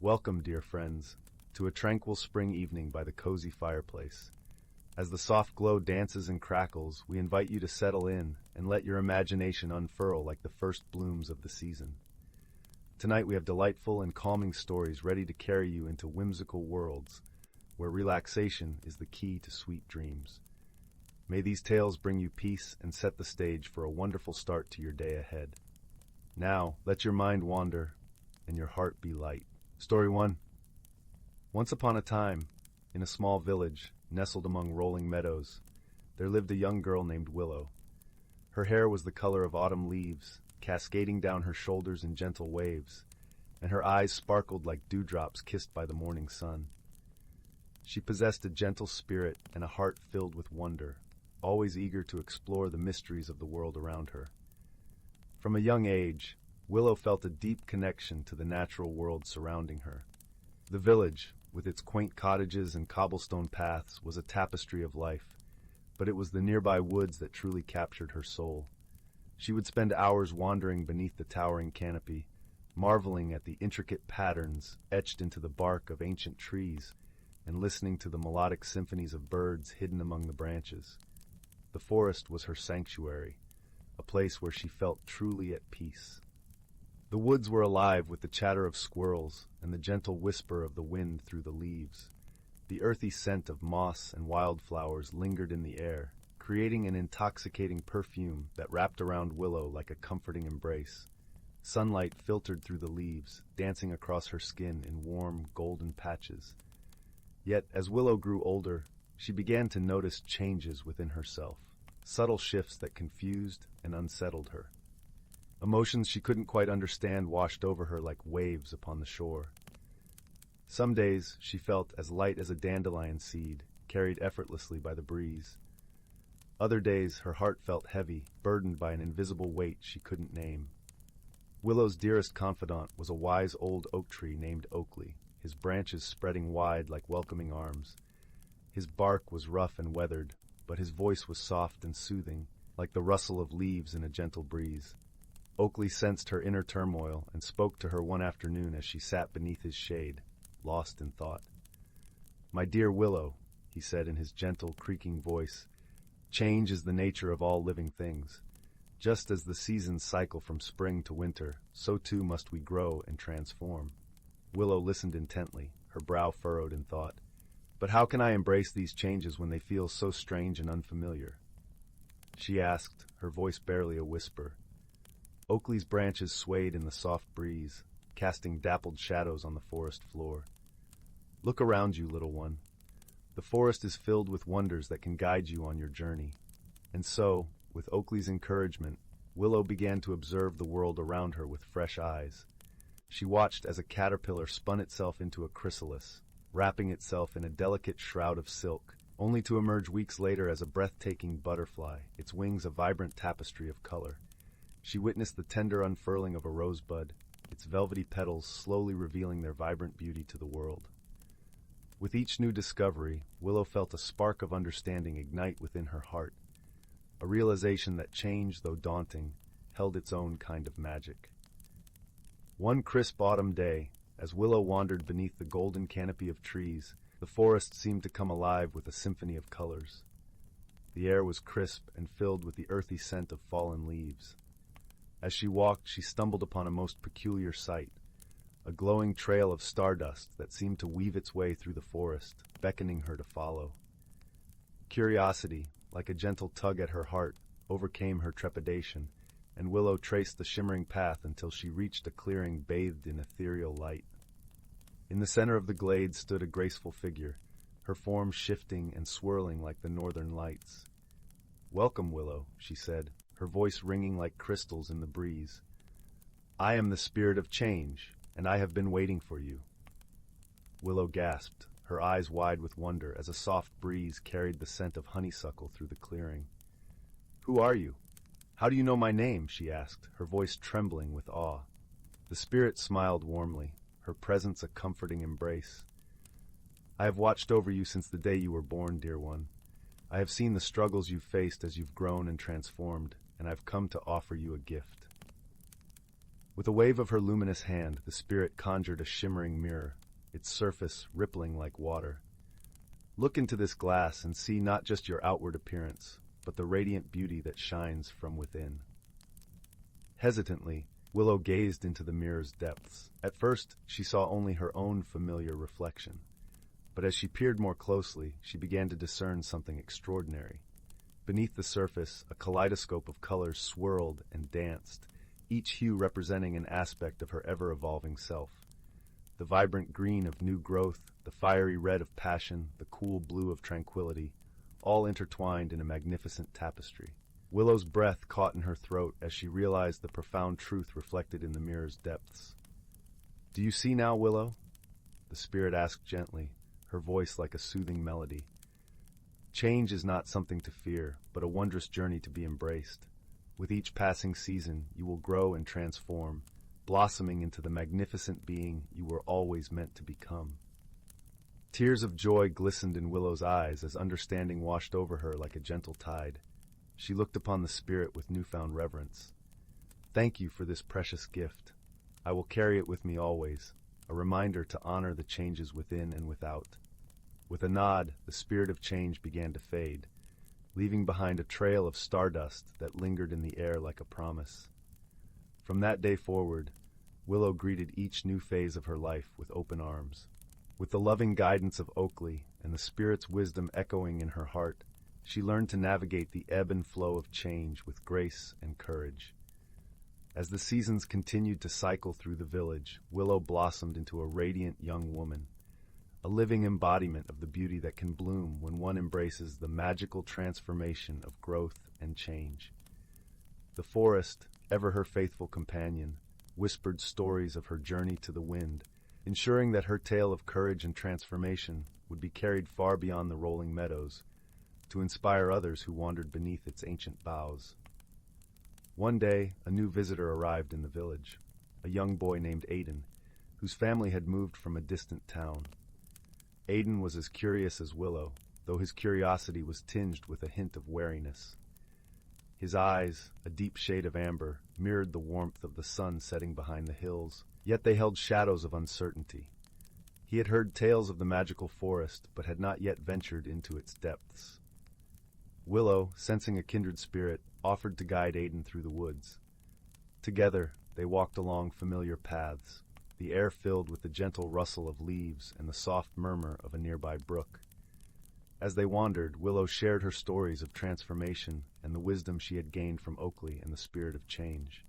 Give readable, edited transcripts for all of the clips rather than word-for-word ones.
Welcome, dear friends, to a tranquil spring evening by the cozy fireplace. As the soft glow dances and crackles, we invite you to settle in and let your imagination unfurl like the first blooms of the season. Tonight we have delightful and calming stories ready to carry you into whimsical worlds where relaxation is the key to sweet dreams. May these tales bring you peace and set the stage for a wonderful start to your day ahead. Now, let your mind wander and your heart be light. Story 1. Once upon a time, in a small village nestled among rolling meadows, there lived a young girl named Willow. Her hair was the color of autumn leaves, cascading down her shoulders in gentle waves, and her eyes sparkled like dewdrops kissed by the morning sun. She possessed a gentle spirit and a heart filled with wonder, always eager to explore the mysteries of the world around her. From a young age, Willow felt a deep connection to the natural world surrounding her. The village, with its quaint cottages and cobblestone paths, was a tapestry of life, but it was the nearby woods that truly captured her soul. She would spend hours wandering beneath the towering canopy, marveling at the intricate patterns etched into the bark of ancient trees and listening to the melodic symphonies of birds hidden among the branches. The forest was her sanctuary, a place where she felt truly at peace. The woods were alive with the chatter of squirrels and the gentle whisper of the wind through the leaves. The earthy scent of moss and wildflowers lingered in the air, creating an intoxicating perfume that wrapped around Willow like a comforting embrace. Sunlight filtered through the leaves, dancing across her skin in warm, golden patches. Yet, as Willow grew older, she began to notice changes within herself, subtle shifts that confused and unsettled her. Emotions she couldn't quite understand washed over her like waves upon the shore. Some days she felt as light as a dandelion seed, carried effortlessly by the breeze. Other days her heart felt heavy, burdened by an invisible weight she couldn't name. Willow's dearest confidant was a wise old oak tree named Oakley, his branches spreading wide like welcoming arms. His bark was rough and weathered, but his voice was soft and soothing, like the rustle of leaves in a gentle breeze. Oakley sensed her inner turmoil and spoke to her one afternoon as she sat beneath his shade, lost in thought. "My dear Willow," he said in his gentle, creaking voice, "change is the nature of all living things. Just as the seasons cycle from spring to winter, so too must we grow and transform." Willow listened intently, her brow furrowed in thought. "But how can I embrace these changes when they feel so strange and unfamiliar?" she asked, her voice barely a whisper. Oakley's branches swayed in the soft breeze, casting dappled shadows on the forest floor. "Look around you, little one. The forest is filled with wonders that can guide you on your journey." And so, with Oakley's encouragement, Willow began to observe the world around her with fresh eyes. She watched as a caterpillar spun itself into a chrysalis, wrapping itself in a delicate shroud of silk, only to emerge weeks later as a breathtaking butterfly, its wings a vibrant tapestry of color. She witnessed the tender unfurling of a rosebud, its velvety petals slowly revealing their vibrant beauty to the world. With each new discovery, Willow felt a spark of understanding ignite within her heart, a realization that change, though daunting, held its own kind of magic. One crisp autumn day, as Willow wandered beneath the golden canopy of trees, the forest seemed to come alive with a symphony of colors. The air was crisp and filled with the earthy scent of fallen leaves. As she walked, she stumbled upon a most peculiar sight, a glowing trail of stardust that seemed to weave its way through the forest, beckoning her to follow. Curiosity, like a gentle tug at her heart, overcame her trepidation, and Willow traced the shimmering path until she reached a clearing bathed in ethereal light. In the center of the glade stood a graceful figure, her form shifting and swirling like the northern lights. "Welcome, Willow," she said, her voice ringing like crystals in the breeze. "I am the spirit of change, and I have been waiting for you." Willow gasped, her eyes wide with wonder as a soft breeze carried the scent of honeysuckle through the clearing. "Who are you? How do you know my name?" she asked, her voice trembling with awe. The spirit smiled warmly, her presence a comforting embrace. "I have watched over you since the day you were born, dear one. I have seen the struggles you've faced as you've grown and transformed, and I've come to offer you a gift." With a wave of her luminous hand, the spirit conjured a shimmering mirror, its surface rippling like water. Look into this glass and see not just your outward appearance, but the radiant beauty that shines from within. Hesitantly, Willow gazed into the mirror's depths. At first, she saw only her own familiar reflection. But as she peered more closely, she began to discern something extraordinary. Beneath the surface, a kaleidoscope of colors swirled and danced, each hue representing an aspect of her ever-evolving self. The vibrant green of new growth, the fiery red of passion, the cool blue of tranquility, all intertwined in a magnificent tapestry. Willow's breath caught in her throat as she realized the profound truth reflected in the mirror's depths. "Do you see now, Willow?" the spirit asked gently, her voice like a soothing melody. "Change is not something to fear, but a wondrous journey to be embraced. With each passing season, you will grow and transform, blossoming into the magnificent being you were always meant to become." Tears of joy glistened in Willow's eyes as understanding washed over her like a gentle tide. She looked upon the spirit with newfound reverence. "Thank you for this precious gift. I will carry it with me always, a reminder to honor the changes within and without." With a nod, the spirit of change began to fade, leaving behind a trail of stardust that lingered in the air like a promise. From that day forward, Willow greeted each new phase of her life with open arms. With the loving guidance of Oakley and the spirit's wisdom echoing in her heart, she learned to navigate the ebb and flow of change with grace and courage. As the seasons continued to cycle through the village, Willow blossomed into a radiant young woman, a living embodiment of the beauty that can bloom when one embraces the magical transformation of growth and change. The forest, ever her faithful companion, whispered stories of her journey to the wind, ensuring that her tale of courage and transformation would be carried far beyond the rolling meadows, to inspire others who wandered beneath its ancient boughs. One day, a new visitor arrived in the village, a young boy named Aiden, whose family had moved from a distant town. Aiden was as curious as Willow, though his curiosity was tinged with a hint of wariness. His eyes, a deep shade of amber, mirrored the warmth of the sun setting behind the hills, yet they held shadows of uncertainty. He had heard tales of the magical forest, but had not yet ventured into its depths. Willow, sensing a kindred spirit, offered to guide Aiden through the woods. Together, they walked along familiar paths, the air filled with the gentle rustle of leaves and the soft murmur of a nearby brook. As they wandered, Willow shared her stories of transformation and the wisdom she had gained from Oakley and the spirit of change.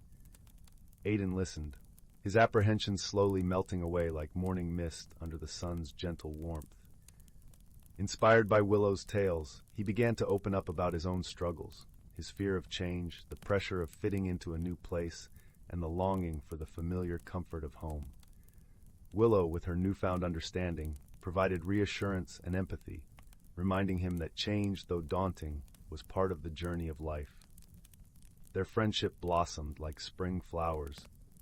Aiden listened, his apprehensions slowly melting away like morning mist under the sun's gentle warmth. Inspired by Willow's tales, he began to open up about his own struggles, his fear of change, the pressure of fitting into a new place, and the longing for the familiar comfort of home. Willow, with her newfound understanding, provided reassurance and empathy, reminding him that change, though daunting, was part of the journey of life. Their friendship blossomed like spring flowers,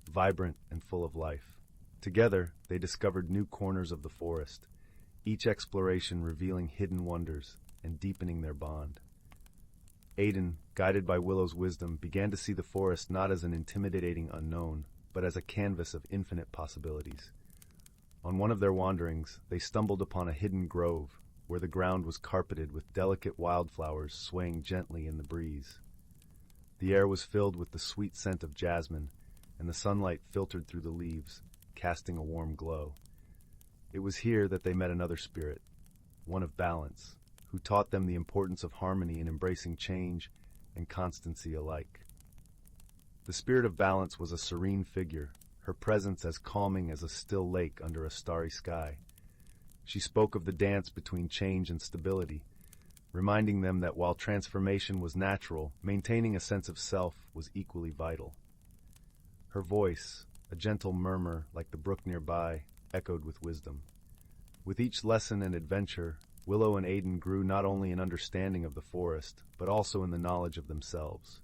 vibrant and full of life. Together, they discovered new corners of the forest, each exploration revealing hidden wonders and deepening their bond. Aiden, guided by Willow's wisdom, began to see the forest not as an intimidating unknown, but as a canvas of infinite possibilities. On one of their wanderings, they stumbled upon a hidden grove, where the ground was carpeted with delicate wildflowers swaying gently in the breeze. The air was filled with the sweet scent of jasmine, and the sunlight filtered through the leaves, casting a warm glow. It was here that they met another spirit, one of balance, who taught them the importance of harmony in embracing change and constancy alike. The spirit of balance was a serene figure, her presence as calming as a still lake under a starry sky. She spoke of the dance between change and stability, reminding them that while transformation was natural, maintaining a sense of self was equally vital. Her voice, a gentle murmur like the brook nearby, echoed with wisdom. With each lesson and adventure, Willow and Aiden grew not only in understanding of the forest, but also in the knowledge of themselves.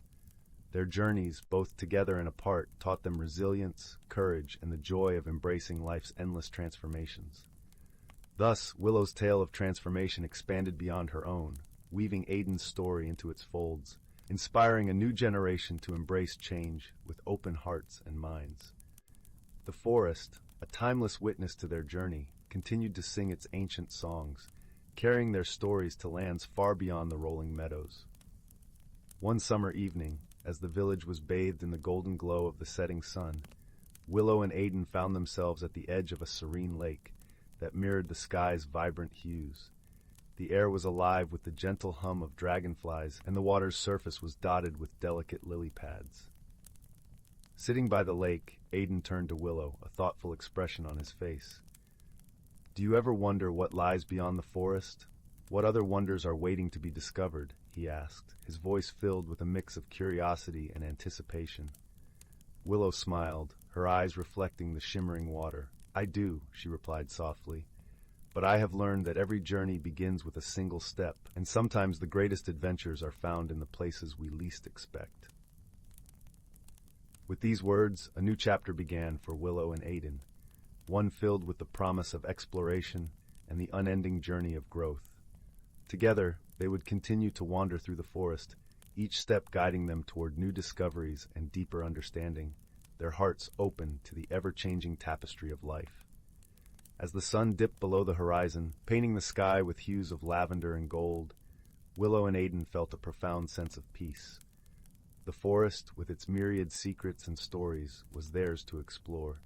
Their journeys, both together and apart, taught them resilience, courage, and the joy of embracing life's endless transformations. Thus, Willow's tale of transformation expanded beyond her own, weaving Aiden's story into its folds, inspiring a new generation to embrace change with open hearts and minds. The forest, a timeless witness to their journey, continued to sing its ancient songs, carrying their stories to lands far beyond the rolling meadows. One summer evening, as the village was bathed in the golden glow of the setting sun, Willow and Aiden found themselves at the edge of a serene lake that mirrored the sky's vibrant hues. The air was alive with the gentle hum of dragonflies, and the water's surface was dotted with delicate lily pads. Sitting by the lake, Aiden turned to Willow, a thoughtful expression on his face. "Do you ever wonder what lies beyond the forest? What other wonders are waiting to be discovered?" he asked, his voice filled with a mix of curiosity and anticipation. Willow smiled, her eyes reflecting the shimmering water. "I do," she replied softly. "But I have learned that every journey begins with a single step, and sometimes the greatest adventures are found in the places we least expect." With these words, a new chapter began for Willow and Aiden, one filled with the promise of exploration and the unending journey of growth. Together, they would continue to wander through the forest, each step guiding them toward new discoveries and deeper understanding, their hearts open to the ever-changing tapestry of life. As the sun dipped below the horizon, painting the sky with hues of lavender and gold, Willow and Aiden felt a profound sense of peace. The forest, with its myriad secrets and stories, was theirs to explore.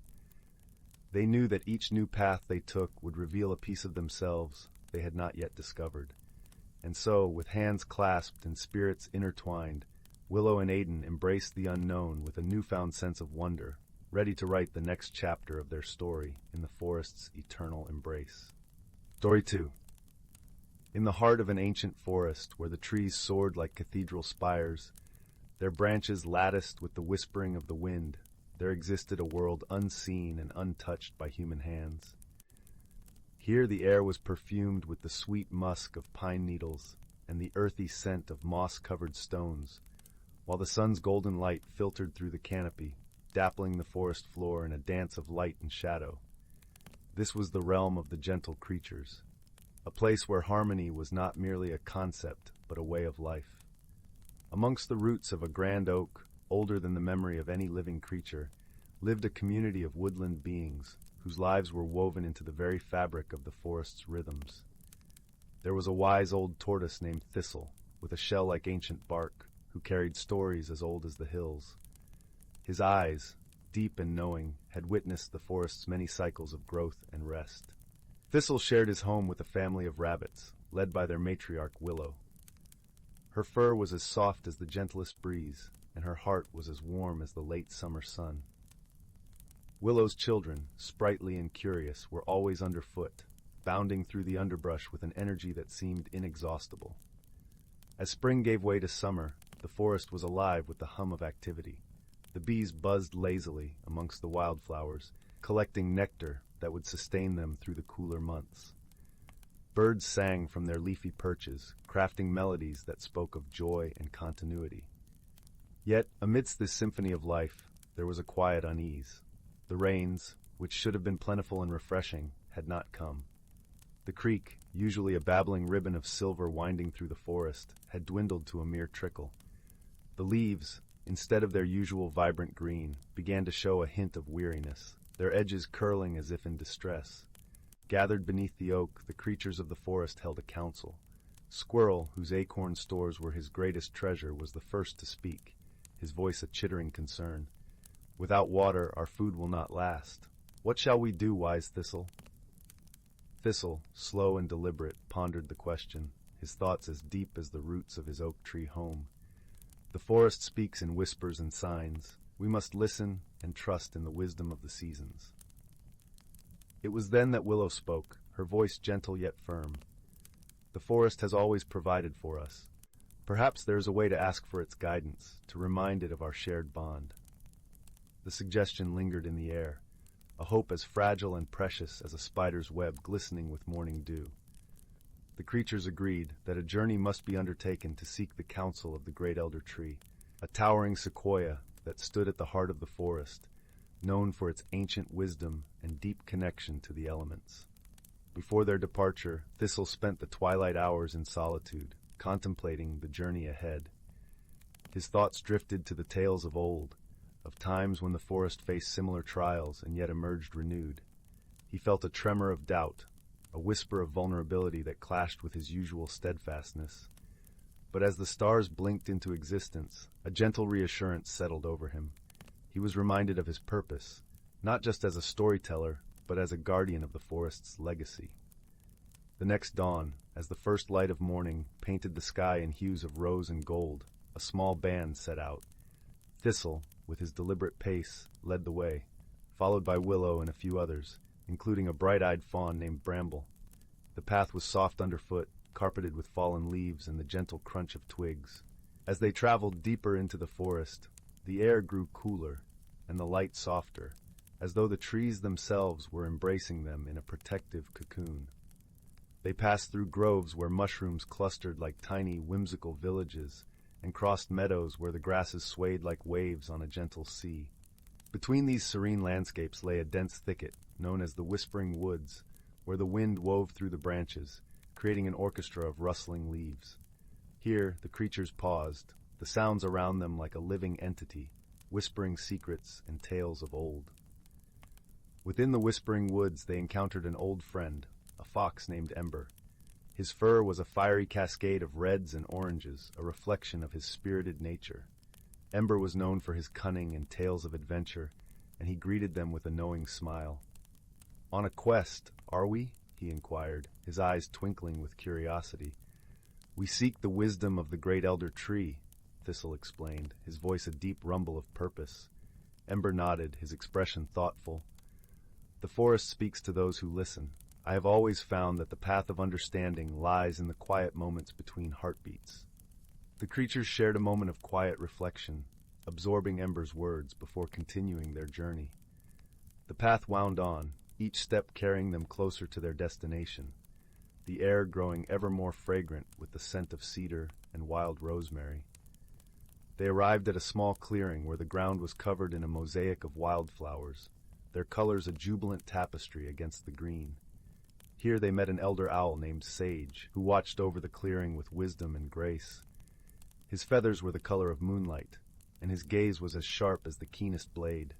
They knew that each new path they took would reveal a piece of themselves they had not yet discovered. And so, with hands clasped and spirits intertwined, Willow and Aiden embraced the unknown with a newfound sense of wonder, ready to write the next chapter of their story in the forest's eternal embrace. Story 2. In the heart of an ancient forest where the trees soared like cathedral spires, their branches latticed with the whispering of the wind, there existed a world unseen and untouched by human hands. Here the air was perfumed with the sweet musk of pine needles and the earthy scent of moss-covered stones, while the sun's golden light filtered through the canopy, dappling the forest floor in a dance of light and shadow. This was the realm of the gentle creatures, a place where harmony was not merely a concept, but a way of life. Amongst the roots of a grand oak, older than the memory of any living creature, lived a community of woodland beings whose lives were woven into the very fabric of the forest's rhythms. There was a wise old tortoise named Thistle, with a shell like ancient bark, who carried stories as old as the hills. His eyes, deep and knowing, had witnessed the forest's many cycles of growth and rest. Thistle shared his home with a family of rabbits, led by their matriarch Willow. Her fur was as soft as the gentlest breeze, and her heart was as warm as the late summer sun. Willow's children, sprightly and curious, were always underfoot, bounding through the underbrush with an energy that seemed inexhaustible. As spring gave way to summer, the forest was alive with the hum of activity. The bees buzzed lazily amongst the wildflowers, collecting nectar that would sustain them through the cooler months. Birds sang from their leafy perches, crafting melodies that spoke of joy and continuity. Yet, amidst this symphony of life, there was a quiet unease. The rains, which should have been plentiful and refreshing, had not come. The creek, usually a babbling ribbon of silver winding through the forest, had dwindled to a mere trickle. The leaves, instead of their usual vibrant green, began to show a hint of weariness, their edges curling as if in distress. Gathered beneath the oak, the creatures of the forest held a council. Squirrel, whose acorn stores were his greatest treasure, was the first to speak, his voice a chittering concern. "Without water, our food will not last. What shall we do, wise Thistle?" Thistle, slow and deliberate, pondered the question, his thoughts as deep as the roots of his oak tree home. "The forest speaks in whispers and signs. We must listen and trust in the wisdom of the seasons." It was then that Willow spoke, her voice gentle yet firm. "The forest has always provided for us. Perhaps there is a way to ask for its guidance, to remind it of our shared bond." The suggestion lingered in the air, a hope as fragile and precious as a spider's web glistening with morning dew. The creatures agreed that a journey must be undertaken to seek the counsel of the great elder tree, a towering sequoia that stood at the heart of the forest, known for its ancient wisdom and deep connection to the elements. Before their departure, Thistle spent the twilight hours in solitude, contemplating the journey ahead. His thoughts drifted to the tales of old, of times when the forest faced similar trials and yet emerged renewed. He felt a tremor of doubt, a whisper of vulnerability that clashed with his usual steadfastness. But as the stars blinked into existence, a gentle reassurance settled over him. He was reminded of his purpose, not just as a storyteller, but as a guardian of the forest's legacy. The next dawn, as the first light of morning painted the sky in hues of rose and gold, a small band set out. Thistle, with his deliberate pace, led the way, followed by Willow and a few others, including a bright-eyed fawn named Bramble. The path was soft underfoot, carpeted with fallen leaves and the gentle crunch of twigs. As they traveled deeper into the forest, the air grew cooler and the light softer, as though the trees themselves were embracing them in a protective cocoon. They passed through groves where mushrooms clustered like tiny, whimsical villages, and crossed meadows where the grasses swayed like waves on a gentle sea. Between these serene landscapes lay a dense thicket, known as the Whispering Woods, where the wind wove through the branches, creating an orchestra of rustling leaves. Here, the creatures paused, the sounds around them like a living entity, whispering secrets and tales of old. Within the Whispering Woods, they encountered an old friend, a fox named Ember. His fur was a fiery cascade of reds and oranges, a reflection of his spirited nature. Ember was known for his cunning and tales of adventure, and he greeted them with a knowing smile. "On a quest, are we?" he inquired, his eyes twinkling with curiosity. "We seek the wisdom of the great elder tree," Thistle explained, his voice a deep rumble of purpose. Ember nodded, his expression thoughtful. "The forest speaks to those who listen. I have always found that the path of understanding lies in the quiet moments between heartbeats." The creatures shared a moment of quiet reflection, absorbing Ember's words before continuing their journey. The path wound on, each step carrying them closer to their destination, the air growing ever more fragrant with the scent of cedar and wild rosemary. They arrived at a small clearing where the ground was covered in a mosaic of wildflowers, their colors a jubilant tapestry against the green. Here they met an elder owl named Sage, who watched over the clearing with wisdom and grace. His feathers were the color of moonlight, and his gaze was as sharp as the keenest blade.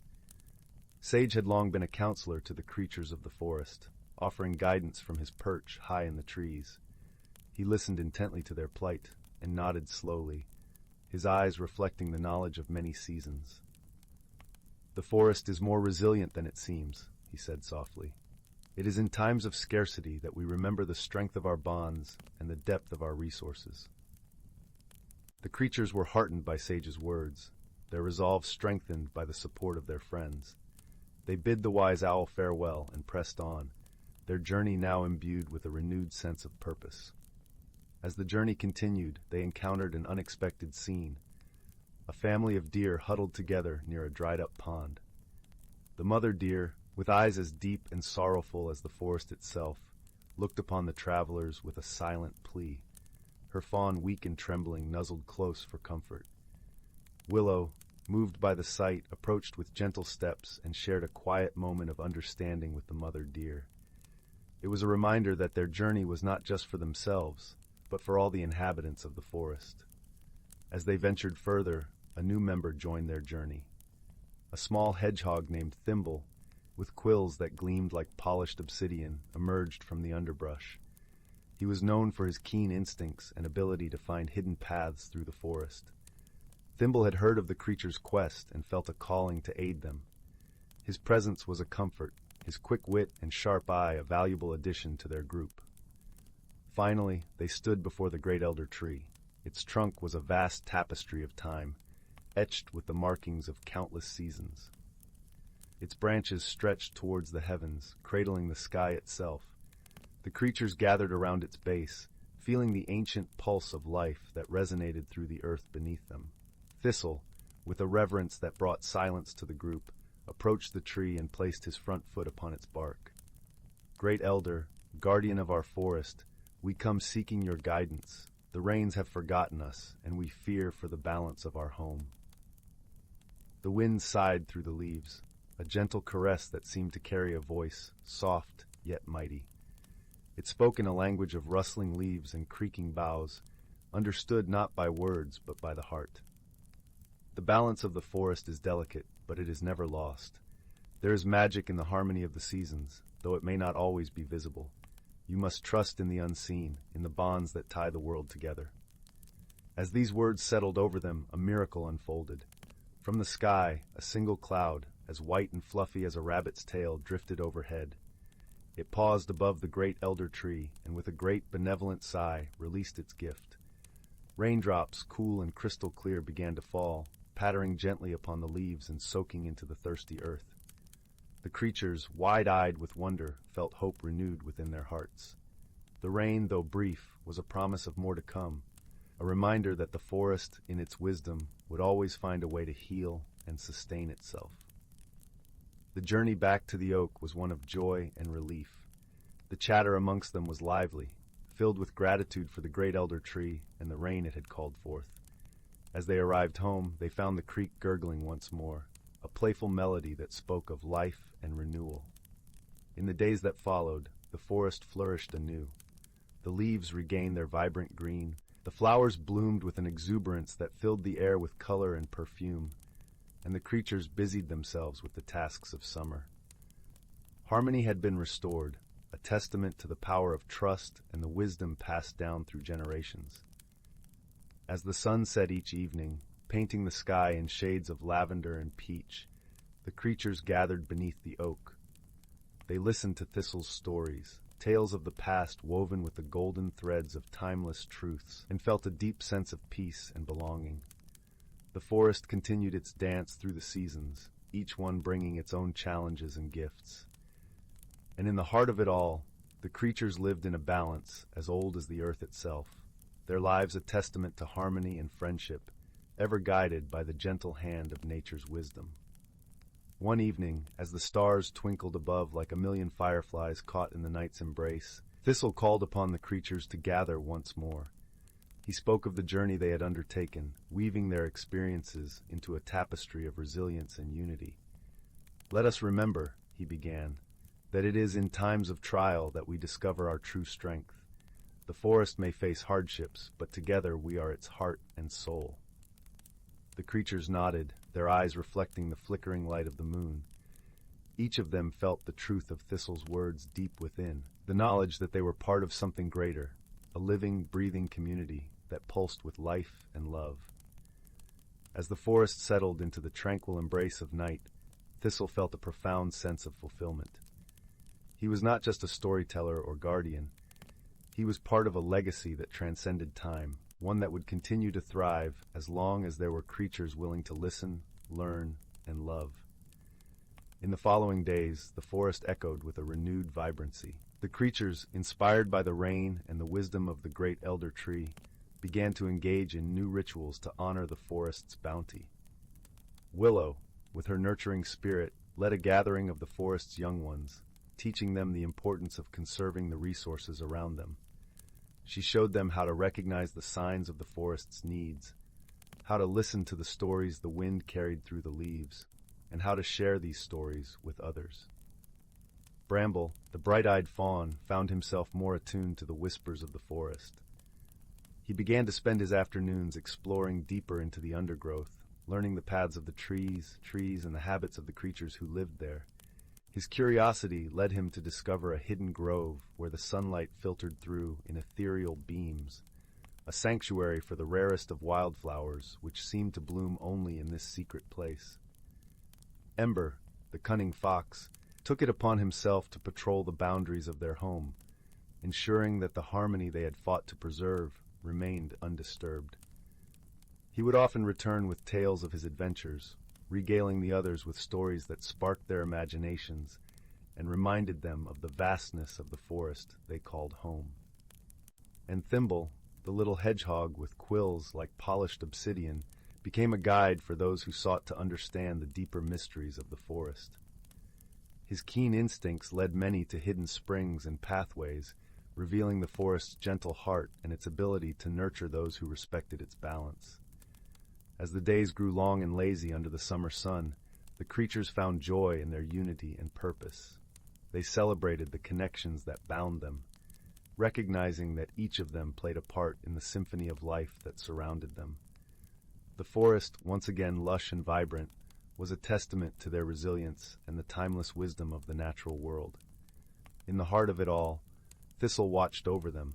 Sage had long been a counselor to the creatures of the forest, offering guidance from his perch high in the trees. He listened intently to their plight and nodded slowly, his eyes reflecting the knowledge of many seasons. "The forest is more resilient than it seems," he said softly. "It is in times of scarcity that we remember the strength of our bonds and the depth of our resources." The creatures were heartened by Sage's words, their resolve strengthened by the support of their friends. They bid the wise owl farewell and pressed on, their journey now imbued with a renewed sense of purpose. As the journey continued, they encountered an unexpected scene. A family of deer huddled together near a dried-up pond. The mother deer, with eyes as deep and sorrowful as the forest itself, looked upon the travelers with a silent plea. Her fawn, weak and trembling, nuzzled close for comfort. Willow, moved by the sight, approached with gentle steps and shared a quiet moment of understanding with the mother deer. It was a reminder that their journey was not just for themselves, but for all the inhabitants of the forest. As they ventured further, a new member joined their journey. A small hedgehog named Thimble, with quills that gleamed like polished obsidian, emerged from the underbrush. He was known for his keen instincts and ability to find hidden paths through the forest. Thimble had heard of the creature's quest and felt a calling to aid them. His presence was a comfort, his quick wit and sharp eye a valuable addition to their group. Finally, they stood before the great elder tree. Its trunk was a vast tapestry of time, etched with the markings of countless seasons. Its branches stretched towards the heavens, cradling the sky itself. The creatures gathered around its base, feeling the ancient pulse of life that resonated through the earth beneath them. Thistle, with a reverence that brought silence to the group, approached the tree and placed his front foot upon its bark. "Great Elder, guardian of our forest, we come seeking your guidance. The rains have forgotten us, and we fear for the balance of our home." The wind sighed through the leaves, a gentle caress that seemed to carry a voice, soft yet mighty. It spoke in a language of rustling leaves and creaking boughs, understood not by words but by the heart. The balance of the forest is delicate, but it is never lost. There is magic in the harmony of the seasons, though it may not always be visible. You must trust in the unseen, in the bonds that tie the world together. As these words settled over them, a miracle unfolded. From the sky, a single cloud, as white and fluffy as a rabbit's tail, drifted overhead. It paused above the great elder tree, and with a great benevolent sigh, released its gift. Raindrops, cool and crystal clear, began to fall, pattering gently upon the leaves and soaking into the thirsty earth. The creatures, wide-eyed with wonder, felt hope renewed within their hearts. The rain, though brief, was a promise of more to come, a reminder that the forest, in its wisdom, would always find a way to heal and sustain itself. The journey back to the oak was one of joy and relief. The chatter amongst them was lively, filled with gratitude for the great elder tree and the rain it had called forth. As they arrived home, they found the creek gurgling once more, a playful melody that spoke of life and renewal. In the days that followed, the forest flourished anew. The leaves regained their vibrant green, the flowers bloomed with an exuberance that filled the air with color and perfume, and the creatures busied themselves with the tasks of summer. Harmony had been restored, a testament to the power of trust and the wisdom passed down through generations. As the sun set each evening, painting the sky in shades of lavender and peach, the creatures gathered beneath the oak. They listened to Thistle's stories, tales of the past woven with the golden threads of timeless truths, and felt a deep sense of peace and belonging. The forest continued its dance through the seasons, each one bringing its own challenges and gifts. And in the heart of it all, the creatures lived in a balance as old as the earth itself, their lives a testament to harmony and friendship, ever guided by the gentle hand of nature's wisdom. One evening, as the stars twinkled above like a million fireflies caught in the night's embrace, Thistle called upon the creatures to gather once more. He spoke of the journey they had undertaken, weaving their experiences into a tapestry of resilience and unity. "Let us remember," he began, "that it is in times of trial that we discover our true strength. The forest may face hardships, but together we are its heart and soul." The creatures nodded, their eyes reflecting the flickering light of the moon. Each of them felt the truth of Thistle's words deep within, the knowledge that they were part of something greater, a living, breathing community that pulsed with life and love. As the forest settled into the tranquil embrace of night, Thistle felt a profound sense of fulfillment. He was not just a storyteller or guardian. He was part of a legacy that transcended time, one that would continue to thrive as long as there were creatures willing to listen, learn, and love. In the following days, the forest echoed with a renewed vibrancy. The creatures, inspired by the rain and the wisdom of the great elder tree, began to engage in new rituals to honor the forest's bounty. Willow, with her nurturing spirit, led a gathering of the forest's young ones, teaching them the importance of conserving the resources around them. She showed them how to recognize the signs of the forest's needs, how to listen to the stories the wind carried through the leaves, and how to share these stories with others. Bramble, the bright-eyed fawn, found himself more attuned to the whispers of the forest. He began to spend his afternoons exploring deeper into the undergrowth, learning the paths of the trees, and the habits of the creatures who lived there. His curiosity led him to discover a hidden grove where the sunlight filtered through in ethereal beams, a sanctuary for the rarest of wildflowers which seemed to bloom only in this secret place. Ember, the cunning fox, took it upon himself to patrol the boundaries of their home, ensuring that the harmony they had fought to preserve remained undisturbed. He would often return with tales of his adventures, regaling the others with stories that sparked their imaginations and reminded them of the vastness of the forest they called home. And Thimble, the little hedgehog with quills like polished obsidian, became a guide for those who sought to understand the deeper mysteries of the forest. His keen instincts led many to hidden springs and pathways, revealing the forest's gentle heart and its ability to nurture those who respected its balance. As the days grew long and lazy under the summer sun, the creatures found joy in their unity and purpose. They celebrated the connections that bound them, recognizing that each of them played a part in the symphony of life that surrounded them. The forest, once again lush and vibrant, was a testament to their resilience and the timeless wisdom of the natural world. In the heart of it all, Thistle watched over them,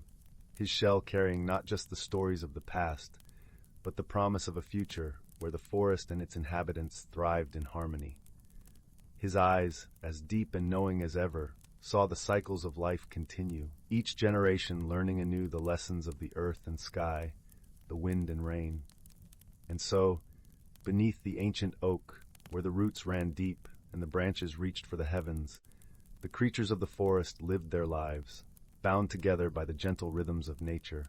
his shell carrying not just the stories of the past, but the promise of a future where the forest and its inhabitants thrived in harmony. His eyes, as deep and knowing as ever, saw the cycles of life continue, each generation learning anew the lessons of the earth and sky, the wind and rain. And so, beneath the ancient oak, where the roots ran deep and the branches reached for the heavens, the creatures of the forest lived their lives, bound together by the gentle rhythms of nature,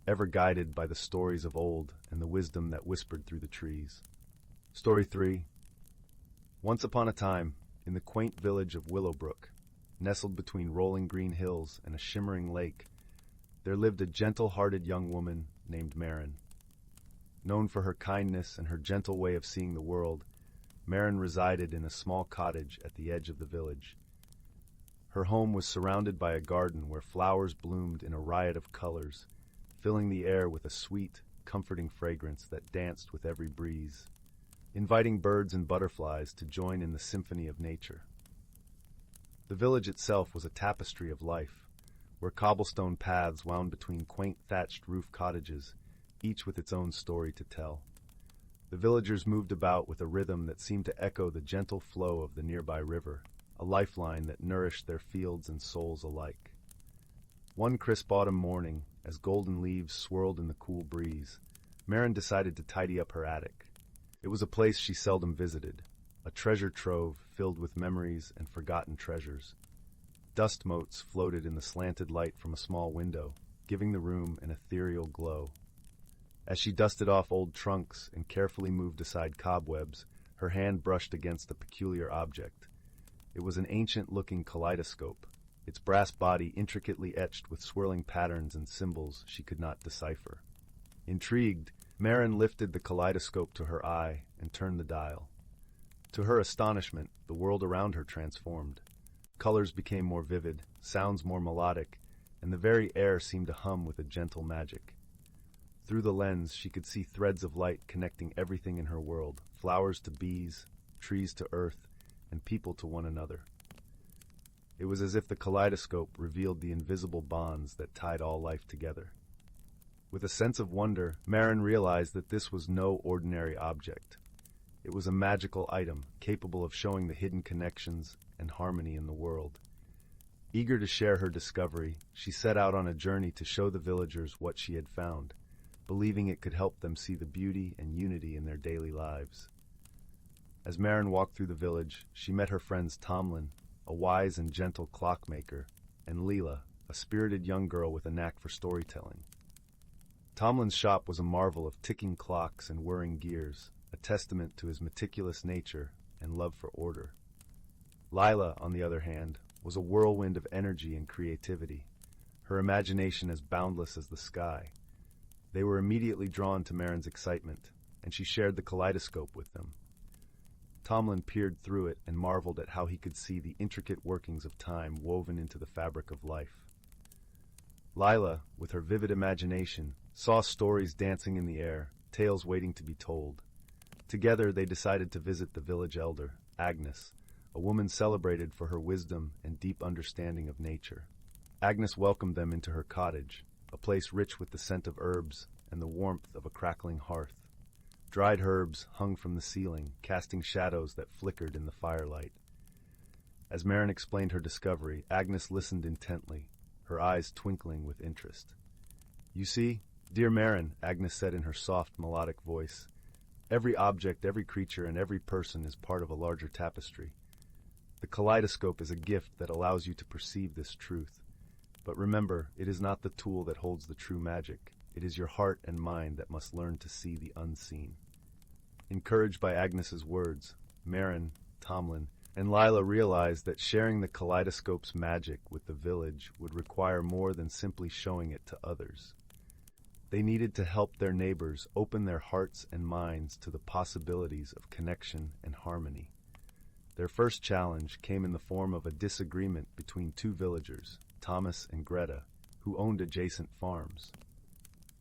ever guided by the stories of old and the wisdom that whispered through the trees. Story 3. Once upon a time, in the quaint village of Willowbrook, nestled between rolling green hills and a shimmering lake, there lived a gentle-hearted young woman named Marin. Known for her kindness and her gentle way of seeing the world, Marin resided in a small cottage at the edge of the village. Her home was surrounded by a garden where flowers bloomed in a riot of colors, filling the air with a sweet, comforting fragrance that danced with every breeze, inviting birds and butterflies to join in the symphony of nature. The village itself was a tapestry of life, where cobblestone paths wound between quaint thatched roof cottages, each with its own story to tell. The villagers moved about with a rhythm that seemed to echo the gentle flow of the nearby river, a lifeline that nourished their fields and souls alike. One crisp autumn morning, as golden leaves swirled in the cool breeze, Marin decided to tidy up her attic. It was a place she seldom visited, a treasure trove filled with memories and forgotten treasures. Dust motes floated in the slanted light from a small window, giving the room an ethereal glow. As she dusted off old trunks and carefully moved aside cobwebs, her hand brushed against a peculiar object. It was an ancient-looking kaleidoscope, its brass body intricately etched with swirling patterns and symbols she could not decipher. Intrigued, Marin lifted the kaleidoscope to her eye and turned the dial. To her astonishment, the world around her transformed. Colors became more vivid, sounds more melodic, and the very air seemed to hum with a gentle magic. Through the lens, she could see threads of light connecting everything in her world, flowers to bees, trees to earth, and people to one another. It was as if the kaleidoscope revealed the invisible bonds that tied all life together. With a sense of wonder, Marin realized that this was no ordinary object. It was a magical item, capable of showing the hidden connections and harmony in the world. Eager to share her discovery, she set out on a journey to show the villagers what she had found, believing it could help them see the beauty and unity in their daily lives. As Marin walked through the village, she met her friends Tomlin, a wise and gentle clockmaker, and Leela, a spirited young girl with a knack for storytelling. Tomlin's shop was a marvel of ticking clocks and whirring gears, a testament to his meticulous nature and love for order. Lila, on the other hand, was a whirlwind of energy and creativity, her imagination as boundless as the sky. They were immediately drawn to Marin's excitement, and she shared the kaleidoscope with them. Tomlin peered through it and marveled at how he could see the intricate workings of time woven into the fabric of life. Lila, with her vivid imagination, saw stories dancing in the air, tales waiting to be told. Together they decided to visit the village elder, Agnes, a woman celebrated for her wisdom and deep understanding of nature. Agnes welcomed them into her cottage, a place rich with the scent of herbs and the warmth of a crackling hearth. Dried herbs hung from the ceiling, casting shadows that flickered in the firelight. As Marin explained her discovery, Agnes listened intently, her eyes twinkling with interest. "You see, dear Marin," Agnes said in her soft, melodic voice, "every object, every creature, and every person is part of a larger tapestry. The kaleidoscope is a gift that allows you to perceive this truth. But remember, it is not the tool that holds the true magic. It is your heart and mind that must learn to see the unseen." Encouraged by Agnes's words, Marin, Tomlin, and Lila realized that sharing the kaleidoscope's magic with the village would require more than simply showing it to others. They needed to help their neighbors open their hearts and minds to the possibilities of connection and harmony. Their first challenge came in the form of a disagreement between two villagers, Thomas and Greta, who owned adjacent farms.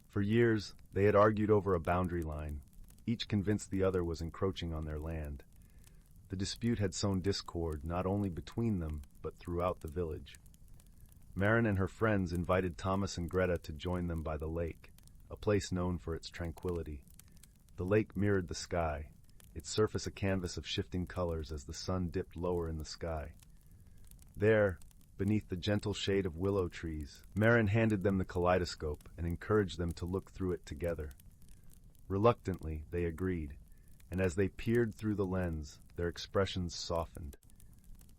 For years, they had argued over a boundary line, each convinced the other was encroaching on their land. The dispute had sown discord not only between them, but throughout the village. Maren and her friends invited Thomas and Greta to join them by the lake, a place known for its tranquility. The lake mirrored the sky, its surface a canvas of shifting colors as the sun dipped lower in the sky. There, beneath the gentle shade of willow trees, Maren handed them the kaleidoscope and encouraged them to look through it together. Reluctantly, they agreed, and as they peered through the lens, their expressions softened.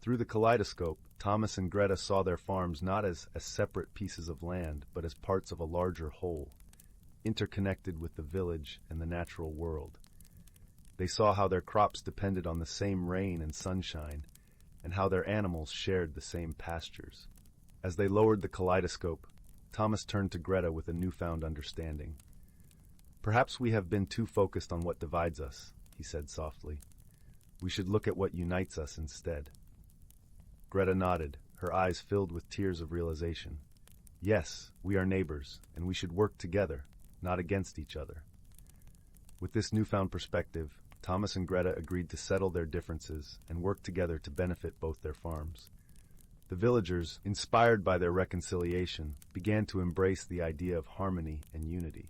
Through the kaleidoscope, Thomas and Greta saw their farms not as separate pieces of land, but as parts of a larger whole, interconnected with the village and the natural world. They saw how their crops depended on the same rain and sunshine, and how their animals shared the same pastures. As they lowered the kaleidoscope, Thomas turned to Greta with a newfound understanding. "Perhaps we have been too focused on what divides us," he said softly. "We should look at what unites us instead." Greta nodded, her eyes filled with tears of realization. "Yes, we are neighbors, and we should work together, not against each other." With this newfound perspective, Thomas and Greta agreed to settle their differences and work together to benefit both their farms. The villagers, inspired by their reconciliation, began to embrace the idea of harmony and unity.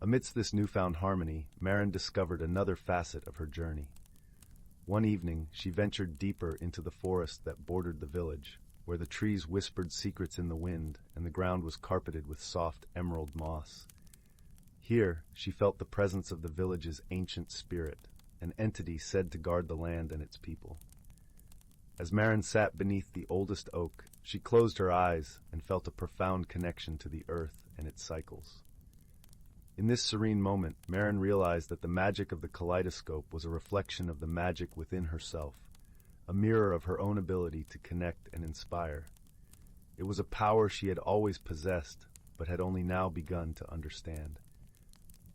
Amidst this newfound harmony, Maren discovered another facet of her journey. One evening, she ventured deeper into the forest that bordered the village, where the trees whispered secrets in the wind and the ground was carpeted with soft emerald moss. Here, she felt the presence of the village's ancient spirit, an entity said to guard the land and its people. As Maren sat beneath the oldest oak, she closed her eyes and felt a profound connection to the earth and its cycles. In this serene moment, Maren realized that the magic of the kaleidoscope was a reflection of the magic within herself, a mirror of her own ability to connect and inspire. It was a power she had always possessed, but had only now begun to understand.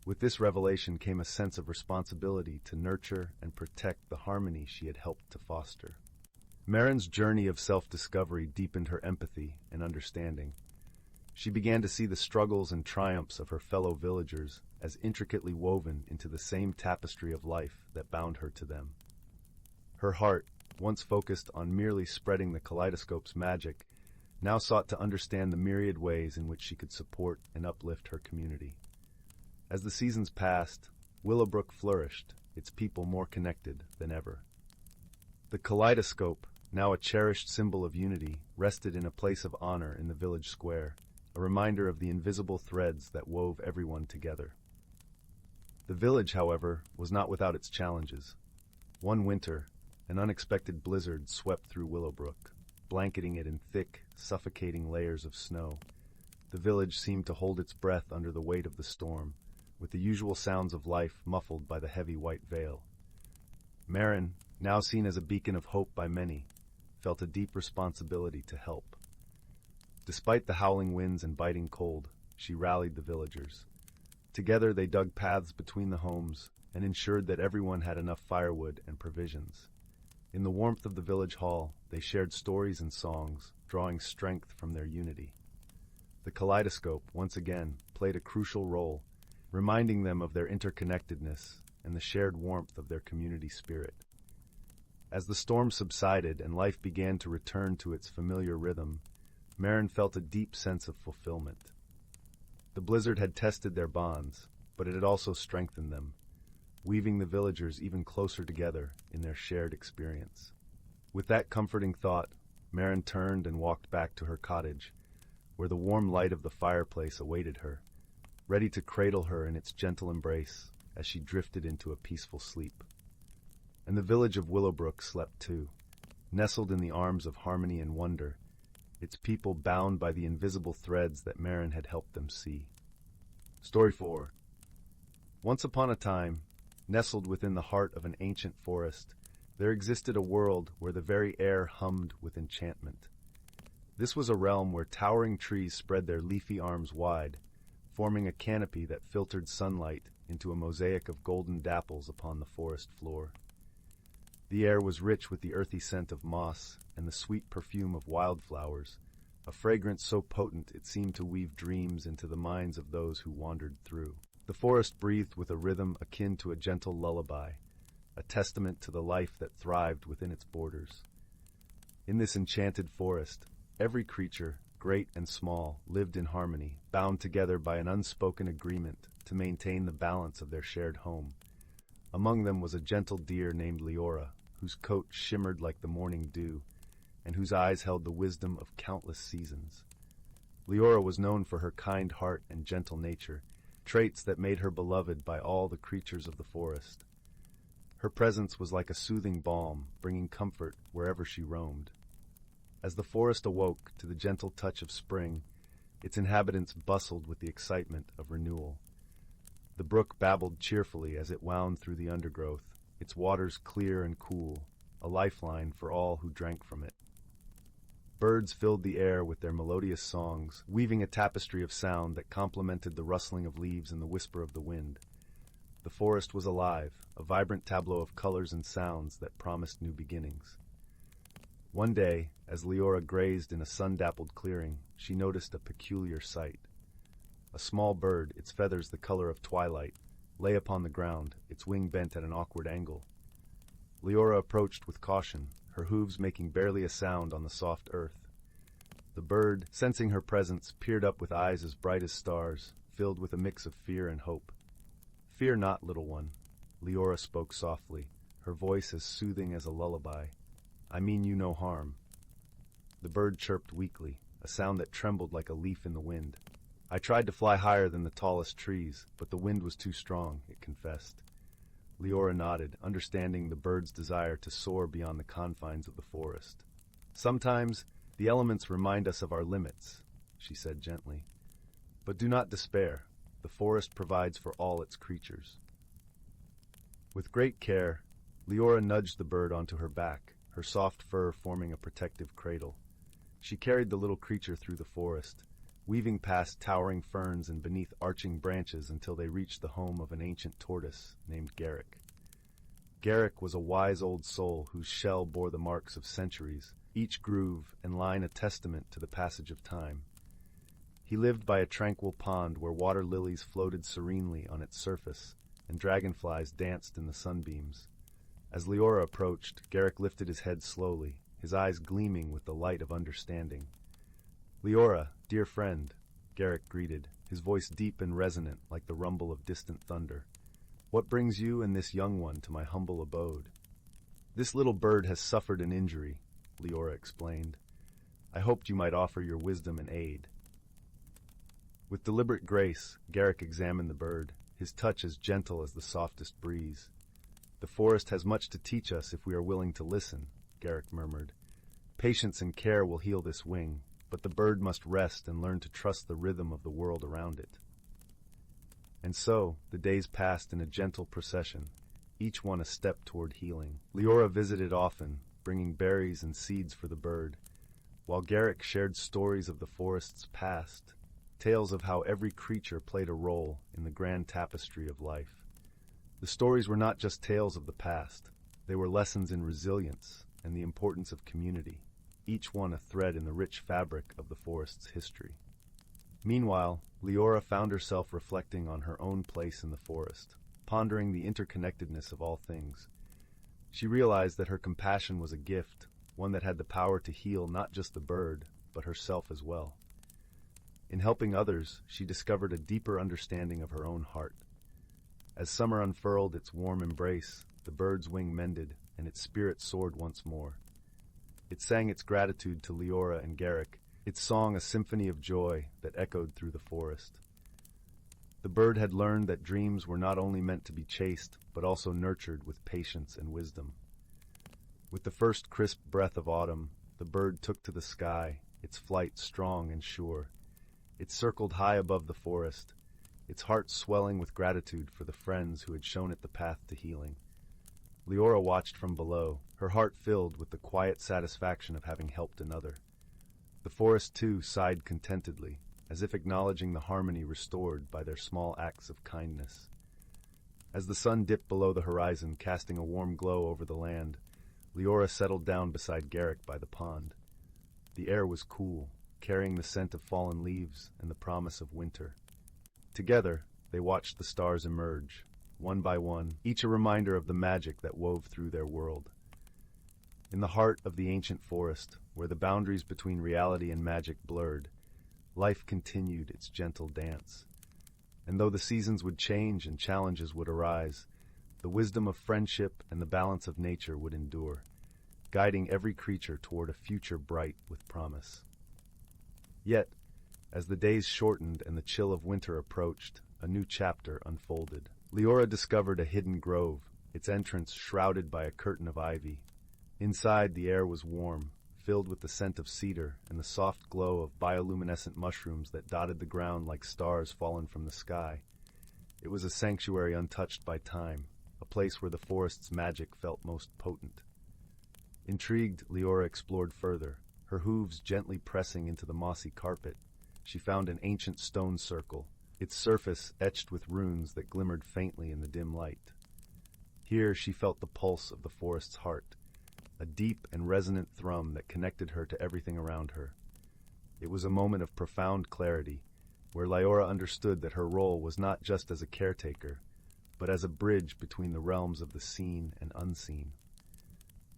With this revelation came a sense of responsibility to nurture and protect the harmony she had helped to foster. Maren's journey of self-discovery deepened her empathy and understanding. She began to see the struggles and triumphs of her fellow villagers as intricately woven into the same tapestry of life that bound her to them. Her heart, once focused on merely spreading the kaleidoscope's magic, now sought to understand the myriad ways in which she could support and uplift her community. As the seasons passed, Willowbrook flourished, its people more connected than ever. The kaleidoscope, now a cherished symbol of unity, rested in a place of honor in the village square, a reminder of the invisible threads that wove everyone together. The village, however, was not without its challenges. One winter, an unexpected blizzard swept through Willowbrook, blanketing it in thick, suffocating layers of snow. The village seemed to hold its breath under the weight of the storm, with the usual sounds of life muffled by the heavy white veil. Maren, now seen as a beacon of hope by many, felt a deep responsibility to help. Despite the howling winds and biting cold, she rallied the villagers. Together they dug paths between the homes and ensured that everyone had enough firewood and provisions. In the warmth of the village hall, they shared stories and songs, drawing strength from their unity. The kaleidoscope, once again, played a crucial role, reminding them of their interconnectedness and the shared warmth of their community spirit. As the storm subsided and life began to return to its familiar rhythm, Maren felt a deep sense of fulfillment. The blizzard had tested their bonds, but it had also strengthened them, weaving the villagers even closer together in their shared experience. With that comforting thought, Maren turned and walked back to her cottage, where the warm light of the fireplace awaited her, ready to cradle her in its gentle embrace as she drifted into a peaceful sleep. And the village of Willowbrook slept too, nestled in the arms of harmony and wonder, its people bound by the invisible threads that Maren had helped them see. Story 4. Once upon a time, nestled within the heart of an ancient forest, there existed a world where the very air hummed with enchantment. This was a realm where towering trees spread their leafy arms wide, forming a canopy that filtered sunlight into a mosaic of golden dapples upon the forest floor. The air was rich with the earthy scent of moss and the sweet perfume of wildflowers, a fragrance so potent it seemed to weave dreams into the minds of those who wandered through. The forest breathed with a rhythm akin to a gentle lullaby, a testament to the life that thrived within its borders. In this enchanted forest, every creature, great and small, lived in harmony, bound together by an unspoken agreement to maintain the balance of their shared home. Among them was a gentle deer named Leora, whose coat shimmered like the morning dew, and whose eyes held the wisdom of countless seasons. Leora was known for her kind heart and gentle nature, traits that made her beloved by all the creatures of the forest. Her presence was like a soothing balm, bringing comfort wherever she roamed. As the forest awoke to the gentle touch of spring, its inhabitants bustled with the excitement of renewal. The brook babbled cheerfully as it wound through the undergrowth, its waters clear and cool, a lifeline for all who drank from it. Birds filled the air with their melodious songs, weaving a tapestry of sound that complemented the rustling of leaves and the whisper of the wind. The forest was alive, a vibrant tableau of colors and sounds that promised new beginnings. One day, as Leora grazed in a sun-dappled clearing, she noticed a peculiar sight. A small bird, its feathers the color of twilight, lay upon the ground, its wing bent at an awkward angle. Leora approached with caution, her hooves making barely a sound on the soft earth. The bird, sensing her presence, peered up with eyes as bright as stars, filled with a mix of fear and hope. "Fear not, little one," Leora spoke softly, her voice as soothing as a lullaby. "I mean you no harm." The bird chirped weakly, a sound that trembled like a leaf in the wind. "I tried to fly higher than the tallest trees, but the wind was too strong," it confessed. Leora nodded, understanding the bird's desire to soar beyond the confines of the forest. "Sometimes the elements remind us of our limits," she said gently. "But do not despair. The forest provides for all its creatures." With great care, Leora nudged the bird onto her back, her soft fur forming a protective cradle. She carried the little creature through the forest, weaving past towering ferns and beneath arching branches until they reached the home of an ancient tortoise named Garrick. Garrick was a wise old soul whose shell bore the marks of centuries, each groove and line a testament to the passage of time. He lived by a tranquil pond where water lilies floated serenely on its surface, and dragonflies danced in the sunbeams. As Leora approached, Garrick lifted his head slowly, his eyes gleaming with the light of understanding. "Leora, dear friend," Garrick greeted, his voice deep and resonant like the rumble of distant thunder. "What brings you and this young one to my humble abode?" "This little bird has suffered an injury," Leora explained. "I hoped you might offer your wisdom and aid." With deliberate grace, Garrick examined the bird, his touch as gentle as the softest breeze. "The forest has much to teach us if we are willing to listen," Garrick murmured. "Patience and care will heal this wing, but the bird must rest and learn to trust the rhythm of the world around it." And so, the days passed in a gentle procession, each one a step toward healing. Leora visited often, bringing berries and seeds for the bird, while Garrick shared stories of the forest's past, tales of how every creature played a role in the grand tapestry of life. The stories were not just tales of the past, they were lessons in resilience and the importance of community, each one a thread in the rich fabric of the forest's history. Meanwhile, Leora found herself reflecting on her own place in the forest, pondering the interconnectedness of all things. She realized that her compassion was a gift, one that had the power to heal not just the bird, but herself as well. In helping others, she discovered a deeper understanding of her own heart. As summer unfurled its warm embrace, the bird's wing mended, and its spirit soared once more. It sang its gratitude to Leora and Garrick, its song a symphony of joy that echoed through the forest. The bird had learned that dreams were not only meant to be chased, but also nurtured with patience and wisdom. With the first crisp breath of autumn, the bird took to the sky, its flight strong and sure. It circled high above the forest, its heart swelling with gratitude for the friends who had shown it the path to healing. Leora watched from below, her heart filled with the quiet satisfaction of having helped another. The forest, too, sighed contentedly, as if acknowledging the harmony restored by their small acts of kindness. As the sun dipped below the horizon, casting a warm glow over the land, Leora settled down beside Garrick by the pond. The air was cool, carrying the scent of fallen leaves and the promise of winter. Together, they watched the stars emerge, one by one, each a reminder of the magic that wove through their world. In the heart of the ancient forest, where the boundaries between reality and magic blurred, life continued its gentle dance. And though the seasons would change and challenges would arise, the wisdom of friendship and the balance of nature would endure, guiding every creature toward a future bright with promise. Yet, as the days shortened and the chill of winter approached, a new chapter unfolded. Leora discovered a hidden grove, its entrance shrouded by a curtain of ivy. Inside, the air was warm, filled with the scent of cedar and the soft glow of bioluminescent mushrooms that dotted the ground like stars fallen from the sky. It was a sanctuary untouched by time, a place where the forest's magic felt most potent. Intrigued, Leora explored further, her hooves gently pressing into the mossy carpet. She found an ancient stone circle, its surface etched with runes that glimmered faintly in the dim light. Here she felt the pulse of the forest's heart, a deep and resonant thrum that connected her to everything around her. It was a moment of profound clarity, where Leora understood that her role was not just as a caretaker, but as a bridge between the realms of the seen and unseen.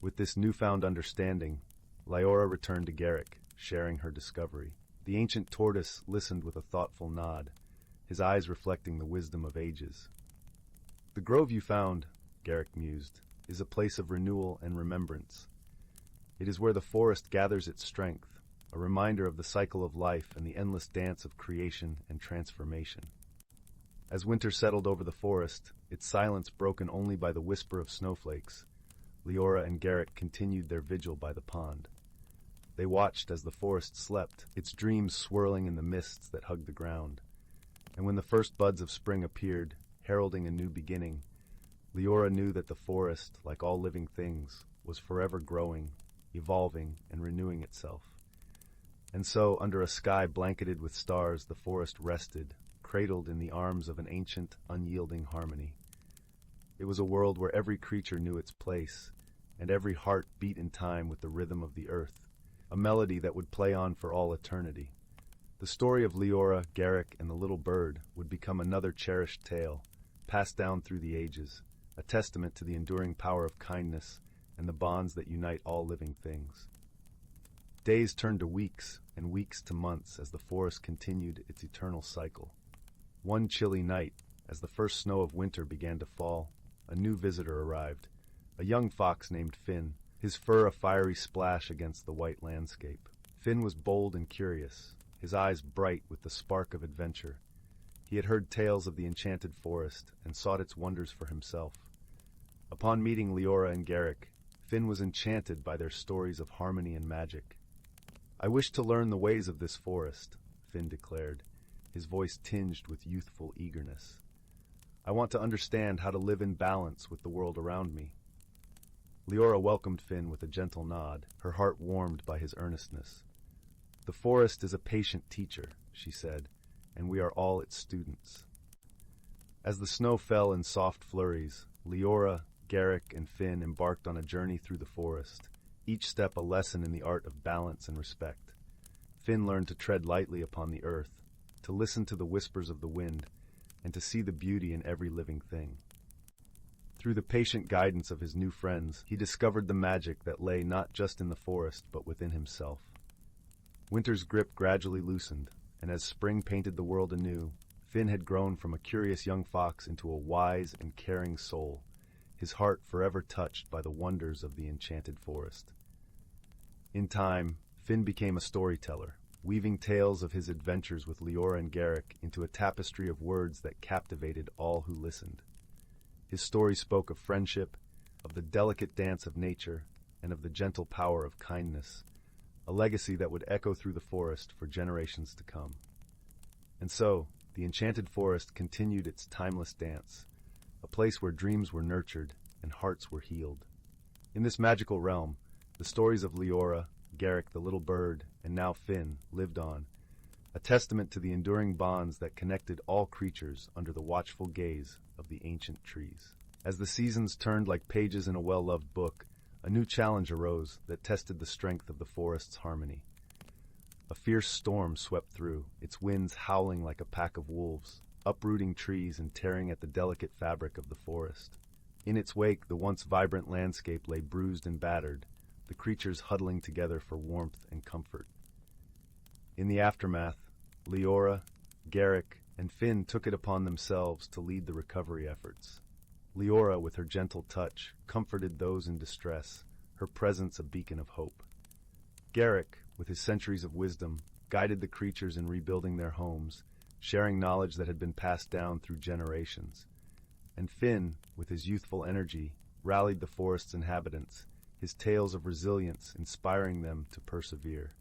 With this newfound understanding, Leora returned to Garrick, sharing her discovery. The ancient tortoise listened with a thoughtful nod, his eyes reflecting the wisdom of ages. "The grove you found," Garrick mused, "is a place of renewal and remembrance. It is where the forest gathers its strength, a reminder of the cycle of life and the endless dance of creation and transformation." As winter settled over the forest, its silence broken only by the whisper of snowflakes, Leora and Garrick continued their vigil by the pond. They watched as the forest slept, its dreams swirling in the mists that hugged the ground. And when the first buds of spring appeared, heralding a new beginning, Leora knew that the forest, like all living things, was forever growing, evolving, and renewing itself. And so, under a sky blanketed with stars, the forest rested, cradled in the arms of an ancient, unyielding harmony. It was a world where every creature knew its place, and every heart beat in time with the rhythm of the earth, a melody that would play on for all eternity. The story of Leora, Garrick, and the little bird would become another cherished tale, passed down through the ages, a testament to the enduring power of kindness and the bonds that unite all living things. Days turned to weeks, and weeks to months as the forest continued its eternal cycle. One chilly night, as the first snow of winter began to fall, a new visitor arrived, a young fox named Finn, his fur a fiery splash against the white landscape. Finn was bold and curious, his eyes bright with the spark of adventure. He had heard tales of the enchanted forest and sought its wonders for himself. Upon meeting Leora and Garrick, Finn was enchanted by their stories of harmony and magic. "I wish to learn the ways of this forest," Finn declared, his voice tinged with youthful eagerness. "I want to understand how to live in balance with the world around me." Leora welcomed Finn with a gentle nod, her heart warmed by his earnestness. "The forest is a patient teacher," she said, "and we are all its students." As the snow fell in soft flurries, Leora, Garrick, and Finn embarked on a journey through the forest, each step a lesson in the art of balance and respect. Finn learned to tread lightly upon the earth, to listen to the whispers of the wind, and to see the beauty in every living thing. Through the patient guidance of his new friends, he discovered the magic that lay not just in the forest, but within himself. Winter's grip gradually loosened, and as spring painted the world anew, Finn had grown from a curious young fox into a wise and caring soul, his heart forever touched by the wonders of the enchanted forest. In time, Finn became a storyteller, weaving tales of his adventures with Leora and Garrick into a tapestry of words that captivated all who listened. His story spoke of friendship, of the delicate dance of nature, and of the gentle power of kindness, a legacy that would echo through the forest for generations to come. And so, the enchanted forest continued its timeless dance, a place where dreams were nurtured and hearts were healed. In this magical realm, the stories of Leora, Garrick the little bird, and now Finn lived on, a testament to the enduring bonds that connected all creatures under the watchful gaze of the ancient trees. As the seasons turned like pages in a well-loved book, a new challenge arose that tested the strength of the forest's harmony. A fierce storm swept through, its winds howling like a pack of wolves, uprooting trees and tearing at the delicate fabric of the forest. In its wake, the once vibrant landscape lay bruised and battered, the creatures huddling together for warmth and comfort. In the aftermath, Leora, Garrick, and Finn took it upon themselves to lead the recovery efforts. Leora, with her gentle touch, comforted those in distress, her presence a beacon of hope. Garrick, with his centuries of wisdom, guided the creatures in rebuilding their homes, sharing knowledge that had been passed down through generations. And Finn, with his youthful energy, rallied the forest's inhabitants, his tales of resilience inspiring them to persevere.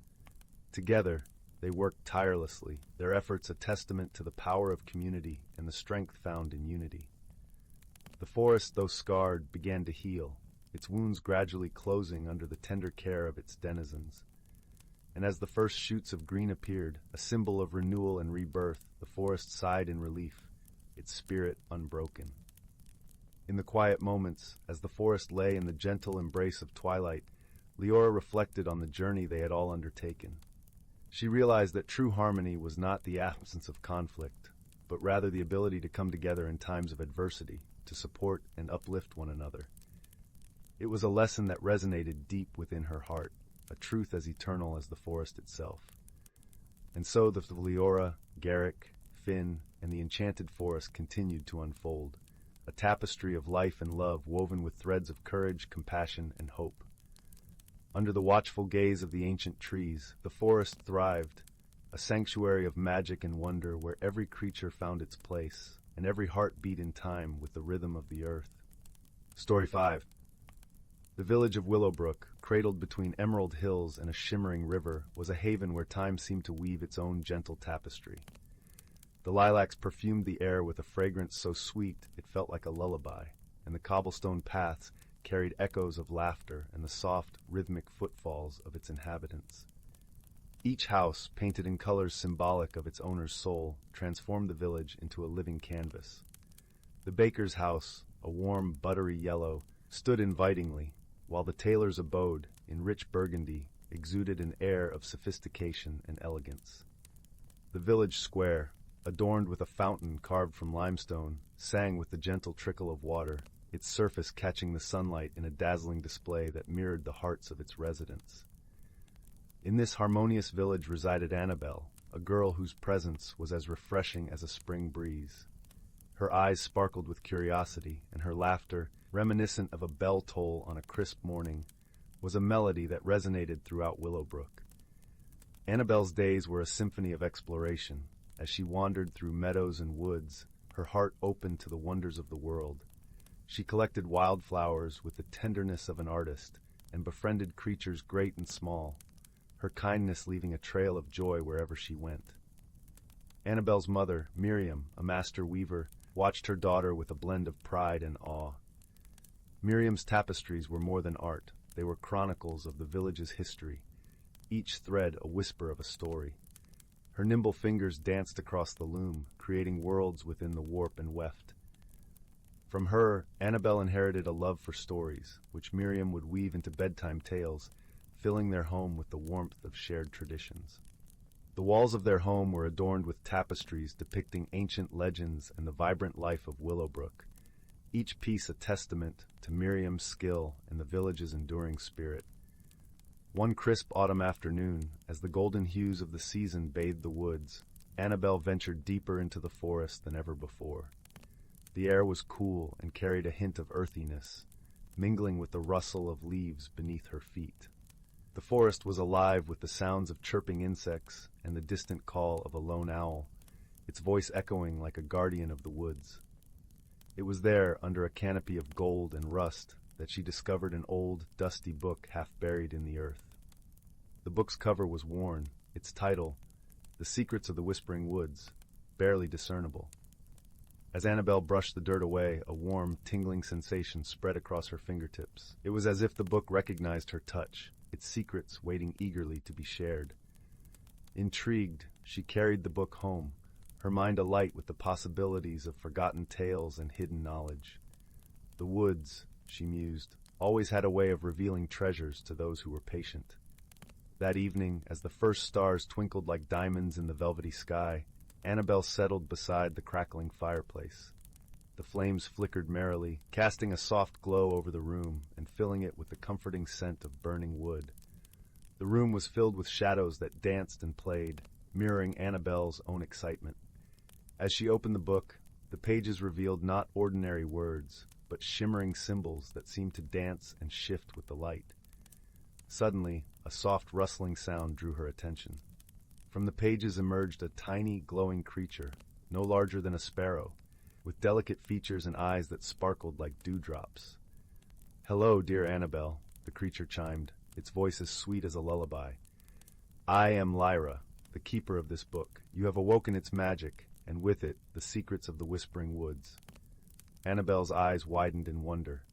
Together, they worked tirelessly, their efforts a testament to the power of community and the strength found in unity. The forest, though scarred, began to heal, its wounds gradually closing under the tender care of its denizens. And as the first shoots of green appeared, a symbol of renewal and rebirth, the forest sighed in relief, its spirit unbroken. In the quiet moments, as the forest lay in the gentle embrace of twilight, Leora reflected on the journey they had all undertaken. She realized that true harmony was not the absence of conflict, but rather the ability to come together in times of adversity, to support and uplift one another. It was a lesson that resonated deep within her heart, a truth as eternal as the forest itself. And so the Leora, Garrick, Finn, and the enchanted forest continued to unfold, a tapestry of life and love woven with threads of courage, compassion, and hope. Under the watchful gaze of the ancient trees, the forest thrived, a sanctuary of magic and wonder where every creature found its place, and every heart beat in time with the rhythm of the earth. Story 5. The village of Willowbrook, cradled between emerald hills and a shimmering river, was a haven where time seemed to weave its own gentle tapestry. The lilacs perfumed the air with a fragrance so sweet it felt like a lullaby, and the cobblestone paths carried echoes of laughter and the soft, rhythmic footfalls of its inhabitants. Each house, painted in colors symbolic of its owner's soul, transformed the village into a living canvas. The baker's house, a warm, buttery yellow, stood invitingly, while the tailor's abode, in rich burgundy, exuded an air of sophistication and elegance. The village square, adorned with a fountain carved from limestone, sang with the gentle trickle of water, its surface catching the sunlight in a dazzling display that mirrored the hearts of its residents. In this harmonious village resided Annabelle, a girl whose presence was as refreshing as a spring breeze. Her eyes sparkled with curiosity, and her laughter, reminiscent of a bell toll on a crisp morning, was a melody that resonated throughout Willowbrook. Annabelle's days were a symphony of exploration. As she wandered through meadows and woods, her heart opened to the wonders of the world. She collected wildflowers with the tenderness of an artist and befriended creatures great and small, her kindness leaving a trail of joy wherever she went. Annabelle's mother, Miriam, a master weaver, watched her daughter with a blend of pride and awe. Miriam's tapestries were more than art. They were chronicles of the village's history, each thread a whisper of a story. Her nimble fingers danced across the loom, creating worlds within the warp and weft. From her, Annabelle inherited a love for stories, which Miriam would weave into bedtime tales, filling their home with the warmth of shared traditions. The walls of their home were adorned with tapestries depicting ancient legends and the vibrant life of Willowbrook, each piece a testament to Miriam's skill and the village's enduring spirit. One crisp autumn afternoon, as the golden hues of the season bathed the woods, Annabelle ventured deeper into the forest than ever before. The air was cool and carried a hint of earthiness, mingling with the rustle of leaves beneath her feet. The forest was alive with the sounds of chirping insects and the distant call of a lone owl, its voice echoing like a guardian of the woods. It was there, under a canopy of gold and rust, that she discovered an old, dusty book half buried in the earth. The book's cover was worn, its title, The Secrets of the Whispering Woods, barely discernible. As Annabelle brushed the dirt away, a warm, tingling sensation spread across her fingertips. It was as if the book recognized her touch, its secrets waiting eagerly to be shared. Intrigued, she carried the book home, her mind alight with the possibilities of forgotten tales and hidden knowledge. The woods, she mused, always had a way of revealing treasures to those who were patient. That evening, as the first stars twinkled like diamonds in the velvety sky, Annabelle settled beside the crackling fireplace. The flames flickered merrily, casting a soft glow over the room and filling it with the comforting scent of burning wood. The room was filled with shadows that danced and played, mirroring Annabelle's own excitement. As she opened the book, the pages revealed not ordinary words, but shimmering symbols that seemed to dance and shift with the light. Suddenly, a soft rustling sound drew her attention. From the pages emerged a tiny, glowing creature, no larger than a sparrow, with delicate features and eyes that sparkled like dewdrops. "Hello, dear Annabelle," the creature chimed, its voice as sweet as a lullaby. "I am Lyra, the keeper of this book. You have awoken its magic, and with it, the secrets of the Whispering Woods." Annabelle's eyes widened in wonder.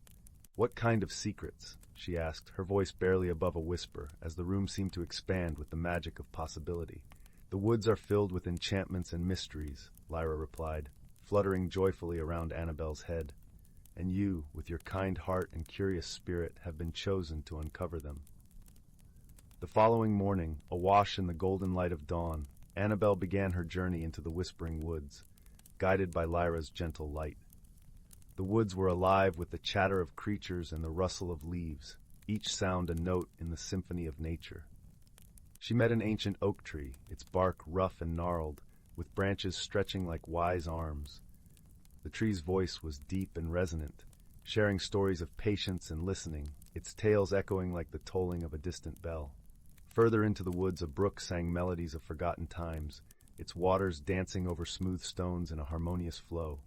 "What kind of secrets?" she asked, her voice barely above a whisper, as the room seemed to expand with the magic of possibility. "The woods are filled with enchantments and mysteries," Lyra replied, fluttering joyfully around Annabelle's head. "And you, with your kind heart and curious spirit, have been chosen to uncover them." The following morning, awash in the golden light of dawn, Annabelle began her journey into the Whispering Woods, guided by Lyra's gentle light. The woods were alive with the chatter of creatures and the rustle of leaves, each sound a note in the symphony of nature. She met an ancient oak tree, its bark rough and gnarled, with branches stretching like wise arms. The tree's voice was deep and resonant, sharing stories of patience and listening, its tales echoing like the tolling of a distant bell. Further into the woods, a brook sang melodies of forgotten times, its waters dancing over smooth stones in a harmonious flow.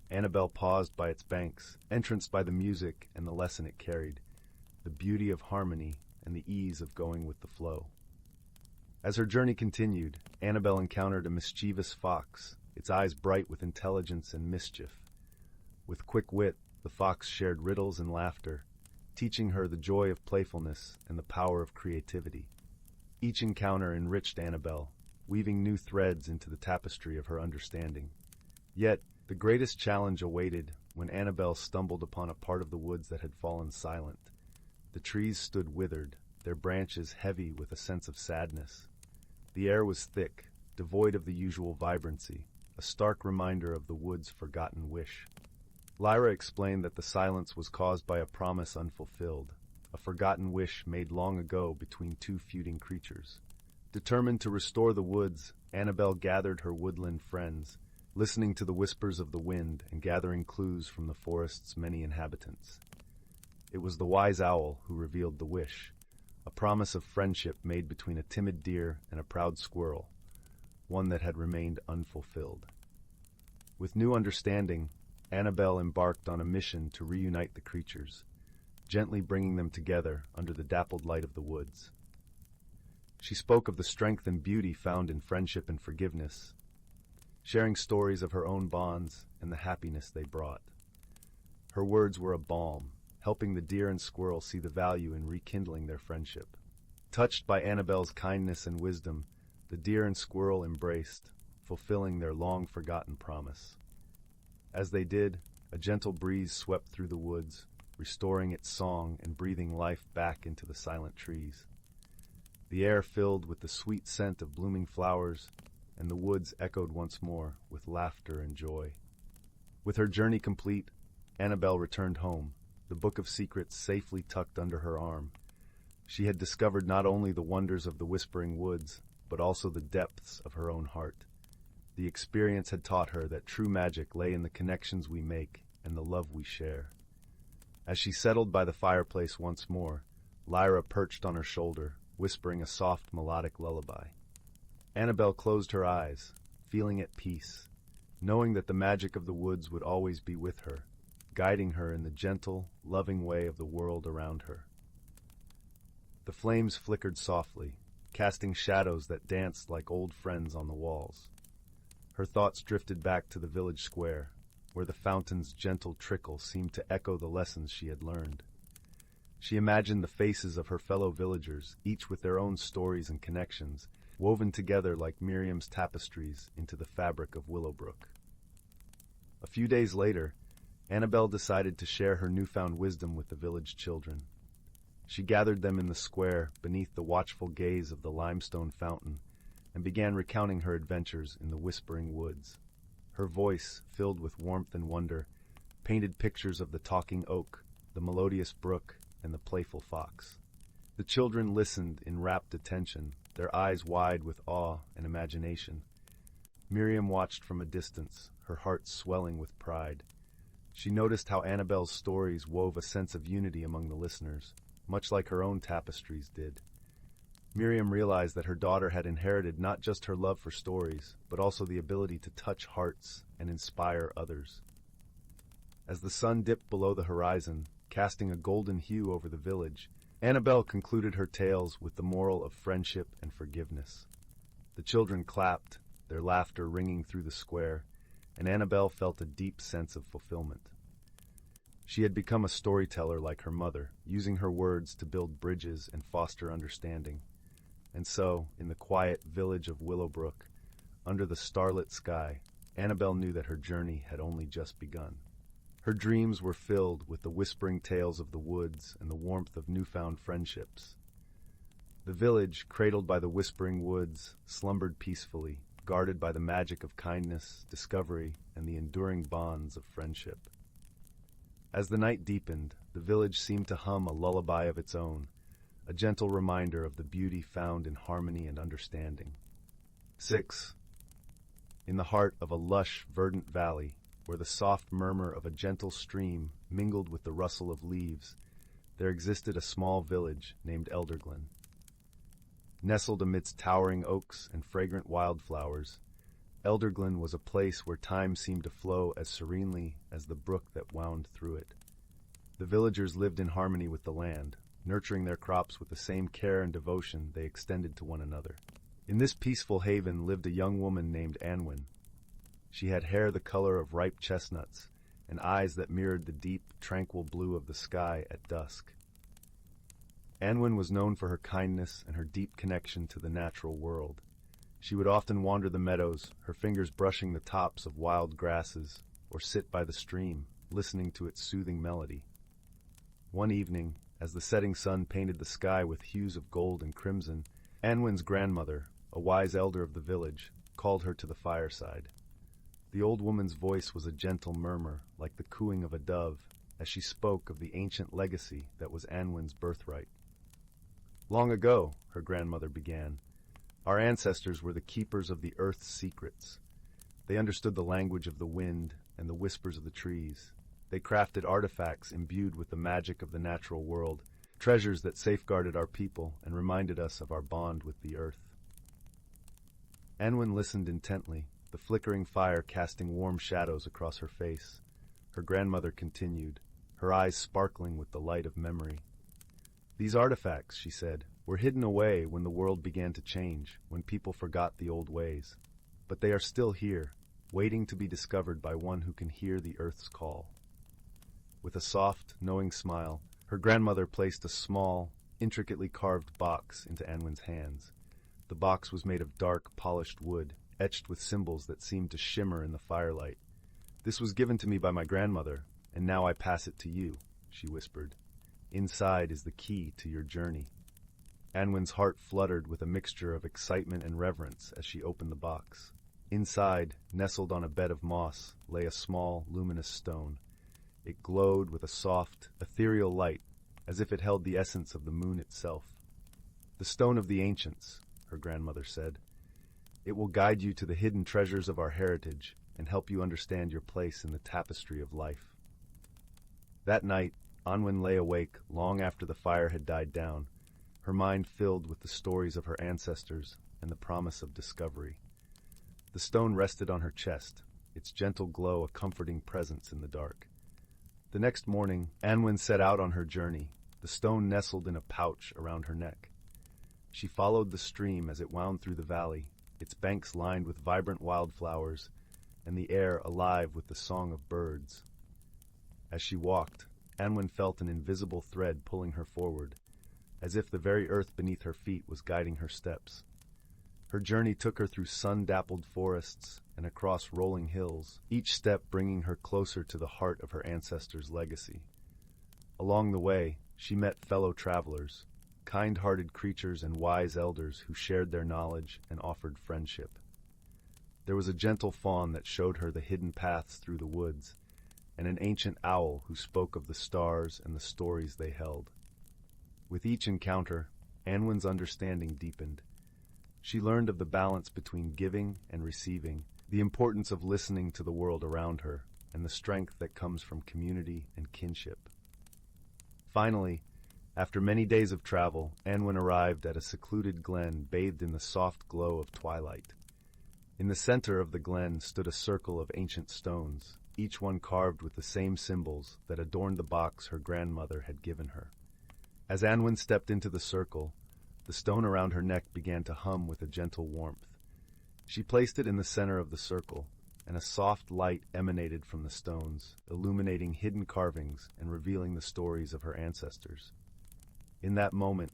Annabelle paused by its banks, entranced by the music and the lesson it carried, the beauty of harmony and the ease of going with the flow. As her journey continued, Annabelle encountered a mischievous fox, its eyes bright with intelligence and mischief. With quick wit, the fox shared riddles and laughter, teaching her the joy of playfulness and the power of creativity. Each encounter enriched Annabelle, weaving new threads into the tapestry of her understanding. Yet, the greatest challenge awaited when Annabelle stumbled upon a part of the woods that had fallen silent. The trees stood withered, their branches heavy with a sense of sadness. The air was thick, devoid of the usual vibrancy, a stark reminder of the wood's forgotten wish. Lyra explained that the silence was caused by a promise unfulfilled, a forgotten wish made long ago between two feuding creatures. Determined to restore the woods, Annabelle gathered her woodland friends, listening to the whispers of the wind and gathering clues from the forest's many inhabitants. It was the wise owl who revealed the wish, a promise of friendship made between a timid deer and a proud squirrel, one that had remained unfulfilled. With new understanding, Annabelle embarked on a mission to reunite the creatures, gently bringing them together under the dappled light of the woods. She spoke of the strength and beauty found in friendship and forgiveness, sharing stories of her own bonds and the happiness they brought. Her words were a balm, helping the deer and squirrel see the value in rekindling their friendship. Touched by Annabelle's kindness and wisdom, the deer and squirrel embraced, fulfilling their long-forgotten promise. As they did, a gentle breeze swept through the woods, restoring its song and breathing life back into the silent trees. The air filled with the sweet scent of blooming flowers, and the woods echoed once more with laughter and joy. With her journey complete, Annabelle returned home, the Book of Secrets safely tucked under her arm. She had discovered not only the wonders of the Whispering Woods, but also the depths of her own heart. The experience had taught her that true magic lay in the connections we make and the love we share. As she settled by the fireplace once more, Lyra perched on her shoulder, whispering a soft melodic lullaby. Annabelle closed her eyes, feeling at peace, knowing that the magic of the woods would always be with her, guiding her in the gentle, loving way of the world around her. The flames flickered softly, casting shadows that danced like old friends on the walls. Her thoughts drifted back to the village square, where the fountain's gentle trickle seemed to echo the lessons she had learned. She imagined the faces of her fellow villagers, each with their own stories and connections, woven together like Miriam's tapestries into the fabric of Willowbrook. A few days later, Annabelle decided to share her newfound wisdom with the village children. She gathered them in the square beneath the watchful gaze of the limestone fountain, and began recounting her adventures in the whispering woods. Her voice, filled with warmth and wonder, painted pictures of the talking oak, the melodious brook, and the playful fox. The children listened in rapt attention, their eyes wide with awe and imagination. Miriam watched from a distance, her heart swelling with pride. She noticed how Annabelle's stories wove a sense of unity among the listeners, much like her own tapestries did. Miriam realized that her daughter had inherited not just her love for stories, but also the ability to touch hearts and inspire others. As the sun dipped below the horizon, casting a golden hue over the village, Annabelle concluded her tales with the moral of friendship and forgiveness. The children clapped, their laughter ringing through the square, and Annabelle felt a deep sense of fulfillment. She had become a storyteller like her mother, using her words to build bridges and foster understanding. And so, in the quiet village of Willowbrook, under the starlit sky, Annabelle knew that her journey had only just begun. Her dreams were filled with the whispering tales of the woods and the warmth of newfound friendships. The village, cradled by the whispering woods, slumbered peacefully, guarded by the magic of kindness, discovery, and the enduring bonds of friendship. As the night deepened, the village seemed to hum a lullaby of its own, a gentle reminder of the beauty found in harmony and understanding. 6. In the heart of a lush, verdant valley, where the soft murmur of a gentle stream mingled with the rustle of leaves, there existed a small village named Elderglen. Nestled amidst towering oaks and fragrant wildflowers, Elderglen was a place where time seemed to flow as serenely as the brook that wound through it. The villagers lived in harmony with the land, nurturing their crops with the same care and devotion they extended to one another. In this peaceful haven lived a young woman named Unwind. She had hair the color of ripe chestnuts and eyes that mirrored the deep, tranquil blue of the sky at dusk. Unwind was known for her kindness and her deep connection to the natural world. She would often wander the meadows, her fingers brushing the tops of wild grasses, or sit by the stream, listening to its soothing melody. One evening, as the setting sun painted the sky with hues of gold and crimson, Unwind's grandmother, a wise elder of the village, called her to the fireside. The old woman's voice was a gentle murmur, like the cooing of a dove, as she spoke of the ancient legacy that was Unwind's birthright. Long ago, her grandmother began, our ancestors were the keepers of the earth's secrets. They understood the language of the wind and the whispers of the trees. They crafted artifacts imbued with the magic of the natural world, treasures that safeguarded our people and reminded us of our bond with the earth. Unwind listened intently, the flickering fire casting warm shadows across her face. Her grandmother continued, her eyes sparkling with the light of memory. These artifacts, she said, were hidden away when the world began to change, when people forgot the old ways. But they are still here, waiting to be discovered by one who can hear the earth's call. With a soft, knowing smile, her grandmother placed a small, intricately carved box into Unwind's hands. The box was made of dark, polished wood, etched with symbols that seemed to shimmer in the firelight. This was given to me by my grandmother, and now I pass it to you, she whispered. Inside is the key to your journey. Unwind's heart fluttered with a mixture of excitement and reverence as she opened the box. Inside, nestled on a bed of moss, lay a small, luminous stone. It glowed with a soft, ethereal light, as if it held the essence of the moon itself. The stone of the ancients, her grandmother said. It will guide you to the hidden treasures of our heritage and help you understand your place in the tapestry of life. That night, Unwind lay awake long after the fire had died down, her mind filled with the stories of her ancestors and the promise of discovery. The stone rested on her chest, its gentle glow a comforting presence in the dark. The next morning, Unwind set out on her journey, the stone nestled in a pouch around her neck. She followed the stream as it wound through the valley, its banks lined with vibrant wildflowers, and the air alive with the song of birds. As she walked, Unwind felt an invisible thread pulling her forward, as if the very earth beneath her feet was guiding her steps. Her journey took her through sun-dappled forests and across rolling hills, each step bringing her closer to the heart of her ancestors' legacy. Along the way, she met fellow travelers, kind-hearted creatures and wise elders who shared their knowledge and offered friendship. There was a gentle fawn that showed her the hidden paths through the woods, and an ancient owl who spoke of the stars and the stories they held. With each encounter, Anwen's understanding deepened. She learned of the balance between giving and receiving, the importance of listening to the world around her, and the strength that comes from community and kinship. Finally, after many days of travel, Anwen arrived at a secluded glen bathed in the soft glow of twilight. In the center of the glen stood a circle of ancient stones, each one carved with the same symbols that adorned the box her grandmother had given her. As Anwen stepped into the circle, the stone around her neck began to hum with a gentle warmth. She placed it in the center of the circle, and a soft light emanated from the stones, illuminating hidden carvings and revealing the stories of her ancestors. In that moment,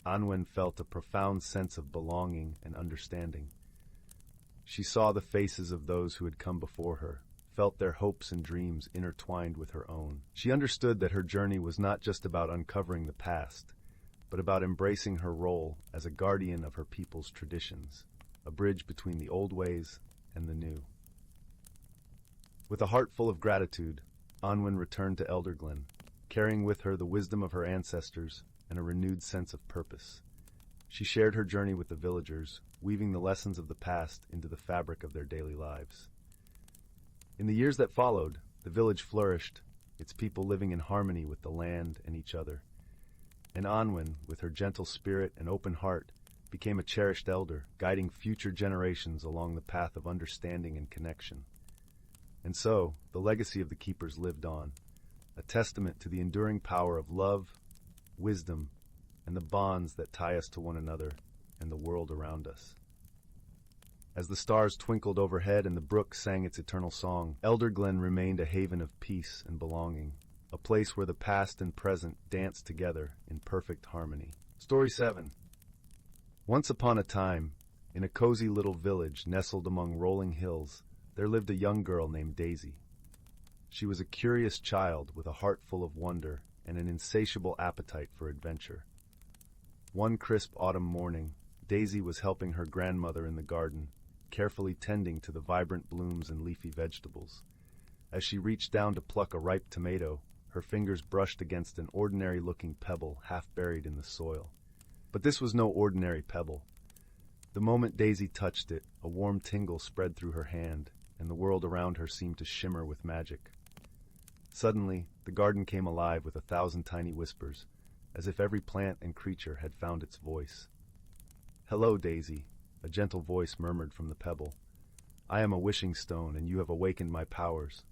Anwen felt a profound sense of belonging and understanding. She saw the faces of those who had come before her, felt their hopes and dreams intertwined with her own. She understood that her journey was not just about uncovering the past, but about embracing her role as a guardian of her people's traditions, a bridge between the old ways and the new. With a heart full of gratitude, Anwen returned to Elderglen, carrying with her the wisdom of her ancestors and a renewed sense of purpose. She shared her journey with the villagers, weaving the lessons of the past into the fabric of their daily lives. In the years that followed, the village flourished, its people living in harmony with the land and each other. And Anwen, with her gentle spirit and open heart, became a cherished elder, guiding future generations along the path of understanding and connection. And so, the legacy of the Keepers lived on, a testament to the enduring power of love, wisdom, and the bonds that tie us to one another and the world around us. As the stars twinkled overhead and the brook sang its eternal song, Elderglen remained a haven of peace and belonging, a place where the past and present danced together in perfect harmony. Story 7. Once upon a time, in a cozy little village nestled among rolling hills, there lived a young girl named Daisy. She was a curious child with a heart full of wonder and an insatiable appetite for adventure. One crisp autumn morning, Daisy was helping her grandmother in the garden, carefully tending to the vibrant blooms and leafy vegetables. As she reached down to pluck a ripe tomato, her fingers brushed against an ordinary-looking pebble half buried in the soil. But this was no ordinary pebble. The moment Daisy touched it, a warm tingle spread through her hand, and the world around her seemed to shimmer with magic. Suddenly, the garden came alive with 1,000 tiny whispers, as if every plant and creature had found its voice. "Hello, Daisy," a gentle voice murmured from the pebble. "I am a wishing stone, and you have awakened my powers."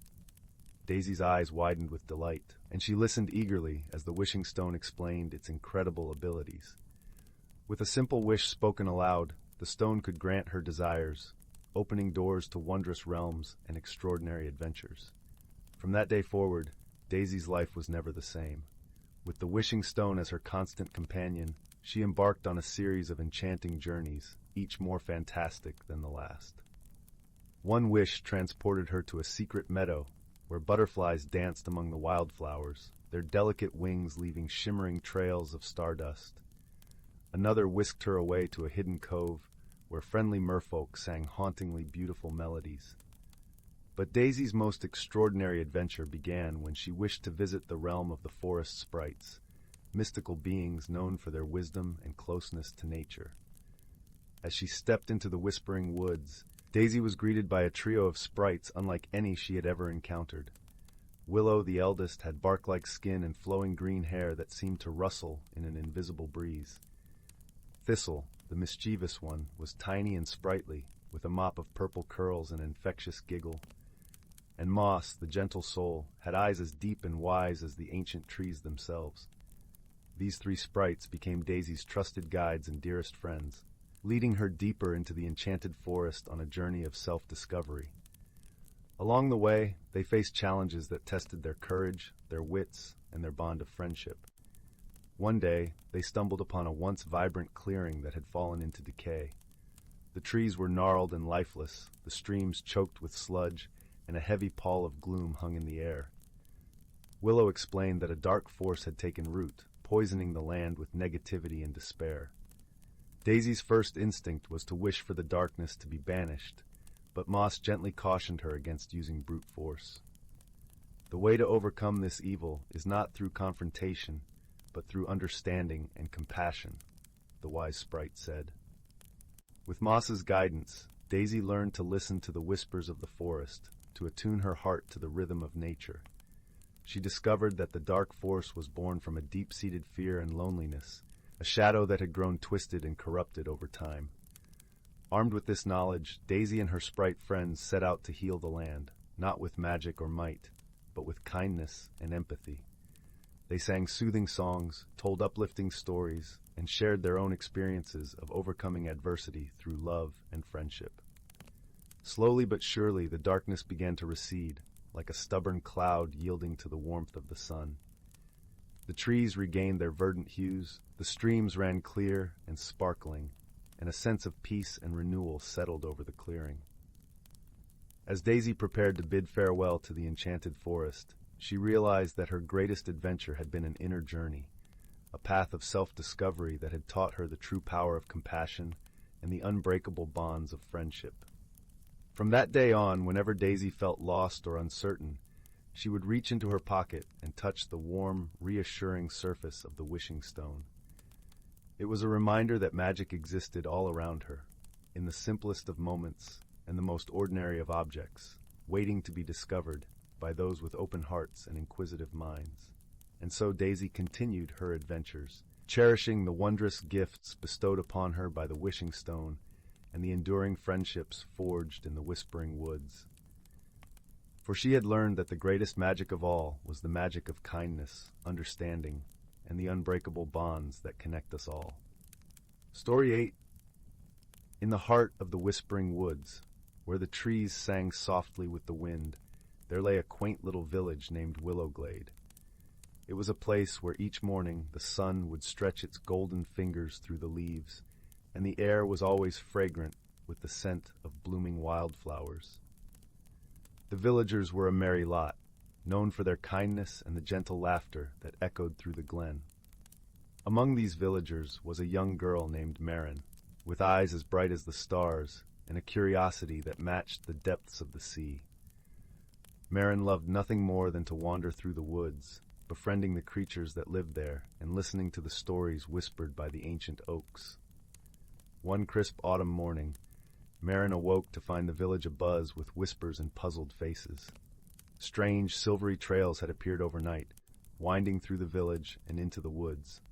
Daisy's eyes widened with delight, and she listened eagerly as the wishing stone explained its incredible abilities. With a simple wish spoken aloud, the stone could grant her desires, opening doors to wondrous realms and extraordinary adventures. From that day forward, Daisy's life was never the same. With the wishing stone as her constant companion, she embarked on a series of enchanting journeys, each more fantastic than the last. One wish transported her to a secret meadow, where butterflies danced among the wildflowers, their delicate wings leaving shimmering trails of stardust. Another whisked her away to a hidden cove, where friendly merfolk sang hauntingly beautiful melodies. But Daisy's most extraordinary adventure began when she wished to visit the realm of the forest sprites, mystical beings known for their wisdom and closeness to nature. As she stepped into the whispering woods, Daisy was greeted by a trio of sprites unlike any she had ever encountered. Willow, the eldest, had bark-like skin and flowing green hair that seemed to rustle in an invisible breeze. Thistle, the mischievous one, was tiny and sprightly, with a mop of purple curls and an infectious giggle. And Moss, the gentle soul, had eyes as deep and wise as the ancient trees themselves. These 3 sprites became Daisy's trusted guides and dearest friends, leading her deeper into the enchanted forest on a journey of self-discovery. Along the way, they faced challenges that tested their courage, their wits, and their bond of friendship. One day, they stumbled upon a once vibrant clearing that had fallen into decay. The trees were gnarled and lifeless, the streams choked with sludge, and a heavy pall of gloom hung in the air. Willow explained that a dark force had taken root, poisoning the land with negativity and despair. Daisy's first instinct was to wish for the darkness to be banished, but Moss gently cautioned her against using brute force. The way to overcome this evil is not through confrontation, but through understanding and compassion, the wise sprite said. With Moss's guidance, Daisy learned to listen to the whispers of the forest, to attune her heart to the rhythm of nature. She discovered that the dark force was born from a deep-seated fear and loneliness, a shadow that had grown twisted and corrupted over time. Armed with this knowledge, Daisy and her sprite friends set out to heal the land, not with magic or might, but with kindness and empathy. They sang soothing songs, told uplifting stories, and shared their own experiences of overcoming adversity through love and friendship. Slowly but surely, the darkness began to recede, like a stubborn cloud yielding to the warmth of the sun. The trees regained their verdant hues, the streams ran clear and sparkling, and a sense of peace and renewal settled over the clearing. As Daisy prepared to bid farewell to the enchanted forest, she realized that her greatest adventure had been an inner journey, a path of self-discovery that had taught her the true power of compassion and the unbreakable bonds of friendship. From that day on, whenever Daisy felt lost or uncertain, she would reach into her pocket and touch the warm, reassuring surface of the wishing stone. It was a reminder that magic existed all around her, in the simplest of moments and the most ordinary of objects, waiting to be discovered by those with open hearts and inquisitive minds. And so Daisy continued her adventures, cherishing the wondrous gifts bestowed upon her by the wishing stone and the enduring friendships forged in the whispering woods. For she had learned that the greatest magic of all was the magic of kindness, understanding, and the unbreakable bonds that connect us all. Story 8. In the heart of the whispering woods, where the trees sang softly with the wind, there lay a quaint little village named Willowglade. It was a place where each morning the sun would stretch its golden fingers through the leaves, and the air was always fragrant with the scent of blooming wildflowers. The villagers were a merry lot, known for their kindness and the gentle laughter that echoed through the glen. Among these villagers was a young girl named Marin, with eyes as bright as the stars and a curiosity that matched the depths of the sea. Marin loved nothing more than to wander through the woods, befriending the creatures that lived there and listening to the stories whispered by the ancient oaks. One crisp autumn morning, Marin awoke to find the village abuzz with whispers and puzzled faces. Strange, silvery trails had appeared overnight, winding through the village and into the woods.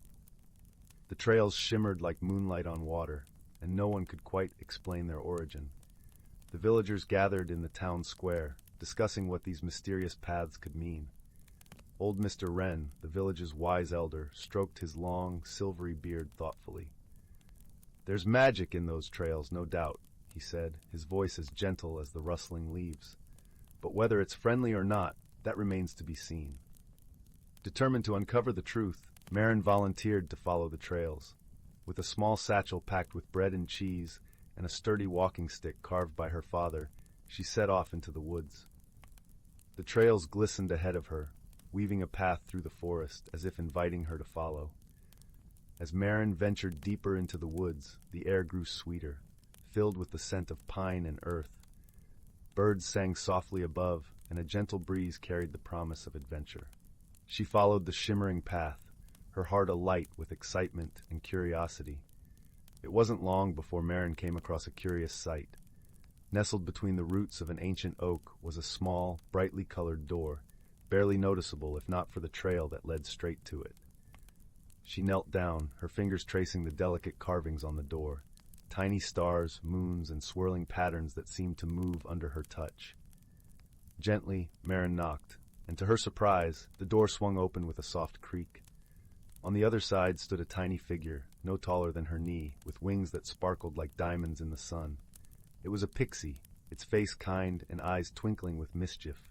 The trails shimmered like moonlight on water, and no one could quite explain their origin. The villagers gathered in the town square, discussing what these mysterious paths could mean. Old Mr. Wren, the village's wise elder, stroked his long, silvery beard thoughtfully. "There's magic in those trails, no doubt," he said, his voice as gentle as the rustling leaves. "But whether it's friendly or not, that remains to be seen." Determined to uncover the truth, Marin volunteered to follow the trails. With a small satchel packed with bread and cheese and a sturdy walking stick carved by her father, she set off into the woods. The trails glistened ahead of her, weaving a path through the forest as if inviting her to follow. As Marin ventured deeper into the woods, the air grew sweeter, filled with the scent of pine and earth. Birds sang softly above, and a gentle breeze carried the promise of adventure. She followed the shimmering path, her heart alight with excitement and curiosity. It wasn't long before Marin came across a curious sight. Nestled between the roots of an ancient oak was a small, brightly colored door, barely noticeable if not for the trail that led straight to it. She knelt down, her fingers tracing the delicate carvings on the door, tiny stars, moons, and swirling patterns that seemed to move under her touch. Gently, Marin knocked, and to her surprise, the door swung open with a soft creak. On the other side stood a tiny figure, no taller than her knee, with wings that sparkled like diamonds in the sun. It was a pixie, its face kind and eyes twinkling with mischief.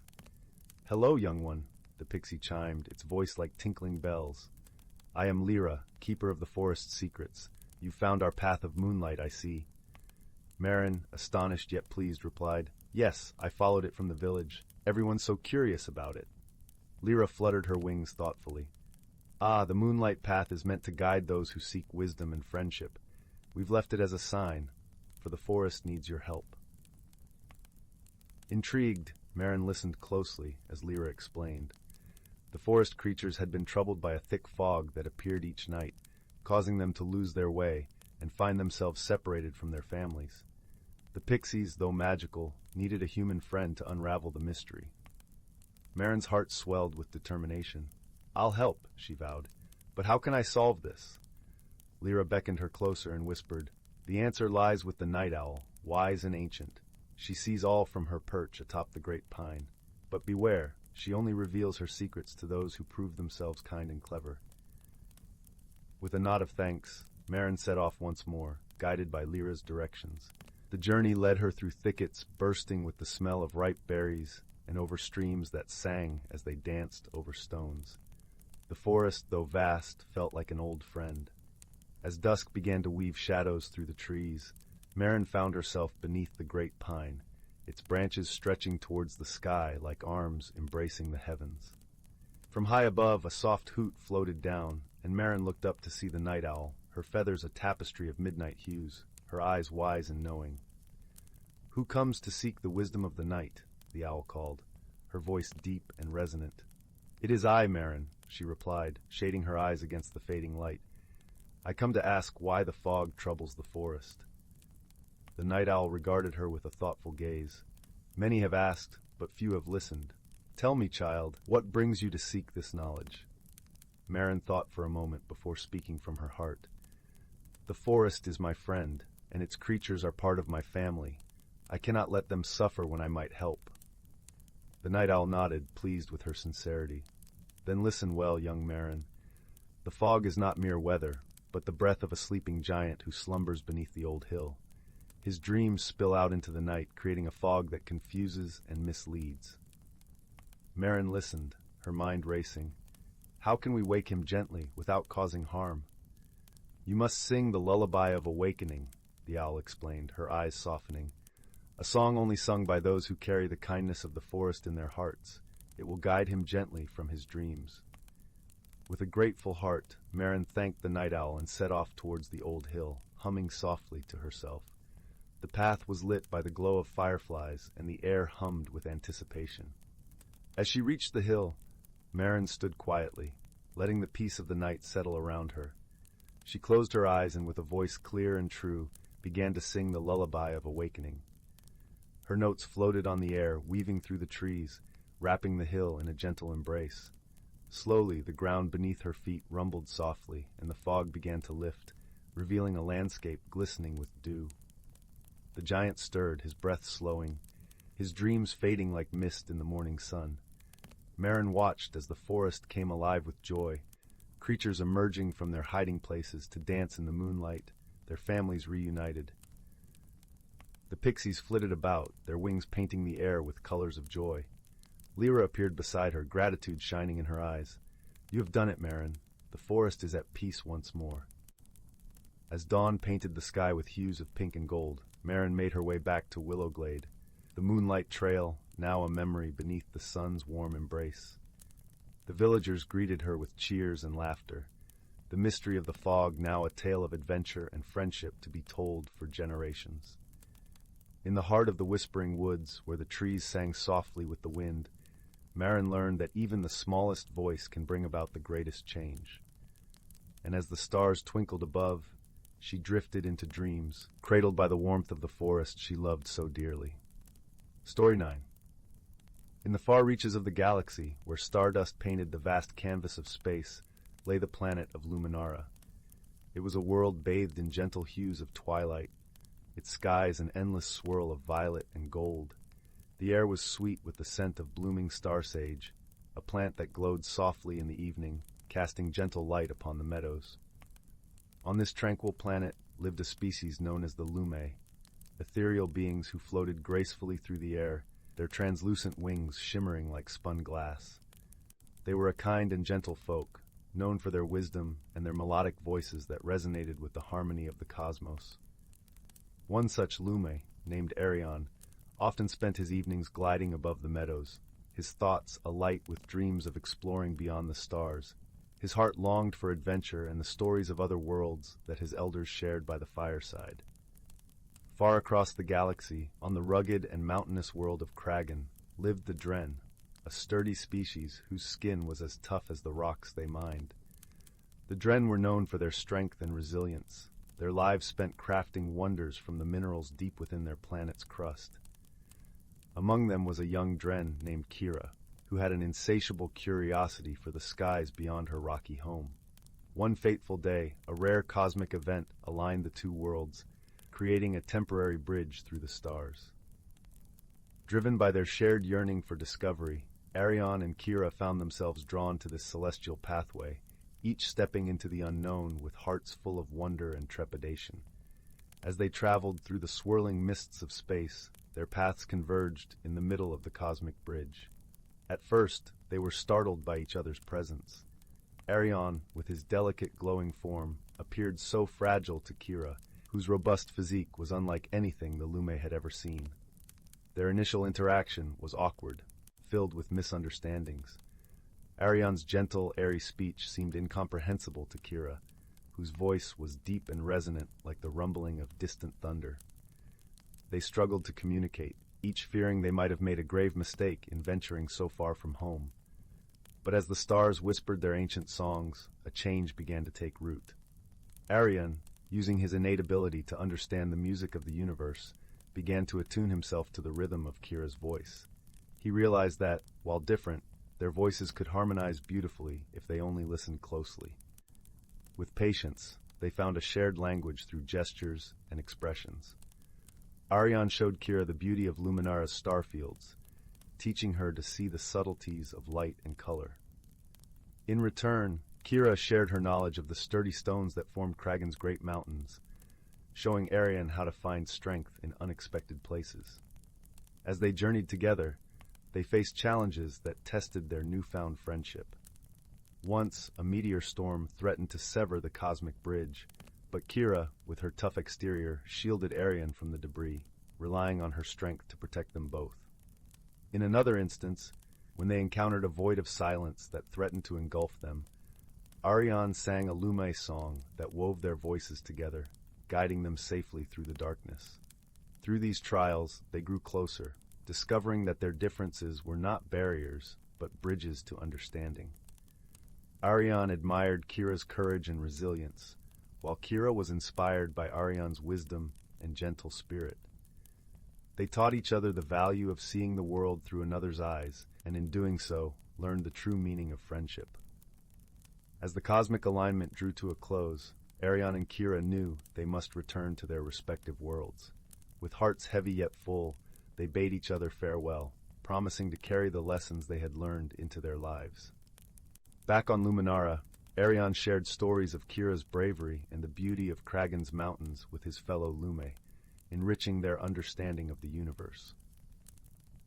"Hello, young one," the pixie chimed, its voice like tinkling bells. "I am Lyra, keeper of the forest's secrets. You found our path of moonlight, I see." Marin, astonished yet pleased, replied, "Yes, I followed it from the village. Everyone's so curious about it." Lyra fluttered her wings thoughtfully. Ah, the moonlight path is meant to guide those who seek wisdom and friendship. We've left it as a sign, for the forest needs your help. Intrigued, Marin listened closely as Lyra explained. The forest creatures had been troubled by a thick fog that appeared each night, causing them to lose their way and find themselves separated from their families. The pixies, though magical, needed a human friend to unravel the mystery. Marin's heart swelled with determination. "I'll help," she vowed. "But how can I solve this?" Lyra beckoned her closer and whispered, "The answer lies with the night owl, wise and ancient. She sees all from her perch atop the great pine. But beware, she only reveals her secrets to those who prove themselves kind and clever." With a nod of thanks, Marin set off once more, guided by Lyra's directions. The journey led her through thickets bursting with the smell of ripe berries and over streams that sang as they danced over stones. The forest, though vast, felt like an old friend. As dusk began to weave shadows through the trees, Marin found herself beneath the great pine, its branches stretching towards the sky like arms embracing the heavens. From high above, a soft hoot floated down, and Marin looked up to see the night owl, her feathers a tapestry of midnight hues, her eyes wise and knowing. "Who comes to seek the wisdom of the night?" the owl called, her voice deep and resonant. "It is I, Marin," she replied, shading her eyes against the fading light. "I come to ask why the fog troubles the forest." The night owl regarded her with a thoughtful gaze. "Many have asked, but few have listened. Tell me, child, what brings you to seek this knowledge?" Marin thought for a moment before speaking from her heart. "The forest is my friend, and its creatures are part of my family. I cannot let them suffer when I might help." The night owl nodded, pleased with her sincerity. "Then listen well, young Marin. The fog is not mere weather, but the breath of a sleeping giant who slumbers beneath the old hill. His dreams spill out into the night, creating a fog that confuses and misleads." Marin listened, her mind racing. How can we wake him gently, without causing harm? "You must sing the lullaby of awakening," the owl explained, her eyes softening. "A song only sung by those who carry the kindness of the forest in their hearts. It will guide him gently from his dreams." With a grateful heart, Marin thanked the night owl and set off towards the old hill, humming softly to herself. The path was lit by the glow of fireflies, and the air hummed with anticipation. As she reached the hill, Marin stood quietly, letting the peace of the night settle around her. She closed her eyes and, with a voice clear and true, began to sing the lullaby of awakening. Her notes floated on the air, weaving through the trees, wrapping the hill in a gentle embrace. Slowly, the ground beneath her feet rumbled softly, and the fog began to lift, revealing a landscape glistening with dew. The giant stirred, his breath slowing, his dreams fading like mist in the morning sun. Marin watched as the forest came alive with joy, creatures emerging from their hiding places to dance in the moonlight, their families reunited. The pixies flitted about, their wings painting the air with colors of joy. Lyra appeared beside her, gratitude shining in her eyes. "You have done it, Marin. The forest is at peace once more." As dawn painted the sky with hues of pink and gold, Marin made her way back to Willow Glade, the moonlight trail, now a memory beneath the sun's warm embrace. The villagers greeted her with cheers and laughter, the mystery of the fog now a tale of adventure and friendship to be told for generations. In the heart of the whispering woods, where the trees sang softly with the wind, Marin learned that even the smallest voice can bring about the greatest change. And as the stars twinkled above, she drifted into dreams, cradled by the warmth of the forest she loved so dearly. Story 9. In the far reaches of the galaxy, where stardust painted the vast canvas of space, lay the planet of Luminara. It was a world bathed in gentle hues of twilight, its skies an endless swirl of violet and gold. The air was sweet with the scent of blooming star sage, a plant that glowed softly in the evening, casting gentle light upon the meadows. On this tranquil planet lived a species known as the Lume, ethereal beings who floated gracefully through the air, their translucent wings shimmering like spun glass. They were a kind and gentle folk, known for their wisdom and their melodic voices that resonated with the harmony of the cosmos. One such Lume, named Arion, often spent his evenings gliding above the meadows, his thoughts alight with dreams of exploring beyond the stars, His heart longed for adventure and the stories of other worlds that his elders shared by the fireside. Far across the galaxy, on the rugged and mountainous world of Kragan, lived the Dren, a sturdy species whose skin was as tough as the rocks they mined. The Dren were known for their strength and resilience, their lives spent crafting wonders from the minerals deep within their planet's crust. Among them was a young Dren named Kira, who had an insatiable curiosity for the skies beyond her rocky home. One fateful day, a rare cosmic event aligned the two worlds, creating a temporary bridge through the stars. Driven by their shared yearning for discovery, Arion and Kira found themselves drawn to this celestial pathway, each stepping into the unknown with hearts full of wonder and trepidation. As they traveled through the swirling mists of space, their paths converged in the middle of the cosmic bridge. At first, they were startled by each other's presence. Arion, with his delicate glowing form, appeared so fragile to Kira, whose robust physique was unlike anything the Lume had ever seen. Their initial interaction was awkward, filled with misunderstandings. Arion's gentle, airy speech seemed incomprehensible to Kira, whose voice was deep and resonant like the rumbling of distant thunder. They struggled to communicate, each fearing they might have made a grave mistake in venturing so far from home. But as the stars whispered their ancient songs, a change began to take root. Arion, using his innate ability to understand the music of the universe, began to attune himself to the rhythm of Kira's voice. He realized that, while different, their voices could harmonize beautifully if they only listened closely. With patience, they found a shared language through gestures and expressions. Arion showed Kira the beauty of Luminara's star fields, teaching her to see the subtleties of light and color. In return, Kira shared her knowledge of the sturdy stones that formed Kragan's great mountains, showing Arion how to find strength in unexpected places. As they journeyed together, they faced challenges that tested their newfound friendship. Once, a meteor storm threatened to sever the cosmic bridge, but Kira, with her tough exterior, shielded Arion from the debris, relying on her strength to protect them both. In another instance, when they encountered a void of silence that threatened to engulf them, Arion sang a Lume song that wove their voices together, guiding them safely through the darkness. Through these trials, they grew closer, discovering that their differences were not barriers, but bridges to understanding. Arion admired Kira's courage and resilience, while Kira was inspired by Arion's wisdom and gentle spirit. They taught each other the value of seeing the world through another's eyes, and in doing so, learned the true meaning of friendship. As the cosmic alignment drew to a close, Arion and Kira knew they must return to their respective worlds. With hearts heavy yet full, they bade each other farewell, promising to carry the lessons they had learned into their lives. Back on Luminara, Arion shared stories of Kira's bravery and the beauty of Kragan's mountains with his fellow Lume, enriching their understanding of the universe.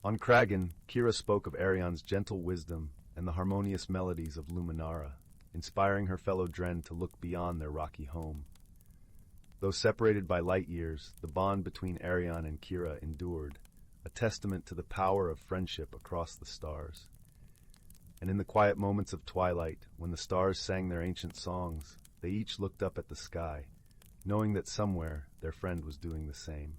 On Kragan, Kira spoke of Arion's gentle wisdom and the harmonious melodies of Luminara, inspiring her fellow Dren to look beyond their rocky home. Though separated by light years, the bond between Arion and Kira endured, a testament to the power of friendship across the stars. And in the quiet moments of twilight, when the stars sang their ancient songs, they each looked up at the sky, knowing that somewhere their friend was doing the same.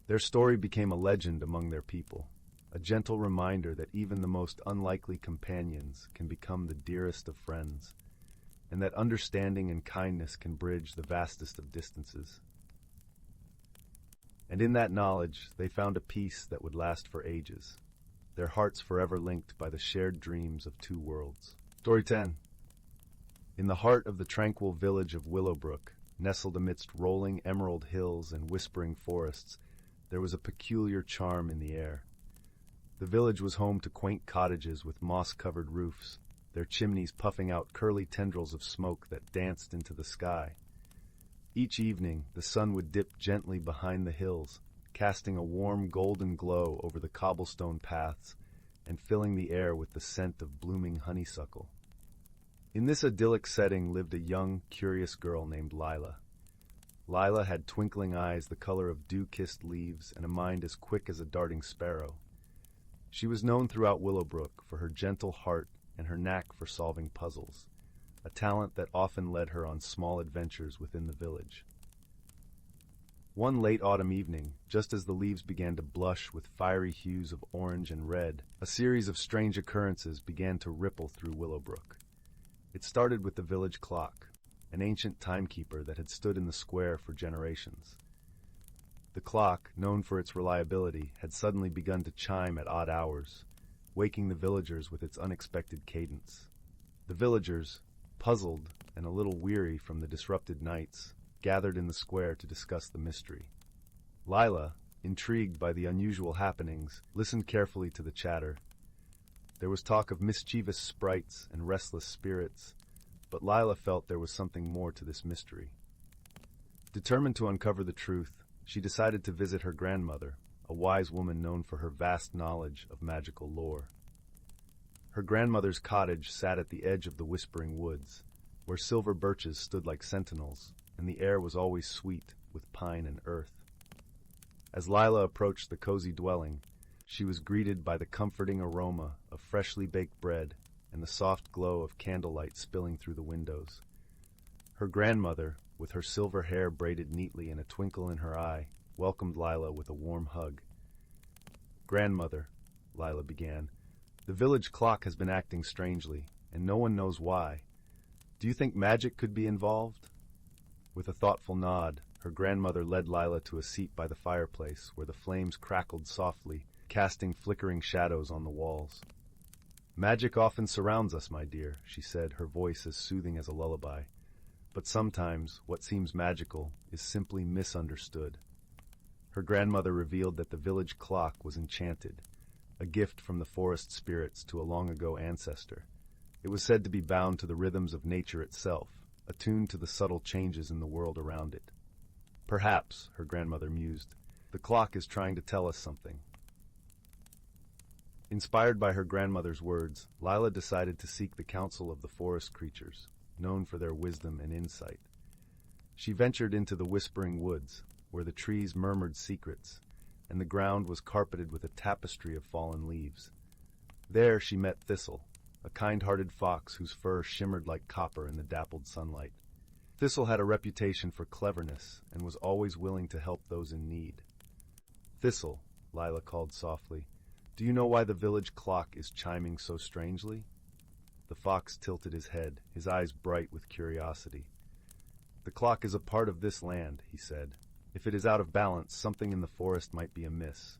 Their story became a legend among their people, a gentle reminder that even the most unlikely companions can become the dearest of friends, and that understanding and kindness can bridge the vastest of distances. And in that knowledge, they found a peace that would last for ages, their hearts forever linked by the shared dreams of two worlds. Story 10. In the heart of the tranquil village of Willowbrook, nestled amidst rolling emerald hills and whispering forests, there was a peculiar charm in the air. The village was home to quaint cottages with moss-covered roofs, their chimneys puffing out curly tendrils of smoke that danced into the sky. Each evening, the sun would dip gently behind the hills, casting a warm golden glow over the cobblestone paths and filling the air with the scent of blooming honeysuckle. In this idyllic setting lived a young, curious girl named Lila. Lila had twinkling eyes the color of dew-kissed leaves and a mind as quick as a darting sparrow. She was known throughout Willowbrook for her gentle heart and her knack for solving puzzles, a talent that often led her on small adventures within the village. One late autumn evening, just as the leaves began to blush with fiery hues of orange and red, a series of strange occurrences began to ripple through Willowbrook. It started with the village clock, an ancient timekeeper that had stood in the square for generations. The clock, known for its reliability, had suddenly begun to chime at odd hours, waking the villagers with its unexpected cadence. The villagers, puzzled and a little weary from the disrupted nights, gathered in the square to discuss the mystery. Lila, intrigued by the unusual happenings, listened carefully to the chatter. There was talk of mischievous sprites and restless spirits, but Lila felt there was something more to this mystery. Determined to uncover the truth, she decided to visit her grandmother, a wise woman known for her vast knowledge of magical lore. Her grandmother's cottage sat at the edge of the Whispering Woods, where silver birches stood like sentinels, and the air was always sweet with pine and earth. As Lila approached the cozy dwelling, she was greeted by the comforting aroma of freshly baked bread and the soft glow of candlelight spilling through the windows. Her grandmother, with her silver hair braided neatly and a twinkle in her eye, welcomed Lila with a warm hug. "Grandmother," Lila began, "the village clock has been acting strangely, and no one knows why. Do you think magic could be involved?" With a thoughtful nod, her grandmother led Lila to a seat by the fireplace where the flames crackled softly, casting flickering shadows on the walls. "Magic often surrounds us, my dear," she said, her voice as soothing as a lullaby. "But sometimes what seems magical is simply misunderstood." Her grandmother revealed that the village clock was enchanted, a gift from the forest spirits to a long-ago ancestor. It was said to be bound to the rhythms of nature itself, attuned to the subtle changes in the world around it. "Perhaps," her grandmother mused, "the clock is trying to tell us something." Inspired by her grandmother's words, Lila decided to seek the counsel of the forest creatures, known for their wisdom and insight. She ventured into the Whispering Woods, where the trees murmured secrets, and the ground was carpeted with a tapestry of fallen leaves. There she met Thistle, a kind-hearted fox whose fur shimmered like copper in the dappled sunlight. Thistle had a reputation for cleverness and was always willing to help those in need. "Thistle," Lila called softly, "do you know why the village clock is chiming so strangely?" The fox tilted his head, his eyes bright with curiosity. "The clock is a part of this land," he said. "If it is out of balance, something in the forest might be amiss."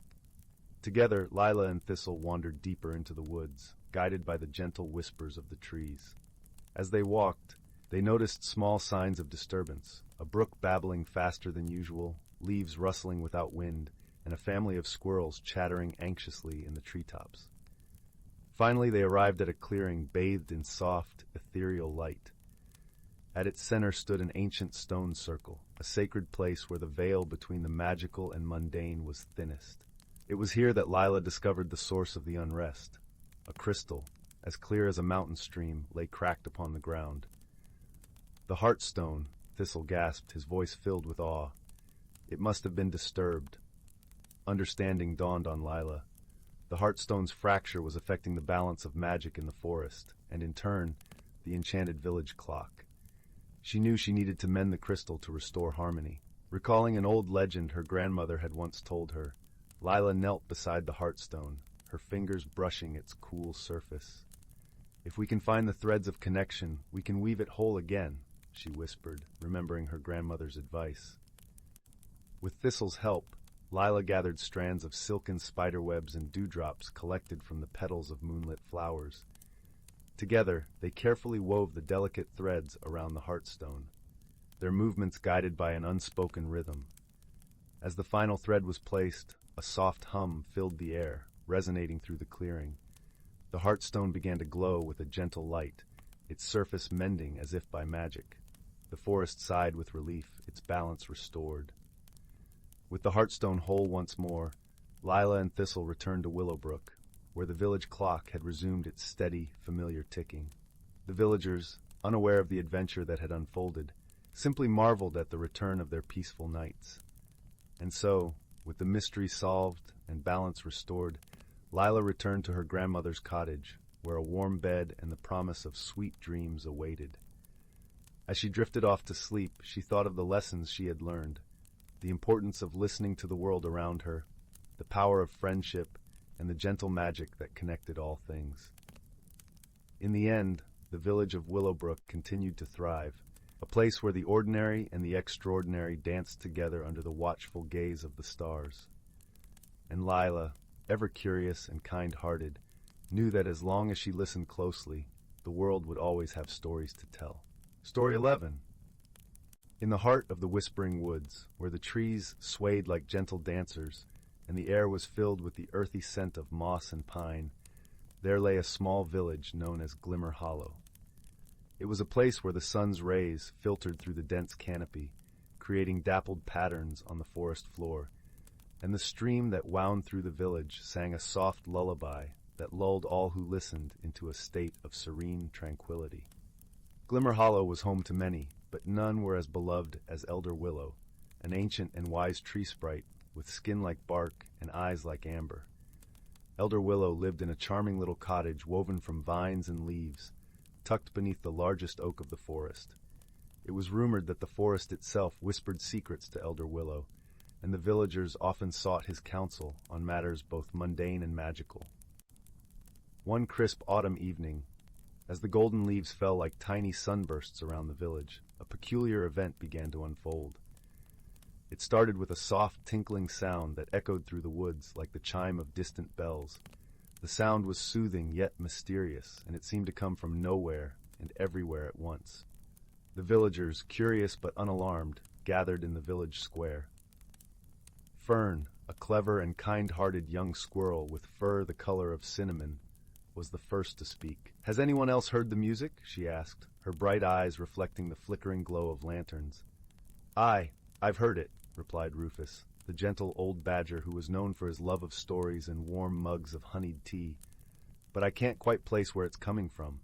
Together, Lila and Thistle wandered deeper into the woods, guided by the gentle whispers of the trees. As they walked, they noticed small signs of disturbance, a brook babbling faster than usual, leaves rustling without wind, and a family of squirrels chattering anxiously in the treetops. Finally, they arrived at a clearing bathed in soft, ethereal light. At its center stood an ancient stone circle, a sacred place where the veil between the magical and mundane was thinnest. It was here that Lila discovered the source of the unrest. A crystal, as clear as a mountain stream, lay cracked upon the ground. "The Heartstone," Thistle gasped, his voice filled with awe. "It must have been disturbed." Understanding dawned on Lila. The Heartstone's fracture was affecting the balance of magic in the forest, and in turn, the enchanted village clock. She knew she needed to mend the crystal to restore harmony. Recalling an old legend her grandmother had once told her, Lila knelt beside the Heartstone, her fingers brushing its cool surface. "If we can find the threads of connection, we can weave it whole again," she whispered, remembering her grandmother's advice. With Thistle's help, Lila gathered strands of silken spiderwebs and dewdrops collected from the petals of moonlit flowers. Together, they carefully wove the delicate threads around the Heartstone, their movements guided by an unspoken rhythm. As the final thread was placed, a soft hum filled the air, resonating through the clearing. The Heartstone began to glow with a gentle light, its surface mending as if by magic. The forest sighed with relief, its balance restored. With the Heartstone whole once more, Lila and Thistle returned to Willowbrook, where the village clock had resumed its steady, familiar ticking. The villagers, unaware of the adventure that had unfolded, simply marveled at the return of their peaceful nights. And so, with the mystery solved and balance restored, Lila returned to her grandmother's cottage, where a warm bed and the promise of sweet dreams awaited. As she drifted off to sleep, she thought of the lessons she had learned, the importance of listening to the world around her, the power of friendship, and the gentle magic that connected all things. In the end, the village of Willowbrook continued to thrive, a place where the ordinary and the extraordinary danced together under the watchful gaze of the stars. And Lila, ever curious and kind-hearted, knew that as long as she listened closely, the world would always have stories to tell. Story 11. In the heart of the whispering woods, where the trees swayed like gentle dancers, and the air was filled with the earthy scent of moss and pine, there lay a small village known as Glimmer Hollow. It was a place where the sun's rays filtered through the dense canopy, creating dappled patterns on the forest floor, and the stream that wound through the village sang a soft lullaby that lulled all who listened into a state of serene tranquility. Glimmer Hollow was home to many, but none were as beloved as Elder Willow, an ancient and wise tree sprite with skin like bark and eyes like amber. Elder Willow lived in a charming little cottage woven from vines and leaves, tucked beneath the largest oak of the forest. It was rumored that the forest itself whispered secrets to Elder Willow, and the villagers often sought his counsel on matters both mundane and magical. One crisp autumn evening, as the golden leaves fell like tiny sunbursts around the village, a peculiar event began to unfold. It started with a soft, tinkling sound that echoed through the woods like the chime of distant bells. The sound was soothing yet mysterious, and it seemed to come from nowhere and everywhere at once. The villagers, curious but unalarmed, gathered in the village square. Fern, a clever and kind-hearted young squirrel with fur the color of cinnamon, was the first to speak. "Has anyone else heard the music?" she asked, her bright eyes reflecting the flickering glow of lanterns. "I've heard it," replied Rufus, the gentle old badger who was known for his love of stories and warm mugs of honeyed tea, "but I can't quite place where it's coming from."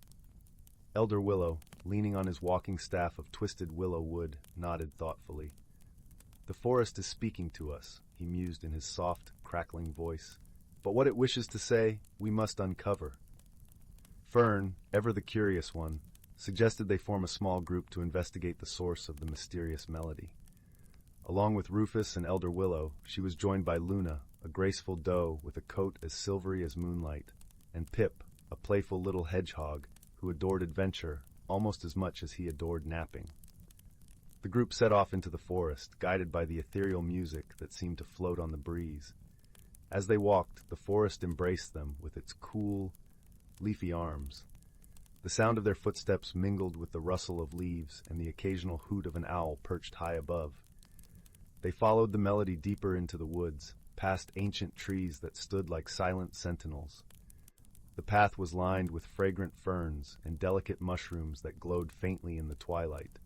Elder Willow, leaning on his walking staff of twisted willow wood, nodded thoughtfully. "The forest is speaking to us," he mused in his soft, crackling voice. "But what it wishes to say, we must uncover." Fern, ever the curious one, suggested they form a small group to investigate the source of the mysterious melody. Along with Rufus and Elder Willow, she was joined by Luna, a graceful doe with a coat as silvery as moonlight, and Pip, a playful little hedgehog who adored adventure almost as much as he adored napping. The group set off into the forest, guided by the ethereal music that seemed to float on the breeze. As they walked, the forest embraced them with its cool, leafy arms. The sound of their footsteps mingled with the rustle of leaves and the occasional hoot of an owl perched high above. They followed the melody deeper into the woods, past ancient trees that stood like silent sentinels. The path was lined with fragrant ferns and delicate mushrooms that glowed faintly in the twilight.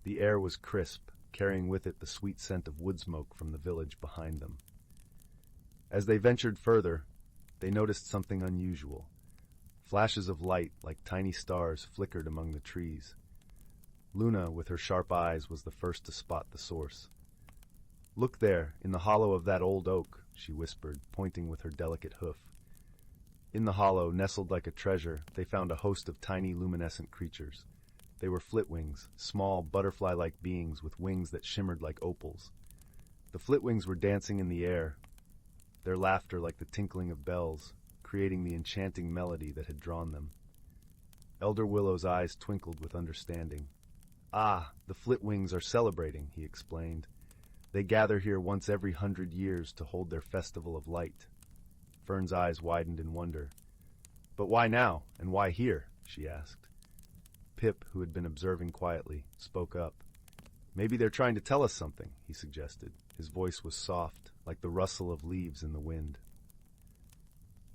The air was crisp, carrying with it the sweet scent of wood smoke from the village behind them. As they ventured further, they noticed something unusual. Flashes of light, like tiny stars, flickered among the trees. Luna, with her sharp eyes, was the first to spot the source. "Look there, in the hollow of that old oak," she whispered, pointing with her delicate hoof. In the hollow, nestled like a treasure, they found a host of tiny luminescent creatures. They were flitwings, small, butterfly-like beings with wings that shimmered like opals. The flitwings were dancing in the air, their laughter like the tinkling of bells, creating the enchanting melody that had drawn them. Elder Willow's eyes twinkled with understanding. "Ah, the flitwings are celebrating," he explained. "They gather here once every 100 years to hold their festival of light." Fern's eyes widened in wonder. "But why now, and why here?" she asked. Pip, who had been observing quietly, spoke up. "Maybe they're trying to tell us something," he suggested. His voice was soft, like the rustle of leaves in the wind.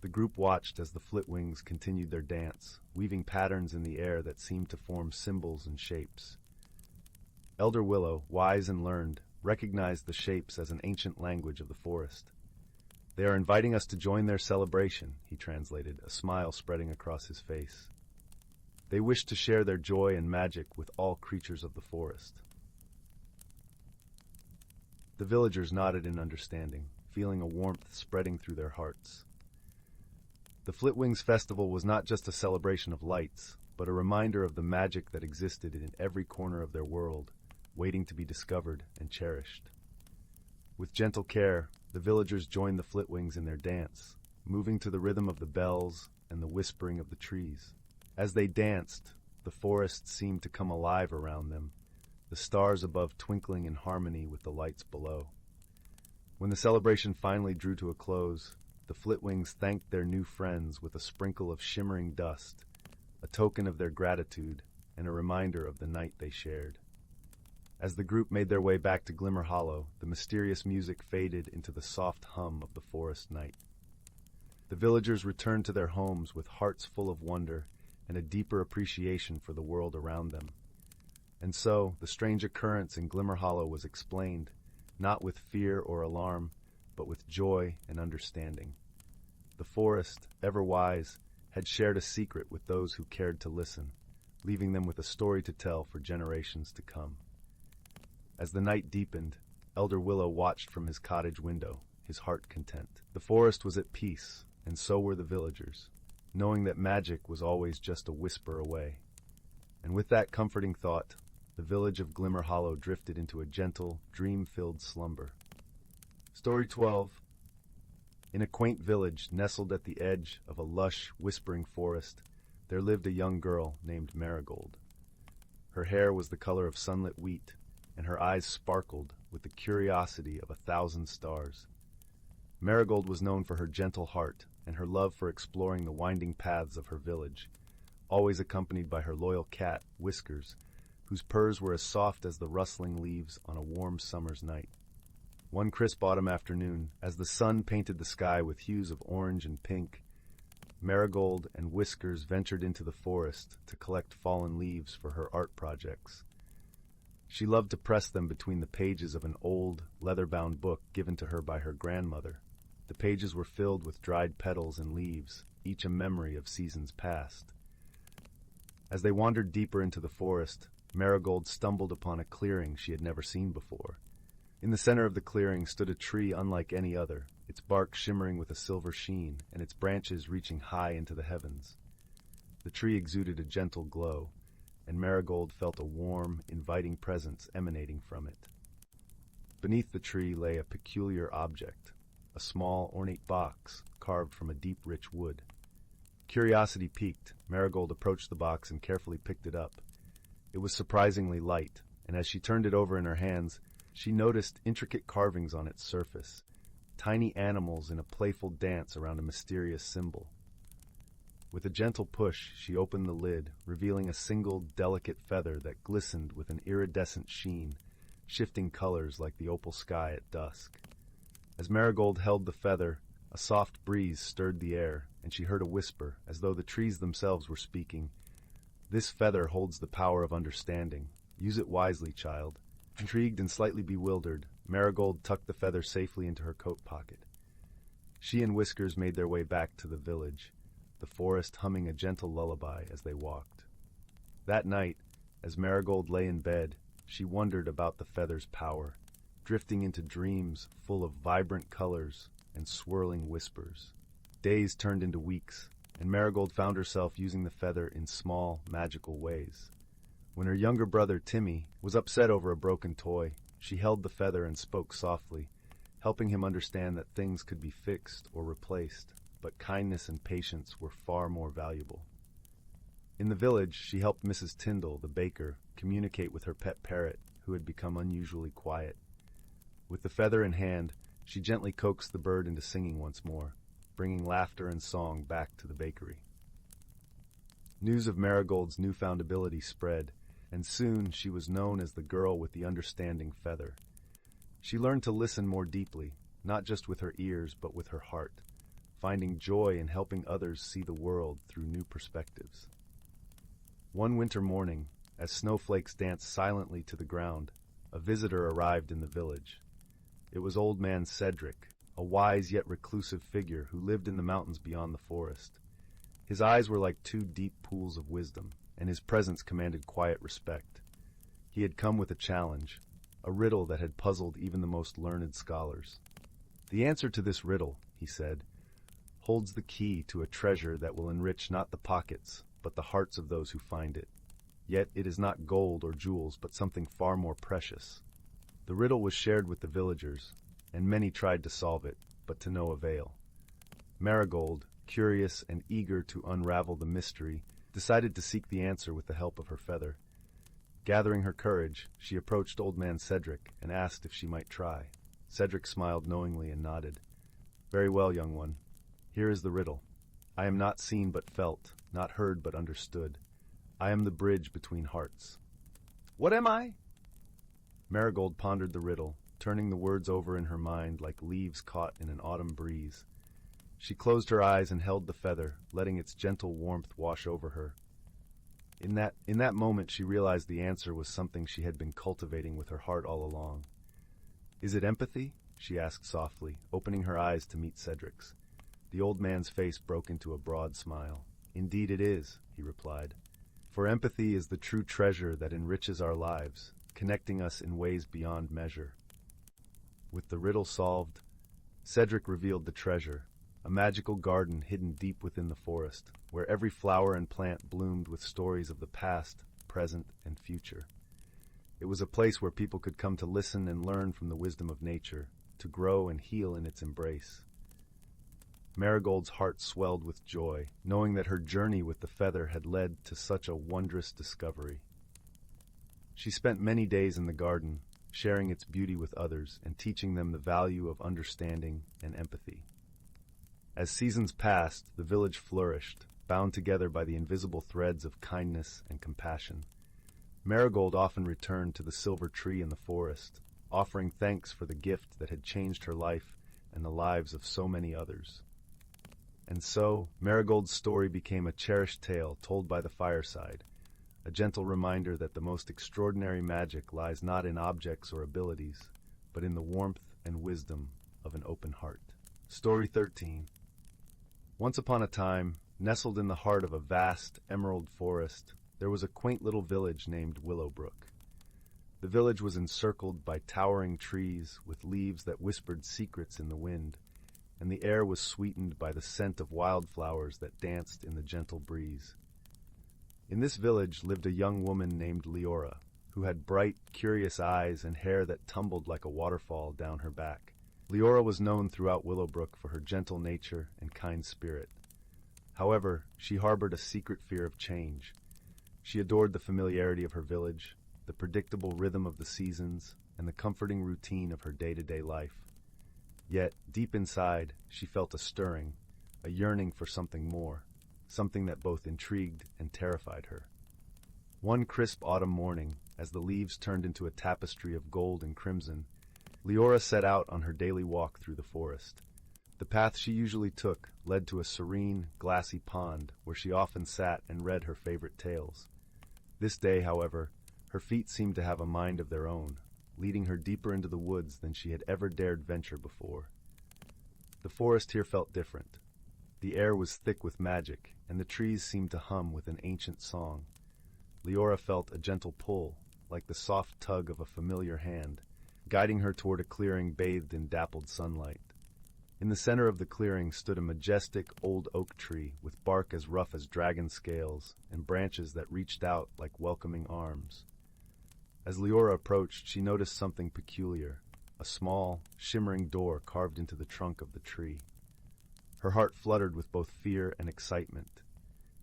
The group watched as the flitwings continued their dance, weaving patterns in the air that seemed to form symbols and shapes. Elder Willow, wise and learned, recognized the shapes as an ancient language of the forest. "They are inviting us to join their celebration," he translated, a smile spreading across his face. "They wish to share their joy and magic with all creatures of the forest." The villagers nodded in understanding, feeling a warmth spreading through their hearts. The Flitwings Festival was not just a celebration of lights, but a reminder of the magic that existed in every corner of their world, waiting to be discovered and cherished. With gentle care, the villagers joined the Flitwings in their dance, moving to the rhythm of the bells and the whispering of the trees. As they danced, the forest seemed to come alive around them, the stars above twinkling in harmony with the lights below. When the celebration finally drew to a close, the Flitwings thanked their new friends with a sprinkle of shimmering dust, a token of their gratitude and a reminder of the night they shared. As the group made their way back to Glimmer Hollow, the mysterious music faded into the soft hum of the forest night. The villagers returned to their homes with hearts full of wonder and a deeper appreciation for the world around them. And so, the strange occurrence in Glimmer Hollow was explained, not with fear or alarm, but with joy and understanding. The forest, ever wise, had shared a secret with those who cared to listen, leaving them with a story to tell for generations to come. As the night deepened, Elder Willow watched from his cottage window, his heart content. The forest was at peace, and so were the villagers, knowing that magic was always just a whisper away. And with that comforting thought, the village of Glimmer Hollow drifted into a gentle, dream-filled slumber. Story 12. In a quaint village nestled at the edge of a lush, whispering forest, there lived a young girl named Marigold. Her hair was the color of sunlit wheat, and her eyes sparkled with the curiosity of 1,000 stars. Marigold was known for her gentle heart and her love for exploring the winding paths of her village, always accompanied by her loyal cat, Whiskers, whose purrs were as soft as the rustling leaves on a warm summer's night. One crisp autumn afternoon, as the sun painted the sky with hues of orange and pink, Marigold and Whiskers ventured into the forest to collect fallen leaves for her art projects. She loved to press them between the pages of an old, leather-bound book given to her by her grandmother. The pages were filled with dried petals and leaves, each a memory of seasons past. As they wandered deeper into the forest, Marigold stumbled upon a clearing she had never seen before. In the center of the clearing stood a tree unlike any other, its bark shimmering with a silver sheen and its branches reaching high into the heavens. The tree exuded a gentle glow, and Marigold felt a warm, inviting presence emanating from it. Beneath the tree lay a peculiar object, a small, ornate box carved from a deep, rich wood. Curiosity piqued, Marigold approached the box and carefully picked it up. It was surprisingly light, and as she turned it over in her hands, she noticed intricate carvings on its surface, tiny animals in a playful dance around a mysterious symbol. With a gentle push, she opened the lid, revealing a single, delicate feather that glistened with an iridescent sheen, shifting colors like the opal sky at dusk. As Marigold held the feather, a soft breeze stirred the air, and she heard a whisper, as though the trees themselves were speaking. "This feather holds the power of understanding. Use it wisely, child." Intrigued and slightly bewildered, Marigold tucked the feather safely into her coat pocket. She and Whiskers made their way back to the village, the forest humming a gentle lullaby as they walked. That night, as Marigold lay in bed, she wondered about the feather's power, drifting into dreams full of vibrant colors and swirling whispers. Days turned into weeks, and Marigold found herself using the feather in small, magical ways. When her younger brother, Timmy, was upset over a broken toy, she held the feather and spoke softly, helping him understand that things could be fixed or replaced, but kindness and patience were far more valuable. In the village, she helped Mrs. Tyndall, the baker, communicate with her pet parrot, who had become unusually quiet. With the feather in hand, she gently coaxed the bird into singing once more, bringing laughter and song back to the bakery. News of Marigold's newfound ability spread, and soon she was known as the girl with the understanding feather. She learned to listen more deeply, not just with her ears but with her heart, finding joy in helping others see the world through new perspectives. One winter morning, as snowflakes danced silently to the ground, a visitor arrived in the village. It was old man Cedric, a wise yet reclusive figure who lived in the mountains beyond the forest. His eyes were like two deep pools of wisdom, and his presence commanded quiet respect. He had come with a challenge, a riddle that had puzzled even the most learned scholars. "The answer to this riddle," he said, holds the key to a treasure that will enrich not the pockets, but the hearts of those who find it. Yet it is not gold or jewels, but something far more precious. The riddle was shared with the villagers, and many tried to solve it, but to no avail. Marigold, curious and eager to unravel the mystery, decided to seek the answer with the help of her feather. Gathering her courage, she approached Old Man Cedric and asked if she might try. Cedric smiled knowingly and nodded. "Very well, young one. Here is the riddle. I am not seen but felt, not heard but understood. I am the bridge between hearts." "What am I?" Marigold pondered the riddle, turning the words over in her mind like leaves caught in an autumn breeze. She closed her eyes and held the feather, letting its gentle warmth wash over her. In that moment she realized the answer was something she had been cultivating with her heart all along. "Is it empathy?" she asked softly, opening her eyes to meet Cedric's. The old man's face broke into a broad smile. "Indeed it is," he replied. "For empathy is the true treasure that enriches our lives, connecting us in ways beyond measure." With the riddle solved, Cedric revealed the treasure, a magical garden hidden deep within the forest, where every flower and plant bloomed with stories of the past, present, and future. It was a place where people could come to listen and learn from the wisdom of nature, to grow and heal in its embrace. Marigold's heart swelled with joy, knowing that her journey with the feather had led to such a wondrous discovery. She spent many days in the garden, sharing its beauty with others and teaching them the value of understanding and empathy. As seasons passed, the village flourished, bound together by the invisible threads of kindness and compassion. Marigold often returned to the silver tree in the forest, offering thanks for the gift that had changed her life and the lives of so many others. And so, Marigold's story became a cherished tale told by the fireside, a gentle reminder that the most extraordinary magic lies not in objects or abilities, but in the warmth and wisdom of an open heart. Story 13. Once upon a time, nestled in the heart of a vast emerald forest, there was a quaint little village named Willowbrook. The village was encircled by towering trees with leaves that whispered secrets in the wind, and the air was sweetened by the scent of wildflowers that danced in the gentle breeze. In this village lived a young woman named Leora, who had bright, curious eyes and hair that tumbled like a waterfall down her back. Leora was known throughout Willowbrook for her gentle nature and kind spirit. However, she harbored a secret fear of change. She adored the familiarity of her village, the predictable rhythm of the seasons, and the comforting routine of her day-to-day life. Yet, deep inside, she felt a stirring, a yearning for something more, something that both intrigued and terrified her. One crisp autumn morning, as the leaves turned into a tapestry of gold and crimson, Leora set out on her daily walk through the forest. The path she usually took led to a serene, glassy pond where she often sat and read her favorite tales. This day, however, her feet seemed to have a mind of their own, leading her deeper into the woods than she had ever dared venture before. The forest here felt different. The air was thick with magic, and the trees seemed to hum with an ancient song. Leora felt a gentle pull, like the soft tug of a familiar hand, guiding her toward a clearing bathed in dappled sunlight. In the center of the clearing stood a majestic old oak tree with bark as rough as dragon scales and branches that reached out like welcoming arms. As Leora approached, she noticed something peculiar, a small, shimmering door carved into the trunk of the tree. Her heart fluttered with both fear and excitement.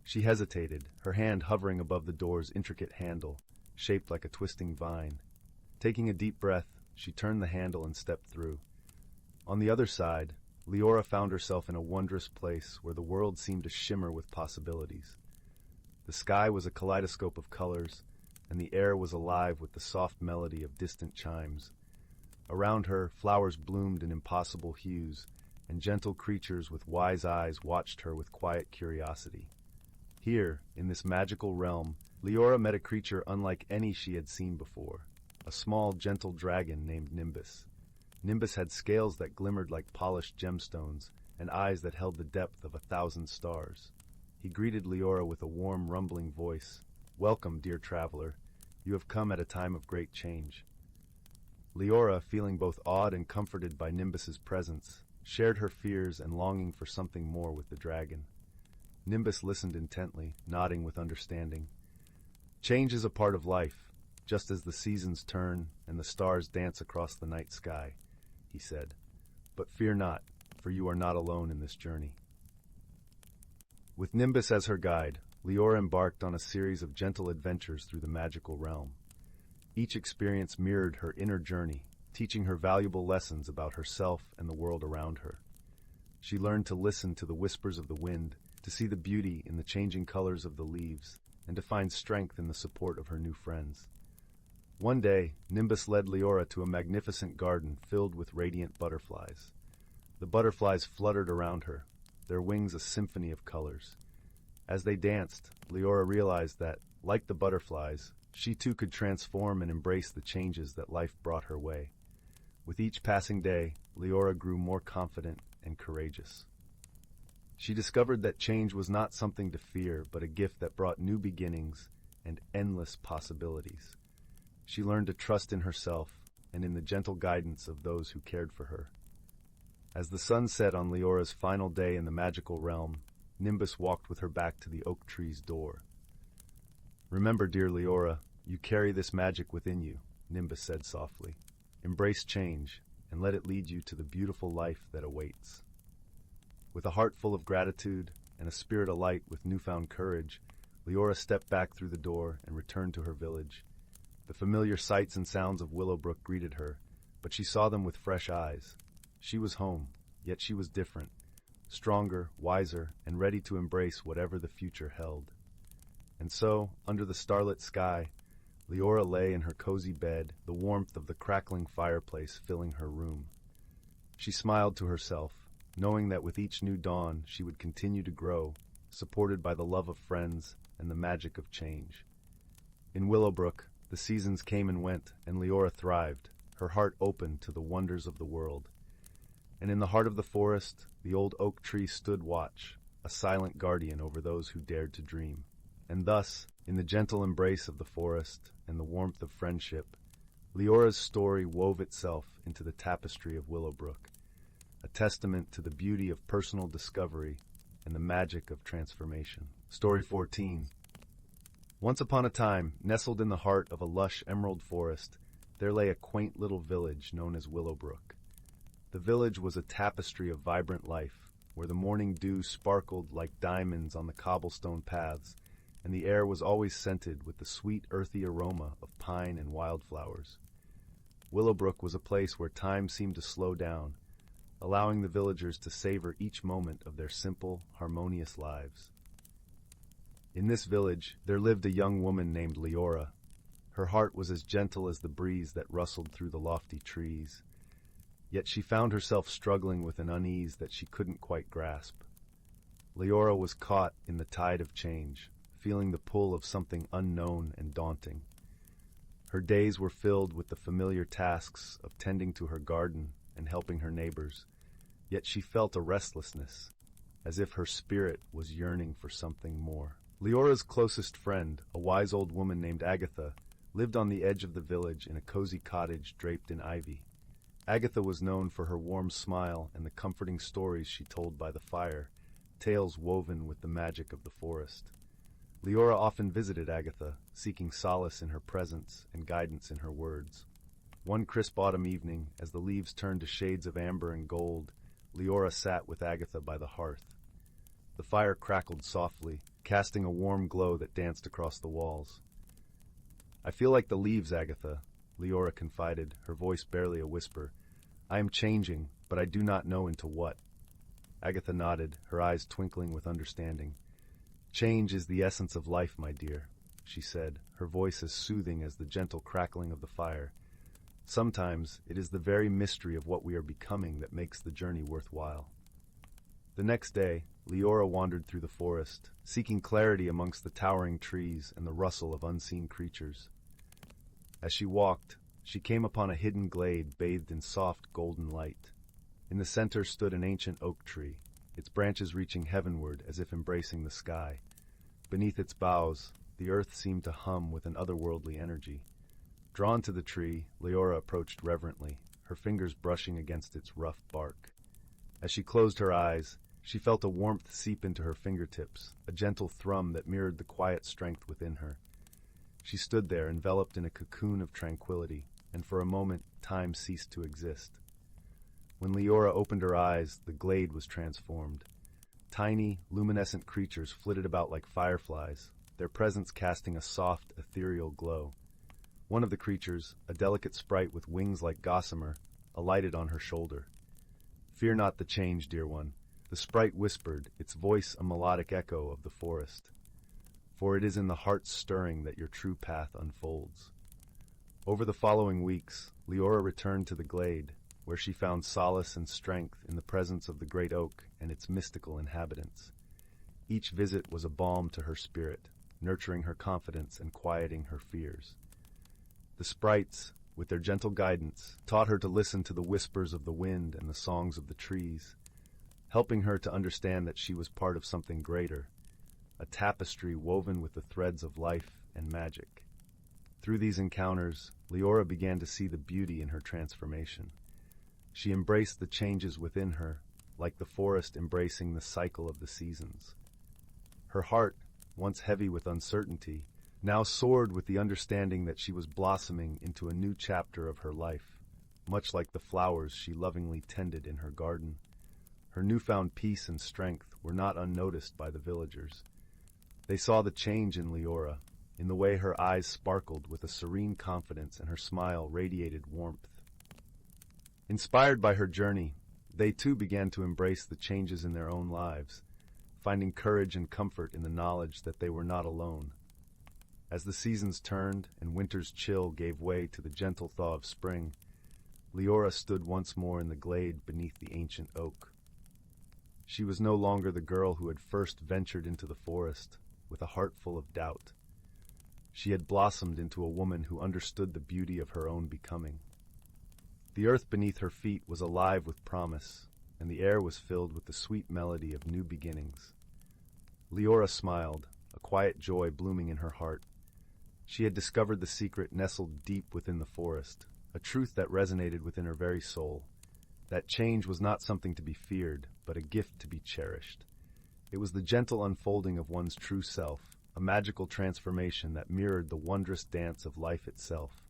She hesitated, her hand hovering above the door's intricate handle, shaped like a twisting vine. Taking a deep breath, she turned the handle and stepped through. On the other side, Leora found herself in a wondrous place where the world seemed to shimmer with possibilities. The sky was a kaleidoscope of colors, and the air was alive with the soft melody of distant chimes. Around her, flowers bloomed in impossible hues, and gentle creatures with wise eyes watched her with quiet curiosity. Here, in this magical realm, Leora met a creature unlike any she had seen before, a small, gentle dragon named Nimbus. Nimbus had scales that glimmered like polished gemstones, and eyes that held the depth of 1,000 stars. He greeted Leora with a warm, rumbling voice. "Welcome, dear traveler. You have come at a time of great change." Leora, feeling both awed and comforted by Nimbus's presence, shared her fears and longing for something more with the dragon. Nimbus listened intently, nodding with understanding. Change is a part of life, just as the seasons turn and the stars dance across the night sky, he said. But fear not, for you are not alone in this journey. With Nimbus as her guide, Leora embarked on a series of gentle adventures through the magical realm. Each experience mirrored her inner journey, teaching her valuable lessons about herself and the world around her. She learned to listen to the whispers of the wind, to see the beauty in the changing colors of the leaves, and to find strength in the support of her new friends. One day, Nimbus led Leora to a magnificent garden filled with radiant butterflies. The butterflies fluttered around her, their wings a symphony of colors. As they danced, Leora realized that, like the butterflies, she too could transform and embrace the changes that life brought her way. With each passing day, Leora grew more confident and courageous. She discovered that change was not something to fear, but a gift that brought new beginnings and endless possibilities. She learned to trust in herself and in the gentle guidance of those who cared for her. As the sun set on Leora's final day in the magical realm, Nimbus walked with her back to the oak tree's door. "Remember, dear Leora, you carry this magic within you," Nimbus said softly. "Embrace change, and let it lead you to the beautiful life that awaits." With a heart full of gratitude and a spirit alight with newfound courage, Leora stepped back through the door and returned to her village. The familiar sights and sounds of Willowbrook greeted her, but she saw them with fresh eyes. She was home, yet she was different, stronger, wiser, and ready to embrace whatever the future held. And so, under the starlit sky, Leora lay in her cozy bed, the warmth of the crackling fireplace filling her room. She smiled to herself, knowing that with each new dawn she would continue to grow, supported by the love of friends and the magic of change. In Willowbrook, the seasons came and went, and Leora thrived, her heart open to the wonders of the world. And in the heart of the forest, the old oak tree stood watch, a silent guardian over those who dared to dream. And thus, in the gentle embrace of the forest and the warmth of friendship, Leora's story wove itself into the tapestry of Willowbrook, a testament to the beauty of personal discovery and the magic of transformation. Story 14. Once upon a time, nestled in the heart of a lush emerald forest, there lay a quaint little village known as Willowbrook. The village was a tapestry of vibrant life, where the morning dew sparkled like diamonds on the cobblestone paths, and the air was always scented with the sweet, earthy aroma of pine and wildflowers. Willowbrook was a place where time seemed to slow down, allowing the villagers to savor each moment of their simple, harmonious lives. In this village, there lived a young woman named Leora. Her heart was as gentle as the breeze that rustled through the lofty trees. Yet she found herself struggling with an unease that she couldn't quite grasp. Leora was caught in the tide of change, feeling the pull of something unknown and daunting. Her days were filled with the familiar tasks of tending to her garden and helping her neighbors, yet she felt a restlessness, as if her spirit was yearning for something more. Leora's closest friend, a wise old woman named Agatha, lived on the edge of the village in a cozy cottage draped in ivy. Agatha was known for her warm smile and the comforting stories she told by the fire, tales woven with the magic of the forest. Leora often visited Agatha, seeking solace in her presence and guidance in her words. One crisp autumn evening, as the leaves turned to shades of amber and gold, Leora sat with Agatha by the hearth. The fire crackled softly, casting a warm glow that danced across the walls. "I feel like the leaves, Agatha," Leora confided, her voice barely a whisper. "I am changing, but I do not know into what." Agatha nodded, her eyes twinkling with understanding. "Change is the essence of life, my dear," she said, her voice as soothing as the gentle crackling of the fire. "Sometimes it is the very mystery of what we are becoming that makes the journey worthwhile." The next day, Leora wandered through the forest, seeking clarity amongst the towering trees and the rustle of unseen creatures. As she walked, she came upon a hidden glade bathed in soft golden light. In the center stood an ancient oak tree, its branches reaching heavenward as if embracing the sky. Beneath its boughs, the earth seemed to hum with an otherworldly energy. Drawn to the tree, Leora approached reverently, her fingers brushing against its rough bark. As she closed her eyes, she felt a warmth seep into her fingertips, a gentle thrum that mirrored the quiet strength within her. She stood there, enveloped in a cocoon of tranquility, and for a moment, time ceased to exist. When Leora opened her eyes, the glade was transformed. Tiny, luminescent creatures flitted about like fireflies, their presence casting a soft, ethereal glow. One of the creatures, a delicate sprite with wings like gossamer, alighted on her shoulder. "Fear not the change, dear one," the sprite whispered, its voice a melodic echo of the forest. "For it is in the heart's stirring that your true path unfolds." Over the following weeks, Leora returned to the glade, where she found solace and strength in the presence of the great oak and its mystical inhabitants. Each visit was a balm to her spirit, nurturing her confidence and quieting her fears. The sprites, with their gentle guidance, taught her to listen to the whispers of the wind and the songs of the trees, helping her to understand that she was part of something greater, a tapestry woven with the threads of life and magic. Through these encounters, Leora began to see the beauty in her transformation. She embraced the changes within her, like the forest embracing the cycle of the seasons. Her heart, once heavy with uncertainty, now soared with the understanding that she was blossoming into a new chapter of her life, much like the flowers she lovingly tended in her garden. Her newfound peace and strength were not unnoticed by the villagers. They saw the change in Leora, in the way her eyes sparkled with a serene confidence and her smile radiated warmth. Inspired by her journey, they too began to embrace the changes in their own lives, finding courage and comfort in the knowledge that they were not alone. As the seasons turned and winter's chill gave way to the gentle thaw of spring, Leora stood once more in the glade beneath the ancient oak. She was no longer the girl who had first ventured into the forest with a heart full of doubt. She had blossomed into a woman who understood the beauty of her own becoming. The earth beneath her feet was alive with promise, and the air was filled with the sweet melody of new beginnings. Leora smiled, a quiet joy blooming in her heart. She had discovered the secret nestled deep within the forest, a truth that resonated within her very soul. That change was not something to be feared, but a gift to be cherished. It was the gentle unfolding of one's true self, a magical transformation that mirrored the wondrous dance of life itself.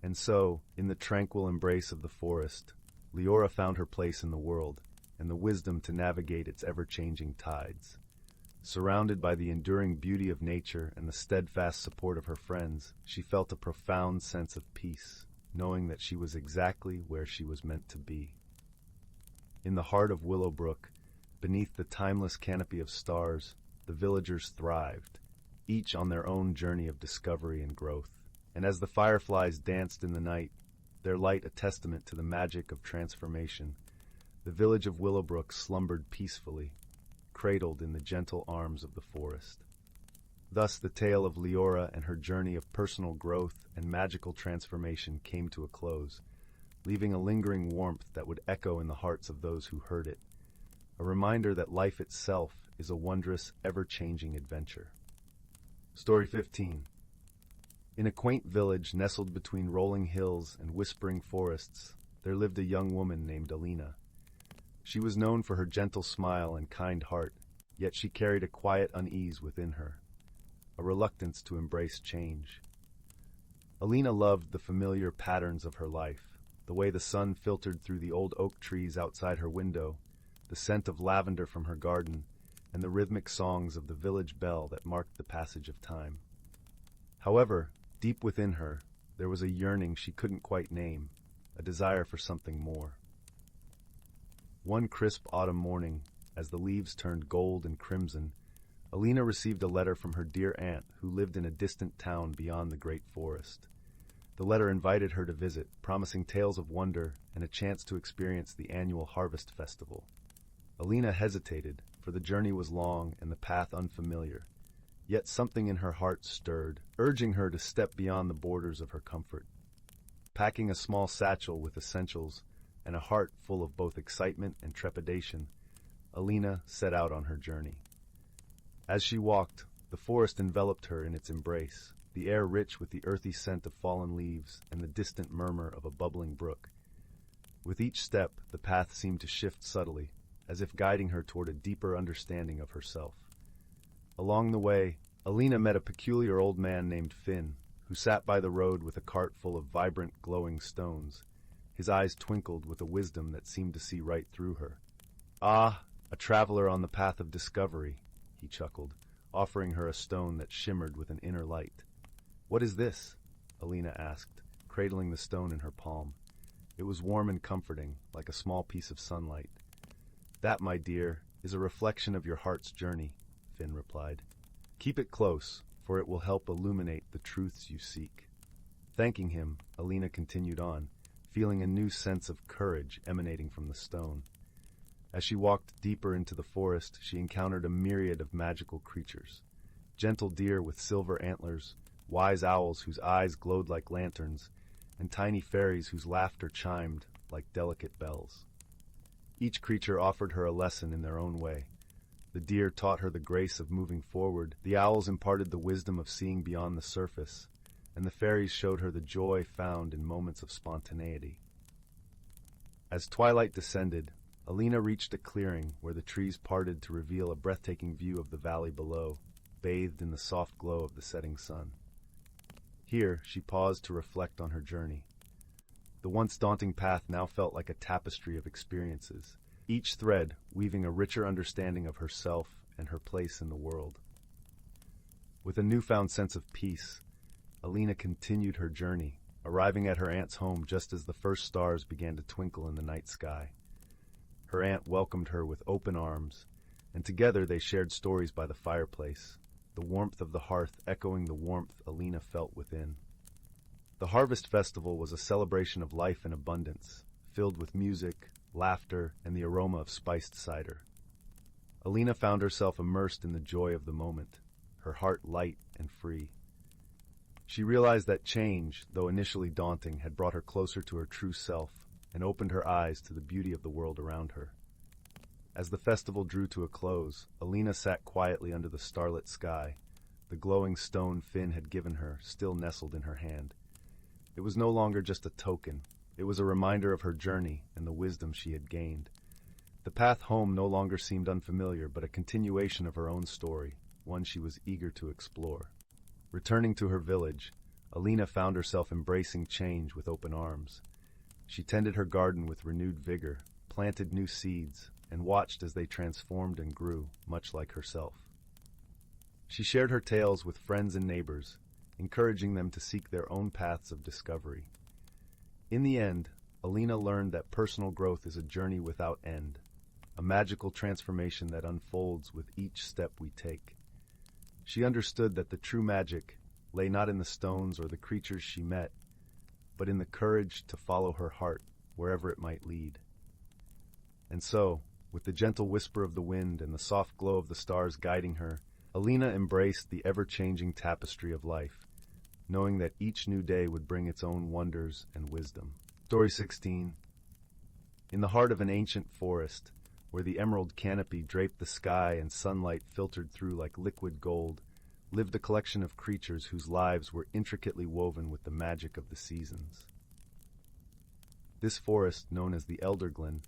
And so, in the tranquil embrace of the forest, Leora found her place in the world, and the wisdom to navigate its ever-changing tides. Surrounded by the enduring beauty of nature and the steadfast support of her friends, she felt a profound sense of peace, knowing that she was exactly where she was meant to be. In the heart of Willowbrook, beneath the timeless canopy of stars, the villagers thrived, each on their own journey of discovery and growth. And as the fireflies danced in the night, their light a testament to the magic of transformation, the village of Willowbrook slumbered peacefully, cradled in the gentle arms of the forest. Thus the tale of Leora and her journey of personal growth and magical transformation came to a close, leaving a lingering warmth that would echo in the hearts of those who heard it, a reminder that life itself is a wondrous, ever-changing adventure. Story 15. In a quaint village nestled between rolling hills and whispering forests, there lived a young woman named Alina. She was known for her gentle smile and kind heart, yet she carried a quiet unease within her, a reluctance to embrace change. Alina loved the familiar patterns of her life, the way the sun filtered through the old oak trees outside her window, the scent of lavender from her garden, and the rhythmic songs of the village bell that marked the passage of time. However, deep within her, there was a yearning she couldn't quite name, a desire for something more. One crisp autumn morning, as the leaves turned gold and crimson, Alina received a letter from her dear aunt who lived in a distant town beyond the great forest. The letter invited her to visit, promising tales of wonder and a chance to experience the annual harvest festival. Alina hesitated, for the journey was long and the path unfamiliar. Yet something in her heart stirred, urging her to step beyond the borders of her comfort. Packing a small satchel with essentials and a heart full of both excitement and trepidation, Alina set out on her journey. As she walked, the forest enveloped her in its embrace, the air rich with the earthy scent of fallen leaves and the distant murmur of a bubbling brook. With each step, the path seemed to shift subtly, as if guiding her toward a deeper understanding of herself. Along the way, Alina met a peculiar old man named Finn, who sat by the road with a cart full of vibrant, glowing stones. His eyes twinkled with a wisdom that seemed to see right through her. "Ah, a traveler on the path of discovery," he chuckled, offering her a stone that shimmered with an inner light. "What is this?" Alina asked, cradling the stone in her palm. It was warm and comforting, like a small piece of sunlight. "That, my dear, is a reflection of your heart's journey," Finn replied. "Keep it close, for it will help illuminate the truths you seek." Thanking him, Alina continued on, feeling a new sense of courage emanating from the stone. As she walked deeper into the forest, she encountered a myriad of magical creatures. Gentle deer with silver antlers, wise owls whose eyes glowed like lanterns, and tiny fairies whose laughter chimed like delicate bells. Each creature offered her a lesson in their own way. The deer taught her the grace of moving forward, the owls imparted the wisdom of seeing beyond the surface, and the fairies showed her the joy found in moments of spontaneity. As twilight descended, Alina reached a clearing where the trees parted to reveal a breathtaking view of the valley below, bathed in the soft glow of the setting sun. Here, she paused to reflect on her journey. The once daunting path now felt like a tapestry of experiences, each thread weaving a richer understanding of herself and her place in the world. With a newfound sense of peace, Alina continued her journey, arriving at her aunt's home just as the first stars began to twinkle in the night sky. Her aunt welcomed her with open arms, and together they shared stories by the fireplace, the warmth of the hearth echoing the warmth Alina felt within. The Harvest Festival was a celebration of life and abundance, filled with music, laughter, and the aroma of spiced cider. Alina found herself immersed in the joy of the moment, her heart light and free. She realized that change, though initially daunting, had brought her closer to her true self and opened her eyes to the beauty of the world around her. As the festival drew to a close, Alina sat quietly under the starlit sky, the glowing stone Finn had given her still nestled in her hand. It was no longer just a token. It was a reminder of her journey and the wisdom she had gained. The path home no longer seemed unfamiliar, but a continuation of her own story, one she was eager to explore. Returning to her village, Alina found herself embracing change with open arms. She tended her garden with renewed vigor, planted new seeds, and watched as they transformed and grew, much like herself. She shared her tales with friends and neighbors, encouraging them to seek their own paths of discovery. In the end, Alina learned that personal growth is a journey without end, a magical transformation that unfolds with each step we take. She understood that the true magic lay not in the stones or the creatures she met, but in the courage to follow her heart wherever it might lead. And so, with the gentle whisper of the wind and the soft glow of the stars guiding her, Alina embraced the ever-changing tapestry of life, knowing that each new day would bring its own wonders and wisdom. Story 16. In the heart of an ancient forest, where the emerald canopy draped the sky and sunlight filtered through like liquid gold, lived a collection of creatures whose lives were intricately woven with the magic of the seasons. This forest, known as the Elderglen,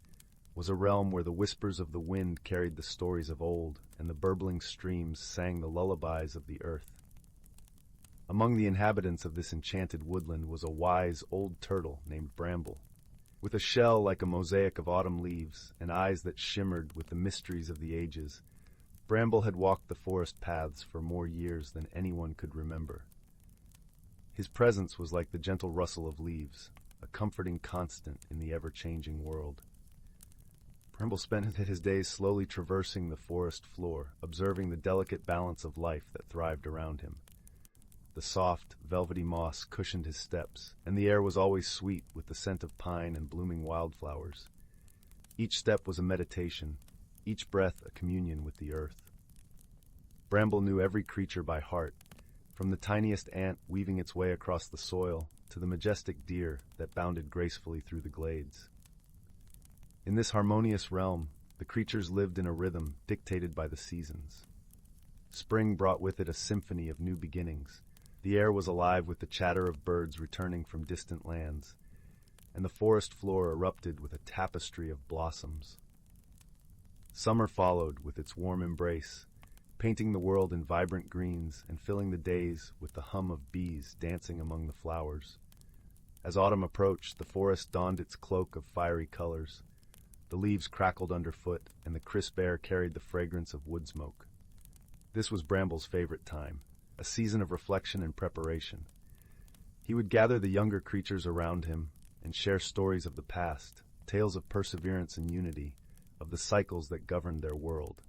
was a realm where the whispers of the wind carried the stories of old, and the burbling streams sang the lullabies of the earth. Among the inhabitants of this enchanted woodland was a wise old turtle named Bramble. With a shell like a mosaic of autumn leaves and eyes that shimmered with the mysteries of the ages, Bramble had walked the forest paths for more years than anyone could remember. His presence was like the gentle rustle of leaves, a comforting constant in the ever-changing world. Bramble spent his days slowly traversing the forest floor, observing the delicate balance of life that thrived around him. The soft, velvety moss cushioned his steps, and the air was always sweet with the scent of pine and blooming wildflowers. Each step was a meditation, each breath a communion with the earth. Bramble knew every creature by heart, from the tiniest ant weaving its way across the soil to the majestic deer that bounded gracefully through the glades. In this harmonious realm, the creatures lived in a rhythm dictated by the seasons. Spring brought with it a symphony of new beginnings. The air was alive with the chatter of birds returning from distant lands. and the forest floor erupted with a tapestry of blossoms. Summer followed with its warm embrace, painting the world in vibrant greens and filling the days with the hum of bees dancing among the flowers. As autumn approached, the forest donned its cloak of fiery colors. The leaves crackled underfoot, and the crisp air carried the fragrance of wood smoke. This was Bramble's favorite time, a season of reflection and preparation. He would gather the younger creatures around him and share stories of the past, tales of perseverance and unity, of the cycles that governed their world.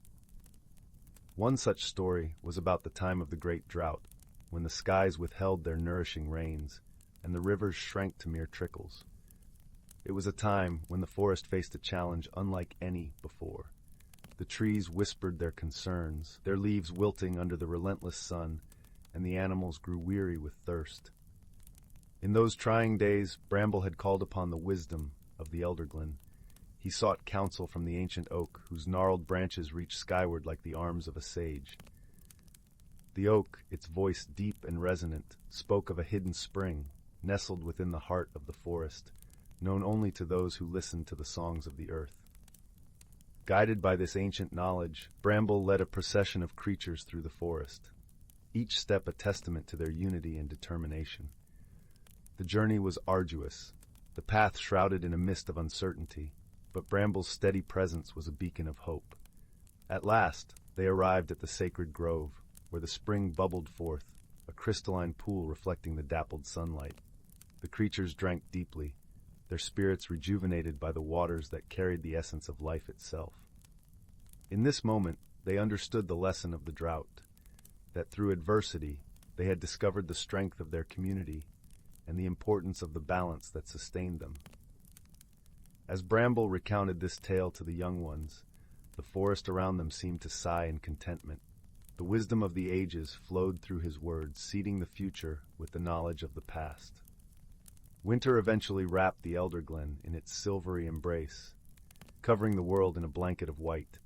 One such story was about the time of the Great Drought, when the skies withheld their nourishing rains, and the rivers shrank to mere trickles. It was a time when the forest faced a challenge unlike any before. The trees whispered their concerns, their leaves wilting under the relentless sun, and the animals grew weary with thirst. In those trying days, Bramble had called upon the wisdom of the elder Glen. He sought counsel from the ancient oak, whose gnarled branches reached skyward like the arms of a sage. The oak, its voice deep and resonant, spoke of a hidden spring, nestled within the heart of the forest, known only to those who listened to the songs of the earth. Guided by this ancient knowledge, Bramble led a procession of creatures through the forest, each step a testament to their unity and determination. The journey was arduous, the path shrouded in a mist of uncertainty, but Bramble's steady presence was a beacon of hope. At last, they arrived at the sacred grove, where the spring bubbled forth, a crystalline pool reflecting the dappled sunlight. The creatures drank deeply, their spirits rejuvenated by the waters that carried the essence of life itself. In this moment, they understood the lesson of the drought, that through adversity, they had discovered the strength of their community and the importance of the balance that sustained them. As Bramble recounted this tale to the young ones, the forest around them seemed to sigh in contentment. The wisdom of the ages flowed through his words, seeding the future with the knowledge of the past. Winter eventually wrapped the elder Glen in its silvery embrace, covering the world in a blanket of white.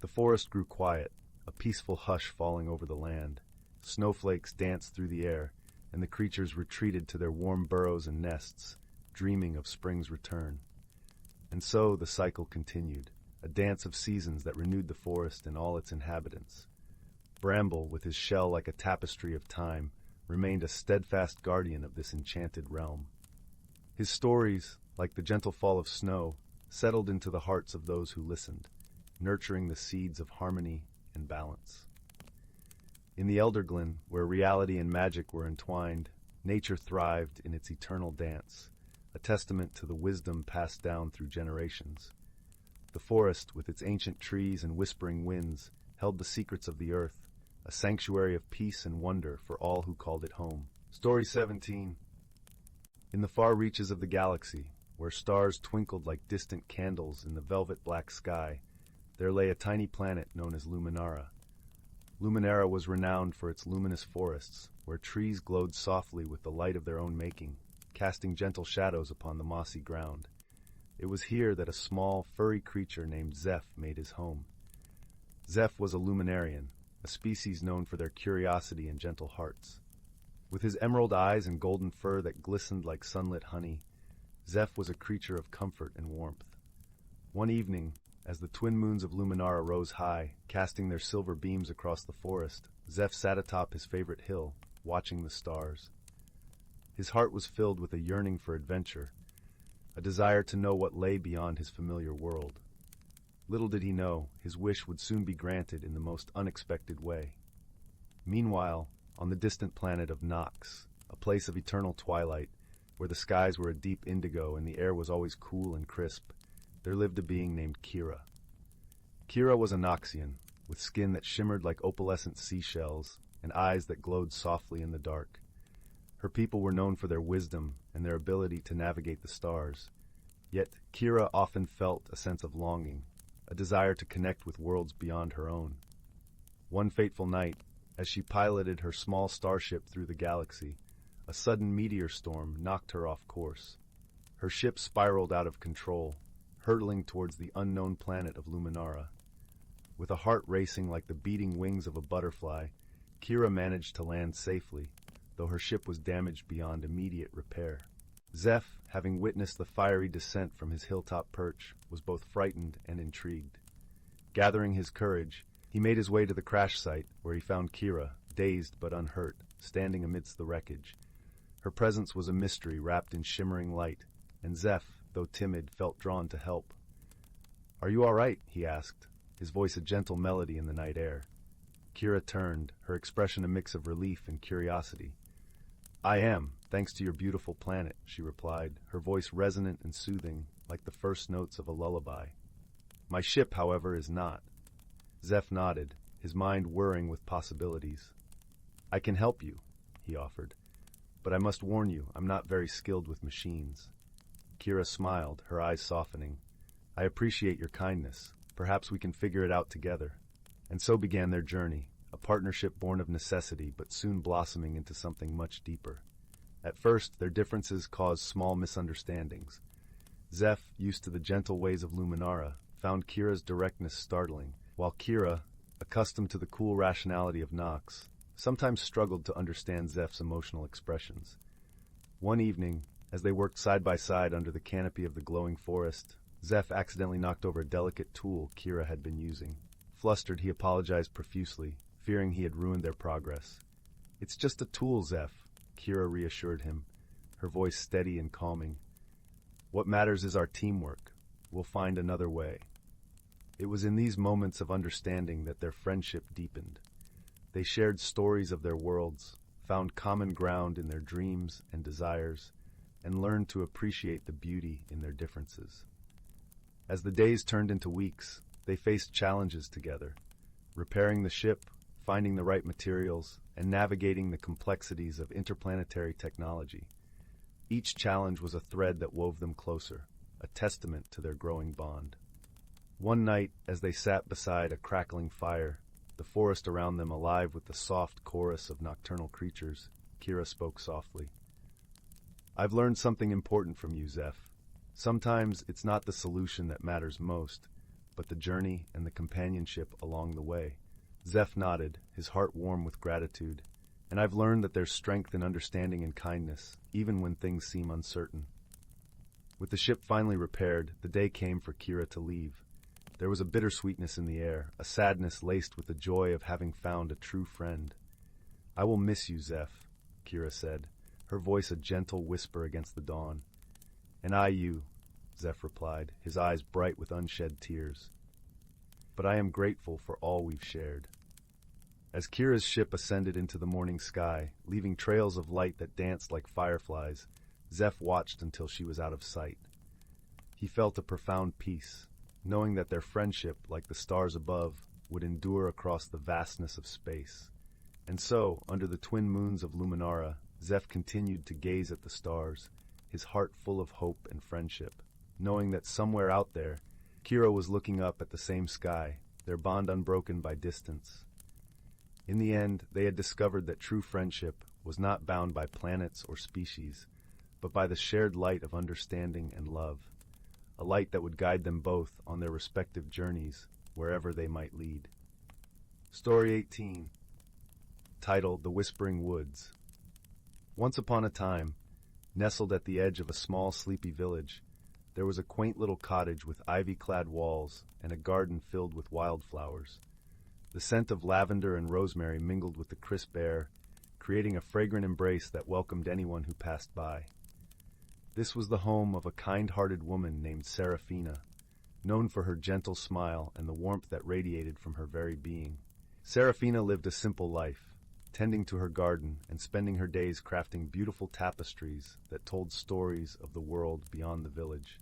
The forest grew quiet, a peaceful hush falling over the land. Snowflakes danced through the air, and the creatures retreated to their warm burrows and nests, dreaming of spring's return. And so the cycle continued, a dance of seasons that renewed the forest and all its inhabitants. Bramble, with his shell like a tapestry of time, remained a steadfast guardian of this enchanted realm. His stories, like the gentle fall of snow, settled into the hearts of those who listened, nurturing the seeds of harmony and balance. In the Elder Glen, where reality and magic were entwined, nature thrived in its eternal dance, a testament to the wisdom passed down through generations. The forest, with its ancient trees and whispering winds, held the secrets of the earth, a sanctuary of peace and wonder for all who called it home. Story 17. In the far reaches of the galaxy, where stars twinkled like distant candles in the velvet black sky, there lay a tiny planet known as Luminara. Luminara was renowned for its luminous forests, where trees glowed softly with the light of their own making, casting gentle shadows upon the mossy ground. It was here that a small, furry creature named Zeph made his home. Zeph was a luminarian, a species known for their curiosity and gentle hearts. With his emerald eyes and golden fur that glistened like sunlit honey, Zeph was a creature of comfort and warmth. One evening, as the twin moons of Luminara rose high, casting their silver beams across the forest, Zeph sat atop his favorite hill, watching the stars. His heart was filled with a yearning for adventure, a desire to know what lay beyond his familiar world. Little did he know, his wish would soon be granted in the most unexpected way. Meanwhile, on the distant planet of Nox, a place of eternal twilight, where the skies were a deep indigo and the air was always cool and crisp, there lived a being named Kira. Kira was a Noxian, with skin that shimmered like opalescent seashells and eyes that glowed softly in the dark. Her people were known for their wisdom and their ability to navigate the stars. Yet Kira often felt a sense of longing, a desire to connect with worlds beyond her own. One fateful night, as she piloted her small starship through the galaxy, a sudden meteor storm knocked her off course. Her ship spiraled out of control, hurtling towards the unknown planet of Luminara. With a heart racing like the beating wings of a butterfly, Kira managed to land safely, though her ship was damaged beyond immediate repair. Zeph, having witnessed the fiery descent from his hilltop perch, was both frightened and intrigued. Gathering his courage, he made his way to the crash site, where he found Kira, dazed but unhurt, standing amidst the wreckage. Her presence was a mystery wrapped in shimmering light, and Zeph, though timid, felt drawn to help. "Are you all right?" he asked, his voice a gentle melody in the night air. Kira turned, her expression a mix of relief and curiosity. "I am, thanks to your beautiful planet," she replied, her voice resonant and soothing, like the first notes of a lullaby. "My ship, however, is not." Zeph nodded, his mind whirring with possibilities. "I can help you," he offered, "but I must warn you, I'm not very skilled with machines." Kira smiled, her eyes softening. "I appreciate your kindness. Perhaps we can figure it out together." And so began their journey, a partnership born of necessity but soon blossoming into something much deeper. At first, their differences caused small misunderstandings. Zeph, used to the gentle ways of Luminara, found Kira's directness startling, while Kira, accustomed to the cool rationality of Nox, sometimes struggled to understand Zeph's emotional expressions. One evening, as they worked side by side under the canopy of the glowing forest, Zeph accidentally knocked over a delicate tool Kira had been using. Flustered, he apologized profusely, fearing he had ruined their progress. "It's just a tool, Zeph," Kira reassured him, her voice steady and calming. "What matters is our teamwork. We'll find another way." It was in these moments of understanding that their friendship deepened. They shared stories of their worlds, found common ground in their dreams and desires, and learned to appreciate the beauty in their differences. As the days turned into weeks, they faced challenges together, repairing the ship, finding the right materials, and navigating the complexities of interplanetary technology. Each challenge was a thread that wove them closer, a testament to their growing bond. One night, as they sat beside a crackling fire, the forest around them alive with the soft chorus of nocturnal creatures, Kira spoke softly. "I've learned something important from you, Zeph. Sometimes it's not the solution that matters most, but the journey and the companionship along the way." Zeph nodded, his heart warm with gratitude. "And I've learned that there's strength in understanding and kindness, even when things seem uncertain." With the ship finally repaired, the day came for Kira to leave. There was a bittersweetness in the air, a sadness laced with the joy of having found a true friend. "I will miss you, Zeph," Kira said, her voice a gentle whisper against the dawn. "And I you," Zeph replied, his eyes bright with unshed tears. "But I am grateful for all we've shared." As Kira's ship ascended into the morning sky, leaving trails of light that danced like fireflies, Zeph watched until she was out of sight. He felt a profound peace, knowing that their friendship, like the stars above, would endure across the vastness of space. And so, under the twin moons of Luminara, Zeph continued to gaze at the stars, his heart full of hope and friendship, knowing that somewhere out there, Kira was looking up at the same sky, their bond unbroken by distance. In the end, they had discovered that true friendship was not bound by planets or species, but by the shared light of understanding and love, a light that would guide them both on their respective journeys, wherever they might lead. Story 18, titled The Whispering Woods. Once upon a time, nestled at the edge of a small, sleepy village, there was a quaint little cottage with ivy-clad walls and a garden filled with wildflowers. The scent of lavender and rosemary mingled with the crisp air, creating a fragrant embrace that welcomed anyone who passed by. This was the home of a kind-hearted woman named Serafina, known for her gentle smile and the warmth that radiated from her very being. Serafina lived a simple life, tending to her garden and spending her days crafting beautiful tapestries that told stories of the world beyond the village.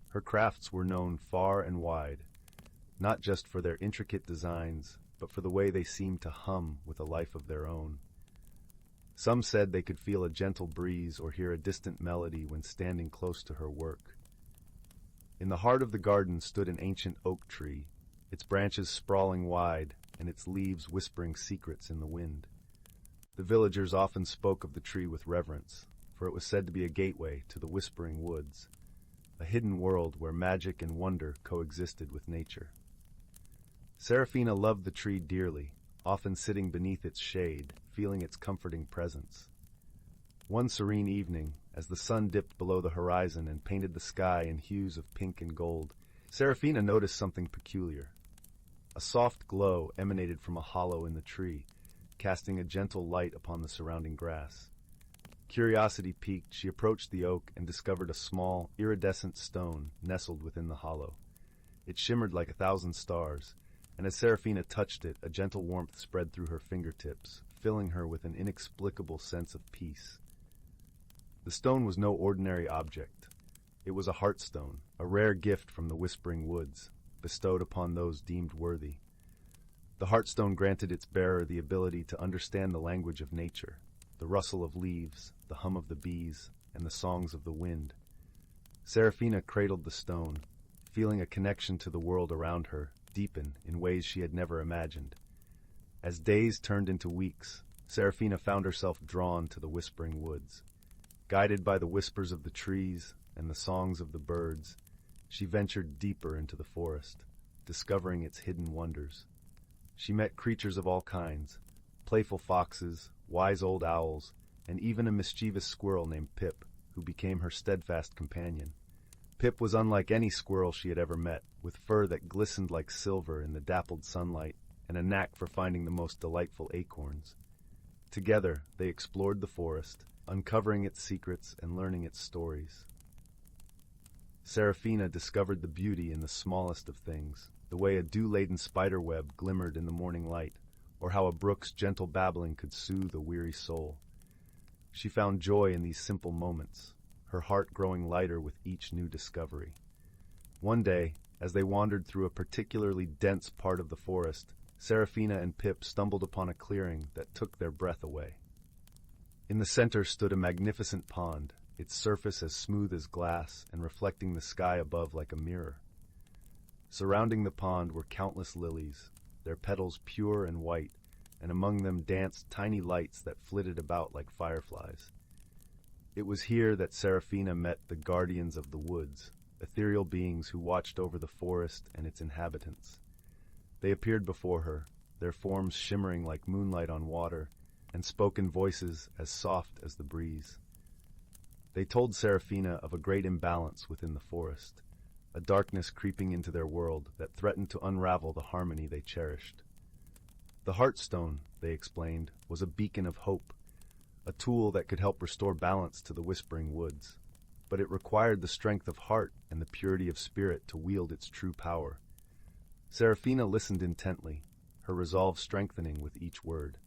Her crafts were known far and wide, not just for their intricate designs, but for the way they seemed to hum with a life of their own. Some said they could feel a gentle breeze or hear a distant melody when standing close to her work. In the heart of the garden stood an ancient oak tree, its branches sprawling wide and its leaves whispering secrets in the wind. The villagers often spoke of the tree with reverence, for it was said to be a gateway to the Whispering Woods, a hidden world where magic and wonder coexisted with nature. Serafina loved the tree dearly, often sitting beneath its shade, feeling its comforting presence. One serene evening, as the sun dipped below the horizon and painted the sky in hues of pink and gold, Seraphina noticed something peculiar. A soft glow emanated from a hollow in the tree, casting a gentle light upon the surrounding grass. Curiosity piqued, she approached the oak and discovered a small, iridescent stone nestled within the hollow. It shimmered like 1,000 stars, and as Seraphina touched it, a gentle warmth spread through her fingertips, filling her with an inexplicable sense of peace. The stone was no ordinary object. It was a heartstone, a rare gift from the Whispering Woods, bestowed upon those deemed worthy. The heartstone granted its bearer the ability to understand the language of nature, the rustle of leaves, the hum of the bees, and the songs of the wind. Seraphina cradled the stone, feeling a connection to the world around her deepen in ways she had never imagined. As days turned into weeks, Seraphina found herself drawn to the Whispering Woods. Guided by the whispers of the trees and the songs of the birds, she ventured deeper into the forest, discovering its hidden wonders. She met creatures of all kinds, playful foxes, wise old owls, and even a mischievous squirrel named Pip, who became her steadfast companion. Pip was unlike any squirrel she had ever met, with fur that glistened like silver in the dappled sunlight and a knack for finding the most delightful acorns. Together, they explored the forest, uncovering its secrets and learning its stories. Seraphina discovered the beauty in the smallest of things, the way a dew-laden spiderweb glimmered in the morning light, or how a brook's gentle babbling could soothe a weary soul. She found joy in these simple moments, her heart growing lighter with each new discovery. One day, as they wandered through a particularly dense part of the forest, Seraphina and Pip stumbled upon a clearing that took their breath away. In the center stood a magnificent pond, its surface as smooth as glass and reflecting the sky above like a mirror. Surrounding the pond were countless lilies, their petals pure and white, and among them danced tiny lights that flitted about like fireflies. It was here that Seraphina met the guardians of the woods, ethereal beings who watched over the forest and its inhabitants. They appeared before her, their forms shimmering like moonlight on water, and spoke in voices as soft as the breeze. They told Seraphina of a great imbalance within the forest, a darkness creeping into their world that threatened to unravel the harmony they cherished. The Heartstone, they explained, was a beacon of hope, a tool that could help restore balance to the Whispering Woods, but it required the strength of heart and the purity of spirit to wield its true power. Seraphina listened intently, her resolve strengthening with each word.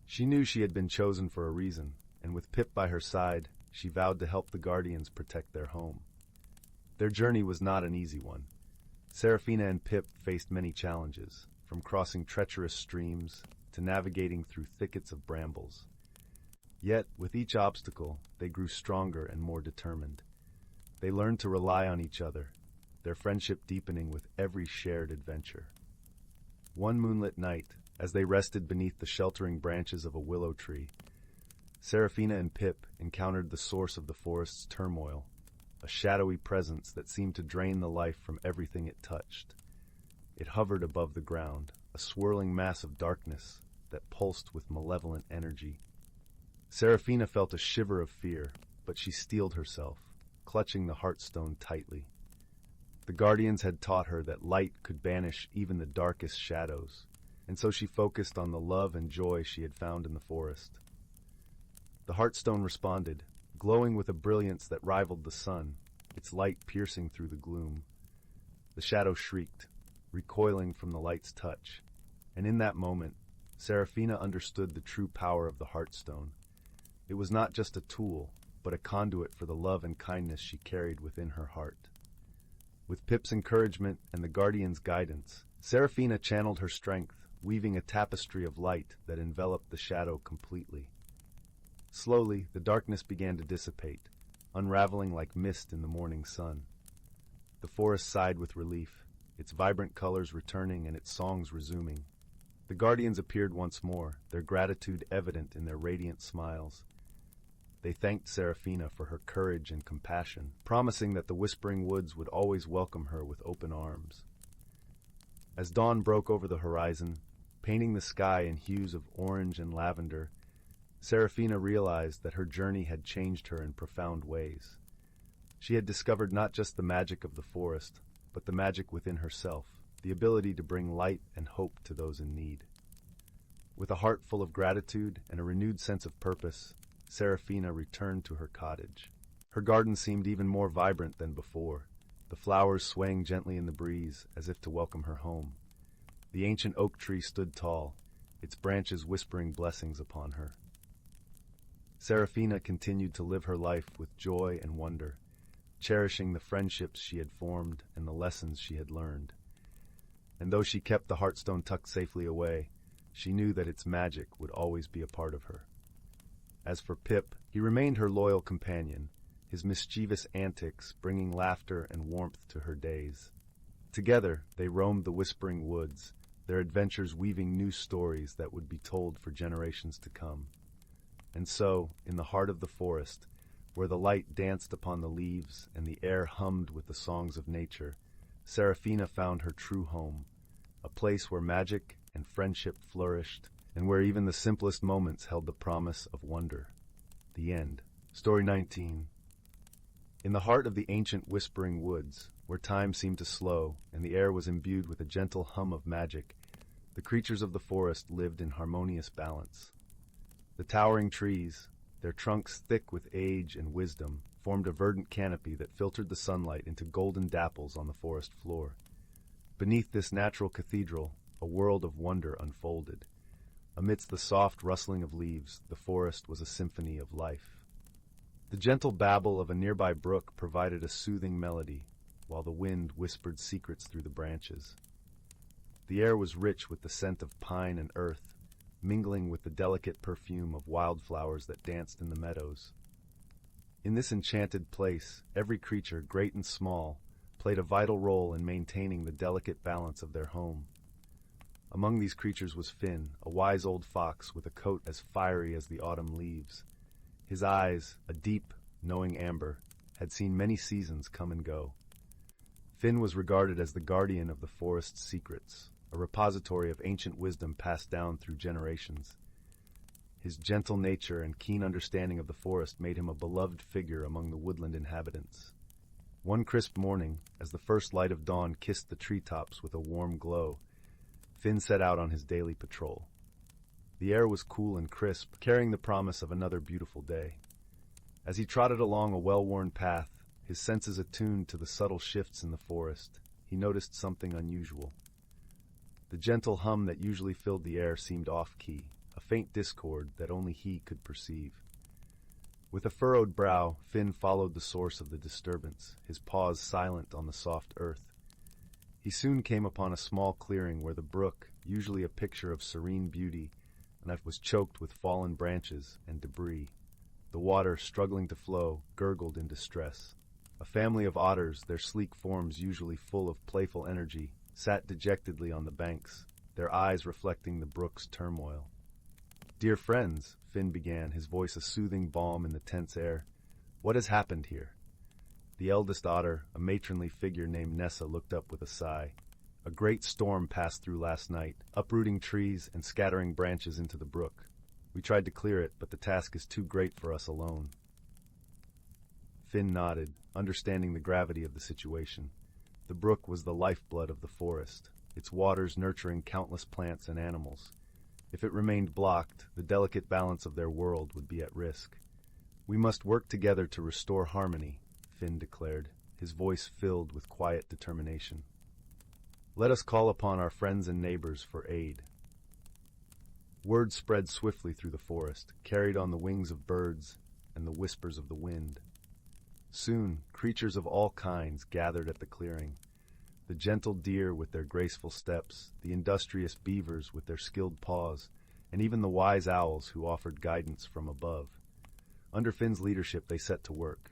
She knew she had been chosen for a reason, and with Pip by her side, she vowed to help the Guardians protect their home. Their journey was not an easy one. Seraphina and Pip faced many challenges, from crossing treacherous streams to navigating through thickets of brambles. Yet, with each obstacle, they grew stronger and more determined. They learned to rely on each other, their friendship deepening with every shared adventure. One moonlit night, as they rested beneath the sheltering branches of a willow tree, Seraphina and Pip encountered the source of the forest's turmoil, a shadowy presence that seemed to drain the life from everything it touched. It hovered above the ground, a swirling mass of darkness that pulsed with malevolent energy. Seraphina felt a shiver of fear, but she steeled herself, clutching the Heartstone tightly. The Guardians had taught her that light could banish even the darkest shadows, and so she focused on the love and joy she had found in the forest. The Heartstone responded, glowing with a brilliance that rivaled the sun, its light piercing through the gloom. The shadow shrieked, recoiling from the light's touch, and in that moment, Seraphina understood the true power of the Heartstone. It was not just a tool, but a conduit for the love and kindness she carried within her heart. With Pip's encouragement and the Guardian's guidance, Seraphina channeled her strength, weaving a tapestry of light that enveloped the shadow completely. Slowly, the darkness began to dissipate, unraveling like mist in the morning sun. The forest sighed with relief, its vibrant colors returning and its songs resuming. The Guardians appeared once more, their gratitude evident in their radiant smiles. They thanked Seraphina for her courage and compassion, promising that the Whispering Woods would always welcome her with open arms. As dawn broke over the horizon, painting the sky in hues of orange and lavender, Seraphina realized that her journey had changed her in profound ways. She had discovered not just the magic of the forest, but the magic within herself, the ability to bring light and hope to those in need. With a heart full of gratitude and a renewed sense of purpose, Seraphina returned to her cottage. Her garden seemed even more vibrant than before, the flowers swaying gently in the breeze as if to welcome her home. The ancient oak tree stood tall, its branches whispering blessings upon her. Seraphina continued to live her life with joy and wonder, cherishing the friendships she had formed and the lessons she had learned. And though she kept the heartstone tucked safely away, she knew that its magic would always be a part of her. As for Pip, he remained her loyal companion, his mischievous antics bringing laughter and warmth to her days. Together, they roamed the whispering woods, their adventures weaving new stories that would be told for generations to come. And so, in the heart of the forest, where the light danced upon the leaves and the air hummed with the songs of nature, Seraphina found her true home, a place where magic and friendship flourished, and where even the simplest moments held the promise of wonder. The end. Story 19. In the heart of the ancient whispering woods, where time seemed to slow and the air was imbued with a gentle hum of magic, the creatures of the forest lived in harmonious balance. The towering trees, their trunks thick with age and wisdom, formed a verdant canopy that filtered the sunlight into golden dapples on the forest floor. Beneath this natural cathedral, a world of wonder unfolded. Amidst the soft rustling of leaves, the forest was a symphony of life. The gentle babble of a nearby brook provided a soothing melody, while the wind whispered secrets through the branches. The air was rich with the scent of pine and earth, mingling with the delicate perfume of wildflowers that danced in the meadows. In this enchanted place, every creature, great and small, played a vital role in maintaining the delicate balance of their home. Among these creatures was Finn, a wise old fox with a coat as fiery as the autumn leaves. His eyes, a deep, knowing amber, had seen many seasons come and go. Finn was regarded as the guardian of the forest's secrets, a repository of ancient wisdom passed down through generations. His gentle nature and keen understanding of the forest made him a beloved figure among the woodland inhabitants. One crisp morning, as the first light of dawn kissed the treetops with a warm glow, Finn set out on his daily patrol. The air was cool and crisp, carrying the promise of another beautiful day. As he trotted along a well-worn path, his senses attuned to the subtle shifts in the forest, he noticed something unusual. The gentle hum that usually filled the air seemed off-key, a faint discord that only he could perceive. With a furrowed brow, Finn followed the source of the disturbance, his paws silent on the soft earth. He soon came upon a small clearing where the brook, usually a picture of serene beauty, was choked with fallen branches and debris. The water, struggling to flow, gurgled in distress. A family of otters, their sleek forms usually full of playful energy, sat dejectedly on the banks, their eyes reflecting the brook's turmoil. "Dear friends," Finn began, his voice a soothing balm in the tense air, "what has happened here?" The eldest otter, a matronly figure named Nessa, looked up with a sigh. "A great storm passed through last night, uprooting trees and scattering branches into the brook. We tried to clear it, but the task is too great for us alone." Finn nodded, understanding the gravity of the situation. The brook was the lifeblood of the forest, its waters nurturing countless plants and animals. If it remained blocked, the delicate balance of their world would be at risk. "We must work together to restore harmony," Finn declared, his voice filled with quiet determination. "Let us call upon our friends and neighbors for aid." Word spread swiftly through the forest, carried on the wings of birds and the whispers of the wind. Soon, creatures of all kinds gathered at the clearing. The gentle deer with their graceful steps, the industrious beavers with their skilled paws, and even the wise owls who offered guidance from above. Under Finn's leadership, they set to work.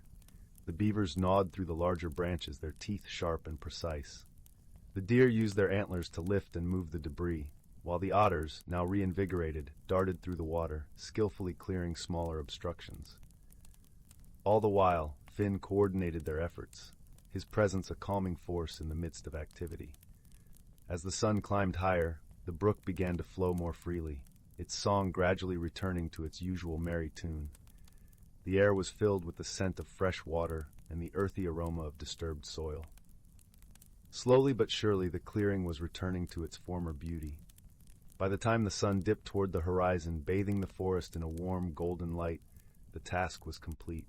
The beavers gnawed through the larger branches, their teeth sharp and precise. The deer used their antlers to lift and move the debris, while the otters, now reinvigorated, darted through the water, skillfully clearing smaller obstructions. All the while, Finn coordinated their efforts, his presence a calming force in the midst of activity. As the sun climbed higher, the brook began to flow more freely, its song gradually returning to its usual merry tune. The air was filled with the scent of fresh water and the earthy aroma of disturbed soil. Slowly but surely the clearing was returning to its former beauty. By the time the sun dipped toward the horizon, bathing the forest in a warm golden light, the task was complete.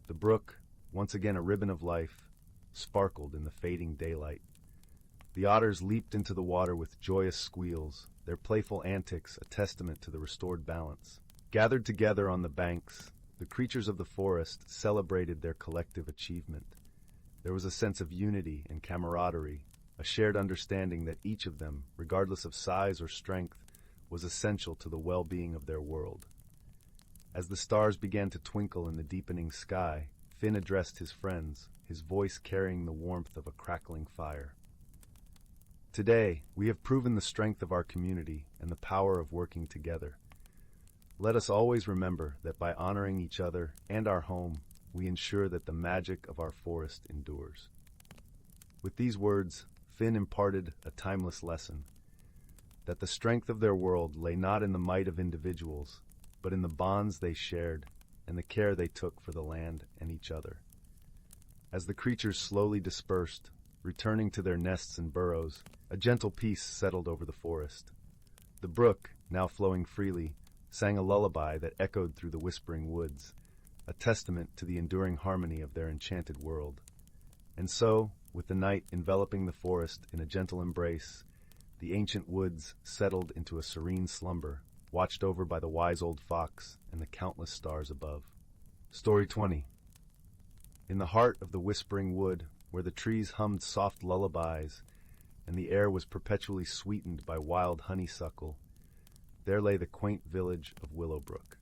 The brook, once again a ribbon of life, sparkled in the fading daylight. The otters leaped into the water with joyous squeals, their playful antics a testament to the restored balance. Gathered together on the banks, the creatures of the forest celebrated their collective achievement. There was a sense of unity and camaraderie, a shared understanding that each of them, regardless of size or strength, was essential to the well-being of their world. As the stars began to twinkle in the deepening sky, Finn addressed his friends, his voice carrying the warmth of a crackling fire. Today, we have proven the strength of our community and the power of working together. Let us always remember that by honoring each other and our home, we ensure that the magic of our forest endures. With these words, Finn imparted a timeless lesson, that the strength of their world lay not in the might of individuals, but in the bonds they shared and the care they took for the land and each other. As the creatures slowly dispersed, returning to their nests and burrows, a gentle peace settled over the forest. The brook, now flowing freely, sang a lullaby that echoed through the whispering woods, a testament to the enduring harmony of their enchanted world. And so, with the night enveloping the forest in a gentle embrace, the ancient woods settled into a serene slumber, watched over by the wise old fox and the countless stars above. Story 20. In the heart of the whispering wood, where the trees hummed soft lullabies and the air was perpetually sweetened by wild honeysuckle, there lay the quaint village of Willowbrook.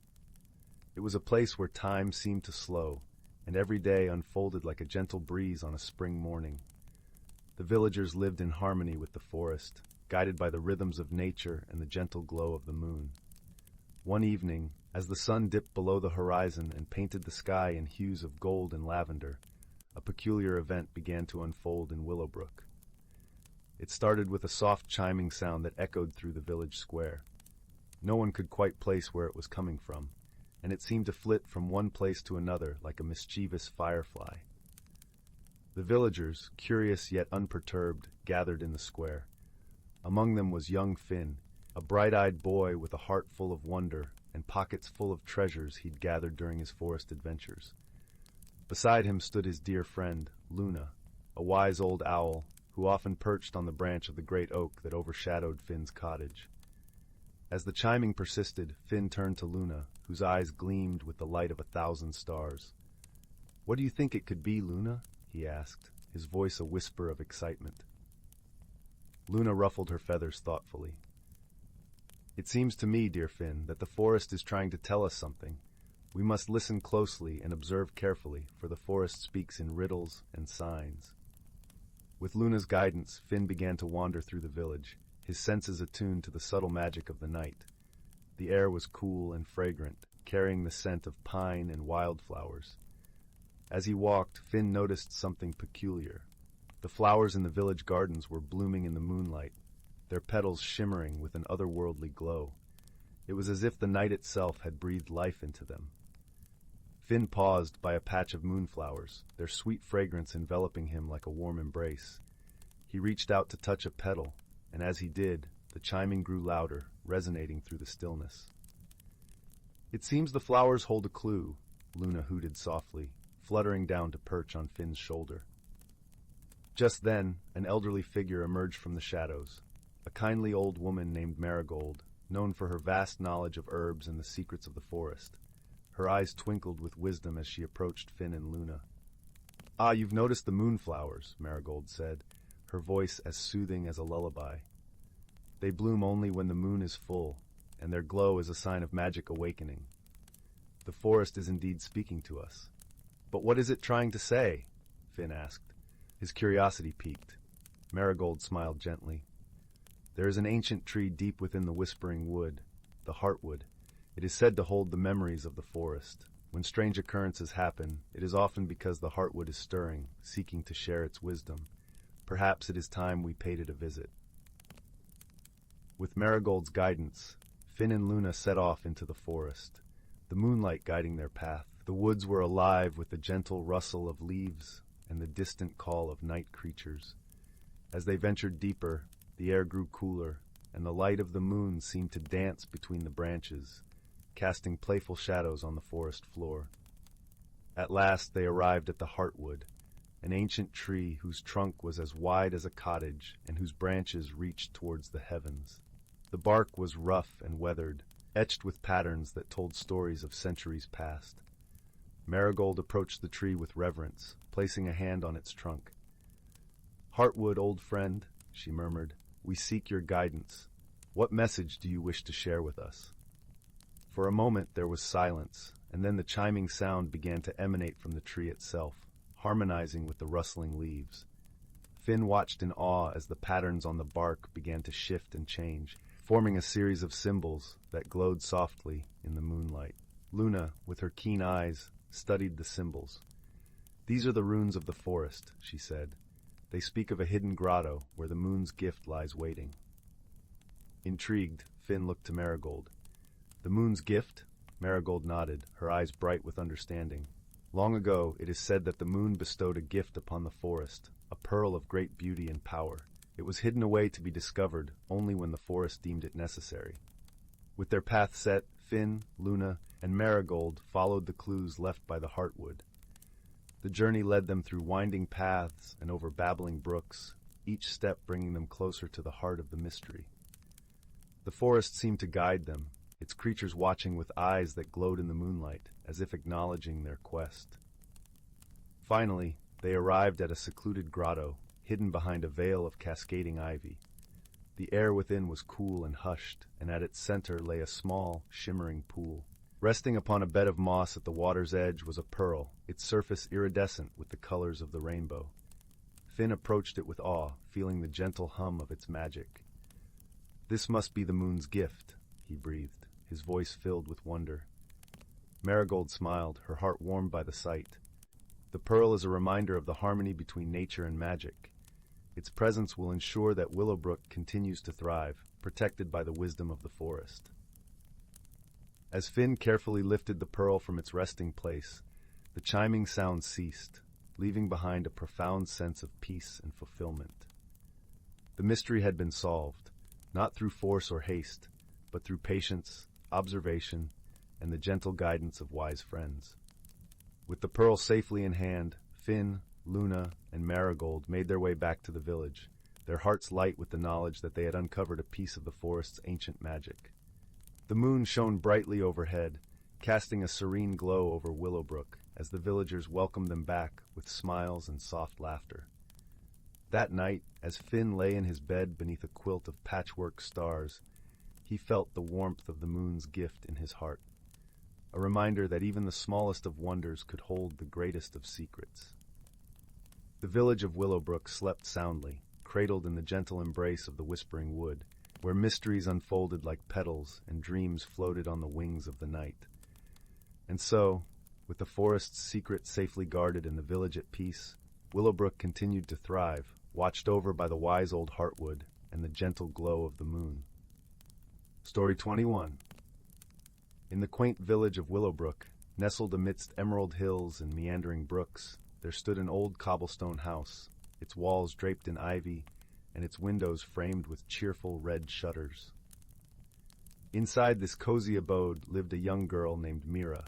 It was a place where time seemed to slow, and every day unfolded like a gentle breeze on a spring morning. The villagers lived in harmony with the forest, guided by the rhythms of nature and the gentle glow of the moon. One evening, as the sun dipped below the horizon and painted the sky in hues of gold and lavender, a peculiar event began to unfold in Willowbrook. It started with a soft chiming sound that echoed through the village square. No one could quite place where it was coming from, and it seemed to flit from one place to another like a mischievous firefly. The villagers, curious yet unperturbed, gathered in the square. Among them was young Finn, a bright-eyed boy with a heart full of wonder and pockets full of treasures he'd gathered during his forest adventures. Beside him stood his dear friend, Luna, a wise old owl who often perched on the branch of the great oak that overshadowed Finn's cottage. As the chiming persisted, Finn turned to Luna, whose eyes gleamed with the light of 1,000 stars. "What do you think it could be, Luna?" he asked, his voice a whisper of excitement. Luna ruffled her feathers thoughtfully. "It seems to me, dear Finn, that the forest is trying to tell us something. We must listen closely and observe carefully, for the forest speaks in riddles and signs." With Luna's guidance, Finn began to wander through the village, his senses attuned to the subtle magic of the night. The air was cool and fragrant, carrying the scent of pine and wildflowers. As he walked, Finn noticed something peculiar. The flowers in the village gardens were blooming in the moonlight, their petals shimmering with an otherworldly glow. It was as if the night itself had breathed life into them. Finn paused by a patch of moonflowers, their sweet fragrance enveloping him like a warm embrace. He reached out to touch a petal, and as he did, the chiming grew louder, resonating through the stillness. "It seems the flowers hold a clue," Luna hooted softly, fluttering down to perch on Finn's shoulder. Just then, an elderly figure emerged from the shadows, a kindly old woman named Marigold, known for her vast knowledge of herbs and the secrets of the forest. Her eyes twinkled with wisdom as she approached Finn and Luna. "Ah, you've noticed the moonflowers," Marigold said, her voice as soothing as a lullaby. "They bloom only when the moon is full, and their glow is a sign of magic awakening. The forest is indeed speaking to us." "But what is it trying to say?" Finn asked. His curiosity piqued. Marigold smiled gently. "There is an ancient tree deep within the whispering wood, the heartwood. It is said to hold the memories of the forest. When strange occurrences happen, it is often because the heartwood is stirring, seeking to share its wisdom. Perhaps it is time we paid it a visit." With Marigold's guidance, Finn and Luna set off into the forest, the moonlight guiding their path. The woods were alive with the gentle rustle of leaves and the distant call of night creatures. As they ventured deeper, the air grew cooler, and the light of the moon seemed to dance between the branches, casting playful shadows on the forest floor. At last they arrived at the heartwood, an ancient tree whose trunk was as wide as a cottage and whose branches reached towards the heavens. The bark was rough and weathered, etched with patterns that told stories of centuries past. Marigold approached the tree with reverence, placing a hand on its trunk. "Heartwood, old friend," she murmured, "we seek your guidance. What message do you wish to share with us?" For a moment there was silence, and then the chiming sound began to emanate from the tree itself, harmonizing with the rustling leaves. Finn watched in awe as the patterns on the bark began to shift and change, forming a series of symbols that glowed softly in the moonlight. Luna, with her keen eyes, studied the symbols. "These are the runes of the forest," she said. "They speak of a hidden grotto where the moon's gift lies waiting." Intrigued, Finn looked to Marigold. "The moon's gift?" Marigold nodded, her eyes bright with understanding. "Long ago, it is said that the moon bestowed a gift upon the forest, a pearl of great beauty and power. It was hidden away to be discovered only when the forest deemed it necessary." With their path set, Finn, Luna, and Marigold followed the clues left by the heartwood. The journey led them through winding paths and over babbling brooks, each step bringing them closer to the heart of the mystery. The forest seemed to guide them, its creatures watching with eyes that glowed in the moonlight, as if acknowledging their quest. Finally, they arrived at a secluded grotto, hidden behind a veil of cascading ivy. The air within was cool and hushed, and at its center lay a small, shimmering pool. Resting upon a bed of moss at the water's edge was a pearl, its surface iridescent with the colors of the rainbow. Finn approached it with awe, feeling the gentle hum of its magic. "This must be the moon's gift," he breathed, his voice filled with wonder. Marigold smiled, her heart warmed by the sight. "The pearl is a reminder of the harmony between nature and magic. Its presence will ensure that Willowbrook continues to thrive, protected by the wisdom of the forest." As Finn carefully lifted the pearl from its resting place, the chiming sound ceased, leaving behind a profound sense of peace and fulfillment. The mystery had been solved, not through force or haste, but through patience, observation, and the gentle guidance of wise friends. With the pearl safely in hand, Finn, Luna, and Marigold made their way back to the village, their hearts light with the knowledge that they had uncovered a piece of the forest's ancient magic. The moon shone brightly overhead, casting a serene glow over Willowbrook as the villagers welcomed them back with smiles and soft laughter. That night, as Finn lay in his bed beneath a quilt of patchwork stars, he felt the warmth of the moon's gift in his heart, a reminder that even the smallest of wonders could hold the greatest of secrets. The village of Willowbrook slept soundly, cradled in the gentle embrace of the whispering wood, where mysteries unfolded like petals and dreams floated on the wings of the night. And so, with the forest's secret safely guarded and the village at peace, Willowbrook continued to thrive, watched over by the wise old heartwood and the gentle glow of the moon. Story 21. In the quaint village of Willowbrook, nestled amidst emerald hills and meandering brooks, there stood an old cobblestone house, its walls draped in ivy, and its windows framed with cheerful red shutters. Inside this cozy abode lived a young girl named Mira.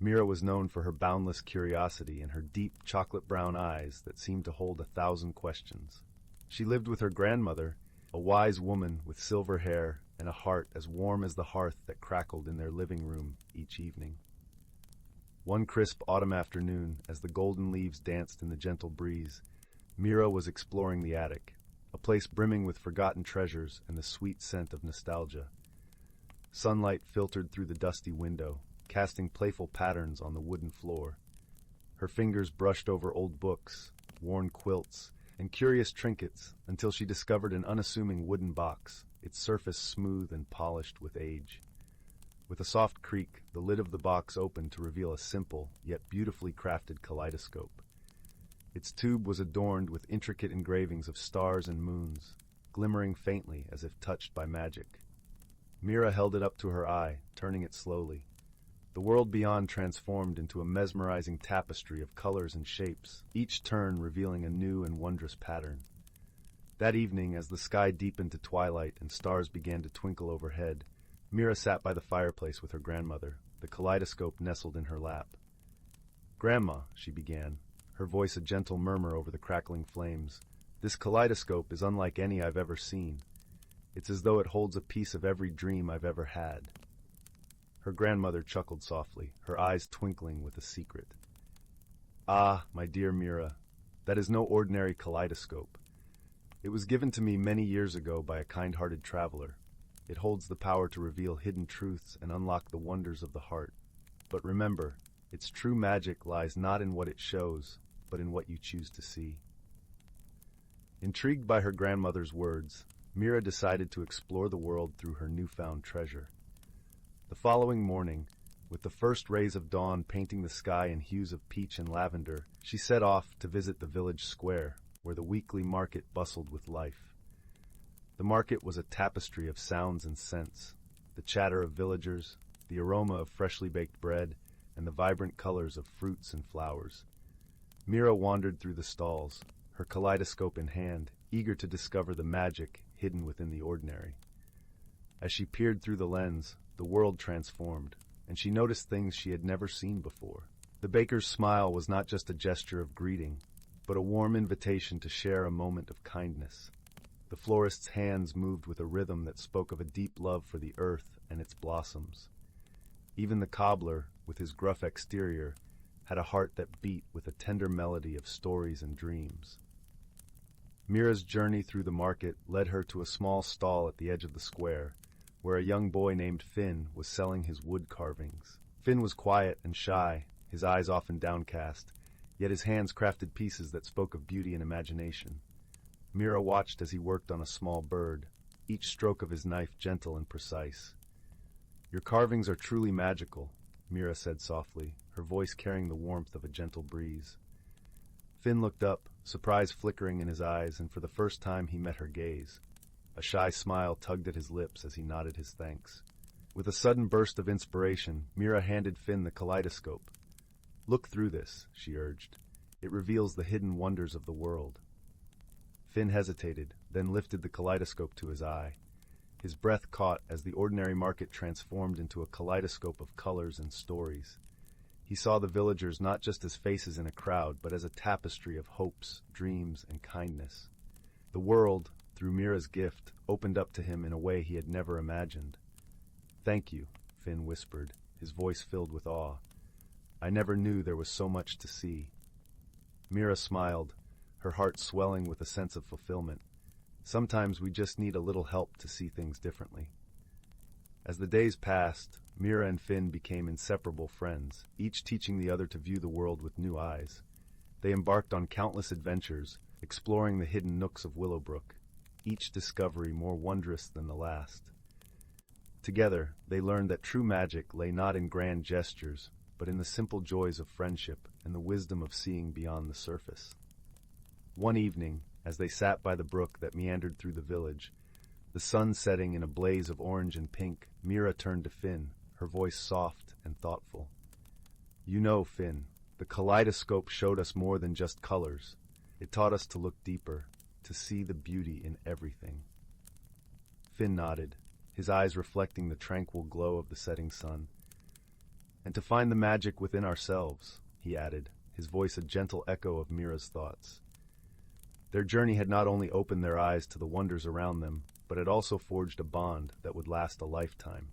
Mira was known for her boundless curiosity and her deep chocolate-brown eyes that seemed to hold 1,000 questions. She lived with her grandmother, a wise woman with silver hair and a heart as warm as the hearth that crackled in their living room each evening. One crisp autumn afternoon, as the golden leaves danced in the gentle breeze, Mira was exploring the attic, a place brimming with forgotten treasures and the sweet scent of nostalgia. Sunlight filtered through the dusty window, casting playful patterns on the wooden floor. Her fingers brushed over old books, worn quilts, and curious trinkets until she discovered an unassuming wooden box, its surface smooth and polished with age. With a soft creak, the lid of the box opened to reveal a simple, yet beautifully crafted kaleidoscope. Its tube was adorned with intricate engravings of stars and moons, glimmering faintly as if touched by magic. Mira held it up to her eye, turning it slowly. The world beyond transformed into a mesmerizing tapestry of colors and shapes, each turn revealing a new and wondrous pattern. That evening, as the sky deepened to twilight and stars began to twinkle overhead, Mira sat by the fireplace with her grandmother, the kaleidoscope nestled in her lap. "Grandma," she began, her voice a gentle murmur over the crackling flames, "this kaleidoscope is unlike any I've ever seen. It's as though it holds a piece of every dream I've ever had." Her grandmother chuckled softly, her eyes twinkling with a secret. "Ah, my dear Mira, that is no ordinary kaleidoscope. It was given to me many years ago by a kind-hearted traveler. It holds the power to reveal hidden truths and unlock the wonders of the heart. But remember, its true magic lies not in what it shows, but in what you choose to see." Intrigued by her grandmother's words, Mira decided to explore the world through her newfound treasure. The following morning, with the first rays of dawn painting the sky in hues of peach and lavender, she set off to visit the village square, where the weekly market bustled with life. The market was a tapestry of sounds and scents, the chatter of villagers, the aroma of freshly baked bread, and the vibrant colors of fruits and flowers. Mira wandered through the stalls, her kaleidoscope in hand, eager to discover the magic hidden within the ordinary. As she peered through the lens, the world transformed, and she noticed things she had never seen before. The baker's smile was not just a gesture of greeting, but a warm invitation to share a moment of kindness. The florist's hands moved with a rhythm that spoke of a deep love for the earth and its blossoms. Even the cobbler, with his gruff exterior, had a heart that beat with a tender melody of stories and dreams. Mira's journey through the market led her to a small stall at the edge of the square, where a young boy named Finn was selling his wood carvings. Finn was quiet and shy, his eyes often downcast, yet his hands crafted pieces that spoke of beauty and imagination. Mira watched as he worked on a small bird, each stroke of his knife gentle and precise. "Your carvings are truly magical," Mira said softly, her voice carrying the warmth of a gentle breeze. Finn looked up, surprise flickering in his eyes, and for the first time he met her gaze. A shy smile tugged at his lips as he nodded his thanks. With a sudden burst of inspiration, Mira handed Finn the kaleidoscope. "Look through this," she urged. "It reveals the hidden wonders of the world." Finn hesitated, then lifted the kaleidoscope to his eye. His breath caught as the ordinary market transformed into a kaleidoscope of colors and stories. He saw the villagers not just as faces in a crowd, but as a tapestry of hopes, dreams, and kindness. The world, through Mira's gift, opened up to him in a way he had never imagined. "Thank you," Finn whispered, his voice filled with awe. "I never knew there was so much to see." Mira smiled, her heart swelling with a sense of fulfillment. Sometimes we just need a little help to see things differently. As the days passed, Mira and Finn became inseparable friends, each teaching the other to view the world with new eyes. They embarked on countless adventures, exploring the hidden nooks of Willowbrook, each discovery more wondrous than the last. Together, they learned that true magic lay not in grand gestures, but in the simple joys of friendship and the wisdom of seeing beyond the surface. One evening, as they sat by the brook that meandered through the village, the sun setting in a blaze of orange and pink, Mira turned to Finn, her voice soft and thoughtful. "You know, Finn, the kaleidoscope showed us more than just colors. It taught us to look deeper, to see the beauty in everything." Finn nodded, his eyes reflecting the tranquil glow of the setting sun. "And to find the magic within ourselves," he added, his voice a gentle echo of Mira's thoughts. Their journey had not only opened their eyes to the wonders around them, but had also forged a bond that would last a lifetime.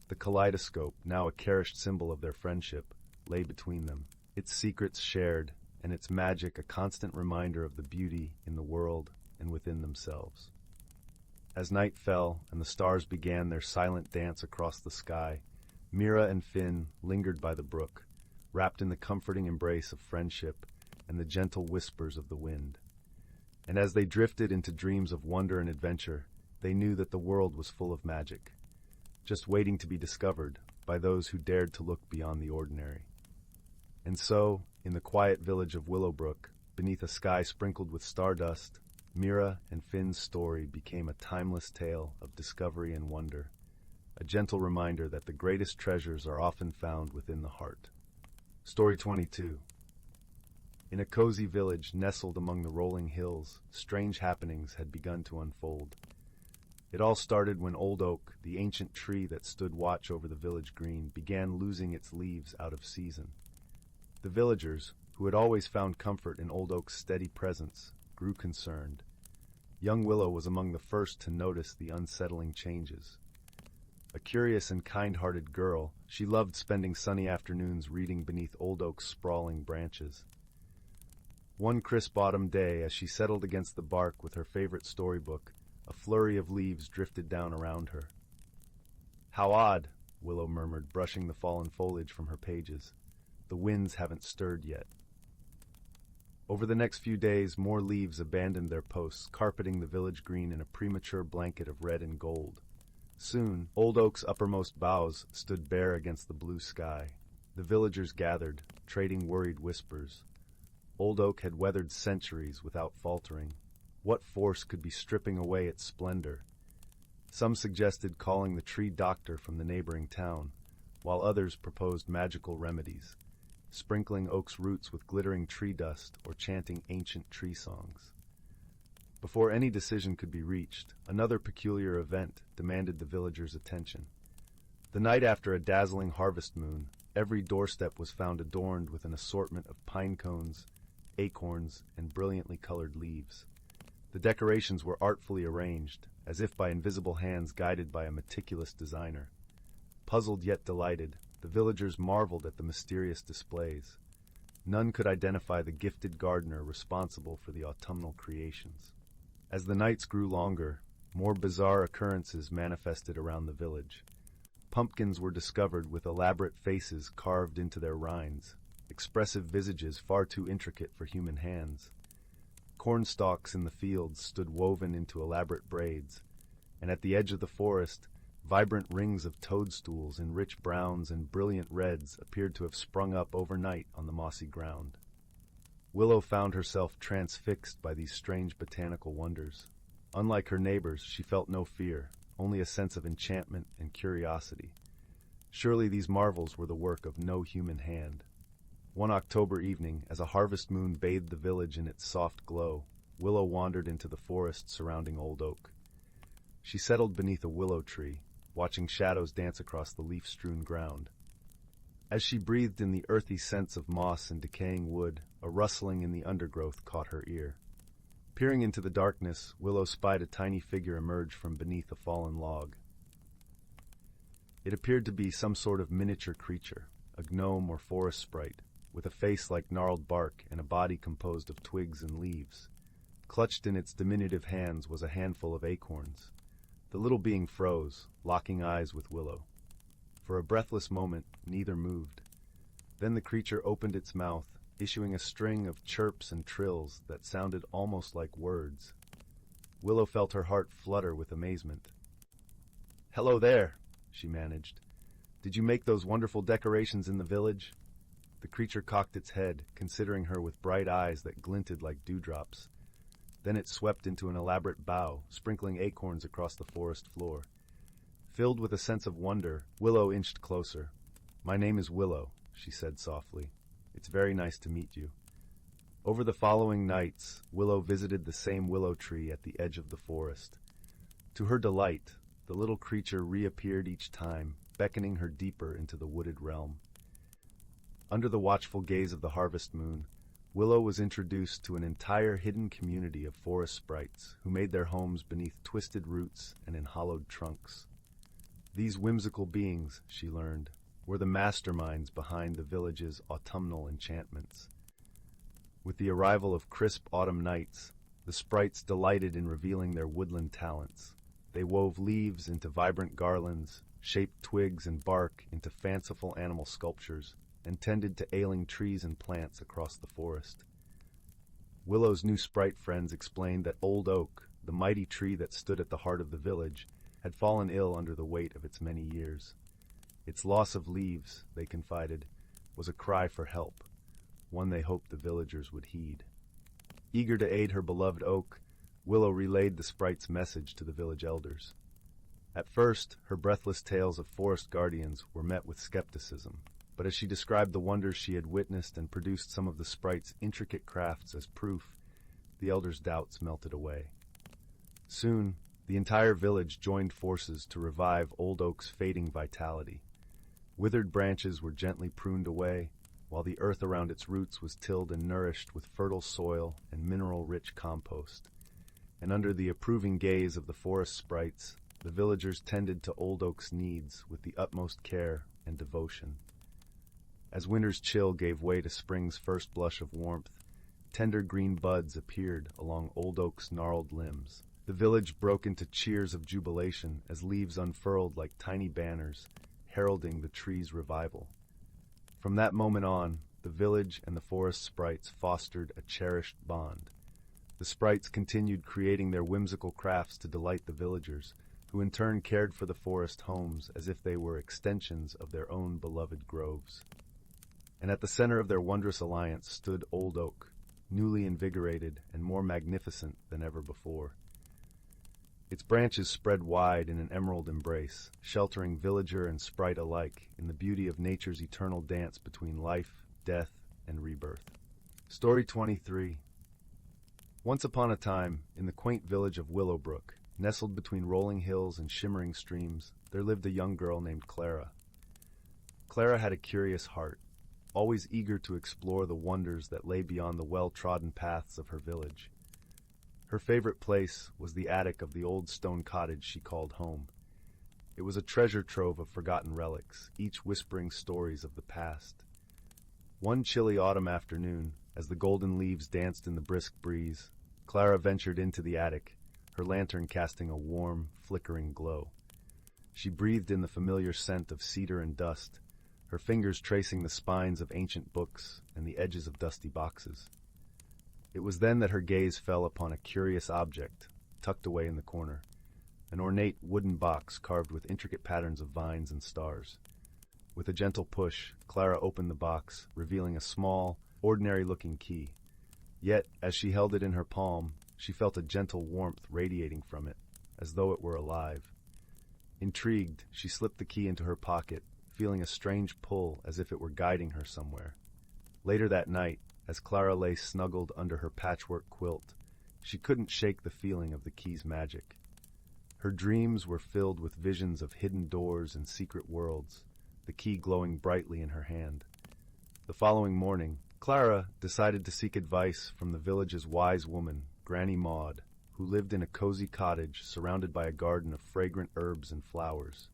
The kaleidoscope, now a cherished symbol of their friendship, lay between them, its secrets shared, and its magic a constant reminder of the beauty in the world and within themselves. As night fell and the stars began their silent dance across the sky, Mira and Finn lingered by the brook, wrapped in the comforting embrace of friendship and the gentle whispers of the wind. And as they drifted into dreams of wonder and adventure, they knew that the world was full of magic, just waiting to be discovered by those who dared to look beyond the ordinary. And so, in the quiet village of Willowbrook, beneath a sky sprinkled with stardust, Mira and Finn's story became a timeless tale of discovery and wonder. a gentle reminder that the greatest treasures are often found within the heart. Story 22. In a cozy village nestled among the rolling hills, strange happenings had begun to unfold. It all started when old oak, the ancient tree that stood watch over the village green, began losing its leaves out of season. The villagers, who had always found comfort in old oak's steady presence, grew concerned. Young Willow was among the first to notice the unsettling changes. A curious and kind-hearted girl, she loved spending sunny afternoons reading beneath old oak's sprawling branches. One crisp autumn day, as she settled against the bark with her favorite storybook, a flurry of leaves drifted down around her. "How odd," Willow murmured, brushing the fallen foliage from her pages. "The winds haven't stirred yet." Over the next few days, more leaves abandoned their posts, carpeting the village green in a premature blanket of red and gold. Soon, old oak's uppermost boughs stood bare against the blue sky. The villagers gathered, trading worried whispers. Old oak had weathered centuries without faltering. What force could be stripping away its splendor? Some suggested calling the tree doctor from the neighboring town, while others proposed magical remedies, sprinkling oak's roots with glittering tree dust or chanting ancient tree songs. Before any decision could be reached, another peculiar event demanded the villagers' attention. The night after a dazzling harvest moon, every doorstep was found adorned with an assortment of pine cones, acorns, and brilliantly colored leaves. The decorations were artfully arranged, as if by invisible hands guided by a meticulous designer. Puzzled yet delighted, the villagers marveled at the mysterious displays. None could identify the gifted gardener responsible for the autumnal creations. As the nights grew longer, more bizarre occurrences manifested around the village. Pumpkins were discovered with elaborate faces carved into their rinds, expressive visages far too intricate for human hands. Corn stalks in the fields stood woven into elaborate braids, and at the edge of the forest, vibrant rings of toadstools in rich browns and brilliant reds appeared to have sprung up overnight on the mossy ground. Willow found herself transfixed by these strange botanical wonders. Unlike her neighbors, she felt no fear, only a sense of enchantment and curiosity. Surely these marvels were the work of no human hand. One October evening, as a harvest moon bathed the village in its soft glow, Willow wandered into the forest surrounding old oak. She settled beneath a willow tree, watching shadows dance across the leaf-strewn ground. As she breathed in the earthy scents of moss and decaying wood, a rustling in the undergrowth caught her ear. Peering into the darkness, Willow spied a tiny figure emerge from beneath a fallen log. It appeared to be some sort of miniature creature, a gnome or forest sprite, with a face like gnarled bark and a body composed of twigs and leaves. Clutched in its diminutive hands was a handful of acorns. The little being froze, locking eyes with Willow. For a breathless moment, neither moved. Then the creature opened its mouth, issuing a string of chirps and trills that sounded almost like words. Willow felt her heart flutter with amazement. "Hello there," she managed. "Did you make those wonderful decorations in the village?" The creature cocked its head, considering her with bright eyes that glinted like dewdrops. Then it swept into an elaborate bow, sprinkling acorns across the forest floor. Filled with a sense of wonder, Willow inched closer. "My name is Willow," she said softly. "It's very nice to meet you." Over the following nights, Willow visited the same willow tree at the edge of the forest. To her delight, the little creature reappeared each time, beckoning her deeper into the wooded realm. Under the watchful gaze of the harvest moon, Willow was introduced to an entire hidden community of forest sprites who made their homes beneath twisted roots and in hollowed trunks. These whimsical beings, she learned, were the masterminds behind the village's autumnal enchantments. With the arrival of crisp autumn nights, the sprites delighted in revealing their woodland talents. They wove leaves into vibrant garlands, shaped twigs and bark into fanciful animal sculptures, and tended to ailing trees and plants across the forest. Willow's new sprite friends explained that old oak, the mighty tree that stood at the heart of the village, had fallen ill under the weight of its many years. Its loss of leaves, they confided, was a cry for help, one they hoped the villagers would heed. Eager to aid her beloved oak, Willow relayed the sprite's message to the village elders. At first, her breathless tales of forest guardians were met with skepticism, but as she described the wonders she had witnessed and produced some of the sprite's intricate crafts as proof, the elder's doubts melted away. Soon, the entire village joined forces to revive Old Oak's fading vitality. Withered branches were gently pruned away, while the earth around its roots was tilled and nourished with fertile soil and mineral-rich compost. And under the approving gaze of the forest sprites, the villagers tended to Old Oak's needs with the utmost care and devotion. As winter's chill gave way to spring's first blush of warmth, tender green buds appeared along Old Oak's gnarled limbs. The village broke into cheers of jubilation as leaves unfurled like tiny banners, heralding the tree's revival. From that moment on, the village and the forest sprites fostered a cherished bond. The sprites continued creating their whimsical crafts to delight the villagers, who in turn cared for the forest homes as if they were extensions of their own beloved groves. And at the center of their wondrous alliance stood Old Oak, newly invigorated and more magnificent than ever before. Its branches spread wide in an emerald embrace, sheltering villager and sprite alike in the beauty of nature's eternal dance between life, death, and rebirth. Story 23. Once upon a time, in the quaint village of Willowbrook, nestled between rolling hills and shimmering streams, there lived a young girl named Clara. Clara had a curious heart, always eager to explore the wonders that lay beyond the well-trodden paths of her village. Her favorite place was the attic of the old stone cottage she called home. It was a treasure trove of forgotten relics, each whispering stories of the past. One chilly autumn afternoon, as the golden leaves danced in the brisk breeze, Clara ventured into the attic, her lantern casting a warm, flickering glow. She breathed in the familiar scent of cedar and dust, her fingers tracing the spines of ancient books and the edges of dusty boxes. It was then that her gaze fell upon a curious object, tucked away in the corner, an ornate wooden box carved with intricate patterns of vines and stars. With a gentle push, Clara opened the box, revealing a small, ordinary-looking key. Yet, as she held it in her palm, she felt a gentle warmth radiating from it, as though it were alive. Intrigued, she slipped the key into her pocket, feeling a strange pull as if it were guiding her somewhere. Later that night, as Clara lay snuggled under her patchwork quilt, she couldn't shake the feeling of the key's magic. Her dreams were filled with visions of hidden doors and secret worlds, the key glowing brightly in her hand. The following morning, Clara decided to seek advice from the village's wise woman, Granny Maud, who lived in a cozy cottage surrounded by a garden of fragrant herbs and flowers.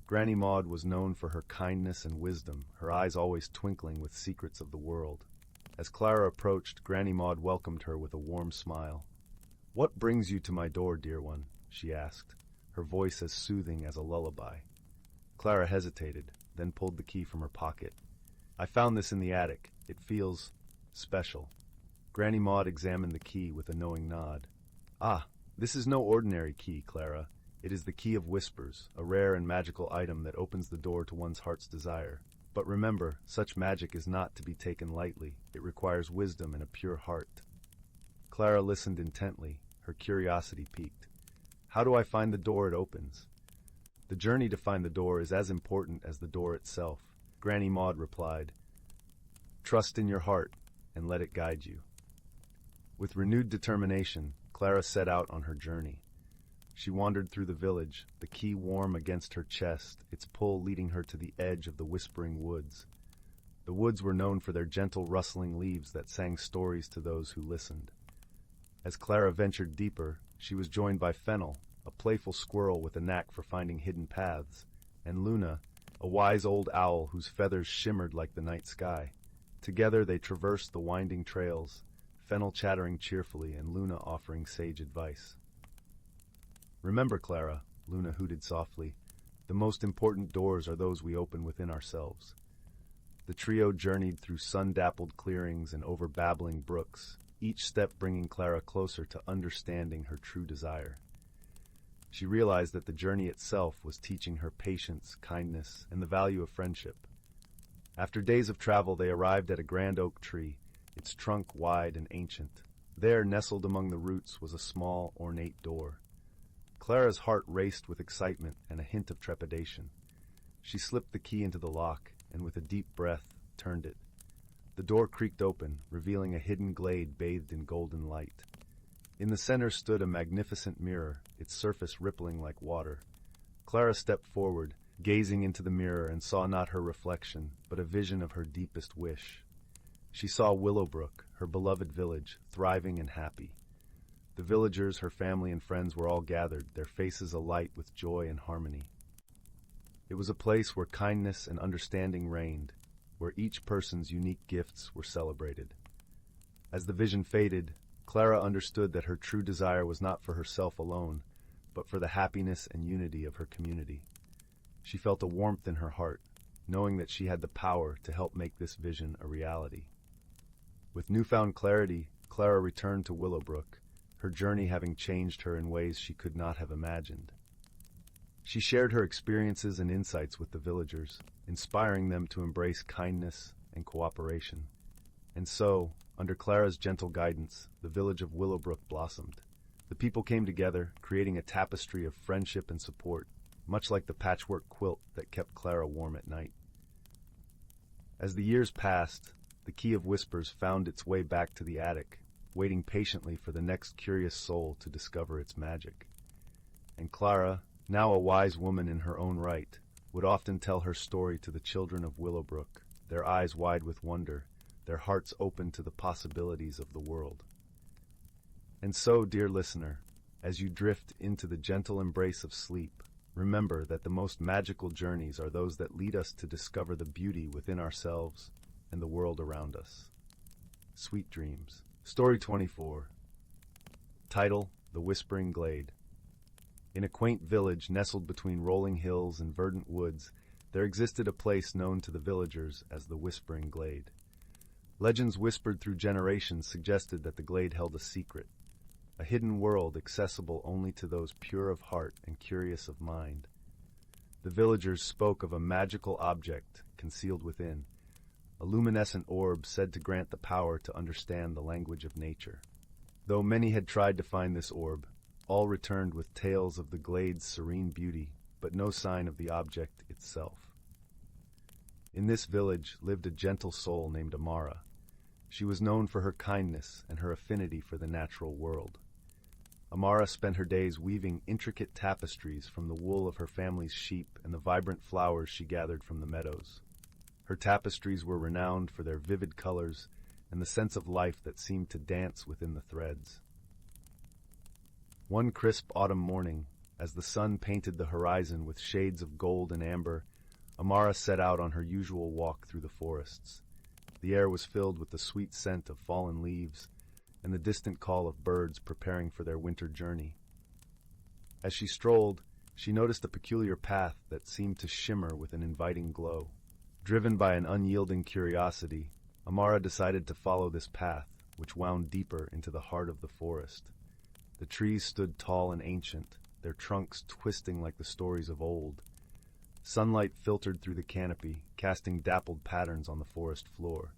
Granny Maud was known for her kindness and wisdom, her eyes always twinkling with secrets of the world. As Clara approached, Granny Maud welcomed her with a warm smile. "What brings you to my door, dear one?" she asked, her voice as soothing as a lullaby. Clara hesitated, then pulled the key from her pocket. "I found this in the attic. It feels special." Granny Maud examined the key with a knowing nod. "Ah, this is no ordinary key, Clara. It is the key of whispers, a rare and magical item that opens the door to one's heart's desire. But remember, such magic is not to be taken lightly. It requires wisdom and a pure heart." Clara listened intently, her curiosity piqued. "How do I find the door it opens?" "The journey to find the door is as important as the door itself," Granny Maud replied. "Trust in your heart and let it guide you." With renewed determination, Clara set out on her journey. She wandered through the village, the key warm against her chest, its pull leading her to the edge of the whispering woods. The woods were known for their gentle rustling leaves that sang stories to those who listened. As Clara ventured deeper, she was joined by Fennel, a playful squirrel with a knack for finding hidden paths, and Luna, a wise old owl whose feathers shimmered like the night sky. Together they traversed the winding trails, Fennel chattering cheerfully and Luna offering sage advice. "Remember, Clara," Luna hooted softly, "the most important doors are those we open within ourselves." The trio journeyed through sun-dappled clearings and over babbling brooks, each step bringing Clara closer to understanding her true desire. She realized that the journey itself was teaching her patience, kindness, and the value of friendship. After days of travel, they arrived at a grand oak tree, its trunk wide and ancient. There, nestled among the roots, was a small, ornate door. Clara's heart raced with excitement and a hint of trepidation. She slipped the key into the lock and, with a deep breath, turned it. The door creaked open, revealing a hidden glade bathed in golden light. In the center stood a magnificent mirror, its surface rippling like water. Clara stepped forward, gazing into the mirror, and saw not her reflection, but a vision of her deepest wish. She saw Willowbrook, her beloved village, thriving and happy. The villagers, her family and friends were all gathered, their faces alight with joy and harmony. It was a place where kindness and understanding reigned, where each person's unique gifts were celebrated. As the vision faded, Clara understood that her true desire was not for herself alone, but for the happiness and unity of her community. She felt a warmth in her heart, knowing that she had the power to help make this vision a reality. With newfound clarity, Clara returned to Willowbrook, her journey having changed her in ways she could not have imagined. She shared her experiences and insights with the villagers, inspiring them to embrace kindness and cooperation. And so, under Clara's gentle guidance, the village of Willowbrook blossomed. The people came together, creating a tapestry of friendship and support, much like the patchwork quilt that kept Clara warm at night. As the years passed, the Key of Whispers found its way back to the attic, waiting patiently for the next curious soul to discover its magic. And Clara, now a wise woman in her own right, would often tell her story to the children of Willowbrook, their eyes wide with wonder, their hearts open to the possibilities of the world. And so, dear listener, as you drift into the gentle embrace of sleep, remember that the most magical journeys are those that lead us to discover the beauty within ourselves and the world around us. Sweet dreams. Story 24. Title: The Whispering Glade. In a quaint village nestled between rolling hills and verdant woods, there existed a place known to the villagers as the Whispering Glade. Legends whispered through generations suggested that the glade held a secret, a hidden world accessible only to those pure of heart and curious of mind. The villagers spoke of a magical object concealed within, a luminescent orb said to grant the power to understand the language of nature. Though many had tried to find this orb, all returned with tales of the glade's serene beauty, but no sign of the object itself. In this village lived a gentle soul named Amara. She was known for her kindness and her affinity for the natural world. Amara spent her days weaving intricate tapestries from the wool of her family's sheep and the vibrant flowers she gathered from the meadows. Her tapestries were renowned for their vivid colors and the sense of life that seemed to dance within the threads. One crisp autumn morning, as the sun painted the horizon with shades of gold and amber, Amara set out on her usual walk through the forests. The air was filled with the sweet scent of fallen leaves and the distant call of birds preparing for their winter journey. As she strolled, she noticed a peculiar path that seemed to shimmer with an inviting glow. Driven by an unyielding curiosity, Amara decided to follow this path, which wound deeper into the heart of the forest. The trees stood tall and ancient, their trunks twisting like the stories of old. Sunlight filtered through the canopy, casting dappled patterns on the forest floor.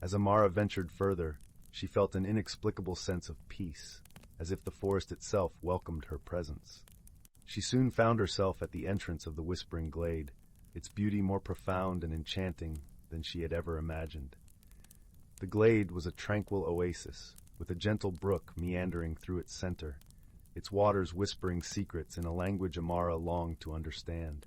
As Amara ventured further, she felt an inexplicable sense of peace, as if the forest itself welcomed her presence. She soon found herself at the entrance of the Whispering Glade, its beauty more profound and enchanting than she had ever imagined. The glade was a tranquil oasis, with a gentle brook meandering through its center, its waters whispering secrets in a language Amara longed to understand.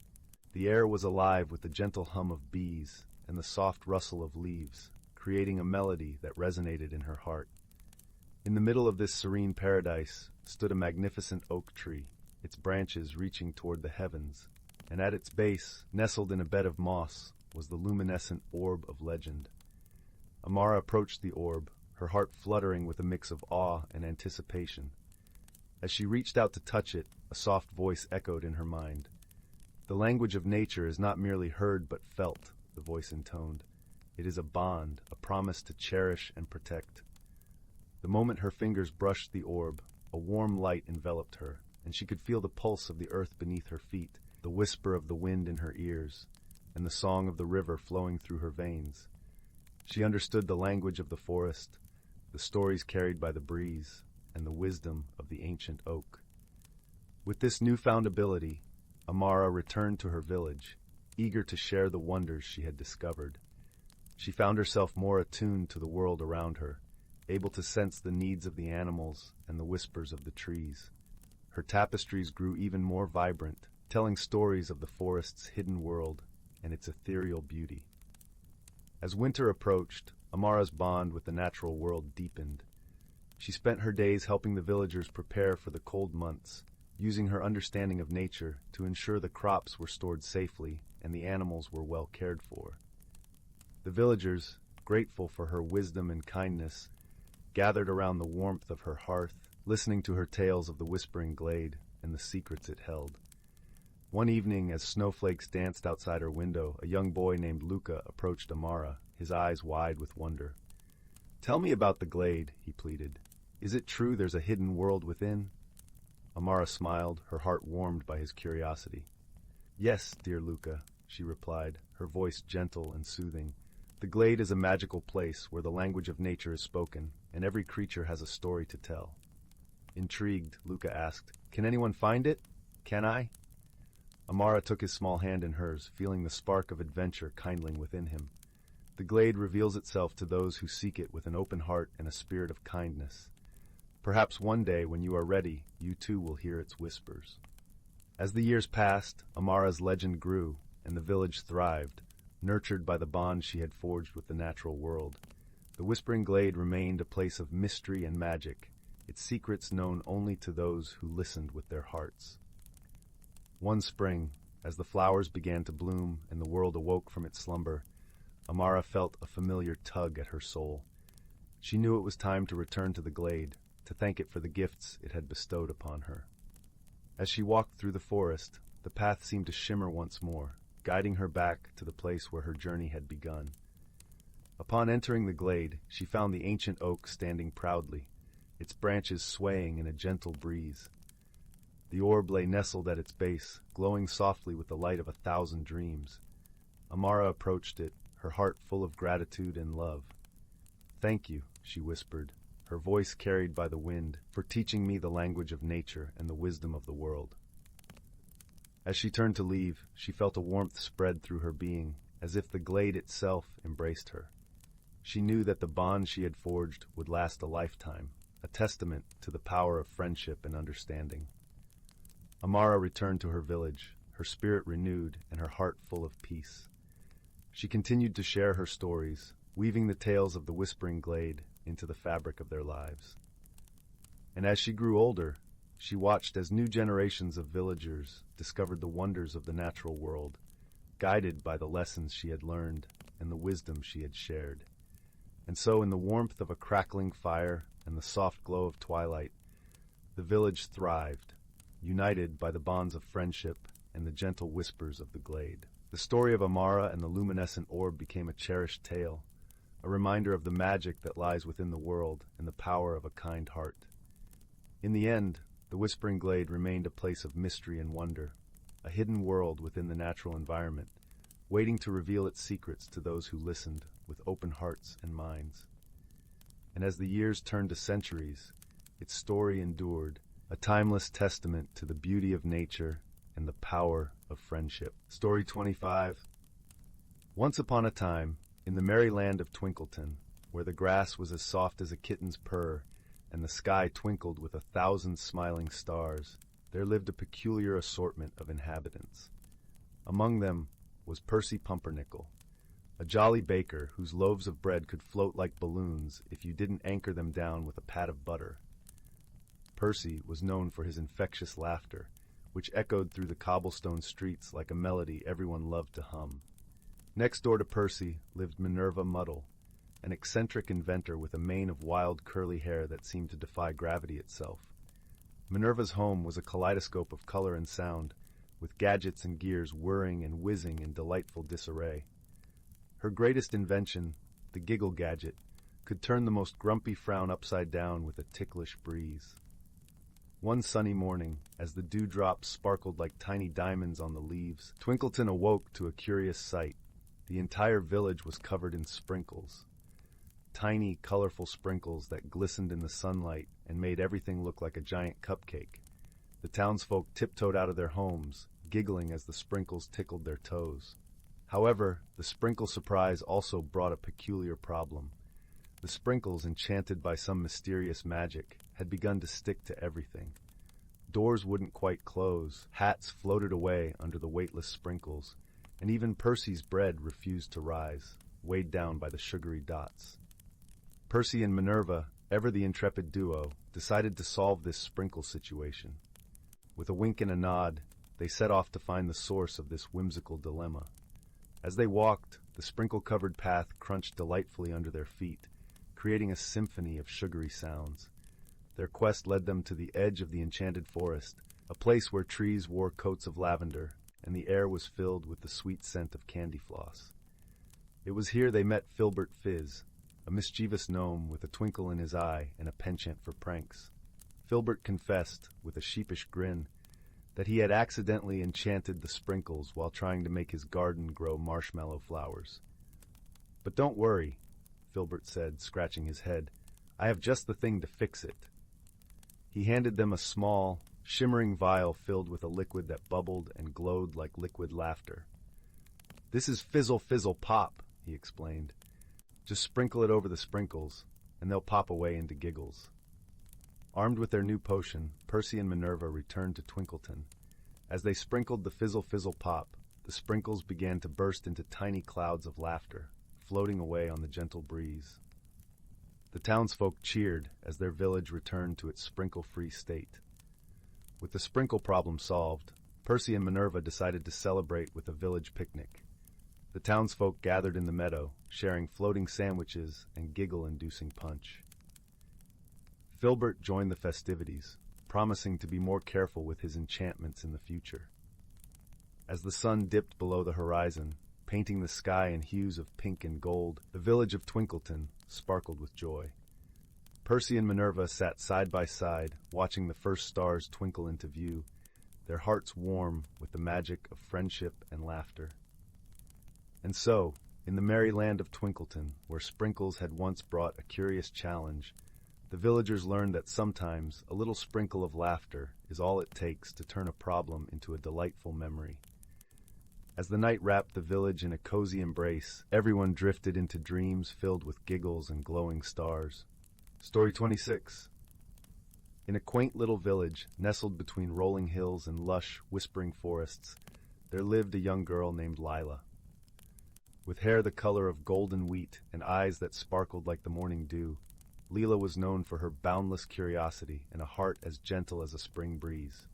The air was alive with the gentle hum of bees and the soft rustle of leaves, creating a melody that resonated in her heart. In the middle of this serene paradise stood a magnificent oak tree, its branches reaching toward the heavens, and at its base, nestled in a bed of moss, was the luminescent orb of legend. Amara approached the orb, her heart fluttering with a mix of awe and anticipation. As she reached out to touch it, a soft voice echoed in her mind. "The language of nature is not merely heard but felt," the voice intoned. "It is a bond, a promise to cherish and protect." The moment her fingers brushed the orb, a warm light enveloped her, and she could feel the pulse of the earth beneath her feet, the whisper of the wind in her ears, and the song of the river flowing through her veins. She understood the language of the forest, the stories carried by the breeze, and the wisdom of the ancient oak. With this newfound ability, Amara returned to her village, eager to share the wonders she had discovered. She found herself more attuned to the world around her, able to sense the needs of the animals and the whispers of the trees. Her tapestries grew even more vibrant, telling stories of the forest's hidden world and its ethereal beauty. As winter approached, Amara's bond with the natural world deepened. She spent her days helping the villagers prepare for the cold months, using her understanding of nature to ensure the crops were stored safely and the animals were well cared for. The villagers, grateful for her wisdom and kindness, gathered around the warmth of her hearth, listening to her tales of the whispering glade and the secrets it held. One evening, as snowflakes danced outside her window, a young boy named Luca approached Amara, his eyes wide with wonder. "Tell me about the glade," he pleaded. "Is it true there's a hidden world within?" Amara smiled, her heart warmed by his curiosity. "Yes, dear Luca," she replied, her voice gentle and soothing. "The glade is a magical place where the language of nature is spoken, and every creature has a story to tell." Intrigued, Luca asked, "Can anyone find it? Can I?" Amara took his small hand in hers, feeling the spark of adventure kindling within him. The glade reveals itself to those who seek it with an open heart and a spirit of kindness. Perhaps one day, when you are ready, you too will hear its whispers. As the years passed, Amara's legend grew, and the village thrived, nurtured by the bond she had forged with the natural world. The Whispering Glade remained a place of mystery and magic, its secrets known only to those who listened with their hearts. One spring, as the flowers began to bloom and the world awoke from its slumber, Amara felt a familiar tug at her soul. She knew it was time to return to the glade, to thank it for the gifts it had bestowed upon her. As she walked through the forest, the path seemed to shimmer once more, guiding her back to the place where her journey had begun. Upon entering the glade, she found the ancient oak standing proudly, its branches swaying in a gentle breeze. The orb lay nestled at its base, glowing softly with the light of 1,000 dreams. Amara approached it, her heart full of gratitude and love. "Thank you," she whispered, her voice carried by the wind, "for teaching me the language of nature and the wisdom of the world." As she turned to leave, she felt a warmth spread through her being, as if the glade itself embraced her. She knew that the bond she had forged would last a lifetime, a testament to the power of friendship and understanding. Amara returned to her village, her spirit renewed and her heart full of peace. She continued to share her stories, weaving the tales of the Whispering Glade into the fabric of their lives. And as she grew older, she watched as new generations of villagers discovered the wonders of the natural world, guided by the lessons she had learned and the wisdom she had shared. And so, in the warmth of a crackling fire and the soft glow of twilight, the village thrived, united by the bonds of friendship and the gentle whispers of the glade. The story of Amara and the luminescent orb became a cherished tale, a reminder of the magic that lies within the world and the power of a kind heart. In the end, the Whispering Glade remained a place of mystery and wonder, a hidden world within the natural environment, waiting to reveal its secrets to those who listened with open hearts and minds. And as the years turned to centuries, its story endured, a timeless testament to the beauty of nature and the power of friendship. Story 25. Once upon a time, in the merry land of Twinkleton, where the grass was as soft as a kitten's purr and the sky twinkled with 1,000 smiling stars, there lived a peculiar assortment of inhabitants. Among them was Percy Pumpernickel, a jolly baker whose loaves of bread could float like balloons if you didn't anchor them down with a pat of butter. Percy was known for his infectious laughter, which echoed through the cobblestone streets like a melody everyone loved to hum. Next door to Percy lived Minerva Muddle, an eccentric inventor with a mane of wild curly hair that seemed to defy gravity itself. Minerva's home was a kaleidoscope of color and sound, with gadgets and gears whirring and whizzing in delightful disarray. Her greatest invention, the Giggle Gadget, could turn the most grumpy frown upside down with a ticklish breeze. One sunny morning, as the dewdrops sparkled like tiny diamonds on the leaves, Twinkleton awoke to a curious sight. The entire village was covered in sprinkles. Tiny, colorful sprinkles that glistened in the sunlight and made everything look like a giant cupcake. The townsfolk tiptoed out of their homes, giggling as the sprinkles tickled their toes. However, the sprinkle surprise also brought a peculiar problem. The sprinkles, enchanted by some mysterious magic, had begun to stick to everything. Doors wouldn't quite close, hats floated away under the weightless sprinkles, and even Percy's bread refused to rise, weighed down by the sugary dots. Percy and Minerva, ever the intrepid duo, decided to solve this sprinkle situation. With a wink and a nod, they set off to find the source of this whimsical dilemma. As they walked, the sprinkle-covered path crunched delightfully under their feet, creating a symphony of sugary sounds. Their quest led them to the edge of the enchanted forest, a place where trees wore coats of lavender, and the air was filled with the sweet scent of candy floss. It was here they met Filbert Fizz, a mischievous gnome with a twinkle in his eye and a penchant for pranks. Filbert confessed, with a sheepish grin, that he had accidentally enchanted the sprinkles while trying to make his garden grow marshmallow flowers. "But don't worry," Filbert said, scratching his head. "I have just the thing to fix it." He handed them a small, shimmering vial filled with a liquid that bubbled and glowed like liquid laughter. "This is Fizzle Fizzle Pop," he explained. "Just sprinkle it over the sprinkles, and they'll pop away into giggles." Armed with their new potion, Percy and Minerva returned to Twinkleton. As they sprinkled the Fizzle Fizzle Pop, the sprinkles began to burst into tiny clouds of laughter, floating away on the gentle breeze. The townsfolk cheered as their village returned to its sprinkle-free state. With the sprinkle problem solved, Percy and Minerva decided to celebrate with a village picnic. The townsfolk gathered in the meadow, sharing floating sandwiches and giggle-inducing punch. Filbert joined the festivities, promising to be more careful with his enchantments in the future. As the sun dipped below the horizon, painting the sky in hues of pink and gold, the village of Twinkleton sparkled with joy. Percy and Minerva sat side by side, watching the first stars twinkle into view, their hearts warm with the magic of friendship and laughter. And so, in the merry land of Twinkleton, where sprinkles had once brought a curious challenge, the villagers learned that sometimes a little sprinkle of laughter is all it takes to turn a problem into a delightful memory. As the night wrapped the village in a cozy embrace, everyone drifted into dreams filled with giggles and glowing stars. Story 26. In a quaint little village, nestled between rolling hills and lush, whispering forests, there lived a young girl named Lila. With hair the color of golden wheat and eyes that sparkled like the morning dew, Lila was known for her boundless curiosity and a heart as gentle as a spring breeze.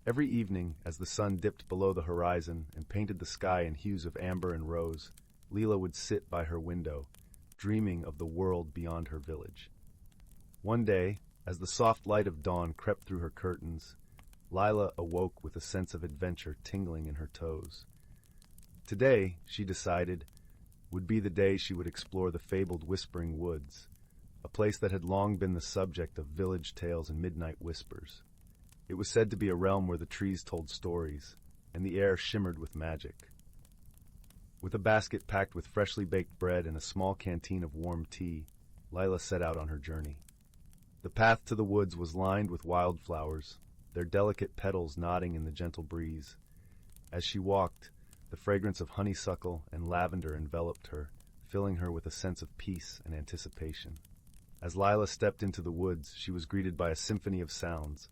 Every evening, as the sun dipped below the horizon and painted the sky in hues of amber and rose, Lila would sit by her window, dreaming of the world beyond her village. One day, as the soft light of dawn crept through her curtains, Lila awoke with a sense of adventure tingling in her toes. Today, she decided, would be the day she would explore the fabled Whispering Woods, a place that had long been the subject of village tales and midnight whispers. It was said to be a realm where the trees told stories, and the air shimmered with magic. With a basket packed with freshly baked bread and a small canteen of warm tea, Lila set out on her journey. The path to the woods was lined with wildflowers, their delicate petals nodding in the gentle breeze. As she walked, the fragrance of honeysuckle and lavender enveloped her, filling her with a sense of peace and anticipation. As Lila stepped into the woods, she was greeted by a symphony of sounds,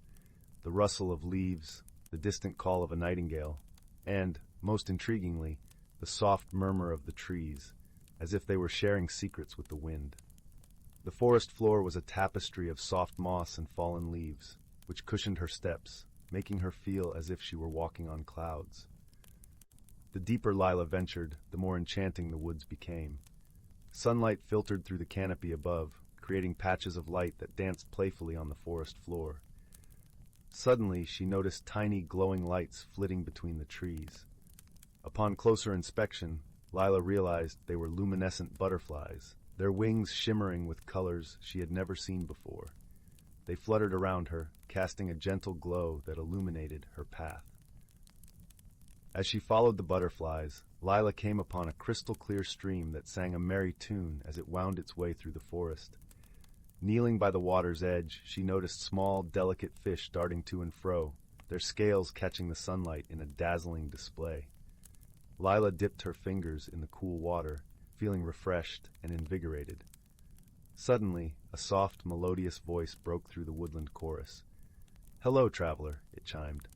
the rustle of leaves, the distant call of a nightingale, and, most intriguingly, the soft murmur of the trees, as if they were sharing secrets with the wind. The forest floor was a tapestry of soft moss and fallen leaves, which cushioned her steps, making her feel as if she were walking on clouds. The deeper Lila ventured, the more enchanting the woods became. Sunlight filtered through the canopy above, creating patches of light that danced playfully on the forest floor. Suddenly, she noticed tiny glowing lights flitting between the trees. Upon closer inspection, Lila realized they were luminescent butterflies, their wings shimmering with colors she had never seen before. They fluttered around her, casting a gentle glow that illuminated her path. As she followed the butterflies, Lila came upon a crystal-clear stream that sang a merry tune as it wound its way through the forest. Kneeling by the water's edge, she noticed small, delicate fish darting to and fro, their scales catching the sunlight in a dazzling display. Lila dipped her fingers in the cool water, feeling refreshed and invigorated. Suddenly, a soft, melodious voice broke through the woodland chorus. "Hello, traveler," it chimed.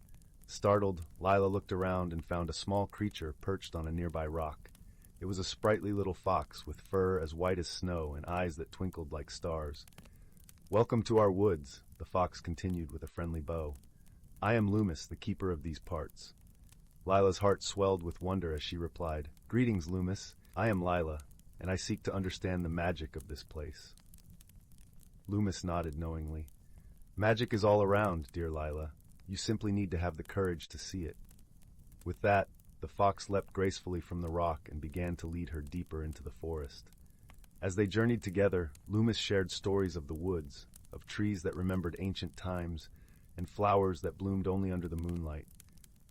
Startled, Lila looked around and found a small creature perched on a nearby rock. It was a sprightly little fox with fur as white as snow and eyes that twinkled like stars. "Welcome to our woods," the fox continued with a friendly bow. "I am Loomis, the keeper of these parts." Lila's heart swelled with wonder as she replied, "Greetings, Loomis. I am Lila, and I seek to understand the magic of this place." Loomis nodded knowingly. "Magic is all around, dear Lila. You simply need to have the courage to see it." With that, the fox leapt gracefully from the rock and began to lead her deeper into the forest. As they journeyed together, Loomis shared stories of the woods, of trees that remembered ancient times, and flowers that bloomed only under the moonlight.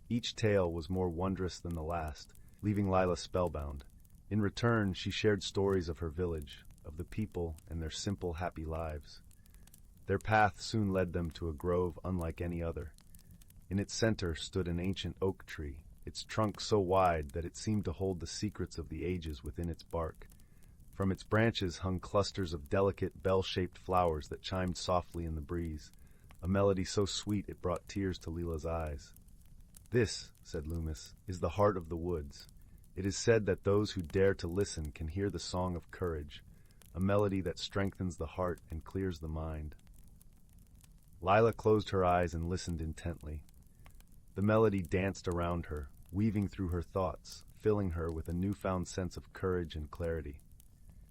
Each tale was more wondrous than the last, leaving Lila spellbound. In return, she shared stories of her village, of the people and their simple, happy lives. Their path soon led them to a grove unlike any other. In its center stood an ancient oak tree, its trunk so wide that it seemed to hold the secrets of the ages within its bark. From its branches hung clusters of delicate, bell-shaped flowers that chimed softly in the breeze, a melody so sweet it brought tears to Lila's eyes. "This," said Loomis, "is the heart of the woods. It is said that those who dare to listen can hear the song of courage, a melody that strengthens the heart and clears the mind." Lila closed her eyes and listened intently. The melody danced around her, weaving through her thoughts, filling her with a newfound sense of courage and clarity.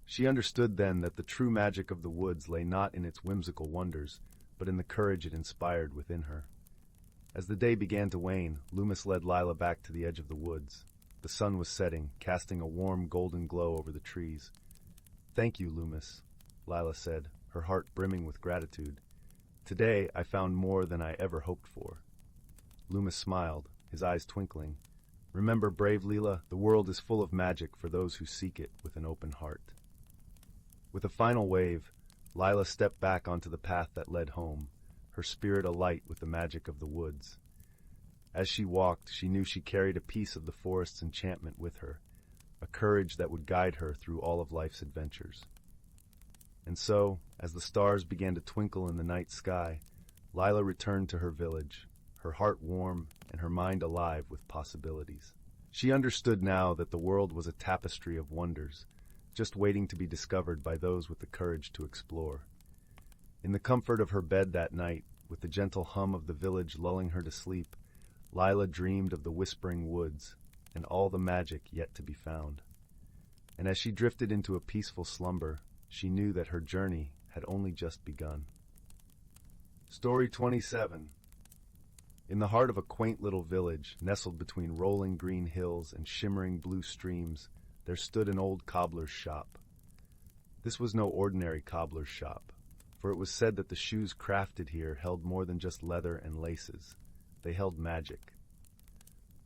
She understood then that the true magic of the woods lay not in its whimsical wonders, but in the courage it inspired within her. As the day began to wane, Loomis led Lila back to the edge of the woods. The sun was setting, casting a warm golden glow over the trees. "Thank you, Loomis," Lila said, her heart brimming with gratitude. "Today I found more than I ever hoped for." Loomis smiled, his eyes twinkling. "Remember, brave Lila, the world is full of magic for those who seek it with an open heart." With a final wave, Lila stepped back onto the path that led home, her spirit alight with the magic of the woods. As she walked, she knew she carried a piece of the forest's enchantment with her, a courage that would guide her through all of life's adventures. And so, as the stars began to twinkle in the night sky, Lila returned to her village, her heart warm and her mind alive with possibilities. She understood now that the world was a tapestry of wonders, just waiting to be discovered by those with the courage to explore. In the comfort of her bed that night, with the gentle hum of the village lulling her to sleep, Lila dreamed of the whispering woods and all the magic yet to be found. And as she drifted into a peaceful slumber, she knew that her journey had only just begun. Story 27. In the heart of a quaint little village, nestled between rolling green hills and shimmering blue streams, there stood an old cobbler's shop. This was no ordinary cobbler's shop, for it was said that the shoes crafted here held more than just leather and laces. They held magic.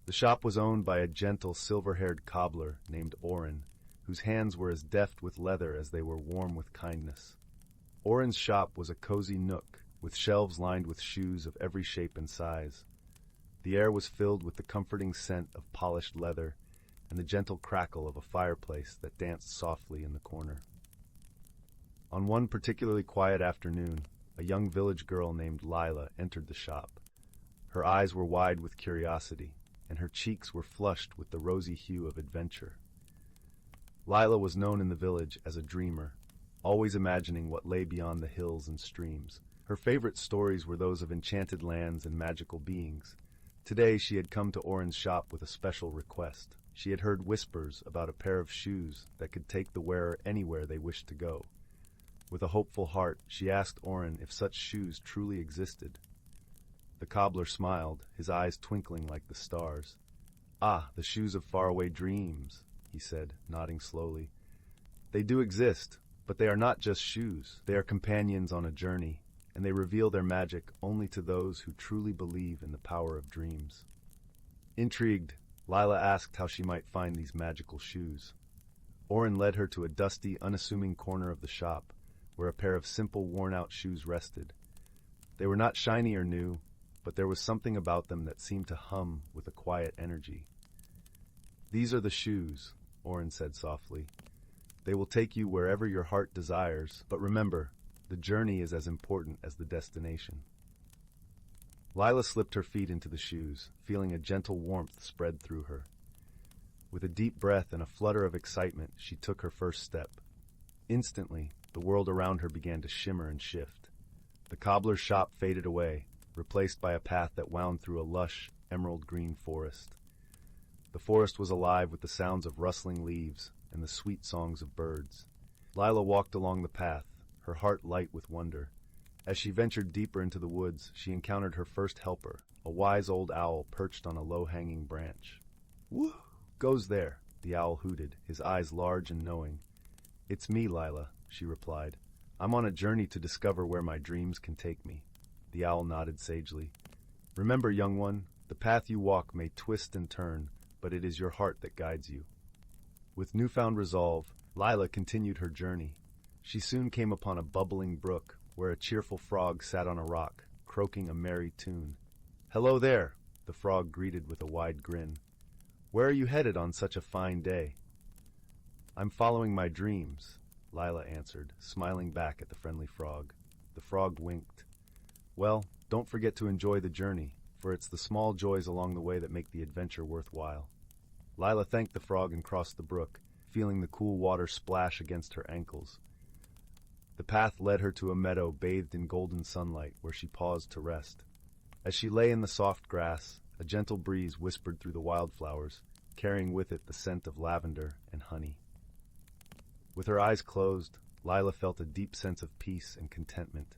The shop was owned by a gentle, silver-haired cobbler named Oren, whose hands were as deft with leather as they were warm with kindness. Oren's shop was a cozy nook, with shelves lined with shoes of every shape and size. The air was filled with the comforting scent of polished leather and the gentle crackle of a fireplace that danced softly in the corner. On one particularly quiet afternoon, a young village girl named Lila entered the shop. Her eyes were wide with curiosity, and her cheeks were flushed with the rosy hue of adventure. Lila was known in the village as a dreamer, always imagining what lay beyond the hills and streams. Her favorite stories were those of enchanted lands and magical beings. Today she had come to Oren's shop with a special request. She had heard whispers about a pair of shoes that could take the wearer anywhere they wished to go. With a hopeful heart, she asked Oren if such shoes truly existed. The cobbler smiled, his eyes twinkling like the stars. "Ah, the shoes of faraway dreams," he said, nodding slowly. "They do exist, but they are not just shoes. They are companions on a journey, and they reveal their magic only to those who truly believe in the power of dreams." Intrigued, Lila asked how she might find these magical shoes. Oren led her to a dusty, unassuming corner of the shop, where a pair of simple, worn-out shoes rested. They were not shiny or new, but there was something about them that seemed to hum with a quiet energy. "These are the shoes," Orin said softly. "They will take you wherever your heart desires, but remember, the journey is as important as the destination." Lila slipped her feet into the shoes, feeling a gentle warmth spread through her. With a deep breath and a flutter of excitement, she took her first step. Instantly, the world around her began to shimmer and shift. The cobbler's shop faded away, replaced by a path that wound through a lush, emerald-green forest. The forest was alive with the sounds of rustling leaves and the sweet songs of birds. Lila walked along the path, her heart light with wonder. As she ventured deeper into the woods, she encountered her first helper, a wise old owl perched on a low-hanging branch. "Whoo! Goes there," the owl hooted, his eyes large and knowing. "It's me, Lila," she replied. "I'm on a journey to discover where my dreams can take me." The owl nodded sagely. "Remember, young one, the path you walk may twist and turn, but it is your heart that guides you." With newfound resolve, Lila continued her journey. She soon came upon a bubbling brook, where a cheerful frog sat on a rock, croaking a merry tune. "Hello there," the frog greeted with a wide grin. "Where are you headed on such a fine day?" "I'm following my dreams," Lila answered, smiling back at the friendly frog. The frog winked. "Well, don't forget to enjoy the journey, for it's the small joys along the way that make the adventure worthwhile." Lila thanked the frog and crossed the brook, feeling the cool water splash against her ankles. The path led her to a meadow bathed in golden sunlight, where she paused to rest. As she lay in the soft grass, a gentle breeze whispered through the wildflowers, carrying with it the scent of lavender and honey. With her eyes closed, Lila felt a deep sense of peace and contentment.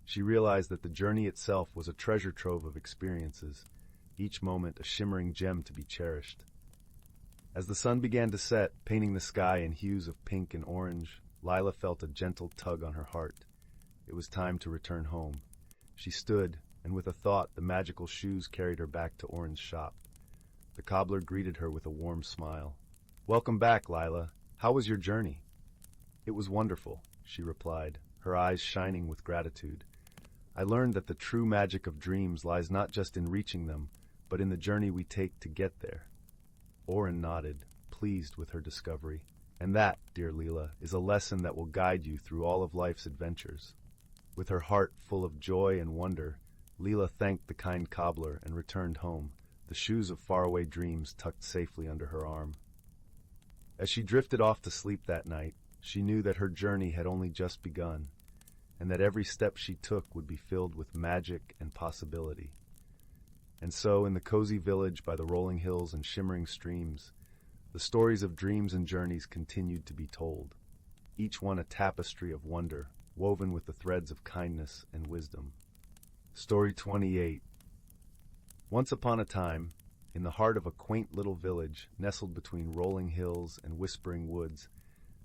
She realized that the journey itself was a treasure trove of experiences, each moment a shimmering gem to be cherished. As the sun began to set, painting the sky in hues of pink and orange, Lila felt a gentle tug on her heart. It was time to return home. She stood, and with a thought, the magical shoes carried her back to Orin's shop. The cobbler greeted her with a warm smile. "Welcome back, Lila. How was your journey?" "It was wonderful," she replied, her eyes shining with gratitude. "I learned that the true magic of dreams lies not just in reaching them, but in the journey we take to get there." Orin nodded, pleased with her discovery. "And that, dear Lila, is a lesson that will guide you through all of life's adventures." With her heart full of joy and wonder, Lila thanked the kind cobbler and returned home, the shoes of faraway dreams tucked safely under her arm. As she drifted off to sleep that night, she knew that her journey had only just begun, and that every step she took would be filled with magic and possibility. And so, in the cozy village by the rolling hills and shimmering streams, the stories of dreams and journeys continued to be told, each one a tapestry of wonder, woven with the threads of kindness and wisdom. Story 28. Once upon a time, in the heart of a quaint little village nestled between rolling hills and whispering woods,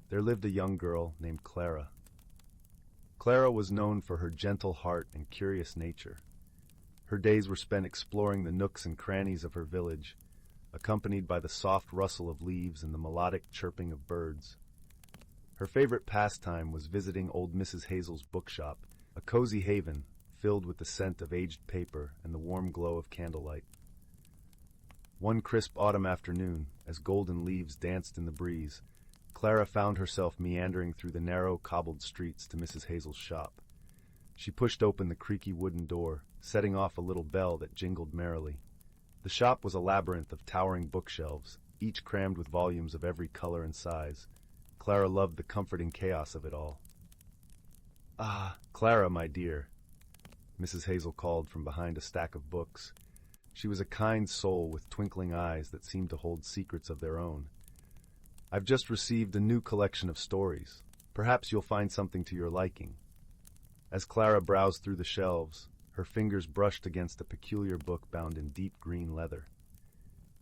there lived a young girl named Clara. Clara was known for her gentle heart and curious nature. Her days were spent exploring the nooks and crannies of her village, accompanied by the soft rustle of leaves and the melodic chirping of birds. Her favorite pastime was visiting old Mrs. Hazel's bookshop, a cozy haven filled with the scent of aged paper and the warm glow of candlelight. One crisp autumn afternoon, as golden leaves danced in the breeze, Clara found herself meandering through the narrow, cobbled streets to Mrs. Hazel's shop. She pushed open the creaky wooden door, setting off a little bell that jingled merrily. The shop was a labyrinth of towering bookshelves, each crammed with volumes of every color and size. Clara loved the comforting chaos of it all. "Ah, Clara, my dear," Mrs. Hazel called from behind a stack of books. She was a kind soul with twinkling eyes that seemed to hold secrets of their own. "I've just received a new collection of stories. Perhaps you'll find something to your liking." As Clara browsed through the shelves, her fingers brushed against a peculiar book bound in deep green leather.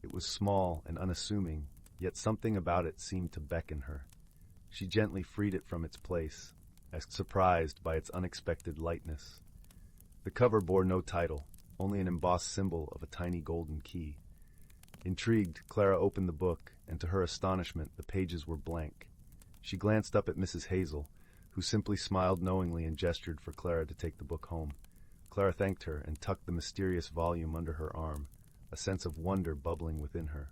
It was small and unassuming, yet something about it seemed to beckon her. She gently freed it from its place, as surprised by its unexpected lightness. The cover bore no title, only an embossed symbol of a tiny golden key. Intrigued, Clara opened the book, and to her astonishment, the pages were blank. She glanced up at Mrs. Hazel, who simply smiled knowingly and gestured for Clara to take the book home. Clara thanked her and tucked the mysterious volume under her arm, a sense of wonder bubbling within her.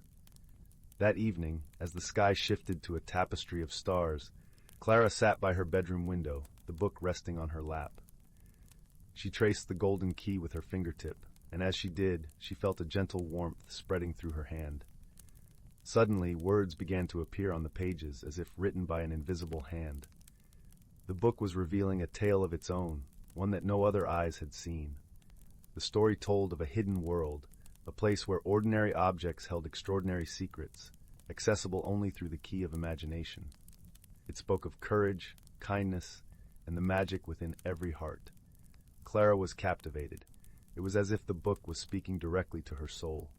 That evening, as the sky shifted to a tapestry of stars, Clara sat by her bedroom window, the book resting on her lap. She traced the golden key with her fingertip, and as she did, she felt a gentle warmth spreading through her hand. Suddenly, words began to appear on the pages as if written by an invisible hand. The book was revealing a tale of its own, one that no other eyes had seen. The story told of a hidden world, a place where ordinary objects held extraordinary secrets, accessible only through the key of imagination. It spoke of courage, kindness, and the magic within every heart. Clara was captivated. It was as if the book was speaking directly to her soul.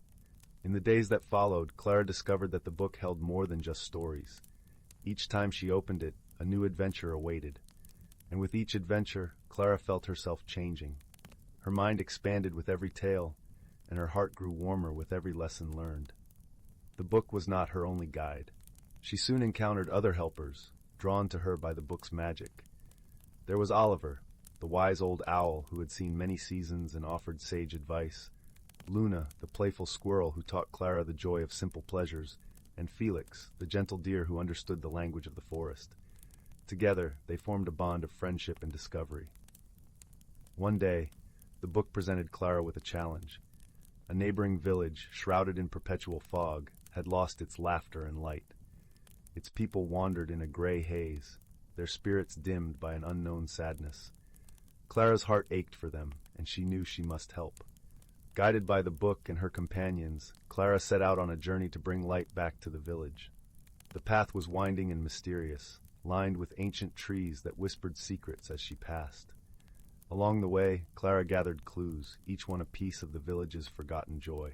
In the days that followed, Clara discovered that the book held more than just stories. Each time she opened it, a new adventure awaited. And with each adventure, Clara felt herself changing. Her mind expanded with every tale, and her heart grew warmer with every lesson learned. The book was not her only guide. She soon encountered other helpers, drawn to her by the book's magic. There was Oliver, the wise old owl who had seen many seasons and offered sage advice, Luna, the playful squirrel who taught Clara the joy of simple pleasures, and Felix, the gentle deer who understood the language of the forest. Together, they formed a bond of friendship and discovery. One day, the book presented Clara with a challenge. A neighboring village, shrouded in perpetual fog, had lost its laughter and light. Its people wandered in a gray haze, their spirits dimmed by an unknown sadness. Clara's heart ached for them, and she knew she must help. Guided by the book and her companions, Clara set out on a journey to bring light back to the village. The path was winding and mysterious, lined with ancient trees that whispered secrets as she passed. Along the way, Clara gathered clues, each one a piece of the village's forgotten joy.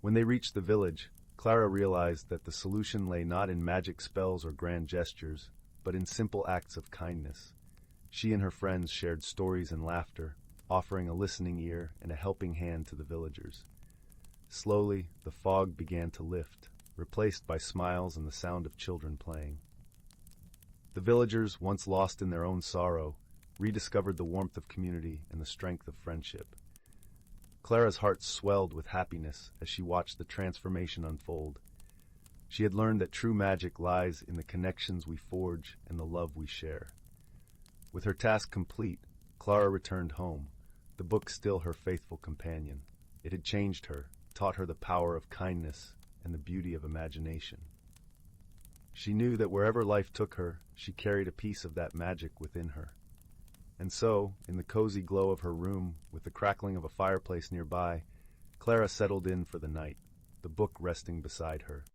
When they reached the village, Clara realized that the solution lay not in magic spells or grand gestures, but in simple acts of kindness. She and her friends shared stories and laughter, offering a listening ear and a helping hand to the villagers. Slowly, the fog began to lift, replaced by smiles and the sound of children playing. The villagers, once lost in their own sorrow, rediscovered the warmth of community and the strength of friendship. Clara's heart swelled with happiness as she watched the transformation unfold. She had learned that true magic lies in the connections we forge and the love we share. With her task complete, Clara returned home, the book still her faithful companion. It had changed her, taught her the power of kindness and the beauty of imagination. She knew that wherever life took her, she carried a piece of that magic within her. And so, in the cozy glow of her room, with the crackling of a fireplace nearby, Clara settled in for the night, the book resting beside her.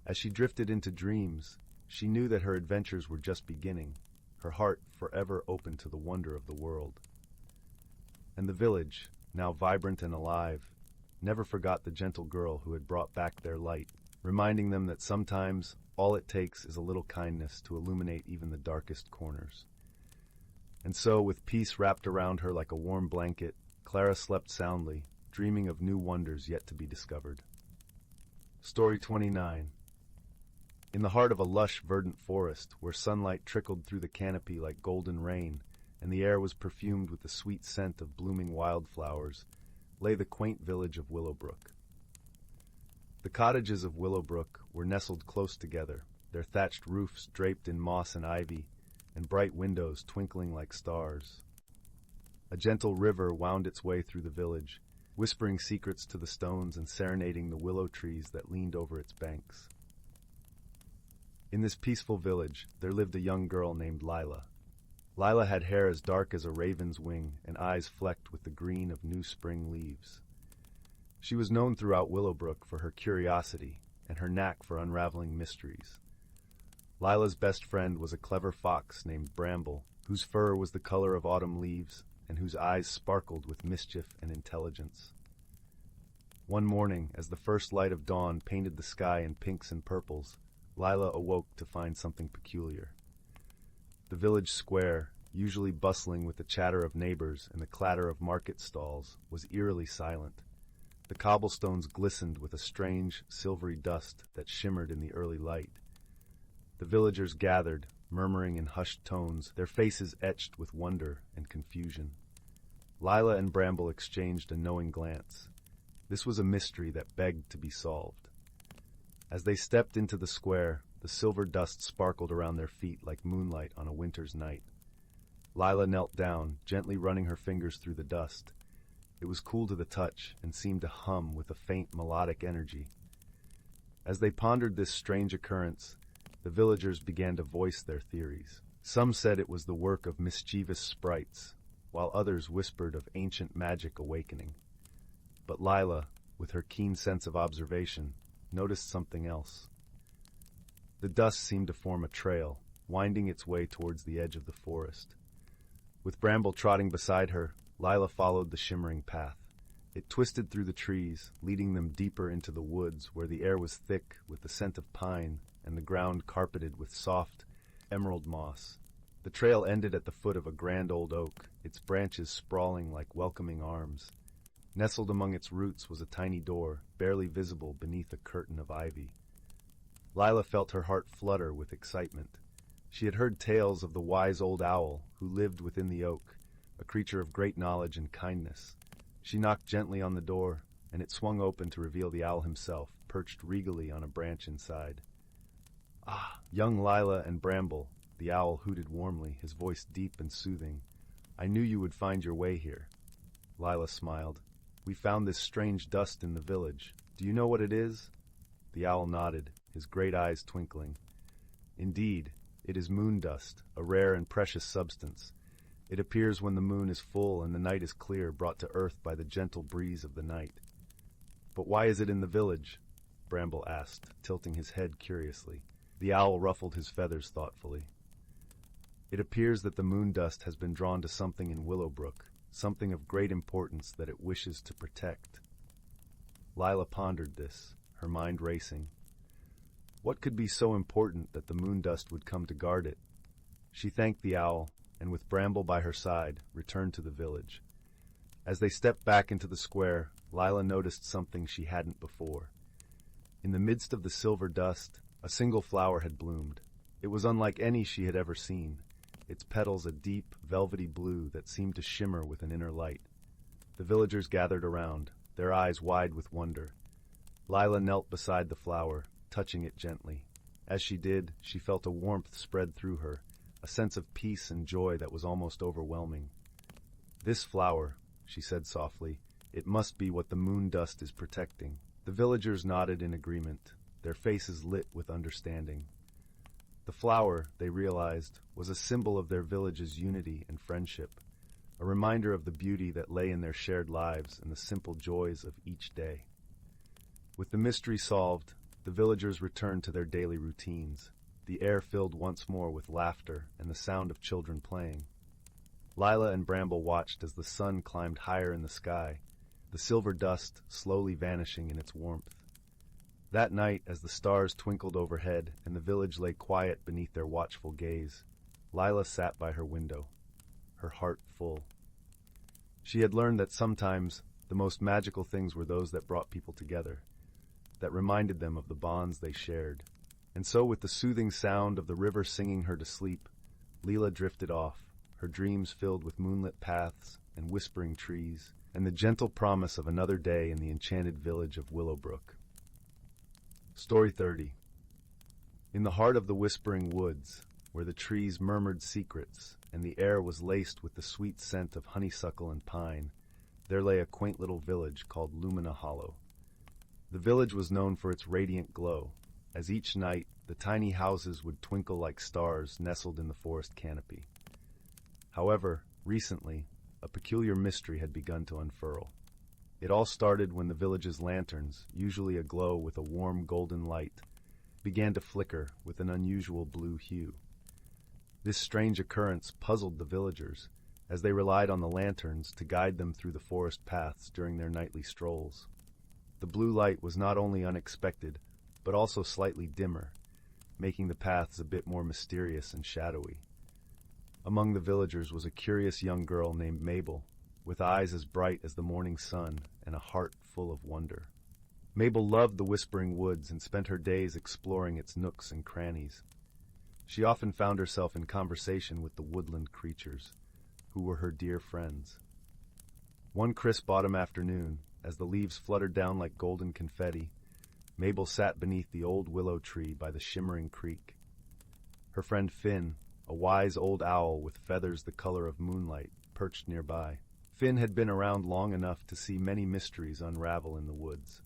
As she drifted into dreams, she knew that her adventures were just beginning, her heart forever open to the wonder of the world. And the village, now vibrant and alive, never forgot the gentle girl who had brought back their light, reminding them that sometimes all it takes is a little kindness to illuminate even the darkest corners. And so, with peace wrapped around her like a warm blanket, Clara slept soundly, dreaming of new wonders yet to be discovered. Story 29. In the heart of a lush, verdant forest, where sunlight trickled through the canopy like golden rain, and the air was perfumed with the sweet scent of blooming wildflowers, lay the quaint village of Willowbrook. The cottages of Willowbrook were nestled close together, their thatched roofs draped in moss and ivy, and bright windows twinkling like stars. A gentle river wound its way through the village, whispering secrets to the stones and serenading the willow trees that leaned over its banks. In this peaceful village, there lived a young girl named Lila. Lila had hair as dark as a raven's wing and eyes flecked with the green of new spring leaves. She was known throughout Willowbrook for her curiosity and her knack for unraveling mysteries. Lila's best friend was a clever fox named Bramble, whose fur was the color of autumn leaves and whose eyes sparkled with mischief and intelligence. One morning, as the first light of dawn painted the sky in pinks and purples, Lila awoke to find something peculiar. The village square, usually bustling with the chatter of neighbors and the clatter of market stalls, was eerily silent. The cobblestones glistened with a strange, silvery dust that shimmered in the early light. The villagers gathered, murmuring in hushed tones, their faces etched with wonder and confusion. Lila and Bramble exchanged a knowing glance. This was a mystery that begged to be solved. As they stepped into the square, the silver dust sparkled around their feet like moonlight on a winter's night. Lila knelt down, gently running her fingers through the dust. It was cool to the touch and seemed to hum with a faint melodic energy. As they pondered this strange occurrence, the villagers began to voice their theories. Some said it was the work of mischievous sprites, while others whispered of ancient magic awakening. But Lila, with her keen sense of observation, noticed something else. The dust seemed to form a trail, winding its way towards the edge of the forest. With Bramble trotting beside her, Lila followed the shimmering path. It twisted through the trees, leading them deeper into the woods where the air was thick with the scent of pine and the ground carpeted with soft, emerald moss. The trail ended at the foot of a grand old oak, its branches sprawling like welcoming arms. Nestled among its roots was a tiny door, barely visible beneath a curtain of ivy. Lila felt her heart flutter with excitement. She had heard tales of the wise old owl who lived within the oak, a creature of great knowledge and kindness. She knocked gently on the door, and it swung open to reveal the owl himself, perched regally on a branch inside. "Ah, young Lila and Bramble," the owl hooted warmly, his voice deep and soothing. "I knew you would find your way here." Lila smiled. "We found this strange dust in the village. Do you know what it is?" The owl nodded, his great eyes twinkling. "Indeed, it is moon dust, a rare and precious substance. It appears when the moon is full and the night is clear, brought to earth by the gentle breeze of the night." "But why is it in the village?" Bramble asked, tilting his head curiously. The owl ruffled his feathers thoughtfully. "It appears that the moon dust has been drawn to something in Willowbrook, something of great importance that it wishes to protect." Lila pondered this, her mind racing. What could be so important that the moon dust would come to guard it? She thanked the owl, and with Bramble by her side, returned to the village. As they stepped back into the square, Lila noticed something she hadn't before. In the midst of the silver dust, a single flower had bloomed. It was unlike any she had ever seen, its petals a deep, velvety blue that seemed to shimmer with an inner light. The villagers gathered around, their eyes wide with wonder. Lila knelt beside the flower, touching it gently. As she did, she felt a warmth spread through her, a sense of peace and joy that was almost overwhelming. "This flower," she said softly, "it must be what the moon dust is protecting." The villagers nodded in agreement, their faces lit with understanding. The flower, they realized, was a symbol of their village's unity and friendship, a reminder of the beauty that lay in their shared lives and the simple joys of each day. With the mystery solved, the villagers returned to their daily routines, the air filled once more with laughter and the sound of children playing. Lila and Bramble watched as the sun climbed higher in the sky, the silver dust slowly vanishing in its warmth. That night, as the stars twinkled overhead and the village lay quiet beneath their watchful gaze, Lila sat by her window, her heart full. She had learned that sometimes the most magical things were those that brought people together, that reminded them of the bonds they shared. And so, with the soothing sound of the river singing her to sleep, Lila drifted off, her dreams filled with moonlit paths and whispering trees, and the gentle promise of another day in the enchanted village of Willowbrook. Story 30. In the heart of the whispering woods, where the trees murmured secrets and the air was laced with the sweet scent of honeysuckle and pine, there lay a quaint little village called Lumina Hollow. The village was known for its radiant glow, as each night the tiny houses would twinkle like stars nestled in the forest canopy. However, recently, a peculiar mystery had begun to unfurl. It all started when the village's lanterns, usually aglow with a warm golden light, began to flicker with an unusual blue hue. This strange occurrence puzzled the villagers, as they relied on the lanterns to guide them through the forest paths during their nightly strolls. The blue light was not only unexpected, but also slightly dimmer, making the paths a bit more mysterious and shadowy. Among the villagers was a curious young girl named Mabel, with eyes as bright as the morning sun and a heart full of wonder. Mabel loved the whispering woods and spent her days exploring its nooks and crannies. She often found herself in conversation with the woodland creatures, who were her dear friends. One crisp autumn afternoon, as the leaves fluttered down like golden confetti, Mabel sat beneath the old willow tree by the shimmering creek. Her friend Finn, a wise old owl with feathers the color of moonlight, perched nearby. Finn had been around long enough to see many mysteries unravel in the woods.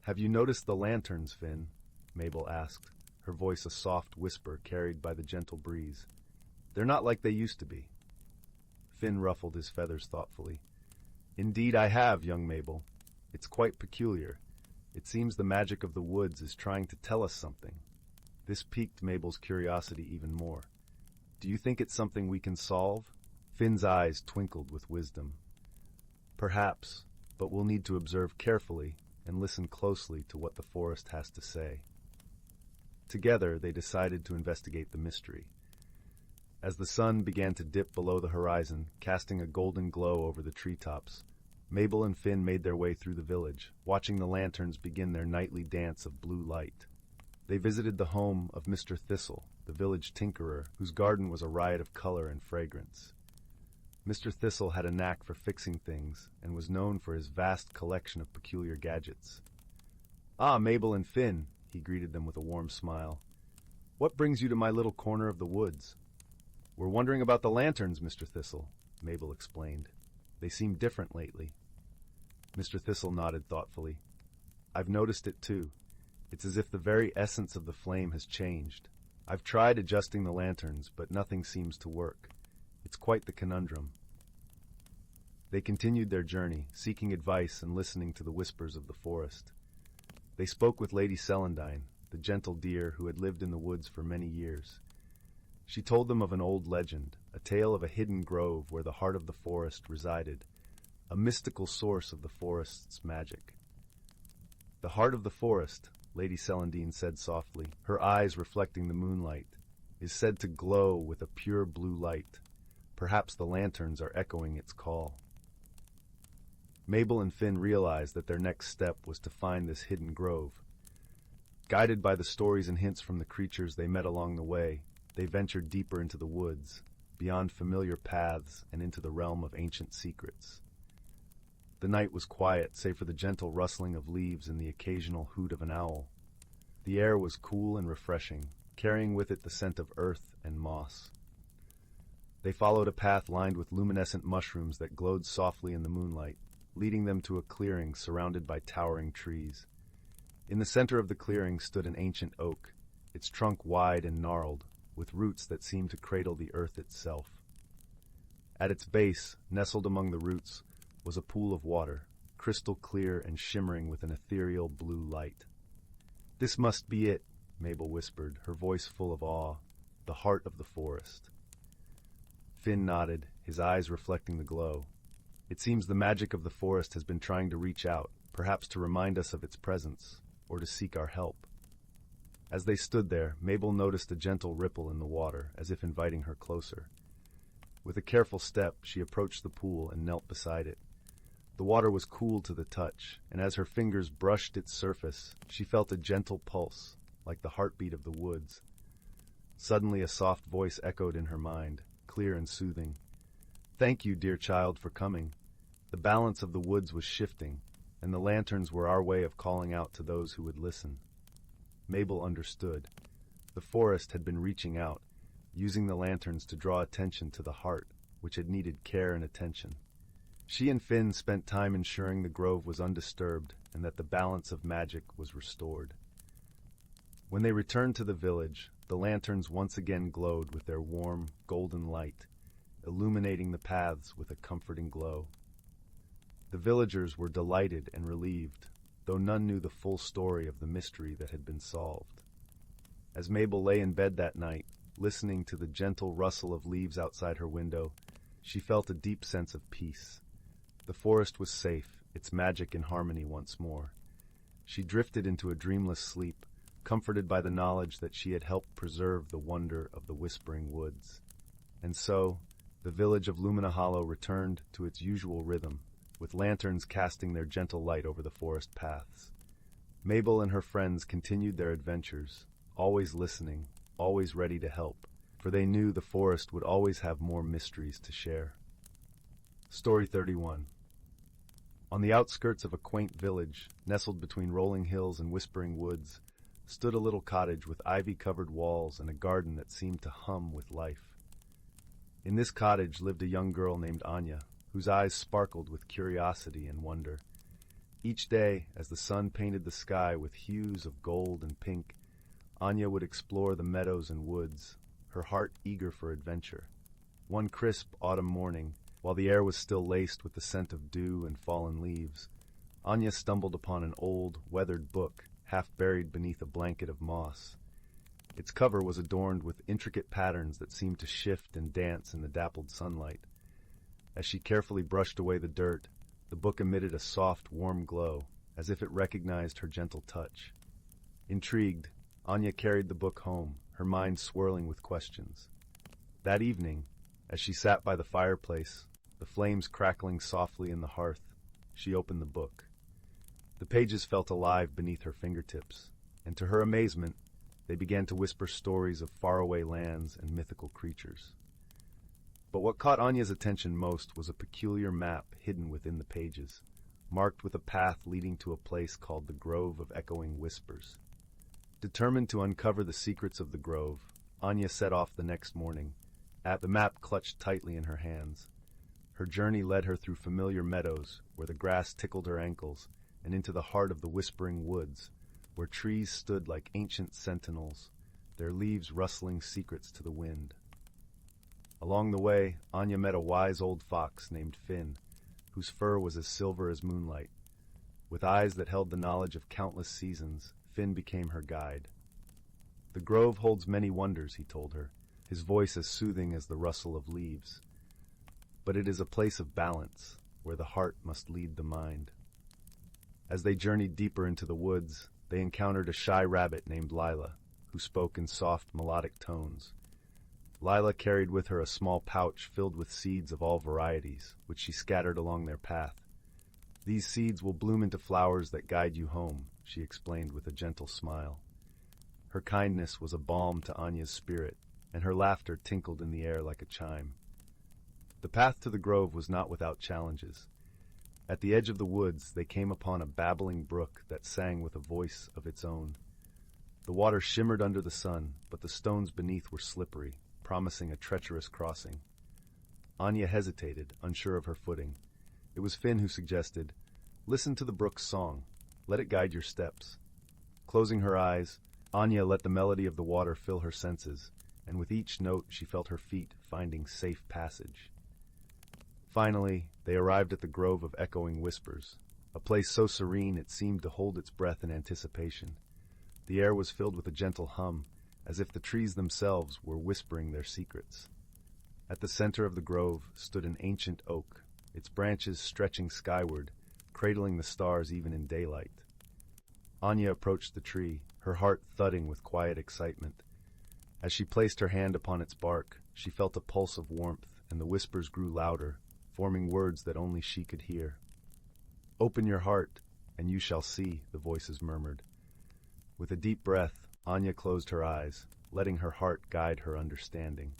"Have you noticed the lanterns, Finn?" Mabel asked, her voice a soft whisper carried by the gentle breeze. "They're not like they used to be." Finn ruffled his feathers thoughtfully. "Indeed I have, young Mabel. It's quite peculiar. It seems the magic of the woods is trying to tell us something." This piqued Mabel's curiosity even more. "Do you think it's something we can solve?" Finn's eyes twinkled with wisdom. "Perhaps, but we'll need to observe carefully and listen closely to what the forest has to say." Together, they decided to investigate the mystery. As the sun began to dip below the horizon, casting a golden glow over the treetops, Mabel and Finn made their way through the village, watching the lanterns begin their nightly dance of blue light. They visited the home of Mr. Thistle, the village tinkerer, whose garden was a riot of color and fragrance. Mr. Thistle had a knack for fixing things and was known for his vast collection of peculiar gadgets. "Ah, Mabel and Finn," he greeted them with a warm smile. "What brings you to my little corner of the woods?" "We're wondering about the lanterns, Mr. Thistle," Mabel explained. "They seem different lately." Mr. Thistle nodded thoughtfully. "I've noticed it too. It's as if the very essence of the flame has changed. I've tried adjusting the lanterns, but nothing seems to work. It's quite the conundrum." They continued their journey, seeking advice and listening to the whispers of the forest. They spoke with Lady Celandine, the gentle deer who had lived in the woods for many years. She told them of an old legend, a tale of a hidden grove where the heart of the forest resided, a mystical source of the forest's magic. "The heart of the forest," Lady Celandine said softly, her eyes reflecting the moonlight, "is said to glow with a pure blue light. Perhaps the lanterns are echoing its call." Mabel and Finn realized that their next step was to find this hidden grove. Guided by the stories and hints from the creatures they met along the way, they ventured deeper into the woods, beyond familiar paths and into the realm of ancient secrets. The night was quiet, save for the gentle rustling of leaves and the occasional hoot of an owl. The air was cool and refreshing, carrying with it the scent of earth and moss. They followed a path lined with luminescent mushrooms that glowed softly in the moonlight, leading them to a clearing surrounded by towering trees. In the center of the clearing stood an ancient oak, its trunk wide and gnarled, with roots that seemed to cradle the earth itself. At its base, nestled among the roots, was a pool of water, crystal clear and shimmering with an ethereal blue light. "This must be it," Mabel whispered, her voice full of awe, "the heart of the forest." Finn nodded, his eyes reflecting the glow. "It seems the magic of the forest has been trying to reach out, perhaps to remind us of its presence, or to seek our help." As they stood there, Mabel noticed a gentle ripple in the water, as if inviting her closer. With a careful step, she approached the pool and knelt beside it. The water was cool to the touch, and as her fingers brushed its surface, she felt a gentle pulse, like the heartbeat of the woods. Suddenly a soft voice echoed in her mind, clear and soothing. "Thank you, dear child, for coming." The balance of the woods was shifting, and the lanterns were our way of calling out to those who would listen. Mabel understood. The forest had been reaching out, using the lanterns to draw attention to the heart, which had needed care and attention. She and Finn spent time ensuring the grove was undisturbed and that the balance of magic was restored. When they returned to the village, the lanterns once again glowed with their warm, golden light, illuminating the paths with a comforting glow. The villagers were delighted and relieved, though none knew the full story of the mystery that had been solved. As Mabel lay in bed that night, listening to the gentle rustle of leaves outside her window, she felt a deep sense of peace. The forest was safe, its magic in harmony once more. She drifted into a dreamless sleep, comforted by the knowledge that she had helped preserve the wonder of the whispering woods. And so, the village of Lumina Hollow returned to its usual rhythm, with lanterns casting their gentle light over the forest paths. Mabel and her friends continued their adventures, always listening, always ready to help, for they knew the forest would always have more mysteries to share. Story 31. On the outskirts of a quaint village, nestled between rolling hills and whispering woods, stood a little cottage with ivy-covered walls and a garden that seemed to hum with life. In this cottage lived a young girl named Anya, whose eyes sparkled with curiosity and wonder. Each day, as the sun painted the sky with hues of gold and pink, Anya would explore the meadows and woods, her heart eager for adventure. One crisp autumn morning, while the air was still laced with the scent of dew and fallen leaves, Anya stumbled upon an old, weathered book, half buried beneath a blanket of moss. Its cover was adorned with intricate patterns that seemed to shift and dance in the dappled sunlight. As she carefully brushed away the dirt, the book emitted a soft, warm glow, as if it recognized her gentle touch. Intrigued, Anya carried the book home, her mind swirling with questions. That evening, as she sat by the fireplace, the flames crackling softly in the hearth, she opened the book. The pages felt alive beneath her fingertips, and to her amazement, they began to whisper stories of faraway lands and mythical creatures. But what caught Anya's attention most was a peculiar map hidden within the pages, marked with a path leading to a place called the Grove of Echoing Whispers. Determined to uncover the secrets of the grove, Anya set off the next morning, the map clutched tightly in her hands. Her journey led her through familiar meadows, where the grass tickled her ankles, and into the heart of the whispering woods, where trees stood like ancient sentinels, their leaves rustling secrets to the wind. Along the way, Anya met a wise old fox named Finn, whose fur was as silver as moonlight. With eyes that held the knowledge of countless seasons, Finn became her guide. The grove holds many wonders, he told her, his voice as soothing as the rustle of leaves. But it is a place of balance, where the heart must lead the mind. As they journeyed deeper into the woods, they encountered a shy rabbit named Lila, who spoke in soft, melodic tones. Lila carried with her a small pouch filled with seeds of all varieties, which she scattered along their path. These seeds will bloom into flowers that guide you home, she explained with a gentle smile. Her kindness was a balm to Anya's spirit, and her laughter tinkled in the air like a chime. The path to the grove was not without challenges. At the edge of the woods, they came upon a babbling brook that sang with a voice of its own. The water shimmered under the sun, but the stones beneath were slippery, promising a treacherous crossing. Anya hesitated, unsure of her footing. It was Finn who suggested, "Listen to the brook's song. Let it guide your steps." Closing her eyes, Anya let the melody of the water fill her senses, and with each note she felt her feet finding safe passage. Finally, they arrived at the Grove of Echoing Whispers, a place so serene it seemed to hold its breath in anticipation. The air was filled with a gentle hum, as if the trees themselves were whispering their secrets. At the center of the grove stood an ancient oak, its branches stretching skyward, cradling the stars even in daylight. Anya approached the tree, her heart thudding with quiet excitement. As she placed her hand upon its bark, she felt a pulse of warmth, and the whispers grew louder, forming words that only she could hear. "Open your heart, and you shall see," the voices murmured. With a deep breath, Anya closed her eyes, letting her heart guide her understanding.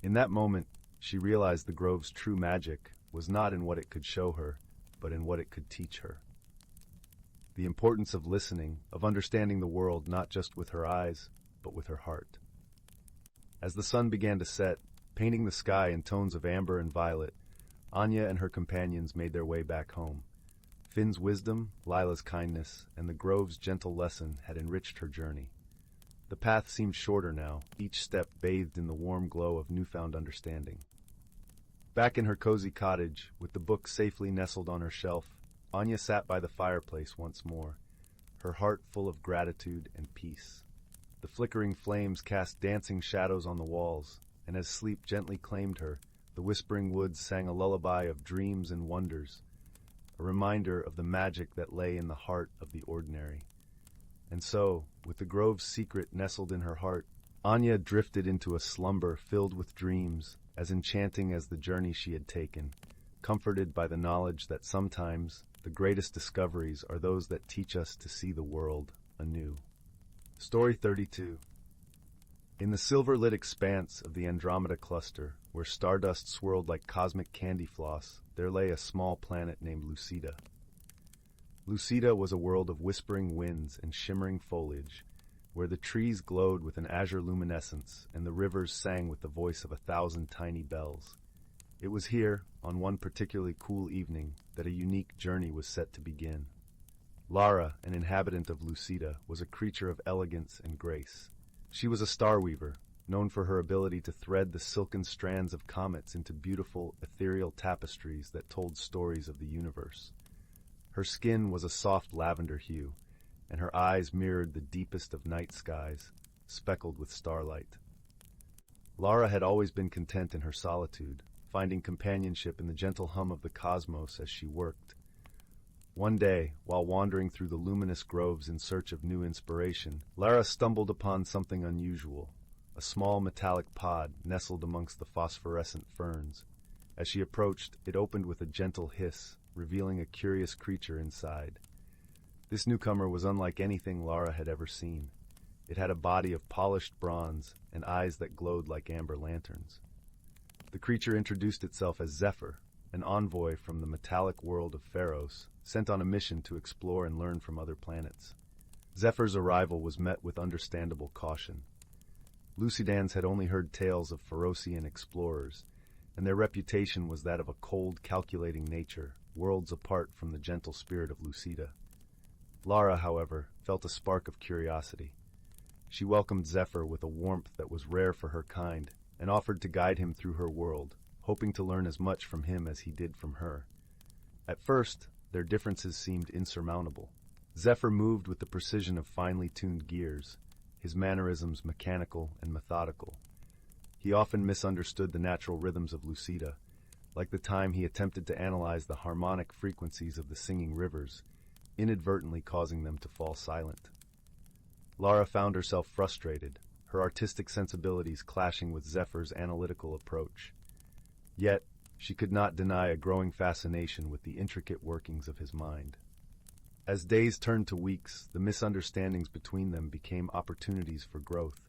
In that moment, she realized the grove's true magic was not in what it could show her, but in what it could teach her. The importance of listening, of understanding the world not just with her eyes, but with her heart. As the sun began to set, painting the sky in tones of amber and violet, Anya and her companions made their way back home. Finn's wisdom, Lila's kindness, and the grove's gentle lesson had enriched her journey. The path seemed shorter now, each step bathed in the warm glow of newfound understanding. Back in her cozy cottage, with the book safely nestled on her shelf, Anya sat by the fireplace once more, her heart full of gratitude and peace. The flickering flames cast dancing shadows on the walls, and as sleep gently claimed her, the whispering woods sang a lullaby of dreams and wonders, a reminder of the magic that lay in the heart of the ordinary. And so, with the grove's secret nestled in her heart, Anya drifted into a slumber filled with dreams, as enchanting as the journey she had taken, comforted by the knowledge that sometimes the greatest discoveries are those that teach us to see the world anew. Story 32. In the silver-lit expanse of the Andromeda cluster, where stardust swirled like cosmic candy floss, there lay a small planet named Lucida. Lucida was a world of whispering winds and shimmering foliage, where the trees glowed with an azure luminescence and the rivers sang with the voice of 1,000 tiny bells. It was here, on one particularly cool evening, that a unique journey was set to begin. Lara, an inhabitant of Lucida, was a creature of elegance and grace. She was a star weaver, known for her ability to thread the silken strands of comets into beautiful, ethereal tapestries that told stories of the universe. Her skin was a soft lavender hue, and her eyes mirrored the deepest of night skies, speckled with starlight. Lara had always been content in her solitude, finding companionship in the gentle hum of the cosmos as she worked. One day, while wandering through the luminous groves in search of new inspiration, Lara stumbled upon something unusual, a small metallic pod nestled amongst the phosphorescent ferns. As she approached, it opened with a gentle hiss, revealing a curious creature inside. This newcomer was unlike anything Lara had ever seen. It had a body of polished bronze and eyes that glowed like amber lanterns. The creature introduced itself as Zephyr, an envoy from the metallic world of Pharos, sent on a mission to explore and learn from other planets. Zephyr's arrival was met with understandable caution. Lucidans had only heard tales of Pharosian explorers, and their reputation was that of a cold, calculating nature, worlds apart from the gentle spirit of Lucida. Lara, however, felt a spark of curiosity. She welcomed Zephyr with a warmth that was rare for her kind, and offered to guide him through her world, hoping to learn as much from him as he did from her. At first, their differences seemed insurmountable. Zephyr moved with the precision of finely tuned gears, his mannerisms mechanical and methodical. He often misunderstood the natural rhythms of Lucida, like the time he attempted to analyze the harmonic frequencies of the singing rivers, inadvertently causing them to fall silent. Lara found herself frustrated, her artistic sensibilities clashing with Zephyr's analytical approach. Yet, she could not deny a growing fascination with the intricate workings of his mind. As days turned to weeks, the misunderstandings between them became opportunities for growth.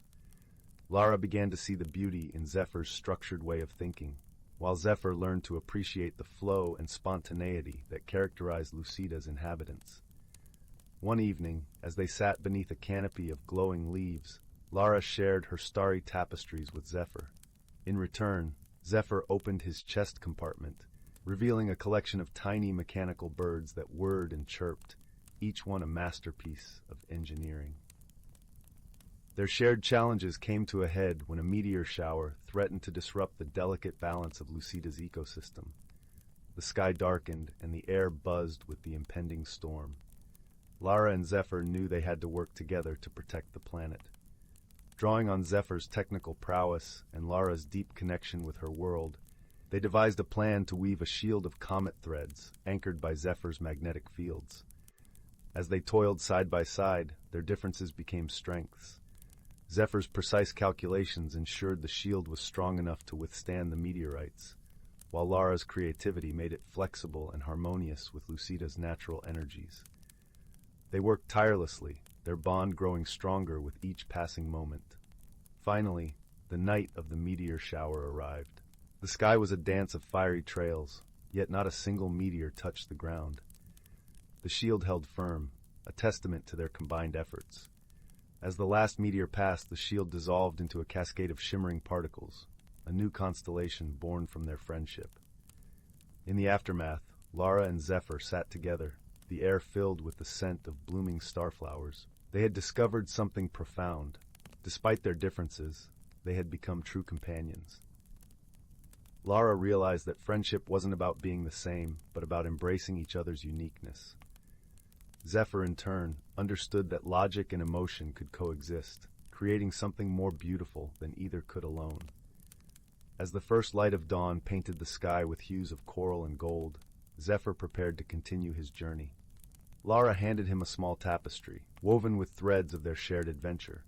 Lara began to see the beauty in Zephyr's structured way of thinking, while Zephyr learned to appreciate the flow and spontaneity that characterized Lucida's inhabitants. One evening, as they sat beneath a canopy of glowing leaves, Lara shared her starry tapestries with Zephyr. In return, Zephyr opened his chest compartment, revealing a collection of tiny mechanical birds that whirred and chirped, each one a masterpiece of engineering. Their shared challenges came to a head when a meteor shower threatened to disrupt the delicate balance of Lucida's ecosystem. The sky darkened and the air buzzed with the impending storm. Lara and Zephyr knew they had to work together to protect the planet. Drawing on Zephyr's technical prowess and Lara's deep connection with her world, they devised a plan to weave a shield of comet threads anchored by Zephyr's magnetic fields. As they toiled side by side, their differences became strengths. Zephyr's precise calculations ensured the shield was strong enough to withstand the meteorites, while Lara's creativity made it flexible and harmonious with Lucida's natural energies. They worked tirelessly, their bond growing stronger with each passing moment. Finally, the night of the meteor shower arrived. The sky was a dance of fiery trails, yet not a single meteor touched the ground. The shield held firm, a testament to their combined efforts. As the last meteor passed, the shield dissolved into a cascade of shimmering particles, a new constellation born from their friendship. In the aftermath, Lara and Zephyr sat together, the air filled with the scent of blooming starflowers. They had discovered something profound. Despite their differences, they had become true companions. Lara realized that friendship wasn't about being the same, but about embracing each other's uniqueness. Zephyr, in turn, understood that logic and emotion could coexist, creating something more beautiful than either could alone. As the first light of dawn painted the sky with hues of coral and gold, Zephyr prepared to continue his journey. Lara handed him a small tapestry, woven with threads of their shared adventure.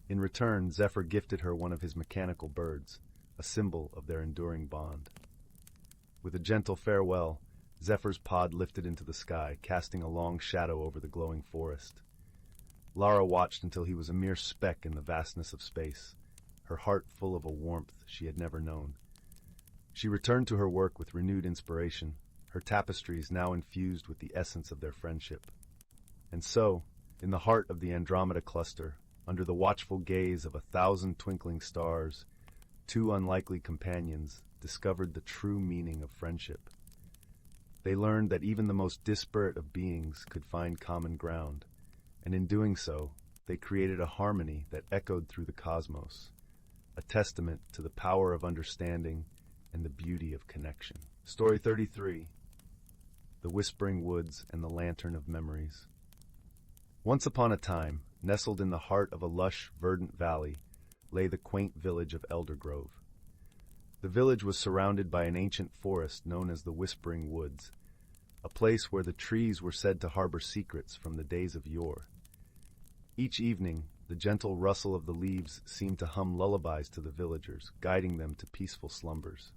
In return, Zephyr gifted her one of his mechanical birds, a symbol of their enduring bond. With a gentle farewell, Zephyr's pod lifted into the sky, casting a long shadow over the glowing forest. Lara watched until he was a mere speck in the vastness of space, her heart full of a warmth she had never known. She returned to her work with renewed inspiration, her tapestries now infused with the essence of their friendship. And so, in the heart of the Andromeda cluster, under the watchful gaze of 1,000 twinkling stars, two unlikely companions discovered the true meaning of friendship. They learned that even the most disparate of beings could find common ground, and in doing so, they created a harmony that echoed through the cosmos, a testament to the power of understanding and the beauty of connection. Story 33. The Whispering Woods and the Lantern of Memories. Once upon a time, nestled in the heart of a lush, verdant valley, lay the quaint village of Eldergrove. The village was surrounded by an ancient forest known as the Whispering Woods, a place where the trees were said to harbor secrets from the days of yore. Each evening, the gentle rustle of the leaves seemed to hum lullabies to the villagers, guiding them to peaceful slumbers.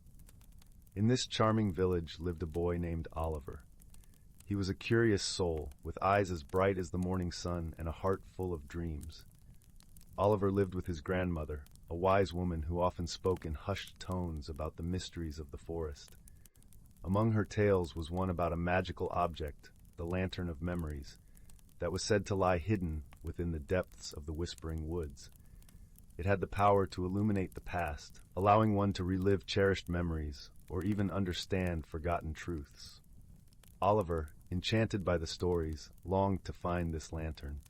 In this charming village lived a boy named Oliver. He was a curious soul, with eyes as bright as the morning sun and a heart full of dreams. Oliver lived with his grandmother, a wise woman who often spoke in hushed tones about the mysteries of the forest. Among her tales was one about a magical object, the Lantern of Memories, that was said to lie hidden within the depths of the Whispering Woods. It had the power to illuminate the past, allowing one to relive cherished memories or even understand forgotten truths. Oliver, enchanted by the stories, longed to find this lantern.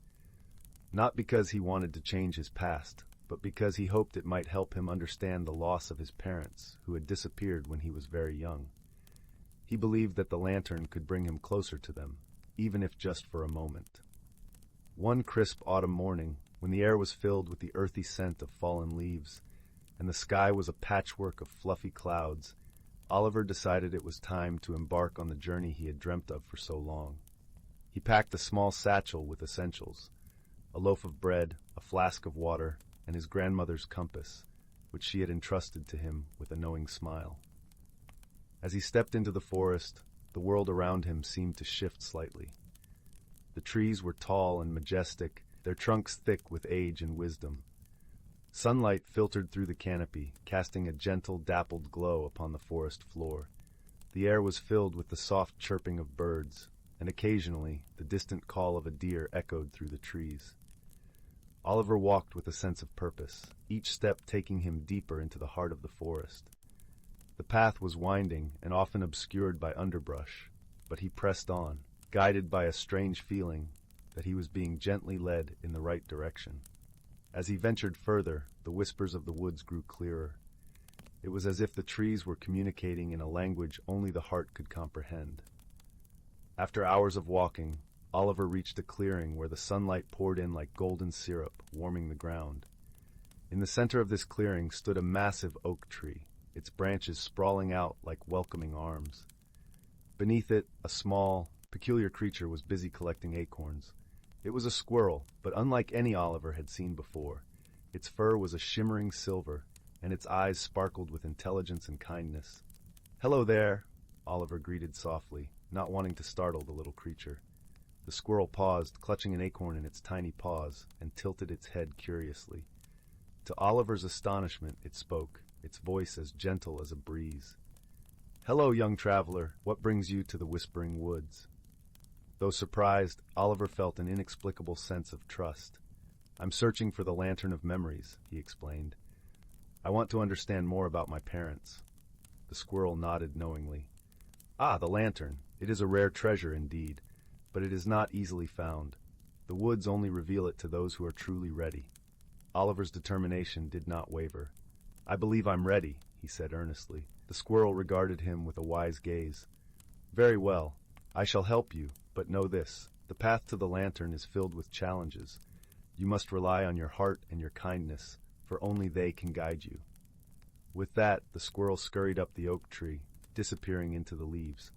Not because he wanted to change his past, but because he hoped it might help him understand the loss of his parents, who had disappeared when he was very young. He believed that the lantern could bring him closer to them, even if just for a moment. One crisp autumn morning, when the air was filled with the earthy scent of fallen leaves, and the sky was a patchwork of fluffy clouds, Oliver decided it was time to embark on the journey he had dreamt of for so long. He packed a small satchel with essentials, a loaf of bread, a flask of water, and his grandmother's compass, which she had entrusted to him with a knowing smile. As he stepped into the forest, the world around him seemed to shift slightly. The trees were tall and majestic, their trunks thick with age and wisdom. Sunlight filtered through the canopy, casting a gentle, dappled glow upon the forest floor. The air was filled with the soft chirping of birds, and occasionally the distant call of a deer echoed through the trees. Oliver walked with a sense of purpose, each step taking him deeper into the heart of the forest. The path was winding and often obscured by underbrush, but he pressed on, guided by a strange feeling that he was being gently led in the right direction. As he ventured further, the whispers of the woods grew clearer. It was as if the trees were communicating in a language only the heart could comprehend. After hours of walking, Oliver reached a clearing where the sunlight poured in like golden syrup, warming the ground. In the center of this clearing stood a massive oak tree, its branches sprawling out like welcoming arms. Beneath it, a small, peculiar creature was busy collecting acorns. It was a squirrel, but unlike any Oliver had seen before. Its fur was a shimmering silver, and its eyes sparkled with intelligence and kindness. "Hello there," Oliver greeted softly, not wanting to startle the little creature. The squirrel paused, clutching an acorn in its tiny paws, and tilted its head curiously. To Oliver's astonishment, it spoke, its voice as gentle as a breeze. "Hello, young traveler. What brings you to the Whispering Woods?" Though surprised, Oliver felt an inexplicable sense of trust. "I'm searching for the Lantern of Memories," he explained. "I want to understand more about my parents." The squirrel nodded knowingly. "Ah, the lantern. It is a rare treasure indeed, but it is not easily found. The woods only reveal it to those who are truly ready." Oliver's determination did not waver. "I believe I'm ready," he said earnestly. The squirrel regarded him with a wise gaze. "Very well. I shall help you, but know this. The path to the lantern is filled with challenges. You must rely on your heart and your kindness, for only they can guide you." With that, the squirrel scurried up the oak tree, disappearing into the leaves.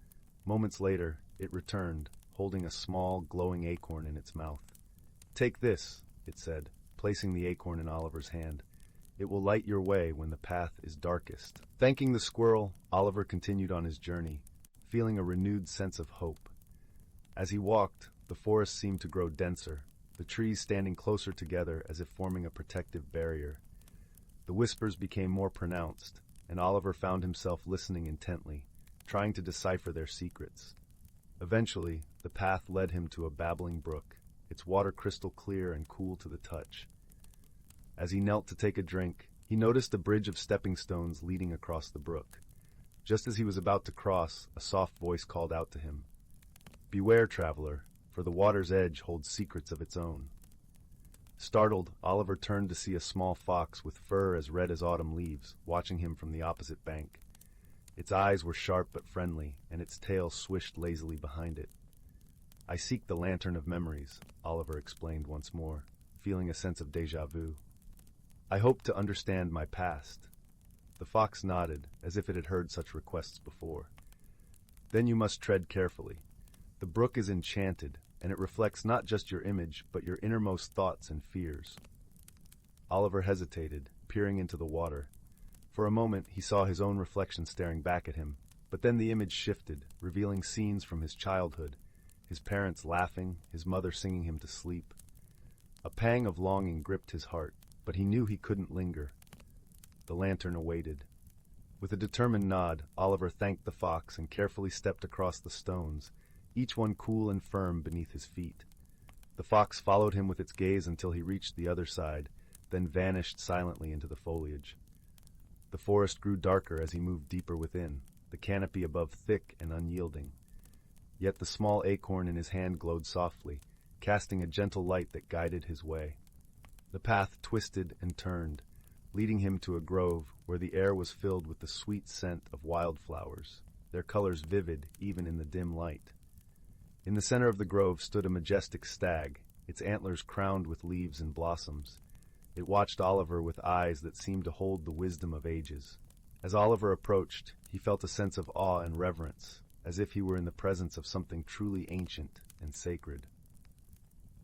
Moments later, it returned, holding a small, glowing acorn in its mouth. "Take this," it said, placing the acorn in Oliver's hand. "It will light your way when the path is darkest." Thanking the squirrel, Oliver continued on his journey, feeling a renewed sense of hope. As he walked, the forest seemed to grow denser, the trees standing closer together as if forming a protective barrier. The whispers became more pronounced, and Oliver found himself listening intently, trying to decipher their secrets. Eventually, the path led him to a babbling brook, its water crystal clear and cool to the touch. As he knelt to take a drink, he noticed a bridge of stepping stones leading across the brook. Just as he was about to cross, a soft voice called out to him, "Beware, traveler, for the water's edge holds secrets of its own." Startled, Oliver turned to see a small fox with fur as red as autumn leaves, watching him from the opposite bank. Its eyes were sharp but friendly, and its tail swished lazily behind it. "I seek the lantern of memories," Oliver explained once more, feeling a sense of déjà vu. "I hope to understand my past." The fox nodded, as if it had heard such requests before. "Then you must tread carefully. The brook is enchanted, and it reflects not just your image, but your innermost thoughts and fears." Oliver hesitated, peering into the water. For a moment, he saw his own reflection staring back at him, but then the image shifted, revealing scenes from his childhood, his parents laughing, his mother singing him to sleep. A pang of longing gripped his heart, but he knew he couldn't linger. The lantern awaited. With a determined nod, Oliver thanked the fox and carefully stepped across the stones, each one cool and firm beneath his feet. The fox followed him with its gaze until he reached the other side, then vanished silently into the foliage. The forest grew darker as he moved deeper within, the canopy above thick and unyielding. Yet the small acorn in his hand glowed softly, casting a gentle light that guided his way. The path twisted and turned, leading him to a grove where the air was filled with the sweet scent of wildflowers, their colors vivid even in the dim light. In the center of the grove stood a majestic stag, its antlers crowned with leaves and blossoms. It watched Oliver with eyes that seemed to hold the wisdom of ages. As Oliver approached, he felt a sense of awe and reverence, as if he were in the presence of something truly ancient and sacred.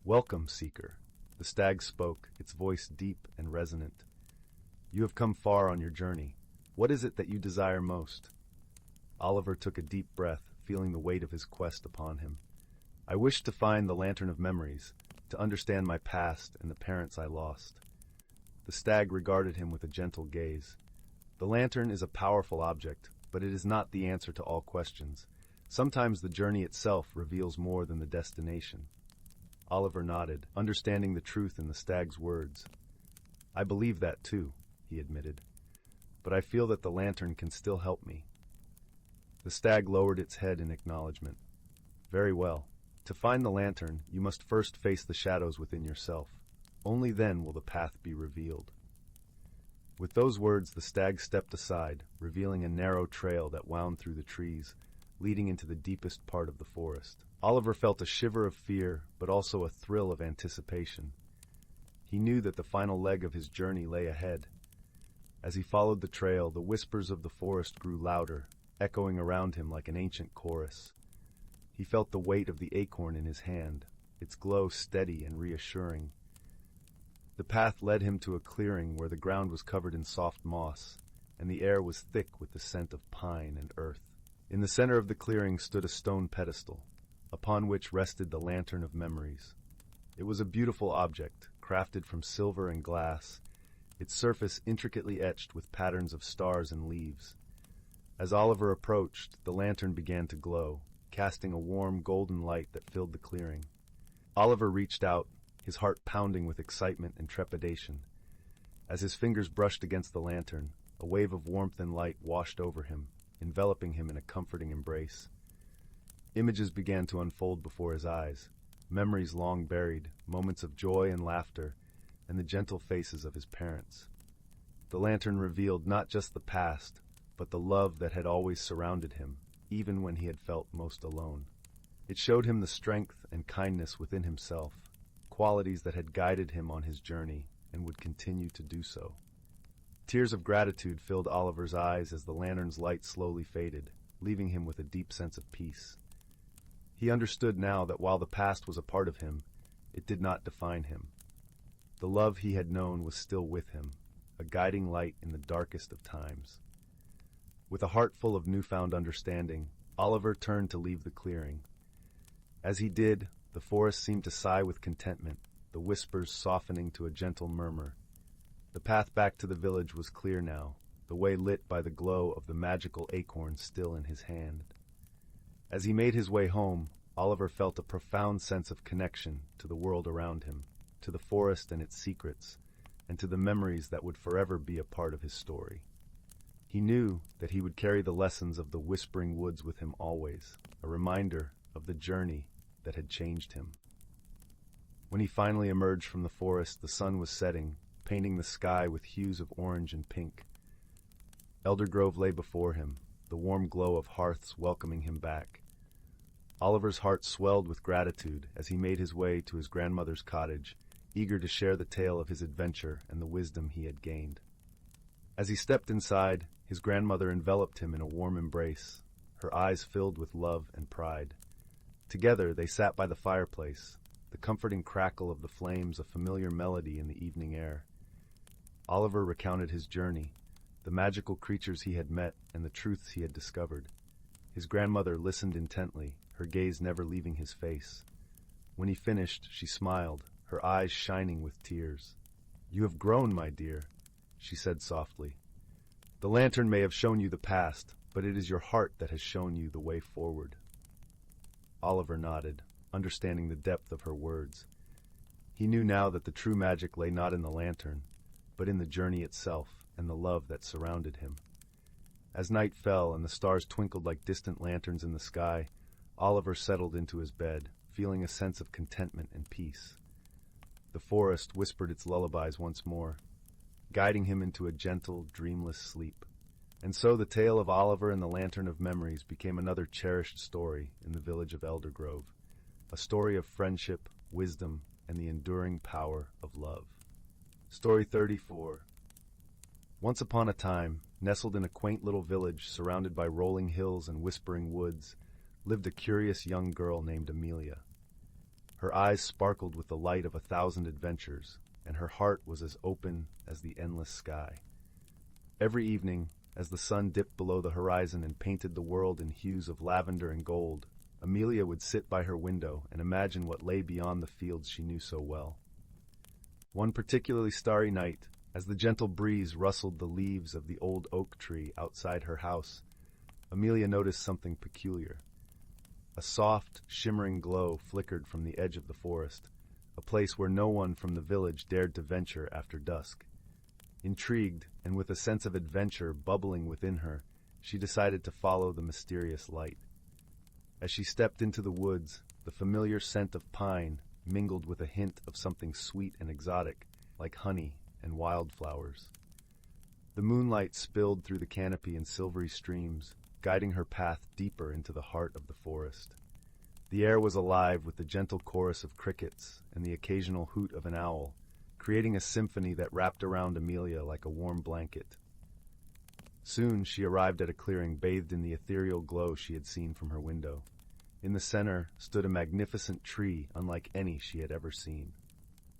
"Welcome, seeker," the stag spoke, its voice deep and resonant. "You have come far on your journey. What is it that you desire most?" Oliver took a deep breath, feeling the weight of his quest upon him. "I wish to find the lantern of memories, to understand my past and the parents I lost." The stag regarded him with a gentle gaze. "The lantern is a powerful object, but it is not the answer to all questions. Sometimes the journey itself reveals more than the destination." Oliver nodded, understanding the truth in the stag's words. "I believe that too," he admitted. "But I feel that the lantern can still help me." The stag lowered its head in acknowledgement. "Very well. To find the lantern, you must first face the shadows within yourself. Only then will the path be revealed." With those words, the stag stepped aside, revealing a narrow trail that wound through the trees, leading into the deepest part of the forest. Oliver felt a shiver of fear, but also a thrill of anticipation. He knew that the final leg of his journey lay ahead. As he followed the trail, the whispers of the forest grew louder, echoing around him like an ancient chorus. He felt the weight of the acorn in his hand, its glow steady and reassuring. The path led him to a clearing where the ground was covered in soft moss, and the air was thick with the scent of pine and earth. In the center of the clearing stood a stone pedestal, upon which rested the lantern of memories. It was a beautiful object, crafted from silver and glass, its surface intricately etched with patterns of stars and leaves. As Oliver approached, the lantern began to glow, casting a warm golden light that filled the clearing. Oliver reached out, his heart pounding with excitement and trepidation. As his fingers brushed against the lantern, a wave of warmth and light washed over him, enveloping him in a comforting embrace. Images began to unfold before his eyes, memories long buried, moments of joy and laughter, and the gentle faces of his parents. The lantern revealed not just the past, but the love that had always surrounded him, even when he had felt most alone. It showed him the strength and kindness within himself, qualities that had guided him on his journey and would continue to do so. Tears of gratitude filled Oliver's eyes as the lantern's light slowly faded, leaving him with a deep sense of peace. He understood now that while the past was a part of him, it did not define him. The love he had known was still with him, a guiding light in the darkest of times. With a heart full of newfound understanding, Oliver turned to leave the clearing. As he did, the forest seemed to sigh with contentment, the whispers softening to a gentle murmur. The path back to the village was clear now, the way lit by the glow of the magical acorn still in his hand. As he made his way home, Oliver felt a profound sense of connection to the world around him, to the forest and its secrets, and to the memories that would forever be a part of his story. He knew that he would carry the lessons of the whispering woods with him always, a reminder of the journey that had changed him. When he finally emerged from the forest, the sun was setting, painting the sky with hues of orange and pink. Eldergrove lay before him, the warm glow of hearths welcoming him back. Oliver's heart swelled with gratitude as he made his way to his grandmother's cottage, eager to share the tale of his adventure and the wisdom he had gained. As he stepped inside, his grandmother enveloped him in a warm embrace, her eyes filled with love and pride. Together they sat by the fireplace, the comforting crackle of the flames a familiar melody in the evening air. Oliver recounted his journey, the magical creatures he had met and the truths he had discovered. His grandmother listened intently, her gaze never leaving his face. When he finished, she smiled, her eyes shining with tears. "You have grown, my dear," she said softly. "The lantern may have shown you the past, but it is your heart that has shown you the way forward." Oliver nodded, understanding the depth of her words. He knew now that the true magic lay not in the lantern, but in the journey itself and the love that surrounded him. As night fell and the stars twinkled like distant lanterns in the sky, Oliver settled into his bed, feeling a sense of contentment and peace. The forest whispered its lullabies once more, guiding him into a gentle, dreamless sleep. And so the tale of Oliver and the Lantern of Memories became another cherished story in the village of Eldergrove, a story of friendship, wisdom, and the enduring power of love. Story 34. Once upon a time, nestled in a quaint little village surrounded by rolling hills and whispering woods, lived a curious young girl named Amelia. Her eyes sparkled with the light of 1,000 adventures, and her heart was as open as the endless sky. Every evening, as the sun dipped below the horizon and painted the world in hues of lavender and gold, Amelia would sit by her window and imagine what lay beyond the fields she knew so well. One particularly starry night, as the gentle breeze rustled the leaves of the old oak tree outside her house, Amelia noticed something peculiar. A soft, shimmering glow flickered from the edge of the forest, a place where no one from the village dared to venture after dusk. Intrigued, and with a sense of adventure bubbling within her, she decided to follow the mysterious light. As she stepped into the woods, the familiar scent of pine mingled with a hint of something sweet and exotic, like honey and wildflowers. The moonlight spilled through the canopy in silvery streams, guiding her path deeper into the heart of the forest. The air was alive with the gentle chorus of crickets and the occasional hoot of an owl, creating a symphony that wrapped around Amelia like a warm blanket. Soon she arrived at a clearing bathed in the ethereal glow she had seen from her window. In the center stood a magnificent tree unlike any she had ever seen.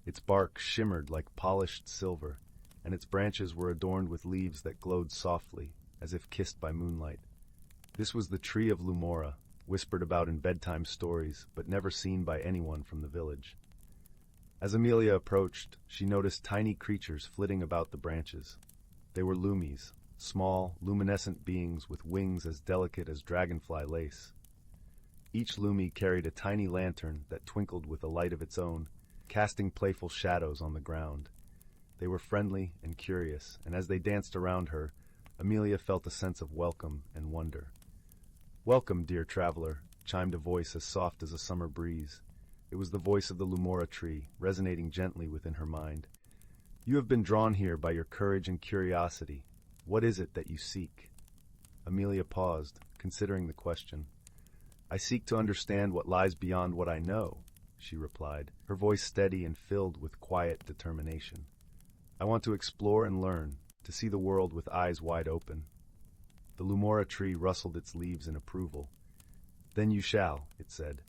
Its bark shimmered like polished silver, and its branches were adorned with leaves that glowed softly, as if kissed by moonlight. This was the tree of Lumora, whispered about in bedtime stories, but never seen by anyone from the village. As Amelia approached, she noticed tiny creatures flitting about the branches. They were lumies, small, luminescent beings with wings as delicate as dragonfly lace. Each lumie carried a tiny lantern that twinkled with a light of its own, casting playful shadows on the ground. They were friendly and curious, and as they danced around her, Amelia felt a sense of welcome and wonder. "Welcome, dear traveler," chimed a voice as soft as a summer breeze. It was the voice of the Lumora tree, resonating gently within her mind. "You have been drawn here by your courage and curiosity. What is it that you seek?" Amelia paused, considering the question. "I seek to understand what lies beyond what I know," she replied, her voice steady and filled with quiet determination. "I want to explore and learn, to see the world with eyes wide open." The Lumora tree rustled its leaves in approval. "Then you shall," it said.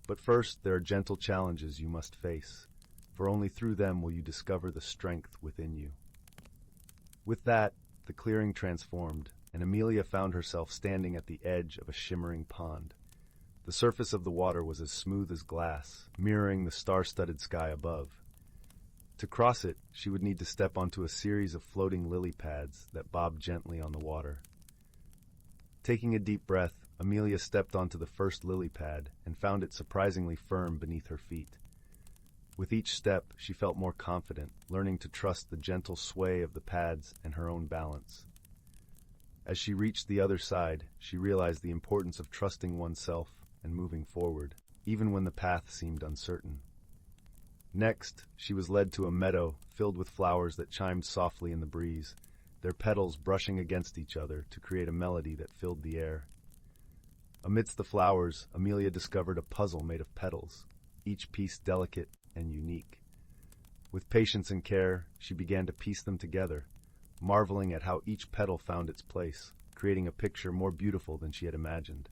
"But first there are gentle challenges you must face, for only through them will you discover the strength within you." With that, the clearing transformed, and Amelia found herself standing at the edge of a shimmering pond. The surface of the water was as smooth as glass, mirroring the star-studded sky above. To cross it, she would need to step onto a series of floating lily pads that bobbed gently on the water. Taking a deep breath, Amelia stepped onto the first lily pad and found it surprisingly firm beneath her feet. With each step, she felt more confident, learning to trust the gentle sway of the pads and her own balance. As she reached the other side, she realized the importance of trusting oneself and moving forward, even when the path seemed uncertain. Next, she was led to a meadow filled with flowers that chimed softly in the breeze, their petals brushing against each other to create a melody that filled the air. Amidst the flowers, Amelia discovered a puzzle made of petals, each piece delicate and unique. With patience and care, she began to piece them together, marveling at how each petal found its place, creating a picture more beautiful than she had imagined.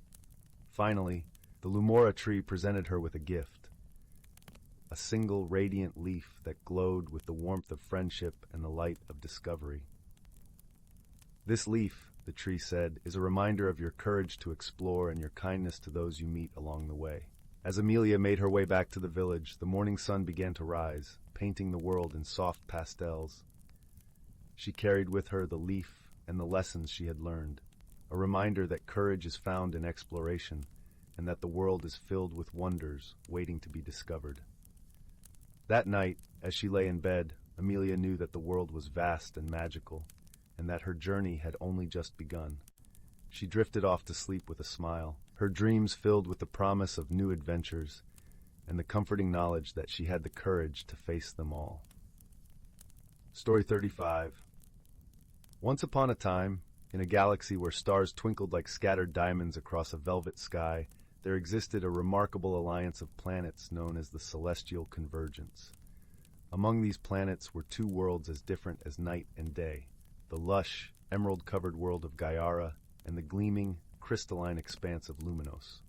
Finally, the lumora tree presented her with a gift, a single radiant leaf that glowed with the warmth of friendship and the light of discovery. "This leaf," the tree said, "is a reminder of your courage to explore and your kindness to those you meet along the way." As Amelia made her way back to the village, the morning sun began to rise, painting the world in soft pastels. She carried with her the leaf and the lessons she had learned, a reminder that courage is found in exploration and that the world is filled with wonders waiting to be discovered. That night, as she lay in bed, Amelia knew that the world was vast and magical, and that her journey had only just begun. She drifted off to sleep with a smile, her dreams filled with the promise of new adventures and the comforting knowledge that she had the courage to face them all. Story 35. Once upon a time, in a galaxy where stars twinkled like scattered diamonds across a velvet sky, there existed a remarkable alliance of planets known as the Celestial Convergence. Among these planets were two worlds as different as night and day, the lush, emerald-covered world of Gaiara and the gleaming, crystalline expanse of Luminos.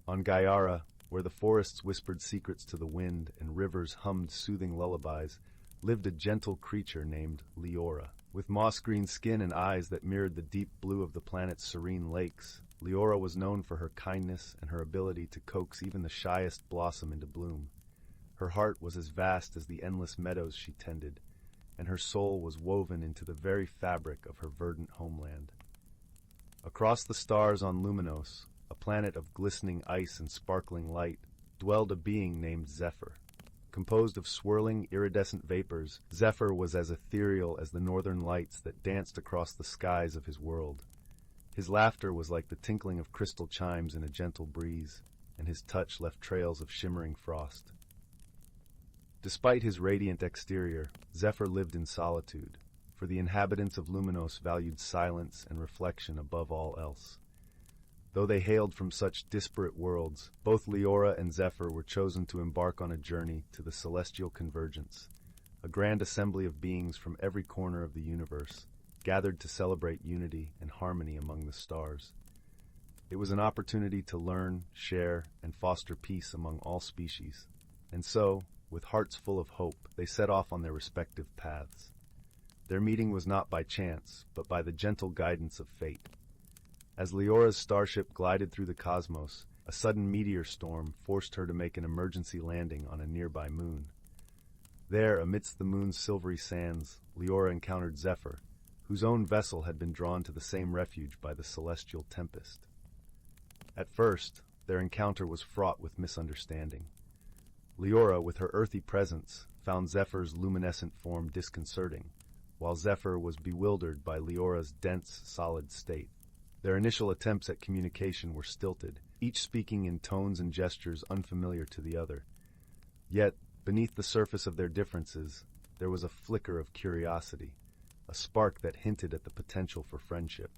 On Gaiara, where the forests whispered secrets to the wind and rivers hummed soothing lullabies, lived a gentle creature named Leora. With moss-green skin and eyes that mirrored the deep blue of the planet's serene lakes, Leora was known for her kindness and her ability to coax even the shyest blossom into bloom. Her heart was as vast as the endless meadows she tended, and her soul was woven into the very fabric of her verdant homeland. Across the stars on Luminos, a planet of glistening ice and sparkling light, dwelled a being named Zephyr. Composed of swirling, iridescent vapors, Zephyr was as ethereal as the northern lights that danced across the skies of his world. His laughter was like the tinkling of crystal chimes in a gentle breeze, and his touch left trails of shimmering frost. Despite his radiant exterior, Zephyr lived in solitude, for the inhabitants of Luminos valued silence and reflection above all else. Though they hailed from such disparate worlds, both Leora and Zephyr were chosen to embark on a journey to the Celestial Convergence, a grand assembly of beings from every corner of the universe, gathered to celebrate unity and harmony among the stars. It was an opportunity to learn, share, and foster peace among all species. And so, with hearts full of hope, they set off on their respective paths. Their meeting was not by chance, but by the gentle guidance of fate. As Leora's starship glided through the cosmos, a sudden meteor storm forced her to make an emergency landing on a nearby moon. There, amidst the moon's silvery sands, Leora encountered Zephyr, whose own vessel had been drawn to the same refuge by the celestial tempest. At first, their encounter was fraught with misunderstanding. Leora, with her earthy presence, found Zephyr's luminescent form disconcerting, while Zephyr was bewildered by Leora's dense, solid state. Their initial attempts at communication were stilted, each speaking in tones and gestures unfamiliar to the other. Yet, beneath the surface of their differences, there was a flicker of curiosity, a spark that hinted at the potential for friendship.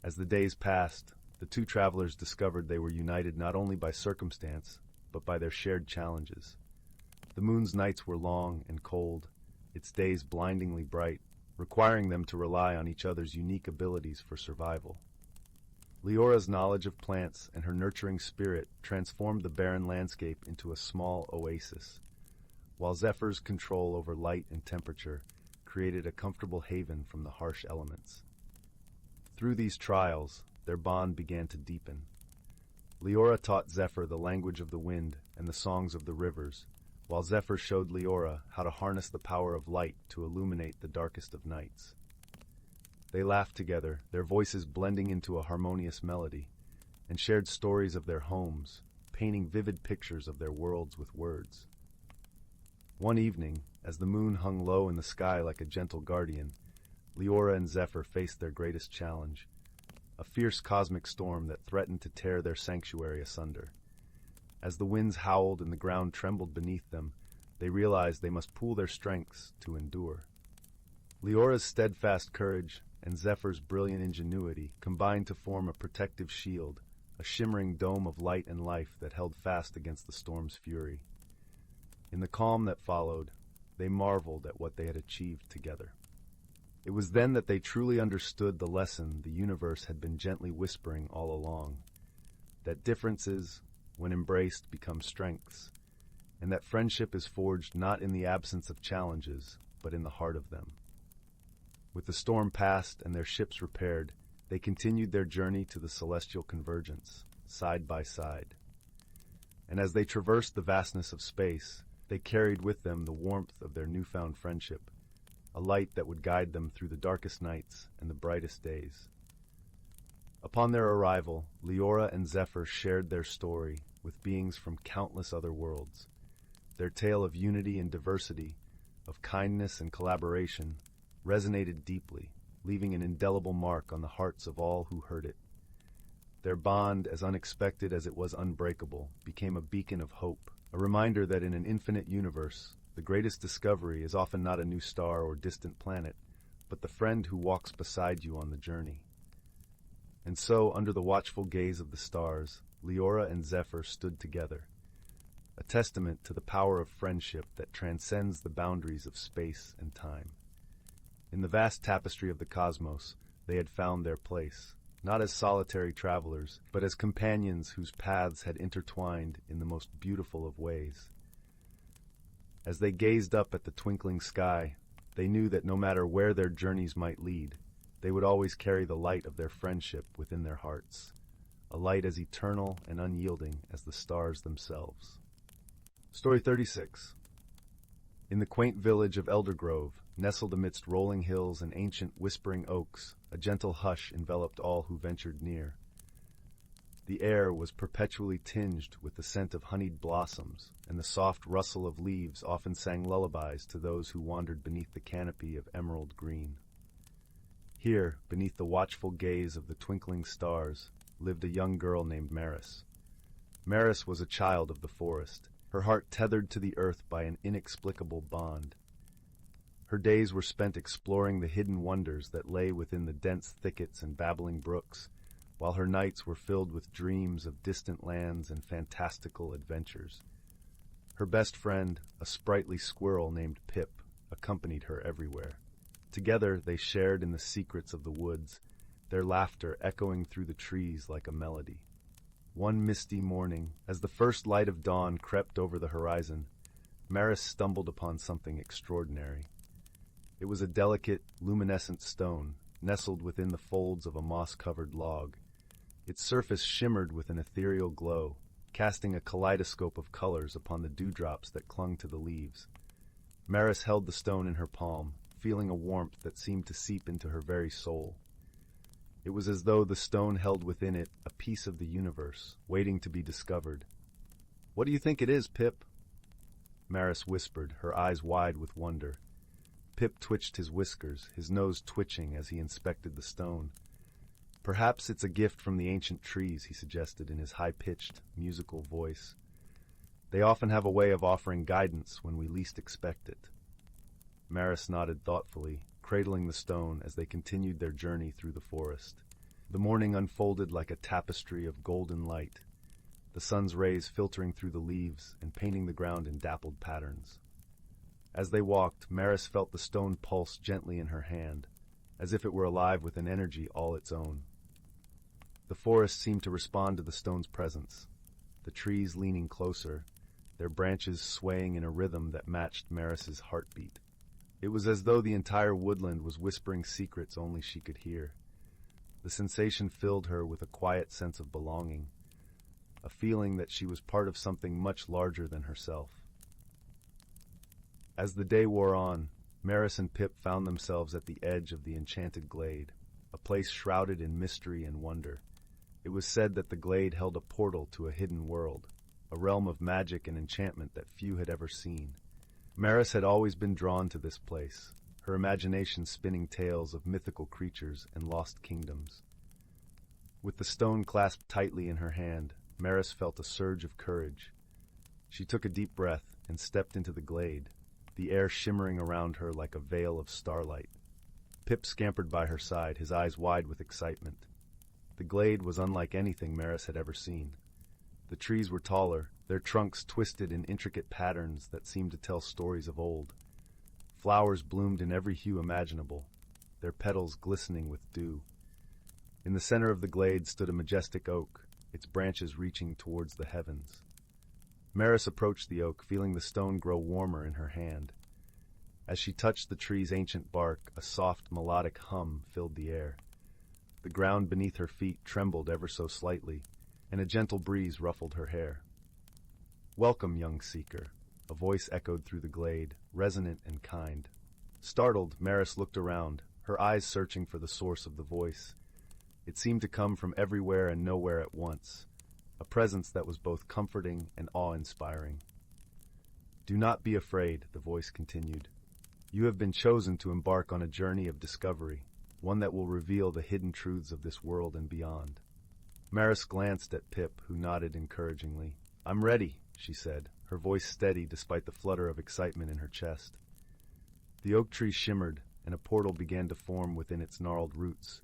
As the days passed, the two travelers discovered they were united not only by circumstance, but by their shared challenges. The moon's nights were long and cold, its days blindingly bright, requiring them to rely on each other's unique abilities for survival. Leora's knowledge of plants and her nurturing spirit transformed the barren landscape into a small oasis, while Zephyr's control over light and temperature created a comfortable haven from the harsh elements. Through these trials, their bond began to deepen. Leora taught Zephyr the language of the wind and the songs of the rivers, while Zephyr showed Leora how to harness the power of light to illuminate the darkest of nights. They laughed together, their voices blending into a harmonious melody, and shared stories of their homes, painting vivid pictures of their worlds with words. One evening, as the moon hung low in the sky like a gentle guardian, Leora and Zephyr faced their greatest challenge, a fierce cosmic storm that threatened to tear their sanctuary asunder. As the winds howled and the ground trembled beneath them, they realized they must pool their strengths to endure. Leora's steadfast courage and Zephyr's brilliant ingenuity combined to form a protective shield, a shimmering dome of light and life that held fast against the storm's fury. In the calm that followed, they marveled at what they had achieved together. It was then that they truly understood the lesson the universe had been gently whispering all along, that differences, when embraced, become strengths, and that friendship is forged not in the absence of challenges, but in the heart of them. With the storm past and their ships repaired, they continued their journey to the celestial convergence, side by side. And as they traversed the vastness of space, they carried with them the warmth of their newfound friendship, a light that would guide them through the darkest nights and the brightest days. Upon their arrival, Leora and Zephyr shared their story with beings from countless other worlds. Their tale of unity and diversity, of kindness and collaboration, resonated deeply, leaving an indelible mark on the hearts of all who heard it. Their bond, as unexpected as it was unbreakable, became a beacon of hope, a reminder that in an infinite universe, the greatest discovery is often not a new star or distant planet, but the friend who walks beside you on the journey. And so, under the watchful gaze of the stars, Leora and Zephyr stood together, a testament to the power of friendship that transcends the boundaries of space and time. In the vast tapestry of the cosmos, they had found their place, not as solitary travelers, but as companions whose paths had intertwined in the most beautiful of ways. As they gazed up at the twinkling sky, they knew that no matter where their journeys might lead, they would always carry the light of their friendship within their hearts, a light as eternal and unyielding as the stars themselves. Story 36. In the quaint village of Eldergrove, nestled amidst rolling hills and ancient whispering oaks, a gentle hush enveloped all who ventured near. The air was perpetually tinged with the scent of honeyed blossoms, and the soft rustle of leaves often sang lullabies to those who wandered beneath the canopy of emerald green. Here, beneath the watchful gaze of the twinkling stars, lived a young girl named Maris. Maris was a child of the forest, her heart tethered to the earth by an inexplicable bond. Her days were spent exploring the hidden wonders that lay within the dense thickets and babbling brooks, while her nights were filled with dreams of distant lands and fantastical adventures. Her best friend, a sprightly squirrel named Pip, accompanied her everywhere. Together they shared in the secrets of the woods, their laughter echoing through the trees like a melody. One misty morning, as the first light of dawn crept over the horizon, Maris stumbled upon something extraordinary. It was a delicate, luminescent stone, nestled within the folds of a moss-covered log. Its surface shimmered with an ethereal glow, casting a kaleidoscope of colors upon the dewdrops that clung to the leaves. Maris held the stone in her palm, feeling a warmth that seemed to seep into her very soul. It was as though the stone held within it a piece of the universe, waiting to be discovered. "What do you think it is, Pip?" Maris whispered, her eyes wide with wonder. Pip twitched his whiskers, his nose twitching as he inspected the stone. "Perhaps it's a gift from the ancient trees," he suggested in his high-pitched, musical voice. "They often have a way of offering guidance when we least expect it." Maris nodded thoughtfully, cradling the stone as they continued their journey through the forest. The morning unfolded like a tapestry of golden light, the sun's rays filtering through the leaves and painting the ground in dappled patterns. As they walked, Maris felt the stone pulse gently in her hand, as if it were alive with an energy all its own. The forest seemed to respond to the stone's presence, the trees leaning closer, their branches swaying in a rhythm that matched Maris's heartbeat. It was as though the entire woodland was whispering secrets only she could hear. The sensation filled her with a quiet sense of belonging, a feeling that she was part of something much larger than herself. As the day wore on, Maris and Pip found themselves at the edge of the enchanted glade, a place shrouded in mystery and wonder. It was said that the glade held a portal to a hidden world, a realm of magic and enchantment that few had ever seen. Maris had always been drawn to this place, her imagination spinning tales of mythical creatures and lost kingdoms. With the stone clasped tightly in her hand, Maris felt a surge of courage. She took a deep breath and stepped into the glade, the air shimmering around her like a veil of starlight. Pip scampered by her side, his eyes wide with excitement. The glade was unlike anything Maris had ever seen. The trees were taller, their trunks twisted in intricate patterns that seemed to tell stories of old. Flowers bloomed in every hue imaginable, their petals glistening with dew. In the center of the glade stood a majestic oak, its branches reaching towards the heavens. Maris approached the oak, feeling the stone grow warmer in her hand. As she touched the tree's ancient bark, a soft, melodic hum filled the air. The ground beneath her feet trembled ever so slightly, and a gentle breeze ruffled her hair. "Welcome, young seeker," a voice echoed through the glade, resonant and kind. Startled, Maris looked around, her eyes searching for the source of the voice. It seemed to come from everywhere and nowhere at once, a presence that was both comforting and awe-inspiring. "Do not be afraid," the voice continued. "You have been chosen to embark on a journey of discovery, one that will reveal the hidden truths of this world and beyond." Maris glanced at Pip, who nodded encouragingly. "I'm ready," she said, her voice steady despite the flutter of excitement in her chest. The oak tree shimmered, and a portal began to form within its gnarled roots.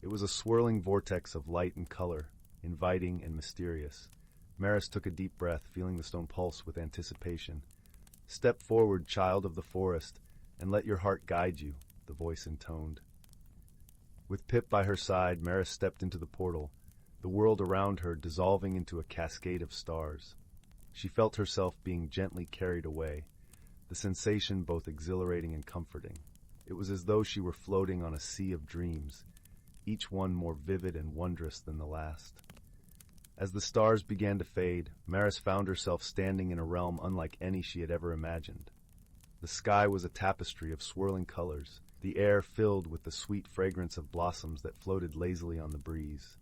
It was a swirling vortex of light and color, inviting and mysterious. Maris took a deep breath, feeling the stone pulse with anticipation. "Step forward, child of the forest, and let your heart guide you," the voice intoned. With Pip by her side, Maris stepped into the portal, the world around her dissolving into a cascade of stars. She felt herself being gently carried away, the sensation both exhilarating and comforting. It was as though she were floating on a sea of dreams, each one more vivid and wondrous than the last. As the stars began to fade, Maris found herself standing in a realm unlike any she had ever imagined. The sky was a tapestry of swirling colors, the air filled with the sweet fragrance of blossoms that floated lazily on the breeze.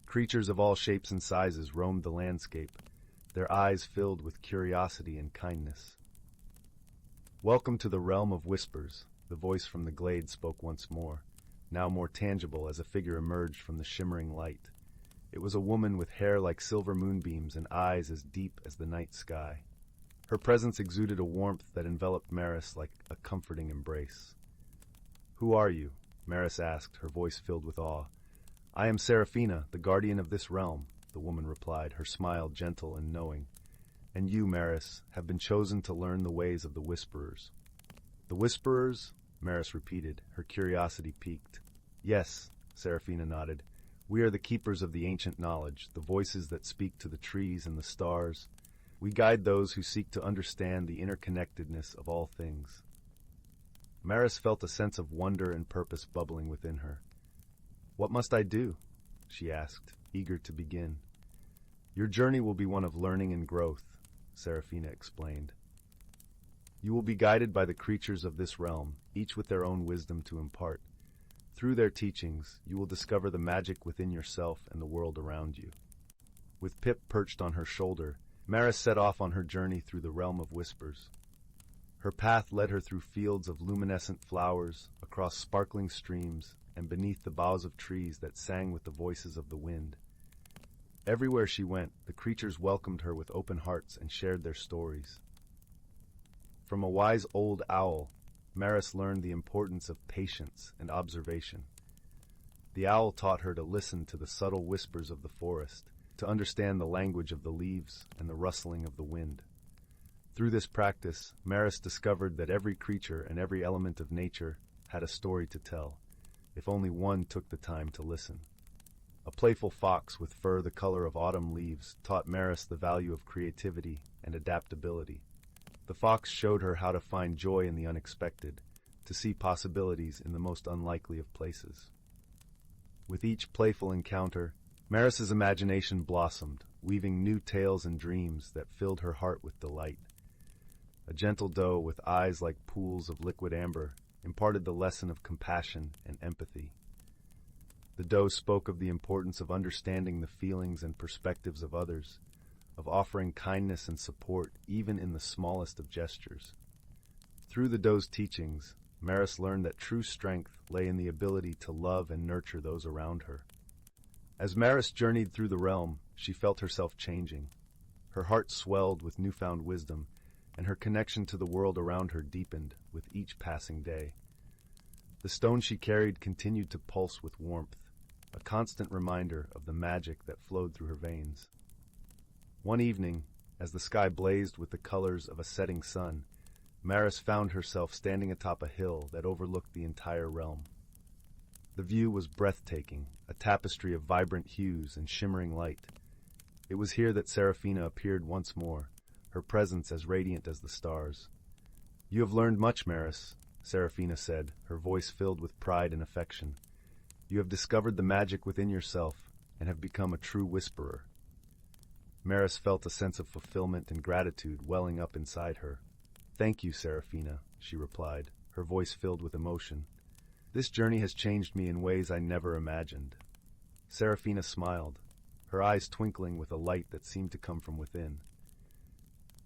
Creatures of all shapes and sizes roamed the landscape, their eyes filled with curiosity and kindness. "Welcome to the realm of whispers," the voice from the glade spoke once more, now more tangible as a figure emerged from the shimmering light. It was a woman with hair like silver moonbeams and eyes as deep as the night sky. Her presence exuded a warmth that enveloped Maris like a comforting embrace. "Who are you?" Maris asked, her voice filled with awe. "I am Seraphina, the guardian of this realm," the woman replied, her smile gentle and knowing. "And you, Maris, have been chosen to learn the ways of the Whisperers." "The Whisperers?" Maris repeated, her curiosity piqued. "Yes," Seraphina nodded. "We are the keepers of the ancient knowledge, the voices that speak to the trees and the stars. We guide those who seek to understand the interconnectedness of all things." Maris felt a sense of wonder and purpose bubbling within her. "What must I do?" she asked, eager to begin. "Your journey will be one of learning and growth," Seraphina explained. "You will be guided by the creatures of this realm, each with their own wisdom to impart. Through their teachings, you will discover the magic within yourself and the world around you." With Pip perched on her shoulder, Maris set off on her journey through the realm of whispers. Her path led her through fields of luminescent flowers, across sparkling streams, and beneath the boughs of trees that sang with the voices of the wind. Everywhere she went, the creatures welcomed her with open hearts and shared their stories. From a wise old owl, Maris learned the importance of patience and observation. The owl taught her to listen to the subtle whispers of the forest, to understand the language of the leaves and the rustling of the wind. Through this practice, Maris discovered that every creature and every element of nature had a story to tell, if only one took the time to listen. A playful fox with fur the color of autumn leaves taught Maris the value of creativity and adaptability. The fox showed her how to find joy in the unexpected, to see possibilities in the most unlikely of places. With each playful encounter, Maris's imagination blossomed, weaving new tales and dreams that filled her heart with delight. a gentle doe with eyes like pools of liquid amber, imparted the lesson of compassion and empathy. The doe spoke of the importance of understanding the feelings and perspectives of others, of offering kindness and support even in the smallest of gestures. Through the doe's teachings, Maris learned that true strength lay in the ability to love and nurture those around her. As Maris journeyed through the realm, she felt herself changing. Her heart swelled with newfound wisdom, and her connection to the world around her deepened with each passing day. The stone she carried continued to pulse with warmth, a constant reminder of the magic that flowed through her veins. One evening, as the sky blazed with the colors of a setting sun, Maris found herself standing atop a hill that overlooked the entire realm. The view was breathtaking, a tapestry of vibrant hues and shimmering light. It was here that Seraphina appeared once more, her presence as radiant as the stars. "You have learned much, Maris," Seraphina said, her voice filled with pride and affection. "You have discovered the magic within yourself and have become a true whisperer." Maris felt a sense of fulfillment and gratitude welling up inside her. "Thank you, Seraphina," she replied, her voice filled with emotion. "This journey has changed me in ways I never imagined." Seraphina smiled, her eyes twinkling with a light that seemed to come from within.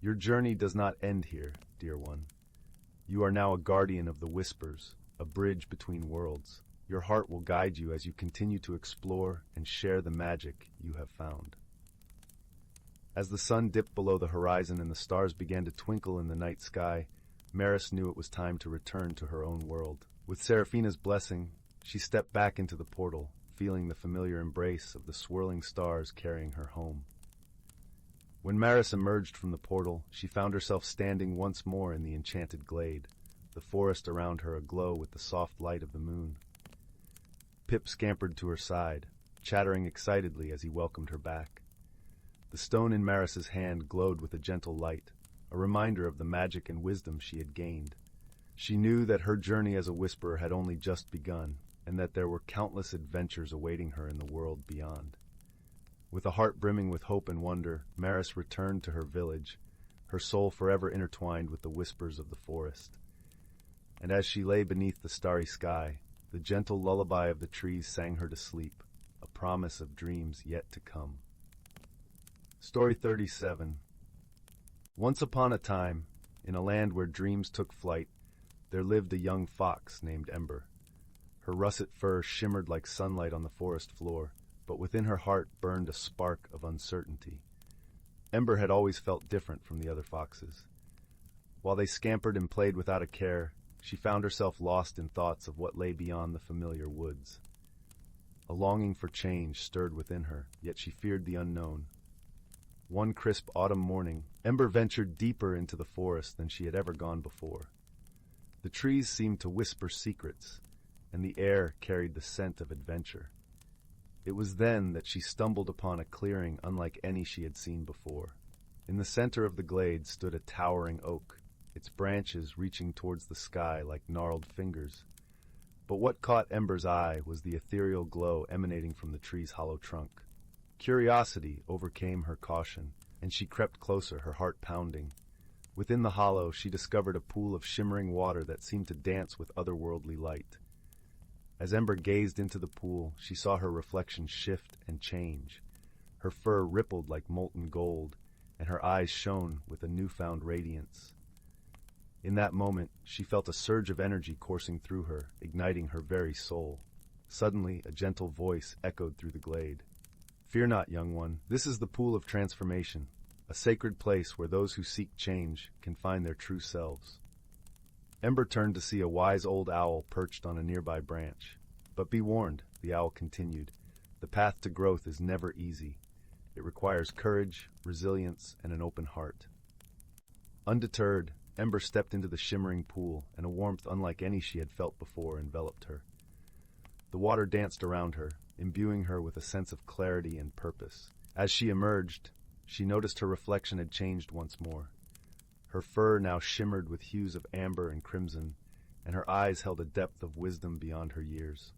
"Your journey does not end here, dear one. You are now a guardian of the whispers, a bridge between worlds. Your heart will guide you as you continue to explore and share the magic you have found." As the sun dipped below the horizon and the stars began to twinkle in the night sky, Maris knew it was time to return to her own world. With Seraphina's blessing, she stepped back into the portal, feeling the familiar embrace of the swirling stars carrying her home. When Maris emerged from the portal, she found herself standing once more in the enchanted glade, the forest around her aglow with the soft light of the moon. Pip scampered to her side, chattering excitedly as he welcomed her back. The stone in Maris's hand glowed with a gentle light, a reminder of the magic and wisdom she had gained. She knew that her journey as a whisperer had only just begun, and that there were countless adventures awaiting her in the world beyond. With a heart brimming with hope and wonder, Maris returned to her village, her soul forever intertwined with the whispers of the forest. And as she lay beneath the starry sky, the gentle lullaby of the trees sang her to sleep, a promise of dreams yet to come. Story 37. Once upon a time, in a land where dreams took flight, there lived a young fox named Ember. Her russet fur shimmered like sunlight on the forest floor, but within her heart burned a spark of uncertainty. Ember had always felt different from the other foxes. While they scampered and played without a care, she found herself lost in thoughts of what lay beyond the familiar woods. A longing for change stirred within her, yet she feared the unknown. One crisp autumn morning, Ember ventured deeper into the forest than she had ever gone before. The trees seemed to whisper secrets, and the air carried the scent of adventure. It was then that she stumbled upon a clearing unlike any she had seen before. In the center of the glade stood a towering oak, its branches reaching towards the sky like gnarled fingers. But what caught Ember's eye was the ethereal glow emanating from the tree's hollow trunk. Curiosity overcame her caution, and she crept closer, her heart pounding. Within the hollow, she discovered a pool of shimmering water that seemed to dance with otherworldly light. As Ember gazed into the pool, she saw her reflection shift and change. Her fur rippled like molten gold, and her eyes shone with a newfound radiance. In that moment, she felt a surge of energy coursing through her, igniting her very soul. Suddenly, a gentle voice echoed through the glade. "Fear not, young one. This is the pool of transformation, a sacred place where those who seek change can find their true selves." Ember turned to see a wise old owl perched on a nearby branch. "But be warned," the owl continued, "the path to growth is never easy. It requires courage, resilience, and an open heart." Undeterred, Ember stepped into the shimmering pool, and a warmth unlike any she had felt before enveloped her. The water danced around her, imbuing her with a sense of clarity and purpose. As she emerged, she noticed her reflection had changed once more. Her fur now shimmered with hues of amber and crimson, and her eyes held a depth of wisdom beyond her years.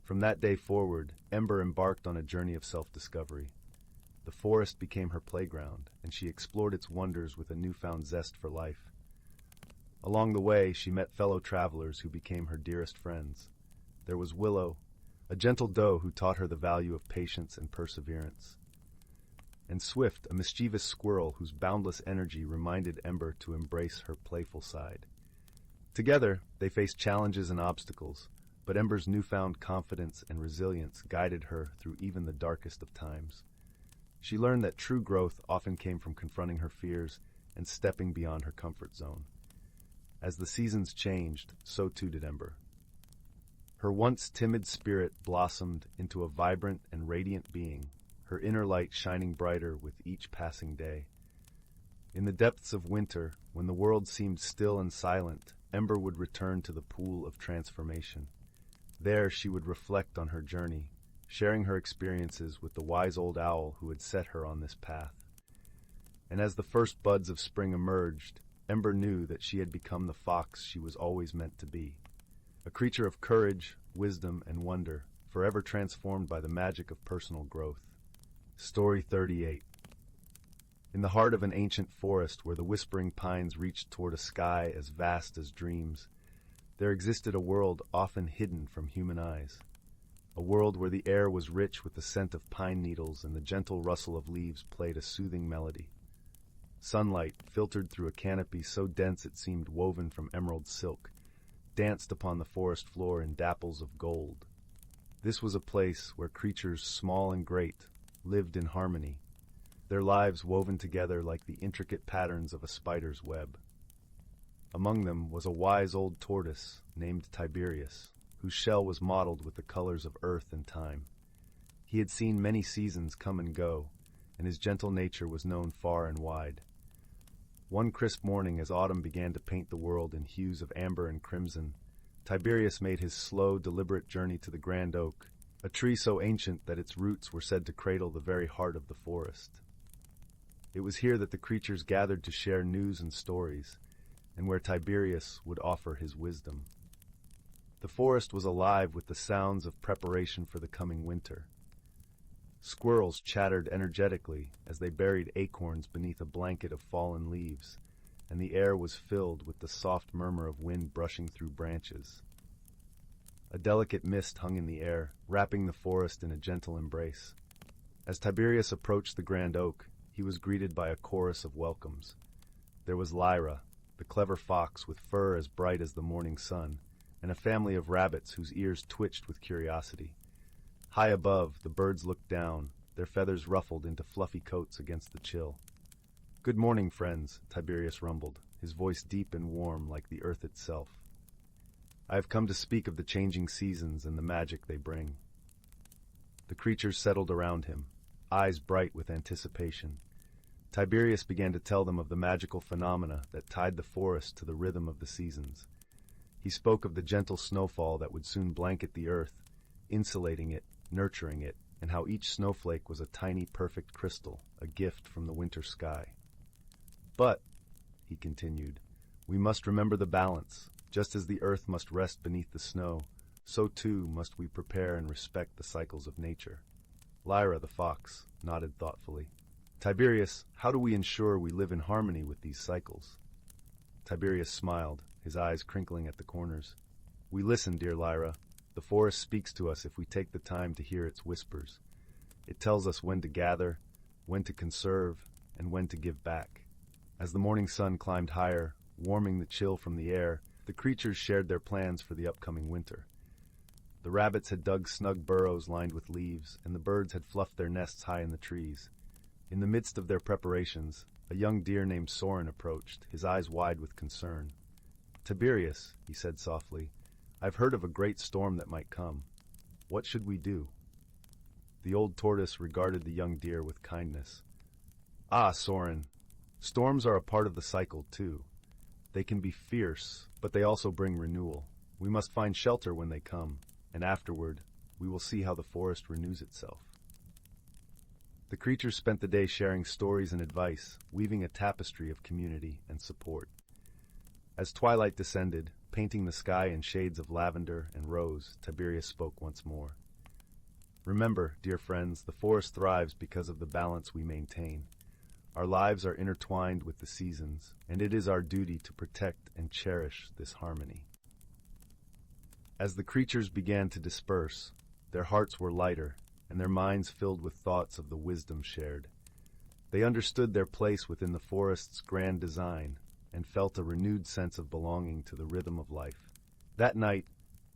From that day forward, Ember embarked on a journey of self-discovery. The forest became her playground, and she explored its wonders with a newfound zest for life. Along the way, she met fellow travelers who became her dearest friends. There was Willow, a gentle doe who taught her the value of patience and perseverance, and Swift, a mischievous squirrel whose boundless energy reminded Ember to embrace her playful side. Together, they faced challenges and obstacles, but Ember's newfound confidence and resilience guided her through even the darkest of times. She learned that true growth often came from confronting her fears and stepping beyond her comfort zone. As the seasons changed, so too did Ember. Her once timid spirit blossomed into a vibrant and radiant being, her inner light shining brighter with each passing day. In the depths of winter, when the world seemed still and silent, Ember would return to the pool of transformation. There she would reflect on her journey, sharing her experiences with the wise old owl who had set her on this path. And as the first buds of spring emerged, Ember knew that she had become the fox she was always meant to be. A creature of courage, wisdom, and wonder, forever transformed by the magic of personal growth. Story 38. In the heart of an ancient forest where the whispering pines reached toward a sky as vast as dreams, there existed a world often hidden from human eyes. A world where the air was rich with the scent of pine needles and the gentle rustle of leaves played a soothing melody. Sunlight, filtered through a canopy so dense it seemed woven from emerald silk, danced upon the forest floor in dapples of gold. This was a place where creatures small and great lived in harmony, their lives woven together like the intricate patterns of a spider's web. Among them was a wise old tortoise named Tiberius, whose shell was mottled with the colors of earth and time. He had seen many seasons come and go, and his gentle nature was known far and wide. One crisp morning, as autumn began to paint the world in hues of amber and crimson, Tiberius made his slow, deliberate journey to the grand oak, a tree so ancient that its roots were said to cradle the very heart of the forest. It was here that the creatures gathered to share news and stories, and where Tiberius would offer his wisdom. The forest was alive with the sounds of preparation for the coming winter. Squirrels chattered energetically as they buried acorns beneath a blanket of fallen leaves, and the air was filled with the soft murmur of wind brushing through branches. A delicate mist hung in the air, wrapping the forest in a gentle embrace. As Tiberius approached the grand oak, he was greeted by a chorus of welcomes. There was Lyra, the clever fox with fur as bright as the morning sun, and a family of rabbits whose ears twitched with curiosity. High above, the birds looked down, their feathers ruffled into fluffy coats against the chill. "Good morning, friends," Tiberius rumbled, his voice deep and warm like the earth itself. "I have come to speak of the changing seasons and the magic they bring." The creatures settled around him, eyes bright with anticipation. Tiberius began to tell them of the magical phenomena that tied the forest to the rhythm of the seasons. He spoke of the gentle snowfall that would soon blanket the earth, insulating it, nurturing it, and how each snowflake was a tiny perfect crystal, a gift from the winter sky. "But," he continued, "we must remember the balance. Just as the earth must rest beneath the snow, so too must we prepare and respect the cycles of nature." Lyra, the fox, nodded thoughtfully. "Tiberius, how do we ensure we live in harmony with these cycles?" Tiberius smiled, his eyes crinkling at the corners. "We listen, dear Lyra. The forest speaks to us if we take the time to hear its whispers. It tells us when to gather, when to conserve, and when to give back." As the morning sun climbed higher, warming the chill from the air, the creatures shared their plans for the upcoming winter. The rabbits had dug snug burrows lined with leaves, and the birds had fluffed their nests high in the trees. In the midst of their preparations, a young deer named Soren approached, his eyes wide with concern. "Tiberius," he said softly, "I've heard of a great storm that might come. What should we do?" The old tortoise regarded the young deer with kindness. "Ah, Soren, storms are a part of the cycle, too. They can be fierce, but they also bring renewal. We must find shelter when they come, and afterward, we will see how the forest renews itself." The creatures spent the day sharing stories and advice, weaving a tapestry of community and support. As twilight descended, painting the sky in shades of lavender and rose, Tiberius spoke once more. "Remember, dear friends, the forest thrives because of the balance we maintain. Our lives are intertwined with the seasons, and it is our duty to protect and cherish this harmony. As the creatures began to disperse, their hearts were lighter, and their minds filled with thoughts of the wisdom shared. They understood their place within the forest's grand design, and felt a renewed sense of belonging to the rhythm of life. That night,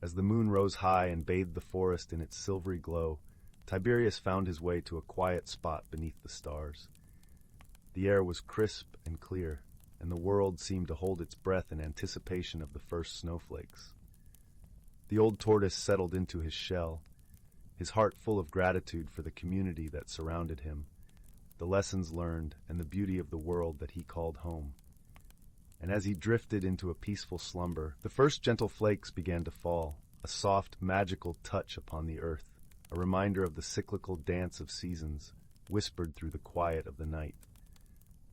as the moon rose high and bathed the forest in its silvery glow, Tiberius found his way to a quiet spot beneath the stars. The air was crisp and clear, and the world seemed to hold its breath in anticipation of the first snowflakes. The old tortoise settled into his shell, his heart full of gratitude for the community that surrounded him, the lessons learned, and the beauty of the world that he called home. And as he drifted into a peaceful slumber, the first gentle flakes began to fall, a soft, magical touch upon the earth, a reminder of the cyclical dance of seasons, whispered through the quiet of the night.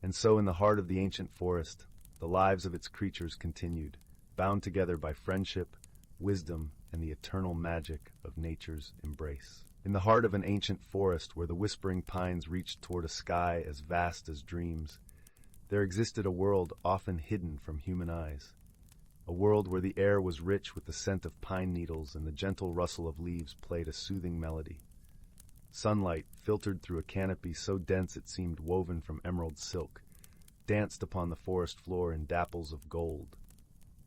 And so in the heart of the ancient forest, the lives of its creatures continued, bound together by friendship, wisdom, and the eternal magic of nature's embrace. In the heart of an ancient forest where the whispering pines reached toward a sky as vast as dreams, there existed a world often hidden from human eyes. A world where the air was rich with the scent of pine needles and the gentle rustle of leaves played a soothing melody. Sunlight, filtered through a canopy so dense it seemed woven from emerald silk, danced upon the forest floor in dapples of gold.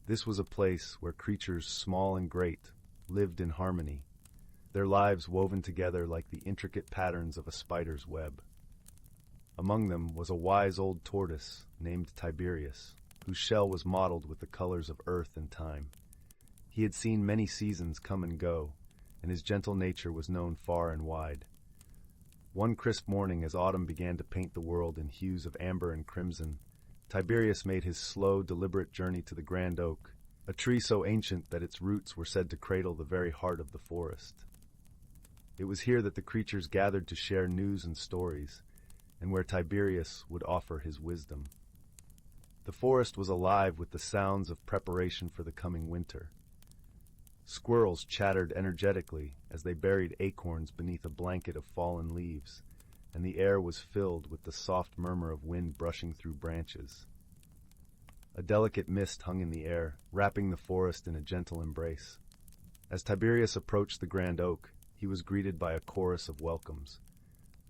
This was a place where creatures small and great lived in harmony, their lives woven together like the intricate patterns of a spider's web. Among them was a wise old tortoise named Tiberius, whose shell was mottled with the colors of earth and time. He had seen many seasons come and go, and his gentle nature was known far and wide. One crisp morning, as autumn began to paint the world in hues of amber and crimson, Tiberius made his slow, deliberate journey to the grand oak, a tree so ancient that its roots were said to cradle the very heart of the forest. It was here that the creatures gathered to share news and stories, and where Tiberius would offer his wisdom. The forest was alive with the sounds of preparation for the coming winter. Squirrels chattered energetically as they buried acorns beneath a blanket of fallen leaves, and the air was filled with the soft murmur of wind brushing through branches. A delicate mist hung in the air, wrapping the forest in a gentle embrace. As Tiberius approached the grand oak, he was greeted by a chorus of welcomes.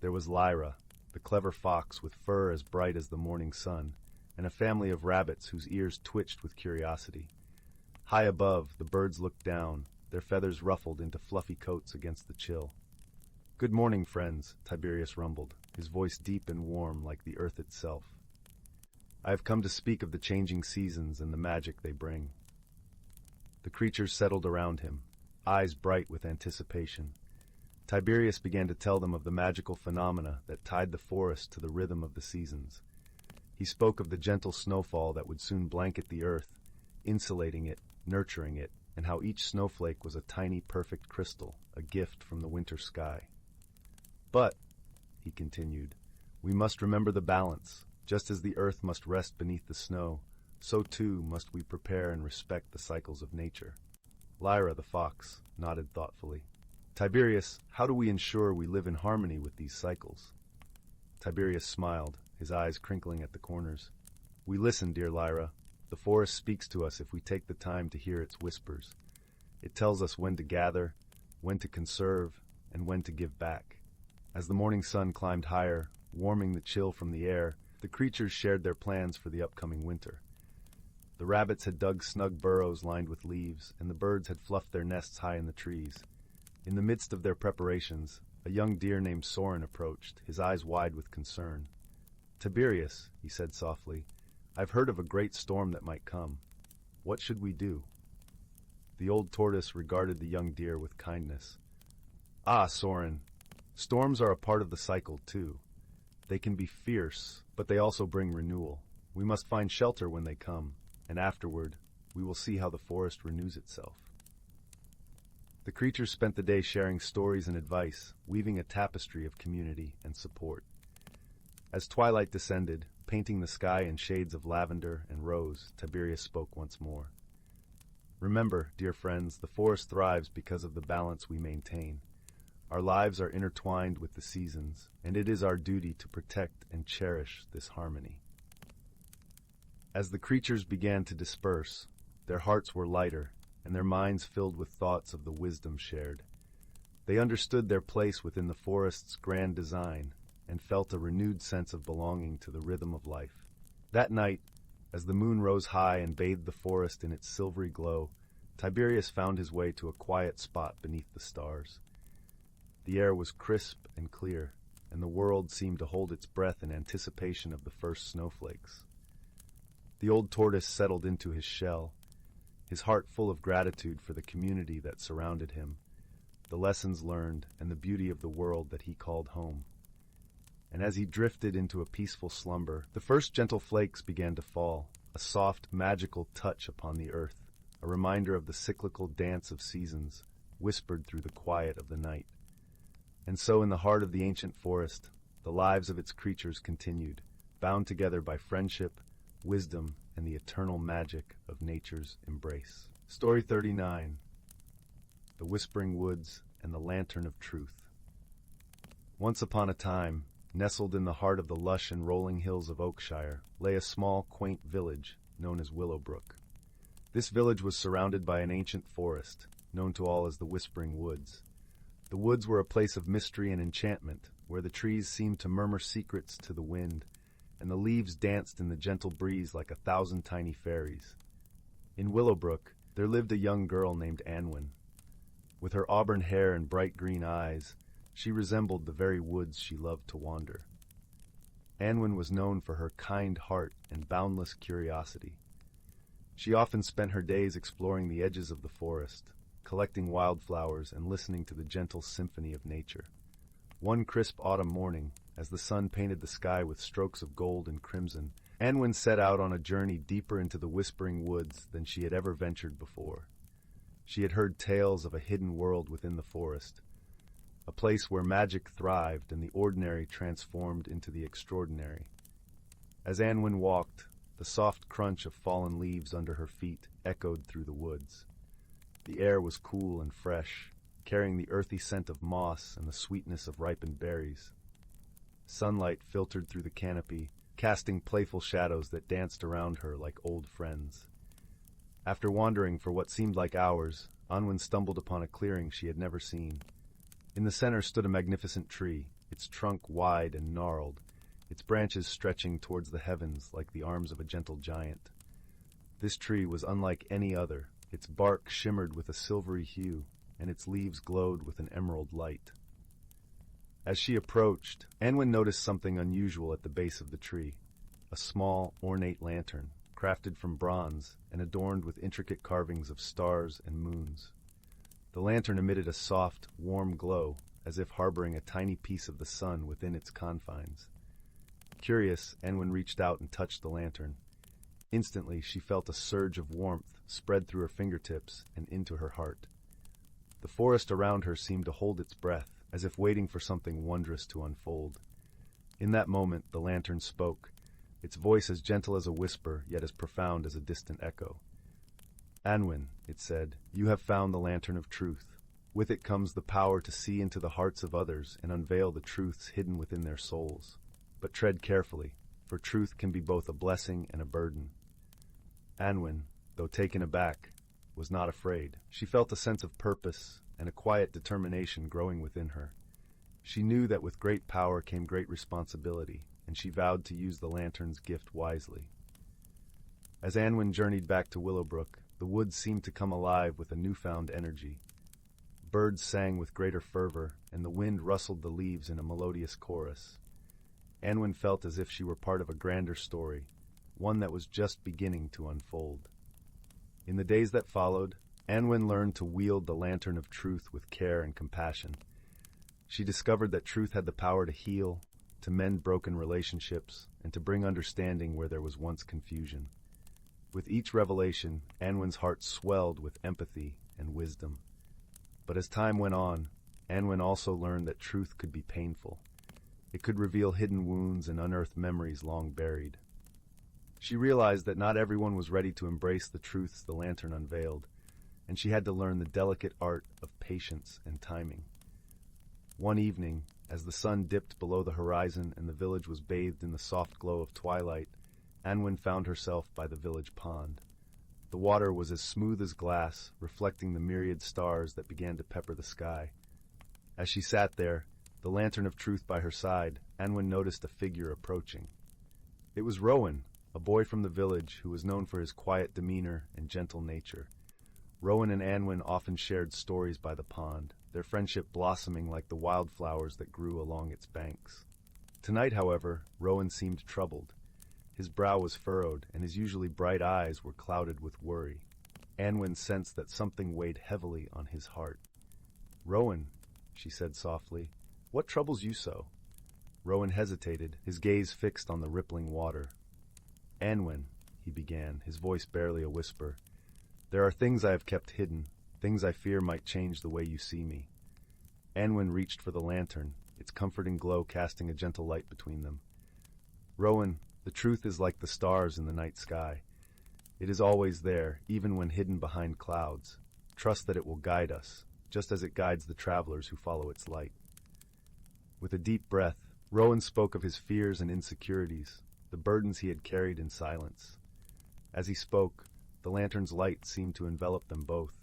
There was Lyra, the clever fox with fur as bright as the morning sun, and a family of rabbits whose ears twitched with curiosity. High above, the birds looked down, their feathers ruffled into fluffy coats against the chill. "Good morning, friends," Tiberius rumbled, his voice deep and warm like the earth itself. "I have come to speak of the changing seasons and the magic they bring." The creatures settled around him, eyes bright with anticipation. Tiberius began to tell them of the magical phenomena that tied the forest to the rhythm of the seasons. He spoke of the gentle snowfall that would soon blanket the earth, insulating it, nurturing it, and how each snowflake was a tiny perfect crystal, a gift from the winter sky. "But," he continued, "we must remember the balance. Just as the earth must rest beneath the snow, so too must we prepare and respect the cycles of nature." Lyra, the fox, nodded thoughtfully. "Tiberius, how do we ensure we live in harmony with these cycles?" Tiberius smiled, his eyes crinkling at the corners. "We listen, dear Lyra. The forest speaks to us if we take the time to hear its whispers. It tells us when to gather, when to conserve, and when to give back." As the morning sun climbed higher, warming the chill from the air, the creatures shared their plans for the upcoming winter. The rabbits had dug snug burrows lined with leaves, and the birds had fluffed their nests high in the trees. In the midst of their preparations, a young deer named Soren approached, his eyes wide with concern. "Tiberius," he said softly, "I've heard of a great storm that might come. What should we do?" The old tortoise regarded the young deer with kindness. "Ah, Soren, storms are a part of the cycle, too. They can be fierce, but they also bring renewal. We must find shelter when they come, and afterward, we will see how the forest renews itself." The creatures spent the day sharing stories and advice, weaving a tapestry of community and support. As twilight descended, painting the sky in shades of lavender and rose, Tiberius spoke once more. "Remember, dear friends, the forest thrives because of the balance we maintain. Our lives are intertwined with the seasons, and it is our duty to protect and cherish this harmony. As the creatures began to disperse, their hearts were lighter, and their minds filled with thoughts of the wisdom shared. They understood their place within the forest's grand design, and felt a renewed sense of belonging to the rhythm of life. That night, as the moon rose high and bathed the forest in its silvery glow, Tiberius found his way to a quiet spot beneath the stars. The air was crisp and clear, and the world seemed to hold its breath in anticipation of the first snowflakes. The old tortoise settled into his shell, his heart full of gratitude for the community that surrounded him, the lessons learned, and the beauty of the world that he called home. And as he drifted into a peaceful slumber, the first gentle flakes began to fall, a soft, magical touch upon the earth, a reminder of the cyclical dance of seasons, whispered through the quiet of the night. And so in the heart of the ancient forest, the lives of its creatures continued, bound together by friendship, wisdom, and the eternal magic of nature's embrace. Story 39. The Whispering Woods and the Lantern of Truth. Once upon a time, nestled in the heart of the lush and rolling hills of Oakshire, lay a small, quaint village known as Willowbrook. This village was surrounded by an ancient forest, known to all as the Whispering Woods. The woods were a place of mystery and enchantment, where the trees seemed to murmur secrets to the wind, and the leaves danced in the gentle breeze like 1,000 tiny fairies. In Willowbrook, there lived a young girl named Unwind. With her auburn hair and bright green eyes, she resembled the very woods she loved to wander. Unwind was known for her kind heart and boundless curiosity. She often spent her days exploring the edges of the forest, collecting wildflowers and listening to the gentle symphony of nature. One crisp autumn morning, as the sun painted the sky with strokes of gold and crimson, Unwind set out on a journey deeper into the Whispering Woods than she had ever ventured before. She had heard tales of a hidden world within the forest, a place where magic thrived and the ordinary transformed into the extraordinary. As Unwind walked, the soft crunch of fallen leaves under her feet echoed through the woods. The air was cool and fresh, carrying the earthy scent of moss and the sweetness of ripened berries. Sunlight filtered through the canopy, casting playful shadows that danced around her like old friends. After wandering for what seemed like hours, Unwind stumbled upon a clearing she had never seen. In the center stood a magnificent tree, its trunk wide and gnarled, its branches stretching towards the heavens like the arms of a gentle giant. This tree was unlike any other. Its bark shimmered with a silvery hue, and its leaves glowed with an emerald light. As she approached, Unwind noticed something unusual at the base of the tree, a small, ornate lantern, crafted from bronze and adorned with intricate carvings of stars and moons. The lantern emitted a soft, warm glow, as if harboring a tiny piece of the sun within its confines. Curious, Unwind reached out and touched the lantern. Instantly, she felt a surge of warmth spread through her fingertips and into her heart. The forest around her seemed to hold its breath, as if waiting for something wondrous to unfold. In that moment, the lantern spoke, its voice as gentle as a whisper, yet as profound as a distant echo. "Unwind," it said, "you have found the lantern of truth. With it comes the power to see into the hearts of others and unveil the truths hidden within their souls. But tread carefully, for truth can be both a blessing and a burden." Unwind, though taken aback, was not afraid. She felt a sense of purpose and a quiet determination growing within her. She knew that with great power came great responsibility, and she vowed to use the lantern's gift wisely. As Unwind journeyed back to Willowbrook, the woods seemed to come alive with a newfound energy. Birds sang with greater fervor, and the wind rustled the leaves in a melodious chorus. Unwind felt as if she were part of a grander story, one that was just beginning to unfold. In the days that followed, Unwind learned to wield the lantern of truth with care and compassion. She discovered that truth had the power to heal, to mend broken relationships, and to bring understanding where there was once confusion. With each revelation, Unwind's heart swelled with empathy and wisdom. But as time went on, Unwind also learned that truth could be painful. It could reveal hidden wounds and unearth memories long buried. She realized that not everyone was ready to embrace the truths the lantern unveiled, and she had to learn the delicate art of patience and timing. One evening, as the sun dipped below the horizon and the village was bathed in the soft glow of twilight, Anwen found herself by the village pond. The water was as smooth as glass, reflecting the myriad stars that began to pepper the sky. As she sat there, the lantern of truth by her side, Anwen noticed a figure approaching. It was Rowan, a boy from the village who was known for his quiet demeanor and gentle nature. Rowan and Anwen often shared stories by the pond, their friendship blossoming like the wildflowers that grew along its banks. Tonight, however, Rowan seemed troubled. His brow was furrowed, and his usually bright eyes were clouded with worry. Anwen sensed that something weighed heavily on his heart. "Rowan," she said softly, "what troubles you so?" Rowan hesitated, his gaze fixed on the rippling water. "Anwen," he began, his voice barely a whisper, "there are things I have kept hidden, things I fear might change the way you see me." Anwen reached for the lantern, its comforting glow casting a gentle light between them. "Rowan, the truth is like the stars in the night sky. It is always there, even when hidden behind clouds. Trust that it will guide us, just as it guides the travelers who follow its light." With a deep breath, Rowan spoke of his fears and insecurities, the burdens he had carried in silence. As he spoke, the lantern's light seemed to envelop them both,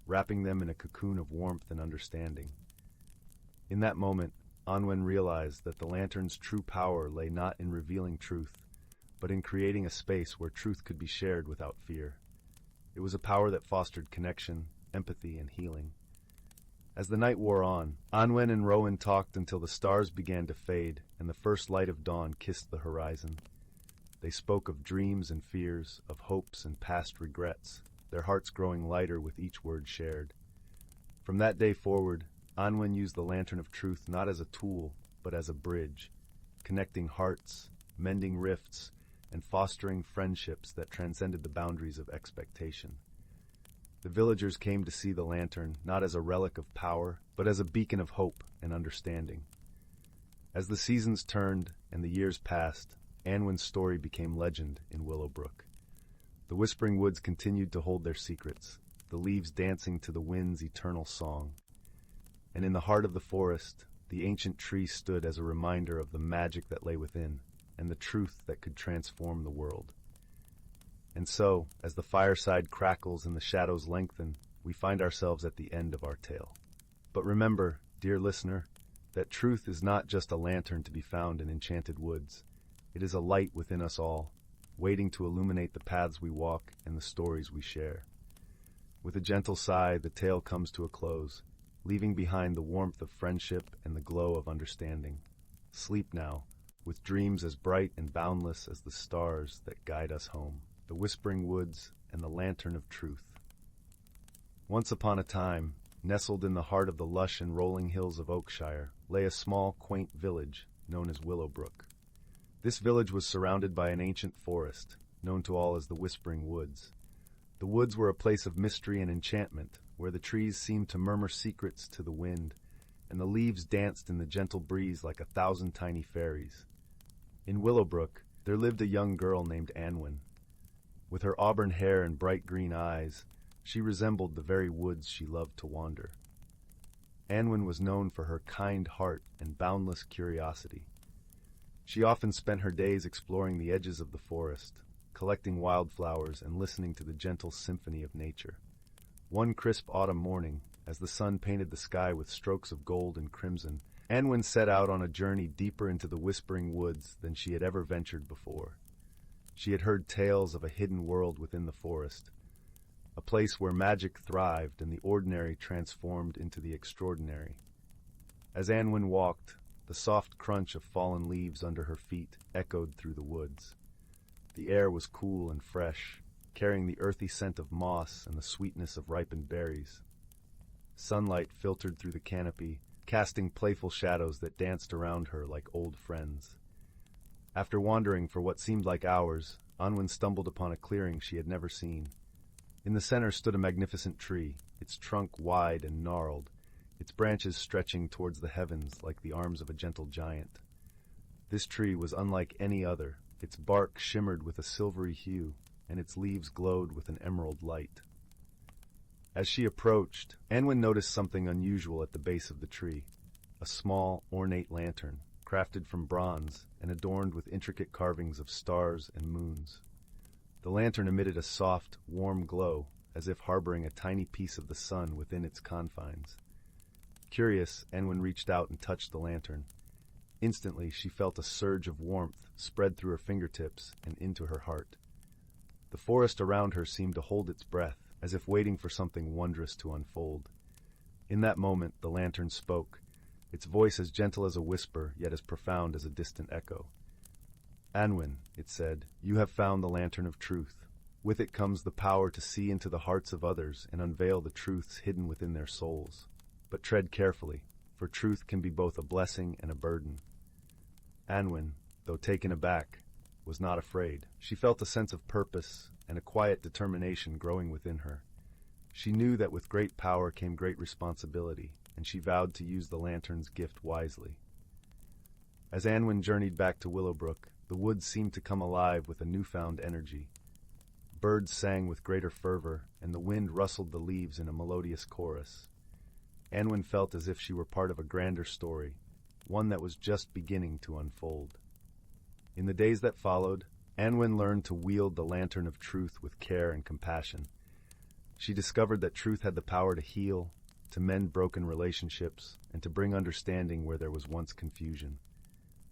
wrapping them in a cocoon of warmth and understanding. In that moment, Anwen realized that the lantern's true power lay not in revealing truth, but in creating a space where truth could be shared without fear. It was a power that fostered connection, empathy, and healing. As the night wore on, Anwen and Rowan talked until the stars began to fade and the first light of dawn kissed the horizon. They spoke of dreams and fears, of hopes and past regrets, their hearts growing lighter with each word shared. From that day forward, Anwen used the lantern of truth not as a tool, but as a bridge, connecting hearts, mending rifts, and fostering friendships that transcended the boundaries of expectation. The villagers came to see the lantern not as a relic of power, but as a beacon of hope and understanding. As the seasons turned and the years passed, Anwen's story became legend in Willowbrook. The whispering woods continued to hold their secrets, the leaves dancing to the wind's eternal song. And in the heart of the forest, the ancient tree stood as a reminder of the magic that lay within, and the truth that could transform the world. And so, as the fireside crackles and the shadows lengthen, we find ourselves at the end of our tale. But remember, dear listener, that truth is not just a lantern to be found in enchanted woods. It is a light within us all, waiting to illuminate the paths we walk and the stories we share. With a gentle sigh, the tale comes to a close, leaving behind the warmth of friendship and the glow of understanding. Sleep now, with dreams as bright and boundless as the stars that guide us home, the whispering woods and the lantern of truth. Once upon a time, nestled in the heart of the lush and rolling hills of Oakshire, lay a small, quaint village known as Willowbrook. This village was surrounded by an ancient forest, known to all as the Whispering Woods. The woods were a place of mystery and enchantment, where the trees seemed to murmur secrets to the wind, and the leaves danced in the gentle breeze like 1,000 tiny fairies. In Willowbrook, there lived a young girl named Anwen. With her auburn hair and bright green eyes, she resembled the very woods she loved to wander. Anwen was known for her kind heart and boundless curiosity. She often spent her days exploring the edges of the forest, collecting wildflowers and listening to the gentle symphony of nature. One crisp autumn morning, as the sun painted the sky with strokes of gold and crimson, Anwen set out on a journey deeper into the whispering woods than she had ever ventured before. She had heard tales of a hidden world within the forest, a place where magic thrived and the ordinary transformed into the extraordinary. As Anwen walked, the soft crunch of fallen leaves under her feet echoed through the woods. The air was cool and fresh, carrying the earthy scent of moss and the sweetness of ripened berries. Sunlight filtered through the canopy, casting playful shadows that danced around her like old friends. After wandering for what seemed like hours, Anwen stumbled upon a clearing she had never seen. In the center stood a magnificent tree, its trunk wide and gnarled, its branches stretching towards the heavens like the arms of a gentle giant. This tree was unlike any other. Its bark shimmered with a silvery hue, and its leaves glowed with an emerald light. As she approached, Anwen noticed something unusual at the base of the tree. a small, ornate lantern, crafted from bronze and adorned with intricate carvings of stars and moons. The lantern emitted a soft, warm glow, as if harboring a tiny piece of the sun within its confines. Curious, Enwin reached out and touched the lantern. Instantly, she felt a surge of warmth spread through her fingertips and into her heart. The forest around her seemed to hold its breath, as if waiting for something wondrous to unfold. In that moment, the lantern spoke, its voice as gentle as a whisper, yet as profound as a distant echo. "Anwin," it said, "you have found the lantern of truth. With it comes the power to see into the hearts of others and unveil the truths hidden within their souls. But tread carefully, for truth can be both a blessing and a burden." Anwin, though taken aback, was not afraid. She felt a sense of purpose and a quiet determination growing within her. She knew that with great power came great responsibility, and she vowed to use the lantern's gift wisely. As Anwin journeyed back to Willowbrook, the woods seemed to come alive with a newfound energy. Birds sang with greater fervor, and the wind rustled the leaves in a melodious chorus. Anwin felt as if she were part of a grander story, one that was just beginning to unfold. In the days that followed, Anwin learned to wield the lantern of truth with care and compassion. She discovered that truth had the power to heal, to mend broken relationships, and to bring understanding where there was once confusion.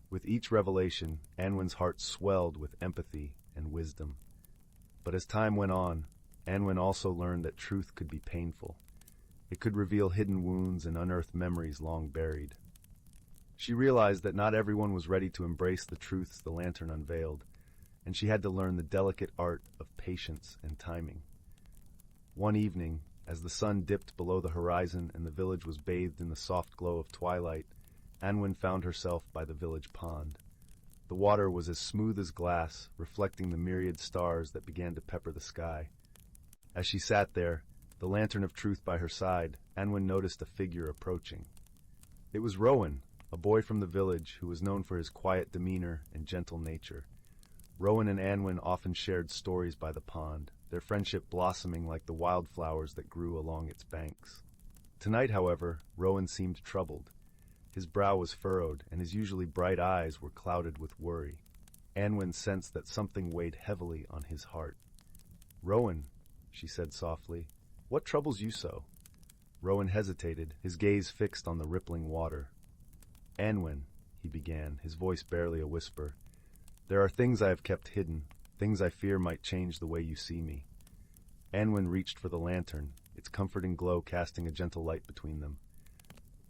With each revelation, Anwin's heart swelled with empathy and wisdom. But as time went on, Anwin also learned that truth could be painful. It could reveal hidden wounds and unearth memories long buried. She realized that not everyone was ready to embrace the truths the lantern unveiled, and she had to learn the delicate art of patience and timing. One evening, as the sun dipped below the horizon and the village was bathed in the soft glow of twilight, Anwin found herself by the village pond. The water was as smooth as glass, reflecting the myriad stars that began to pepper the sky. As she sat there, the lantern of truth by her side, Anwin noticed a figure approaching. It was Rowan, a boy from the village who was known for his quiet demeanor and gentle nature. Rowan and Anwin often shared stories by the pond, their friendship blossoming like the wildflowers that grew along its banks. Tonight, however, Rowan seemed troubled. His brow was furrowed, and his usually bright eyes were clouded with worry. Anwin sensed that something weighed heavily on his heart. "Rowan," she said softly, "what troubles you so?" Rowan hesitated, his gaze fixed on the rippling water. "Anwin," he began, his voice barely a whisper, "there are things I have kept hidden, things I fear might change the way you see me." Anwin reached for the lantern, its comforting glow casting a gentle light between them.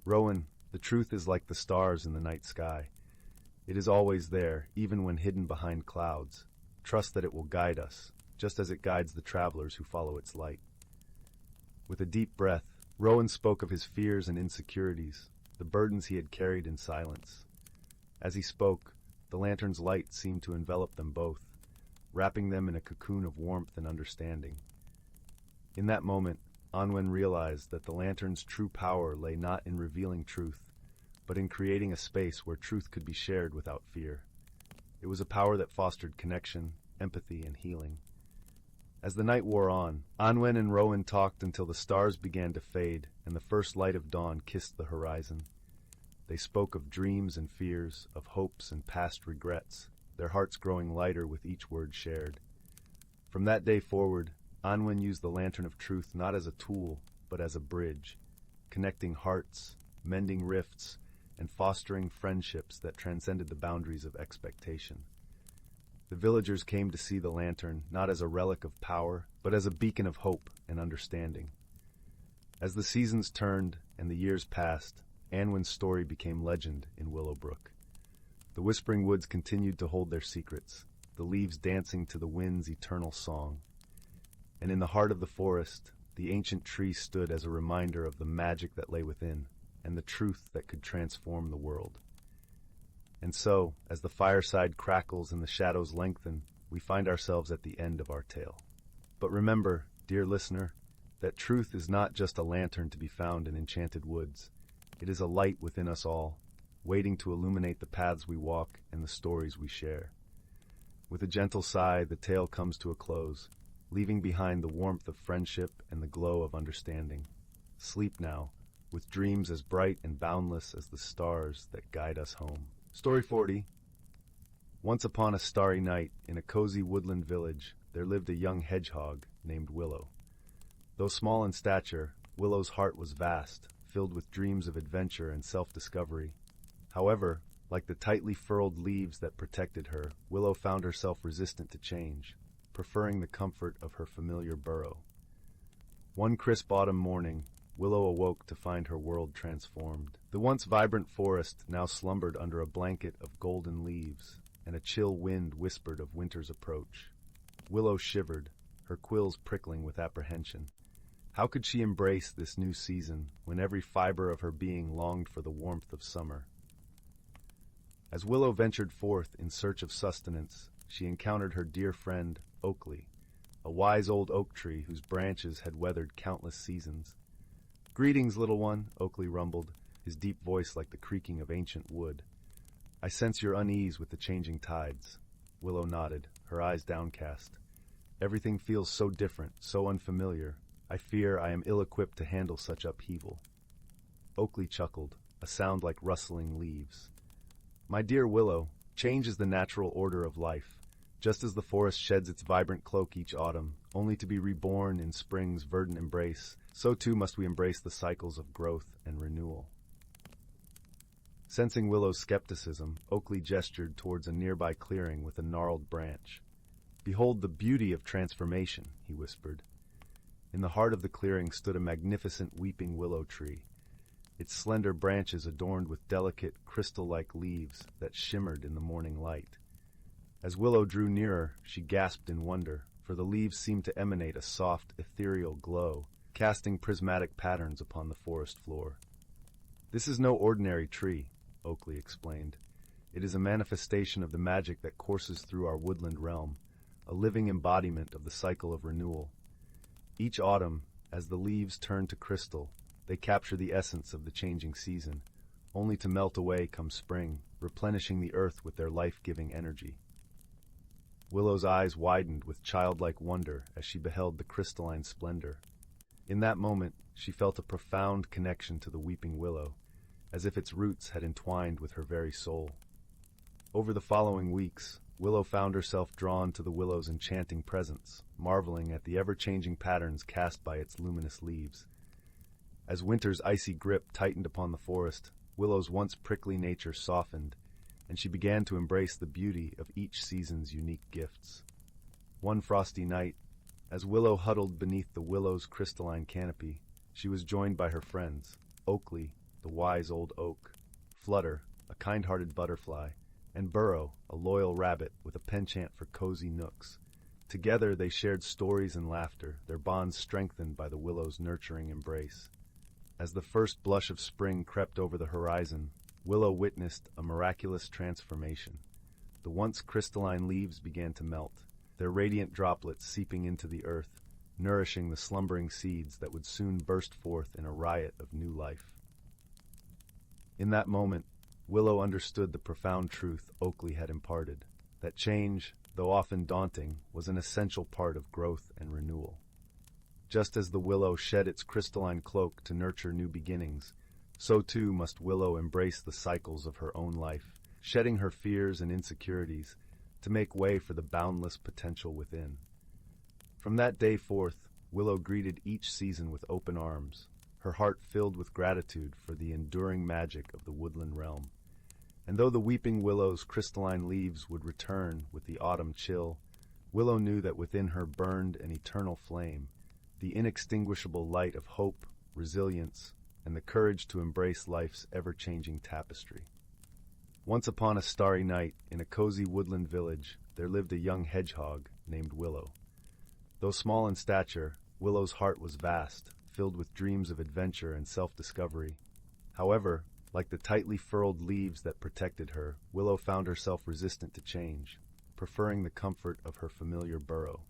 "Rowan, the truth is like the stars in the night sky. It is always there, even when hidden behind clouds. Trust that it will guide us, just as it guides the travelers who follow its light." With a deep breath, Rowan spoke of his fears and insecurities, the burdens he had carried in silence. As he spoke, the lantern's light seemed to envelop them both, wrapping them in a cocoon of warmth and understanding. In that moment, Anwin realized that the lantern's true power lay not in revealing truth, but in creating a space where truth could be shared without fear. It was a power that fostered connection, empathy, and healing. As the night wore on, Anwin and Rowan talked until the stars began to fade and the first light of dawn kissed the horizon. They spoke of dreams and fears, of hopes and past regrets, their hearts growing lighter with each word shared. From that day forward, Anwin used the lantern of truth not as a tool, but as a bridge, connecting hearts, mending rifts, and fostering friendships that transcended the boundaries of expectation. The villagers came to see the lantern not as a relic of power, but as a beacon of hope and understanding. As the seasons turned and the years passed, Anwin's story became legend in Willowbrook. The whispering woods continued to hold their secrets, the leaves dancing to the wind's eternal song. And in the heart of the forest, the ancient tree stood as a reminder of the magic that lay within, and the truth that could transform the world. And so, as the fireside crackles and the shadows lengthen, we find ourselves at the end of our tale. But remember, dear listener, that truth is not just a lantern to be found in enchanted woods. It is a light within us all, waiting to illuminate the paths we walk and the stories we share. With a gentle sigh, the tale comes to a close, leaving behind the warmth of friendship and the glow of understanding. Sleep now, with dreams as bright and boundless as the stars that guide us home. Story 40. Once upon a starry night, in a cozy woodland village, there lived a young hedgehog named Willow. Though small in stature, Willow's heart was vast, filled with dreams of adventure and self-discovery. However, like the tightly furled leaves that protected her, Willow found herself resistant to change, preferring the comfort of her familiar burrow. One crisp autumn morning, Willow awoke to find her world transformed. The once vibrant forest now slumbered under a blanket of golden leaves, and a chill wind whispered of winter's approach. Willow shivered, her quills prickling with apprehension. How could she embrace this new season when every fiber of her being longed for the warmth of summer? As Willow ventured forth in search of sustenance, she encountered her dear friend, Oakley, a wise old oak tree whose branches had weathered countless seasons. "Greetings, little one," Oakley rumbled, his deep voice like the creaking of ancient wood. "I sense your unease with the changing tides." Willow nodded, her eyes downcast. "Everything feels so different, so unfamiliar. I fear I am ill-equipped to handle such upheaval." Oakley chuckled, a sound like rustling leaves. "My dear Willow, change is the natural order of life. Just as the forest sheds its vibrant cloak each autumn, only to be reborn in spring's verdant embrace, so too must we embrace the cycles of growth and renewal." Sensing Willow's skepticism, Oakley gestured towards a nearby clearing with a gnarled branch. "Behold the beauty of transformation," he whispered. In the heart of the clearing stood a magnificent weeping willow tree, its slender branches adorned with delicate, crystal-like leaves that shimmered in the morning light. As Willow drew nearer, she gasped in wonder, for the leaves seemed to emanate a soft, ethereal glow, casting prismatic patterns upon the forest floor. "This is no ordinary tree," Oakley explained. "It is a manifestation of the magic that courses through our woodland realm, a living embodiment of the cycle of renewal. Each autumn, as the leaves turn to crystal, they capture the essence of the changing season, only to melt away come spring, replenishing the earth with their life-giving energy." Willow's eyes widened with childlike wonder as she beheld the crystalline splendor. In that moment, she felt a profound connection to the weeping willow, as if its roots had entwined with her very soul. Over the following weeks, Willow found herself drawn to the willow's enchanting presence, marveling at the ever-changing patterns cast by its luminous leaves. As winter's icy grip tightened upon the forest, Willow's once prickly nature softened, and she began to embrace the beauty of each season's unique gifts. One frosty night, as Willow huddled beneath the willow's crystalline canopy, she was joined by her friends, Oakley, the wise old oak, Flutter, a kind-hearted butterfly, and Burrow, a loyal rabbit with a penchant for cozy nooks. Together they shared stories and laughter, their bonds strengthened by the willow's nurturing embrace. As the first blush of spring crept over the horizon, Willow witnessed a miraculous transformation. The once crystalline leaves began to melt, their radiant droplets seeping into the earth, nourishing the slumbering seeds that would soon burst forth in a riot of new life. In that moment, Willow understood the profound truth Oakley had imparted, that change, though often daunting, was an essential part of growth and renewal. Just as the willow shed its crystalline cloak to nurture new beginnings, so too must Willow embrace the cycles of her own life, shedding her fears and insecurities to make way for the boundless potential within. From that day forth, Willow greeted each season with open arms, her heart filled with gratitude for the enduring magic of the woodland realm. And though the weeping willow's crystalline leaves would return with the autumn chill, Willow knew that within her burned an eternal flame, the inextinguishable light of hope, resilience, and the courage to embrace life's ever-changing tapestry. Once upon a starry night, in a cozy woodland village, there lived a young hedgehog named Willow. Though small in stature, Willow's heart was vast, filled with dreams of adventure and self-discovery. However, like the tightly furled leaves that protected her, Willow found herself resistant to change, preferring the comfort of her familiar burrow.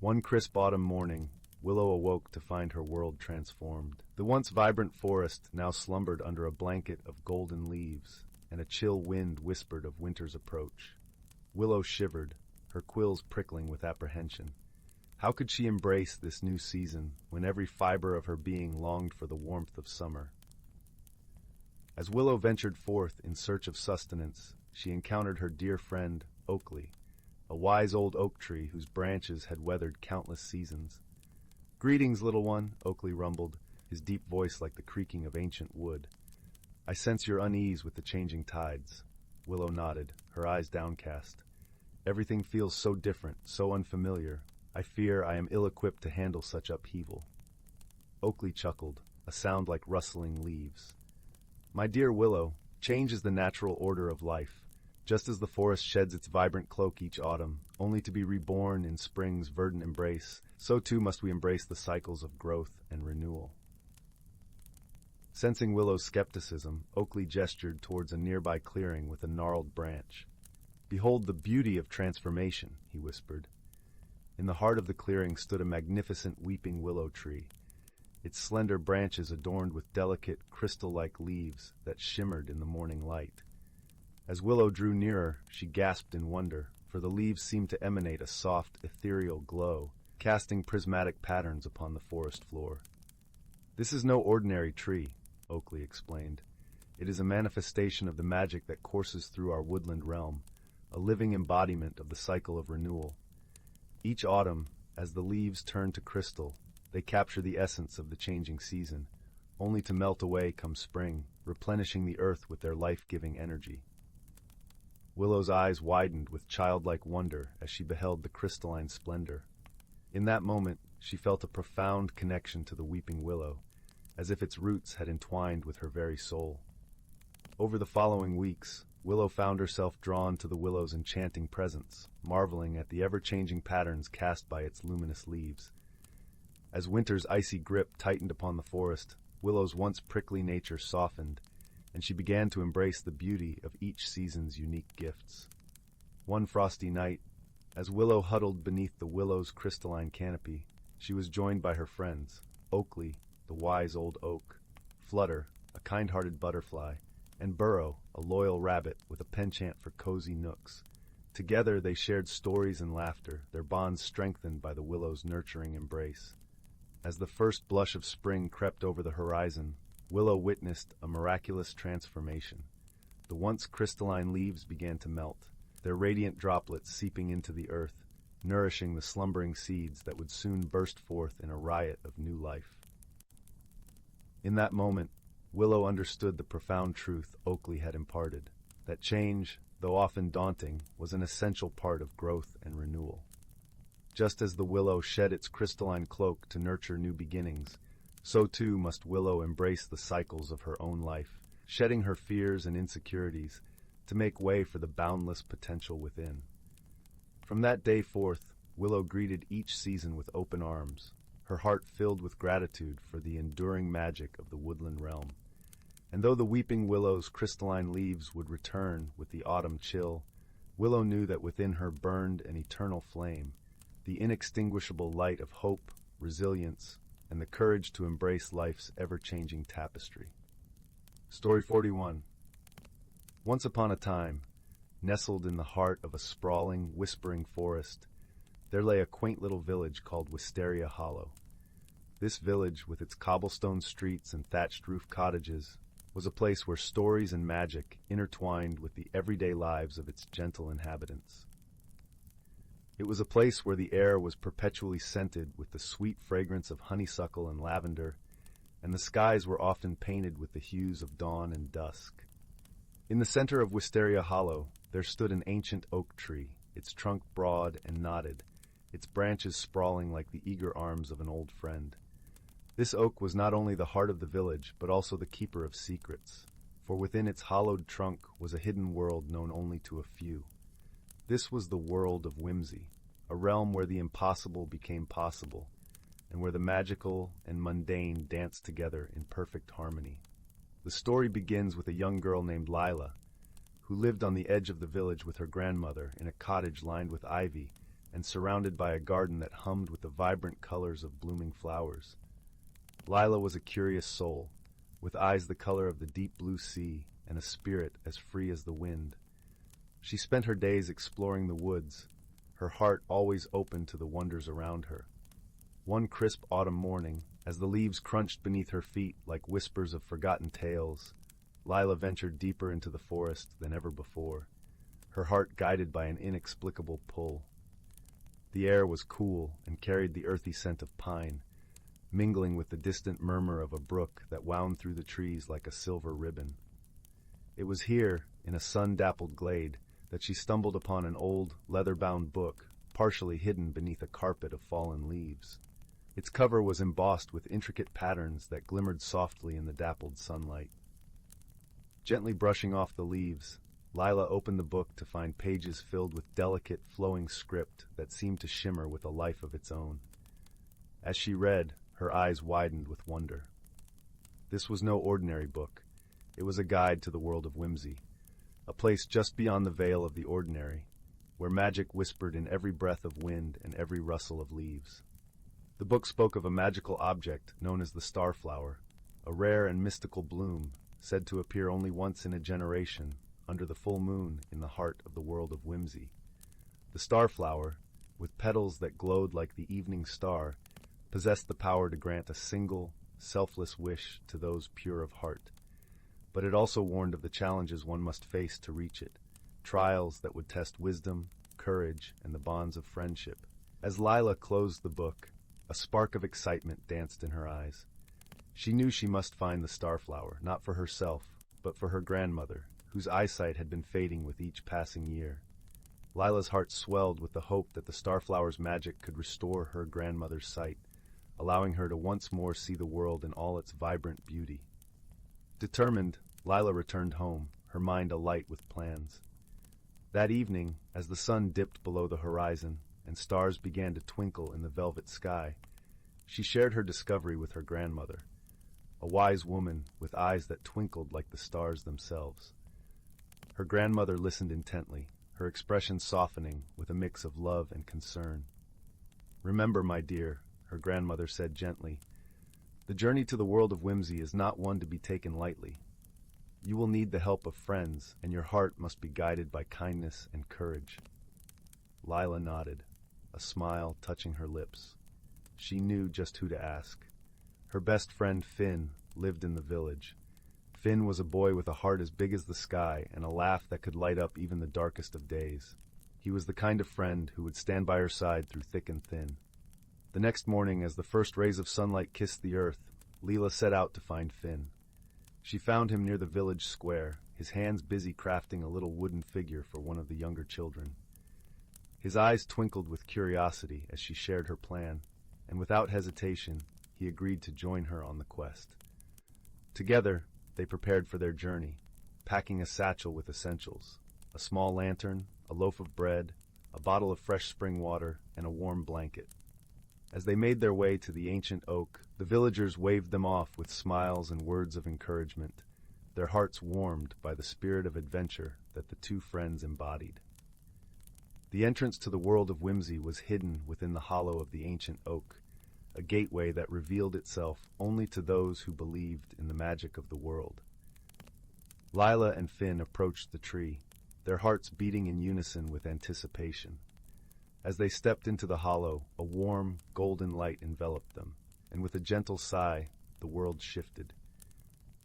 One crisp autumn morning, Willow awoke to find her world transformed. The once vibrant forest now slumbered under a blanket of golden leaves, and a chill wind whispered of winter's approach. Willow shivered, her quills prickling with apprehension. How could she embrace this new season when every fiber of her being longed for the warmth of summer? As Willow ventured forth in search of sustenance, she encountered her dear friend, Oakley, a wise old oak tree whose branches had weathered countless seasons. "Greetings, little one," Oakley rumbled, his deep voice like the creaking of ancient wood. "I sense your unease with the changing tides." Willow nodded, her eyes downcast. "Everything feels so different, so unfamiliar. I fear I am ill-equipped to handle such upheaval." Oakley chuckled, a sound like rustling leaves. "My dear Willow, change is the natural order of life. Just as the forest sheds its vibrant cloak each autumn, only to be reborn in spring's verdant embrace, so too must we embrace the cycles of growth and renewal." Sensing Willow's skepticism, Oakley gestured towards a nearby clearing with a gnarled branch. "Behold the beauty of transformation," he whispered. In the heart of the clearing stood a magnificent weeping willow tree, its slender branches adorned with delicate, crystal-like leaves that shimmered in the morning light. As Willow drew nearer, she gasped in wonder, for the leaves seemed to emanate a soft, ethereal glow, casting prismatic patterns upon the forest floor. "This is no ordinary tree," Oakley explained. "It is a manifestation of the magic that courses through our woodland realm, a living embodiment of the cycle of renewal. Each autumn, as the leaves turn to crystal, they capture the essence of the changing season, only to melt away come spring, replenishing the earth with their life-giving energy." Willow's eyes widened with childlike wonder as she beheld the crystalline splendor. In that moment, she felt a profound connection to the weeping willow, as if its roots had entwined with her very soul. Over the following weeks, Willow found herself drawn to the willow's enchanting presence, marveling at the ever-changing patterns cast by its luminous leaves. As winter's icy grip tightened upon the forest, Willow's once prickly nature softened, and she began to embrace the beauty of each season's unique gifts. One frosty night, as Willow huddled beneath the willow's crystalline canopy, she was joined by her friends, Oakley, the wise old oak, Flutter, a kind-hearted butterfly, and Burrow, a loyal rabbit with a penchant for cozy nooks. Together they shared stories and laughter, their bonds strengthened by the willow's nurturing embrace. As the first blush of spring crept over the horizon, Willow witnessed a miraculous transformation. The once crystalline leaves began to melt, their radiant droplets seeping into the earth, nourishing the slumbering seeds that would soon burst forth in a riot of new life. In that moment, Willow understood the profound truth Oakley had imparted, that change, though often daunting, was an essential part of growth and renewal. Just as the willow shed its crystalline cloak to nurture new beginnings, so too must Willow embrace the cycles of her own life, shedding her fears and insecurities to make way for the boundless potential within. From that day forth, Willow greeted each season with open arms, her heart filled with gratitude for the enduring magic of the woodland realm. And though the weeping willow's crystalline leaves would return with the autumn chill, Willow knew that within her burned an eternal flame, the inextinguishable light of hope, resilience, and the courage to embrace life's ever-changing tapestry. Story 41. Once upon a time, nestled in the heart of a sprawling, whispering forest, there lay a quaint little village called Wisteria Hollow. This village, with its cobblestone streets and thatched roof cottages, was a place where stories and magic intertwined with the everyday lives of its gentle inhabitants. It was a place where the air was perpetually scented with the sweet fragrance of honeysuckle and lavender, and the skies were often painted with the hues of dawn and dusk. In the center of Wisteria Hollow, there stood an ancient oak tree, its trunk broad and knotted, its branches sprawling like the eager arms of an old friend. This oak was not only the heart of the village, but also the keeper of secrets, for within its hollowed trunk was a hidden world known only to a few. This was the world of whimsy, a realm where the impossible became possible, and where the magical and mundane danced together in perfect harmony. The story begins with a young girl named Lila, who lived on the edge of the village with her grandmother in a cottage lined with ivy and surrounded by a garden that hummed with the vibrant colors of blooming flowers. Lila was a curious soul, with eyes the color of the deep blue sea and a spirit as free as the wind. She spent her days exploring the woods, her heart always open to the wonders around her. One crisp autumn morning, as the leaves crunched beneath her feet like whispers of forgotten tales, Lila ventured deeper into the forest than ever before, her heart guided by an inexplicable pull. The air was cool and carried the earthy scent of pine, mingling with the distant murmur of a brook that wound through the trees like a silver ribbon. It was here, in a sun-dappled glade, that she stumbled upon an old, leather-bound book, partially hidden beneath a carpet of fallen leaves. Its cover was embossed with intricate patterns that glimmered softly in the dappled sunlight. Gently brushing off the leaves, Lila opened the book to find pages filled with delicate, flowing script that seemed to shimmer with a life of its own. As she read, her eyes widened with wonder. This was no ordinary book. It was a guide to the world of whimsy, a place just beyond the veil of the ordinary, where magic whispered in every breath of wind and every rustle of leaves. The book spoke of a magical object known as the starflower, a rare and mystical bloom said to appear only once in a generation, under the full moon in the heart of the world of whimsy. The starflower, with petals that glowed like the evening star, possessed the power to grant a single, selfless wish to those pure of heart. But it also warned of the challenges one must face to reach it, trials that would test wisdom, courage, and the bonds of friendship. As Lila closed the book, a spark of excitement danced in her eyes. She knew she must find the starflower, not for herself, but for her grandmother, whose eyesight had been fading with each passing year. Lila's heart swelled with the hope that the starflower's magic could restore her grandmother's sight, allowing her to once more see the world in all its vibrant beauty. Determined, Lila returned home, her mind alight with plans. That evening, as the sun dipped below the horizon and stars began to twinkle in the velvet sky, she shared her discovery with her grandmother, a wise woman with eyes that twinkled like the stars themselves. Her grandmother listened intently, her expression softening with a mix of love and concern. "Remember, my dear," her grandmother said gently, "the journey to the world of whimsy is not one to be taken lightly. You will need the help of friends, and your heart must be guided by kindness and courage." Lila nodded, a smile touching her lips. She knew just who to ask. Her best friend, Finn, lived in the village. Finn was a boy with a heart as big as the sky and a laugh that could light up even the darkest of days. He was the kind of friend who would stand by her side through thick and thin. The next morning, as the first rays of sunlight kissed the earth, Lila set out to find Finn. She found him near the village square, his hands busy crafting a little wooden figure for one of the younger children. His eyes twinkled with curiosity as she shared her plan, and without hesitation, he agreed to join her on the quest. Together, they prepared for their journey, packing a satchel with essentials, a small lantern, a loaf of bread, a bottle of fresh spring water, and a warm blanket. As they made their way to the ancient oak, the villagers waved them off with smiles and words of encouragement, their hearts warmed by the spirit of adventure that the two friends embodied. The entrance to the world of whimsy was hidden within the hollow of the ancient oak, a gateway that revealed itself only to those who believed in the magic of the world. Lila and Finn approached the tree, their hearts beating in unison with anticipation. As they stepped into the hollow, a warm, golden light enveloped them, and with a gentle sigh, the world shifted.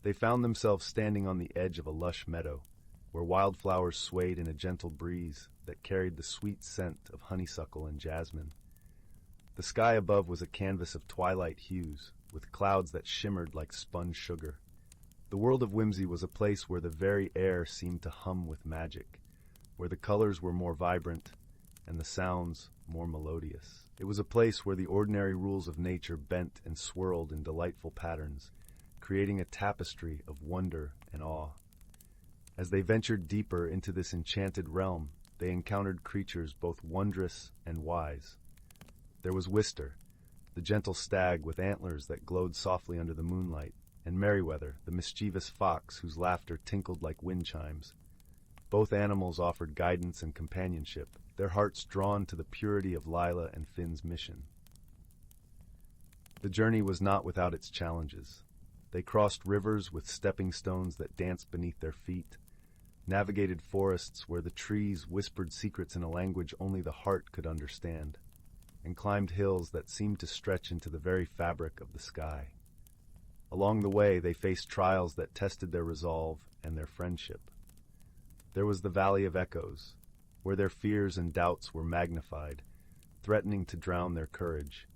They found themselves standing on the edge of a lush meadow, where wildflowers swayed in a gentle breeze that carried the sweet scent of honeysuckle and jasmine. The sky above was a canvas of twilight hues, with clouds that shimmered like spun sugar. The world of whimsy was a place where the very air seemed to hum with magic, where the colors were more vibrant and the sounds more melodious. It was a place where the ordinary rules of nature bent and swirled in delightful patterns, creating a tapestry of wonder and awe. As they ventured deeper into this enchanted realm, they encountered creatures both wondrous and wise. There was Wister, the gentle stag with antlers that glowed softly under the moonlight, and Merryweather, the mischievous fox whose laughter tinkled like wind chimes. Both animals offered guidance and companionship, their hearts drawn to the purity of Lila and Finn's mission. The journey was not without its challenges. They crossed rivers with stepping stones that danced beneath their feet, navigated forests where the trees whispered secrets in a language only the heart could understand, and climbed hills that seemed to stretch into the very fabric of the sky. Along the way, they faced trials that tested their resolve and their friendship. There was the Valley of Echoes, where their fears and doubts were magnified, threatening to drown their courage.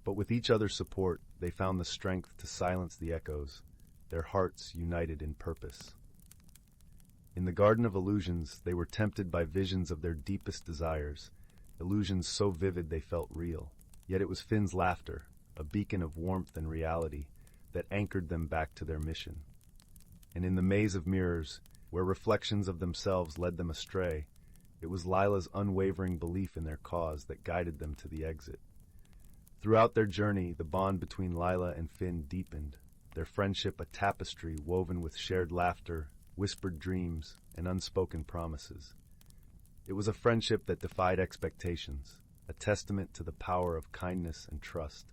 But with each other's support, they found the strength to silence the echoes, their hearts united in purpose. In the Garden of Illusions, they were tempted by visions of their deepest desires, illusions so vivid they felt real. Yet it was Finn's laughter, a beacon of warmth and reality, that anchored them back to their mission. And in the maze of mirrors, where reflections of themselves led them astray, it was Lila's unwavering belief in their cause that guided them to the exit. Throughout their journey, the bond between Lila and Finn deepened, their friendship a tapestry woven with shared laughter, whispered dreams, and unspoken promises. It was a friendship that defied expectations, a testament to the power of kindness and trust.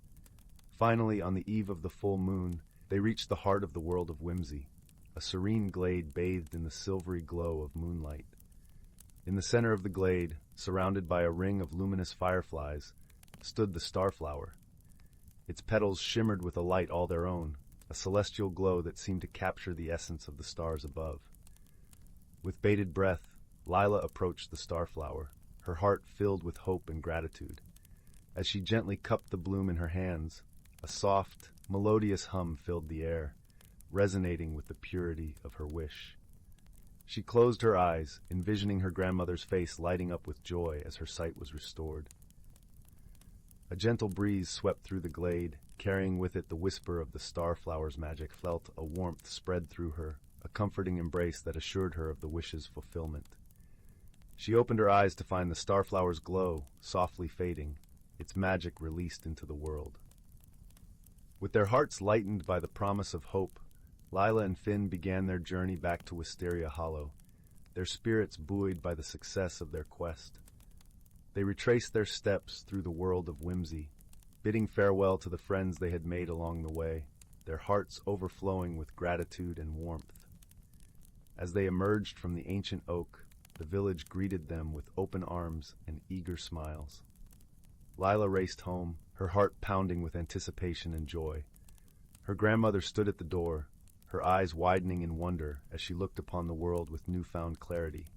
Finally, on the eve of the full moon, they reached the heart of the world of whimsy, a serene glade bathed in the silvery glow of moonlight. In the center of the glade, surrounded by a ring of luminous fireflies, stood the starflower. Its petals shimmered with a light all their own, a celestial glow that seemed to capture the essence of the stars above. With bated breath, Lila approached the starflower, her heart filled with hope and gratitude. As she gently cupped the bloom in her hands, a soft, melodious hum filled the air, resonating with the purity of her wish. She closed her eyes, envisioning her grandmother's face lighting up with joy as her sight was restored. A gentle breeze swept through the glade, carrying with it the whisper of the starflower's magic. Felt a warmth spread through her, a comforting embrace that assured her of the wish's fulfillment. She opened her eyes to find the starflower's glow softly fading, its magic released into the world. With their hearts lightened by the promise of hope, Lila and Finn began their journey back to Wisteria Hollow, their spirits buoyed by the success of their quest. They retraced their steps through the world of whimsy, bidding farewell to the friends they had made along the way, their hearts overflowing with gratitude and warmth. As they emerged from the ancient oak, the village greeted them with open arms and eager smiles. Lila raced home, her heart pounding with anticipation and joy. Her grandmother stood at the door, her eyes widening in wonder as she looked upon the world with newfound clarity.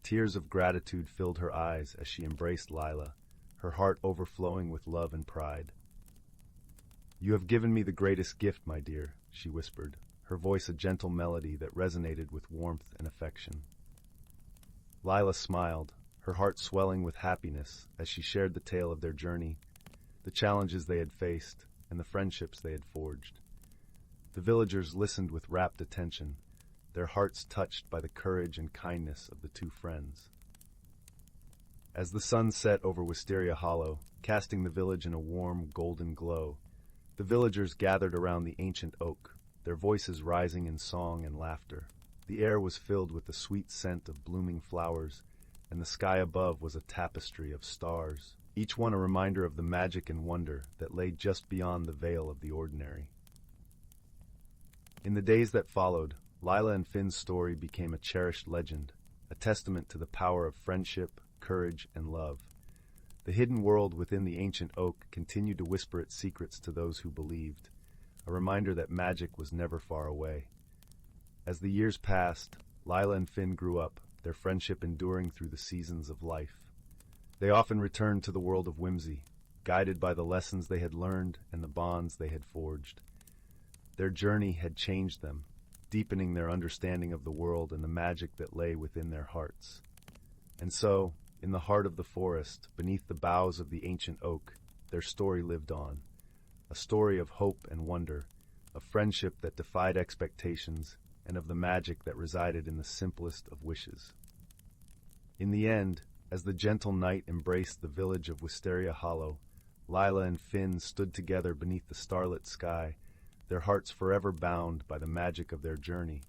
Tears of gratitude filled her eyes as she embraced Lila, her heart overflowing with love and pride. "You have given me the greatest gift, my dear," she whispered, her voice a gentle melody that resonated with warmth and affection. Lila smiled, her heart swelling with happiness as she shared the tale of their journey, the challenges they had faced, and the friendships they had forged. The villagers listened with rapt attention, their hearts touched by the courage and kindness of the two friends. As the sun set over Wisteria Hollow, casting the village in a warm, golden glow, the villagers gathered around the ancient oak, their voices rising in song and laughter. The air was filled with the sweet scent of blooming flowers, and the sky above was a tapestry of stars, each one a reminder of the magic and wonder that lay just beyond the veil of the ordinary. In the days that followed, Lila and Finn's story became a cherished legend, a testament to the power of friendship, courage, and love. The hidden world within the ancient oak continued to whisper its secrets to those who believed, a reminder that magic was never far away. As the years passed, Lila and Finn grew up, their friendship enduring through the seasons of life. They often returned to the world of whimsy, guided by the lessons they had learned and the bonds they had forged. Their journey had changed them, deepening their understanding of the world and the magic that lay within their hearts. And so, in the heart of the forest, beneath the boughs of the ancient oak, their story lived on, a story of hope and wonder, of friendship that defied expectations, and of the magic that resided in the simplest of wishes. In the end, as the gentle night embraced the village of Wisteria Hollow, Lila and Finn stood together beneath the starlit sky, their hearts forever bound by the magic of their journey.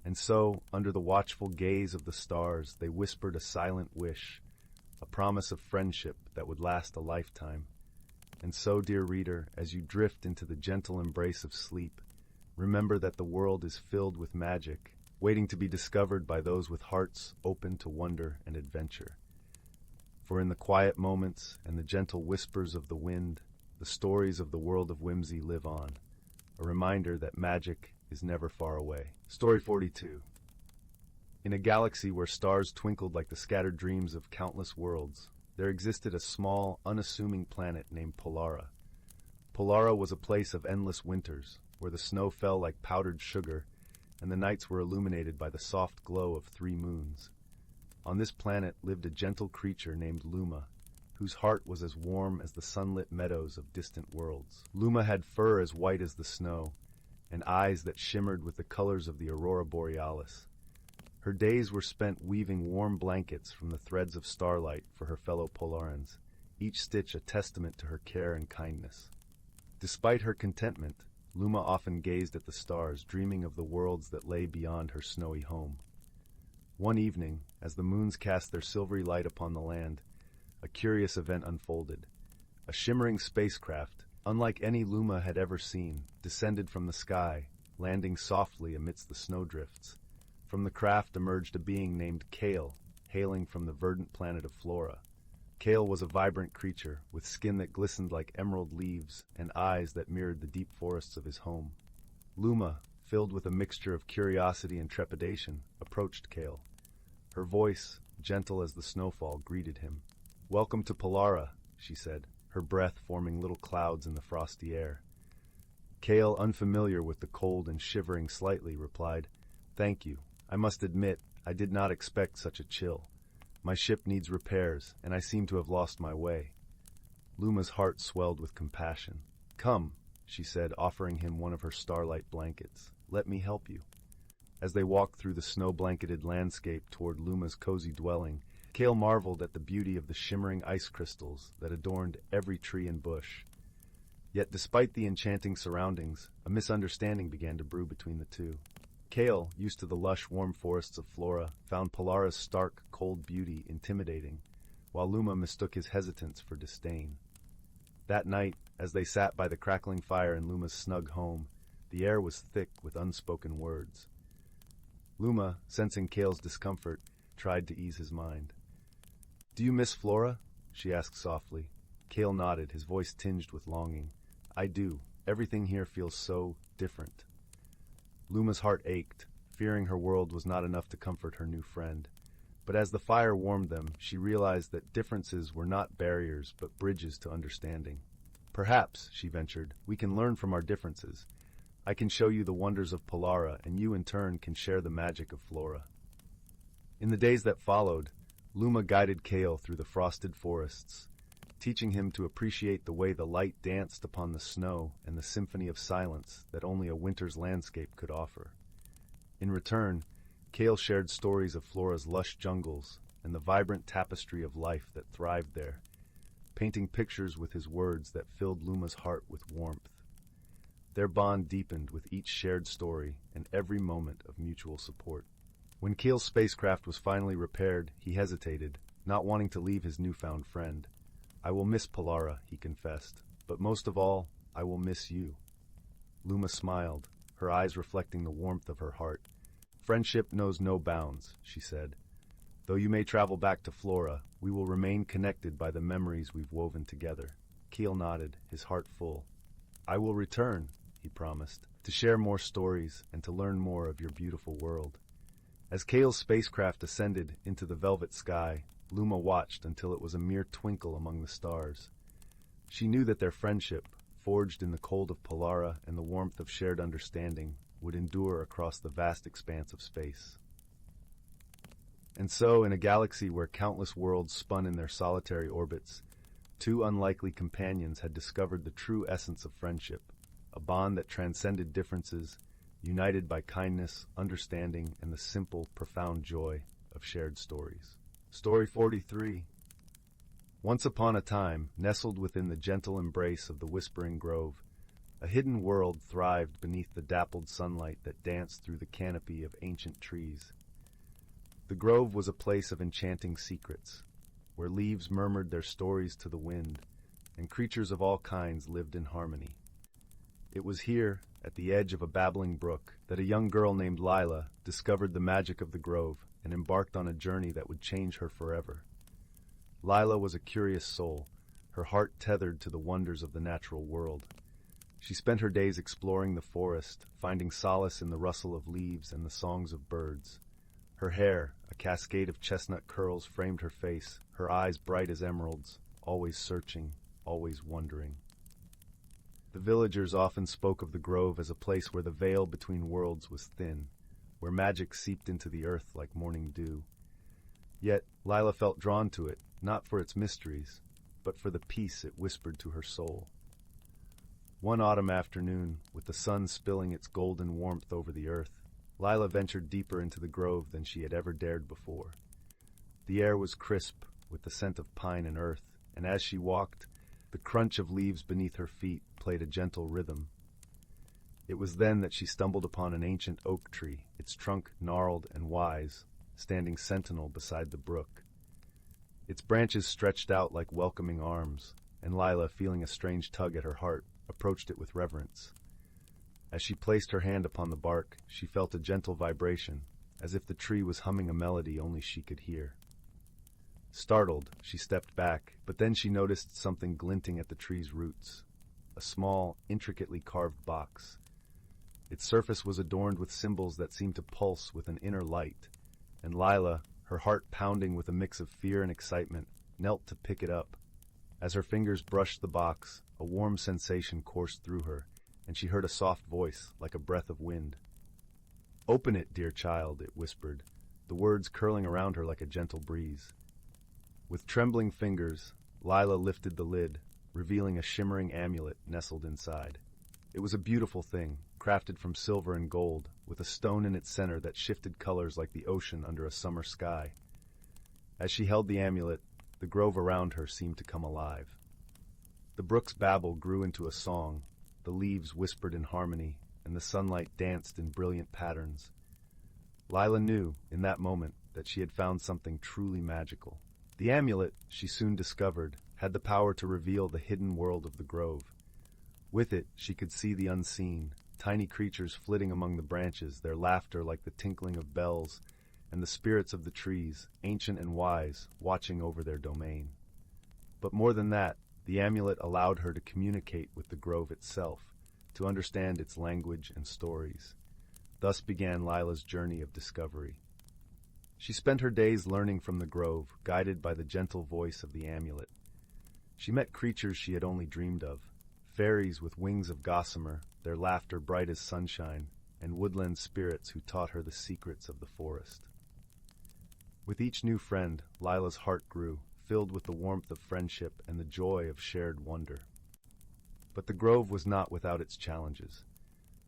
And so, under the watchful gaze of the stars, they whispered a silent wish, a promise of friendship that would last a lifetime. And so, dear reader, as you drift into the gentle embrace of sleep, remember that the world is filled with magic, waiting to be discovered by those with hearts open to wonder and adventure. For in the quiet moments and the gentle whispers of the wind, the stories of the world of whimsy live on, a reminder that magic is never far away. Story 42. In a galaxy where stars twinkled like the scattered dreams of countless worlds, there existed a small, unassuming planet named Polara. Polara was a place of endless winters, where the snow fell like powdered sugar, and the nights were illuminated by the soft glow of 3 moons. On this planet lived a gentle creature named Luma, whose heart was as warm as the sunlit meadows of distant worlds. Luma had fur as white as the snow, and eyes that shimmered with the colors of the aurora borealis. Her days were spent weaving warm blankets from the threads of starlight for her fellow Polarans, each stitch a testament to her care and kindness. Despite her contentment, Luma often gazed at the stars, dreaming of the worlds that lay beyond her snowy home. One evening, as the moons cast their silvery light upon the land, a curious event unfolded. A shimmering spacecraft, unlike any Luma had ever seen, descended from the sky, landing softly amidst the snowdrifts. From the craft emerged a being named Kale, hailing from the verdant planet of Flora. Kale was a vibrant creature, with skin that glistened like emerald leaves and eyes that mirrored the deep forests of his home. Luma, filled with a mixture of curiosity and trepidation, approached Kale. Her voice, gentle as the snowfall, greeted him. "Welcome to Polara," she said, her breath forming little clouds in the frosty air. Kale, unfamiliar with the cold and shivering slightly, replied, "Thank you. I must admit, I did not expect such a chill. My ship needs repairs, and I seem to have lost my way." Luma's heart swelled with compassion. "Come," she said, offering him one of her starlight blankets. "Let me help you." As they walked through the snow-blanketed landscape toward Luma's cozy dwelling, Kale marveled at the beauty of the shimmering ice crystals that adorned every tree and bush. Yet despite the enchanting surroundings, a misunderstanding began to brew between the two. Kale, used to the lush, warm forests of Flora, found Polara's stark, cold beauty intimidating, while Luma mistook his hesitance for disdain. That night, as they sat by the crackling fire in Luma's snug home, the air was thick with unspoken words. Luma, sensing Kale's discomfort, tried to ease his mind. "Do you miss Flora?" she asked softly. Kale nodded, his voice tinged with longing. "I do. Everything here feels so different." Luma's heart ached, fearing her world was not enough to comfort her new friend. But as the fire warmed them, she realized that differences were not barriers but bridges to understanding. "Perhaps," she ventured, "we can learn from our differences. I can show you the wonders of Polara, and you in turn can share the magic of Flora." In the days that followed, Luma guided Kale through the frosted forests, teaching him to appreciate the way the light danced upon the snow and the symphony of silence that only a winter's landscape could offer. In return, Kale shared stories of Flora's lush jungles and the vibrant tapestry of life that thrived there, painting pictures with his words that filled Luma's heart with warmth. Their bond deepened with each shared story and every moment of mutual support. When Kale's spacecraft was finally repaired, he hesitated, not wanting to leave his newfound friend. "I will miss Polara," he confessed, "but most of all, I will miss you." Luma smiled, her eyes reflecting the warmth of her heart. "Friendship knows no bounds," she said. "Though you may travel back to Flora, we will remain connected by the memories we've woven together." Kale nodded, his heart full. "I will return," he promised, "to share more stories and to learn more of your beautiful world." As Kale's spacecraft ascended into the velvet sky, Luma watched until it was a mere twinkle among the stars. She knew that their friendship, forged in the cold of Polara and the warmth of shared understanding, would endure across the vast expanse of space. And so, in a galaxy where countless worlds spun in their solitary orbits, 2 unlikely companions had discovered the true essence of friendship, a bond that transcended differences, united by kindness, understanding, and the simple, profound joy of shared stories. Story 43. Once upon a time, nestled within the gentle embrace of the Whispering Grove, a hidden world thrived beneath the dappled sunlight that danced through the canopy of ancient trees. The grove was a place of enchanting secrets, where leaves murmured their stories to the wind, and creatures of all kinds lived in harmony. It was here, at the edge of a babbling brook, that a young girl named Lila discovered the magic of the grove and embarked on a journey that would change her forever. Lila was a curious soul, her heart tethered to the wonders of the natural world. She spent her days exploring the forest, finding solace in the rustle of leaves and the songs of birds. Her hair, a cascade of chestnut curls, framed her face, her eyes bright as emeralds, always searching, always wondering. The villagers often spoke of the grove as a place where the veil between worlds was thin, where magic seeped into the earth like morning dew. Yet Lila felt drawn to it, not for its mysteries, but for the peace it whispered to her soul. One autumn afternoon, with the sun spilling its golden warmth over the earth, Lila ventured deeper into the grove than she had ever dared before. The air was crisp, with the scent of pine and earth, and as she walked, the crunch of leaves beneath her feet played a gentle rhythm. It was then that she stumbled upon an ancient oak tree, its trunk gnarled and wise, standing sentinel beside the brook. Its branches stretched out like welcoming arms, and Lila, feeling a strange tug at her heart, approached it with reverence. As she placed her hand upon the bark, she felt a gentle vibration, as if the tree was humming a melody only she could hear. Startled, she stepped back, but then she noticed something glinting at the tree's roots, a small, intricately carved box. Its surface was adorned with symbols that seemed to pulse with an inner light, and Lila, her heart pounding with a mix of fear and excitement, knelt to pick it up. As her fingers brushed the box, a warm sensation coursed through her, and she heard a soft voice, like a breath of wind. "Open it, dear child," it whispered, the words curling around her like a gentle breeze. With trembling fingers, Lila lifted the lid, revealing a shimmering amulet nestled inside. It was a beautiful thing, crafted from silver and gold, with a stone in its center that shifted colors like the ocean under a summer sky. As she held the amulet, the grove around her seemed to come alive. The brook's babble grew into a song, the leaves whispered in harmony, and the sunlight danced in brilliant patterns. Lila knew, in that moment, that she had found something truly magical. The amulet, she soon discovered, had the power to reveal the hidden world of the grove. With it, she could see the unseen, tiny creatures flitting among the branches, their laughter like the tinkling of bells, and the spirits of the trees, ancient and wise, watching over their domain. But more than that, the amulet allowed her to communicate with the grove itself, to understand its language and stories. Thus began Lila's journey of discovery. She spent her days learning from the grove, guided by the gentle voice of the amulet. She met creatures she had only dreamed of, fairies with wings of gossamer, their laughter bright as sunshine, and woodland spirits who taught her the secrets of the forest. With each new friend, Lila's heart grew, filled with the warmth of friendship and the joy of shared wonder. But the grove was not without its challenges.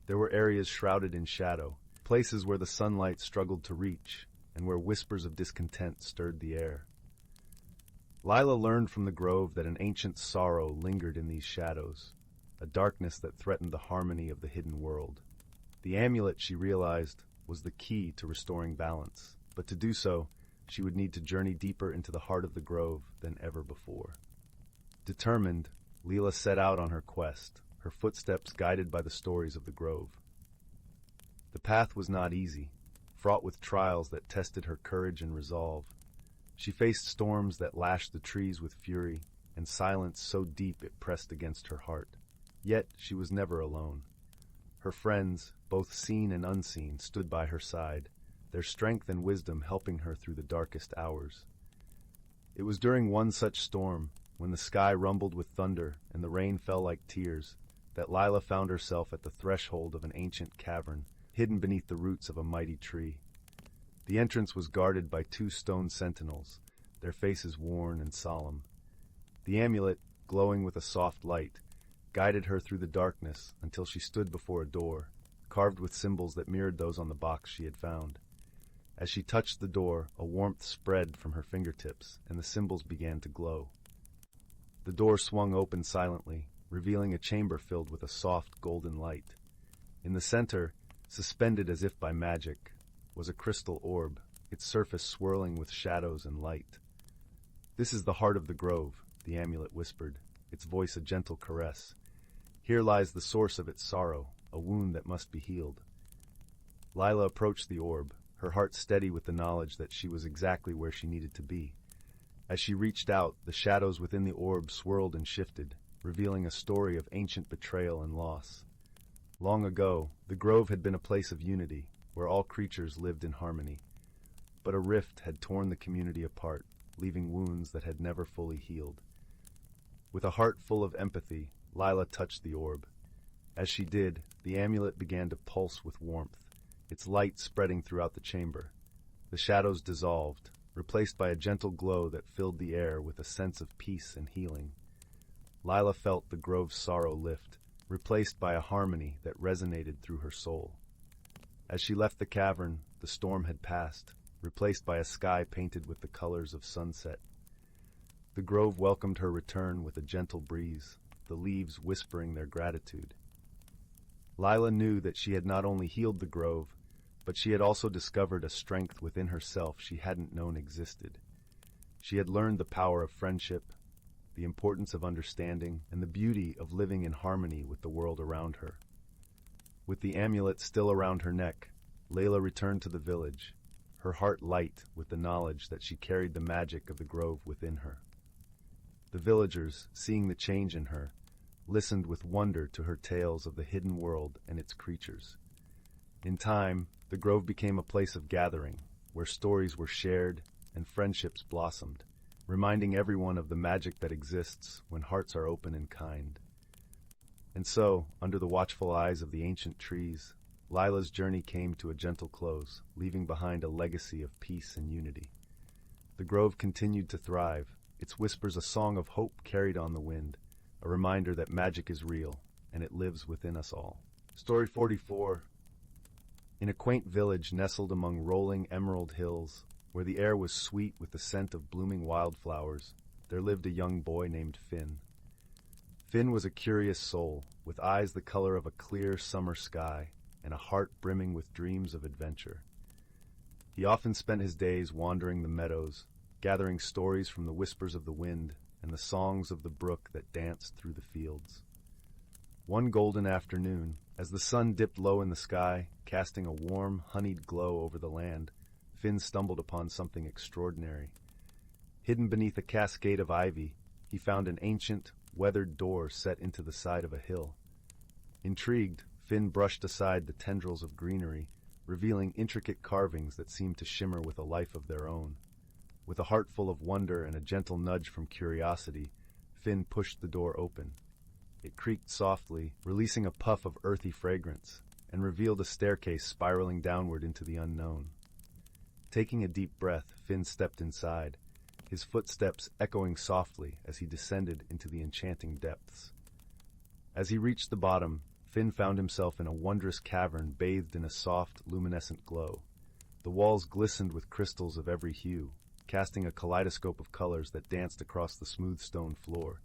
There were areas shrouded in shadow, places where the sunlight struggled to reach, and where whispers of discontent stirred the air. Lila learned from the grove that an ancient sorrow lingered in these shadows, a darkness that threatened the harmony of the hidden world. The amulet, she realized, was the key to restoring balance, but to do so, she would need to journey deeper into the heart of the grove than ever before. Determined, Lila set out on her quest, her footsteps guided by the stories of the grove. The path was not easy, fraught with trials that tested her courage and resolve. She faced storms that lashed the trees with fury, and silence so deep it pressed against her heart. Yet she was never alone. Her friends, both seen and unseen, stood by her side, their strength and wisdom helping her through the darkest hours. It was during one such storm, when the sky rumbled with thunder and the rain fell like tears, that Lila found herself at the threshold of an ancient cavern, hidden beneath the roots of a mighty tree. The entrance was guarded by 2 stone sentinels, their faces worn and solemn. The amulet, glowing with a soft light, guided her through the darkness until she stood before a door, carved with symbols that mirrored those on the box she had found. As she touched the door, a warmth spread from her fingertips, and the symbols began to glow. The door swung open silently, revealing a chamber filled with a soft golden light. In the center, suspended as if by magic, was a crystal orb, its surface swirling with shadows and light. "This is the heart of the grove," the amulet whispered, its voice a gentle caress. Here lies the source of its sorrow, a wound that must be healed. Lila approached the orb, her heart steady with the knowledge that she was exactly where she needed to be. As she reached out, the shadows within the orb swirled and shifted, revealing a story of ancient betrayal and loss. Long ago, the grove had been a place of unity, where all creatures lived in harmony. But a rift had torn the community apart, leaving wounds that had never fully healed. With a heart full of empathy, Lila touched the orb. As she did, the amulet began to pulse with warmth, its light spreading throughout the chamber. The shadows dissolved, replaced by a gentle glow that filled the air with a sense of peace and healing. Lila felt the grove's sorrow lift, replaced by a harmony that resonated through her soul. As she left the cavern, the storm had passed, replaced by a sky painted with the colors of sunset. The grove welcomed her return with a gentle breeze, the leaves whispering their gratitude. Lila knew that she had not only healed the grove, but she had also discovered a strength within herself she hadn't known existed. She had learned the power of friendship, the importance of understanding, and the beauty of living in harmony with the world around her. With the amulet still around her neck, Layla returned to the village, her heart light with the knowledge that she carried the magic of the grove within her. The villagers, seeing the change in her, listened with wonder to her tales of the hidden world and its creatures. In time, the grove became a place of gathering, where stories were shared and friendships blossomed, reminding everyone of the magic that exists when hearts are open and kind. And so, under the watchful eyes of the ancient trees, Lila's journey came to a gentle close, leaving behind a legacy of peace and unity. The grove continued to thrive, its whispers a song of hope carried on the wind, a reminder that magic is real, and it lives within us all. Story 44. In a quaint village nestled among rolling emerald hills, where the air was sweet with the scent of blooming wildflowers, there lived a young boy named Finn. Finn was a curious soul, with eyes the color of a clear summer sky, and a heart brimming with dreams of adventure. He often spent his days wandering the meadows, gathering stories from the whispers of the wind and the songs of the brook that danced through the fields. One golden afternoon, as the sun dipped low in the sky, casting a warm, honeyed glow over the land, Finn stumbled upon something extraordinary. Hidden beneath a cascade of ivy, he found an ancient, weathered door set into the side of a hill. Intrigued, Finn brushed aside the tendrils of greenery, revealing intricate carvings that seemed to shimmer with a life of their own. With a heart full of wonder and a gentle nudge from curiosity, Finn pushed the door open. It creaked softly, releasing a puff of earthy fragrance, and revealed a staircase spiraling downward into the unknown. Taking a deep breath, Finn stepped inside, his footsteps echoing softly as he descended into the enchanting depths. As he reached the bottom, Finn found himself in a wondrous cavern bathed in a soft, luminescent glow. The walls glistened with crystals of every hue, casting a kaleidoscope of colors that danced across the smooth stone floor.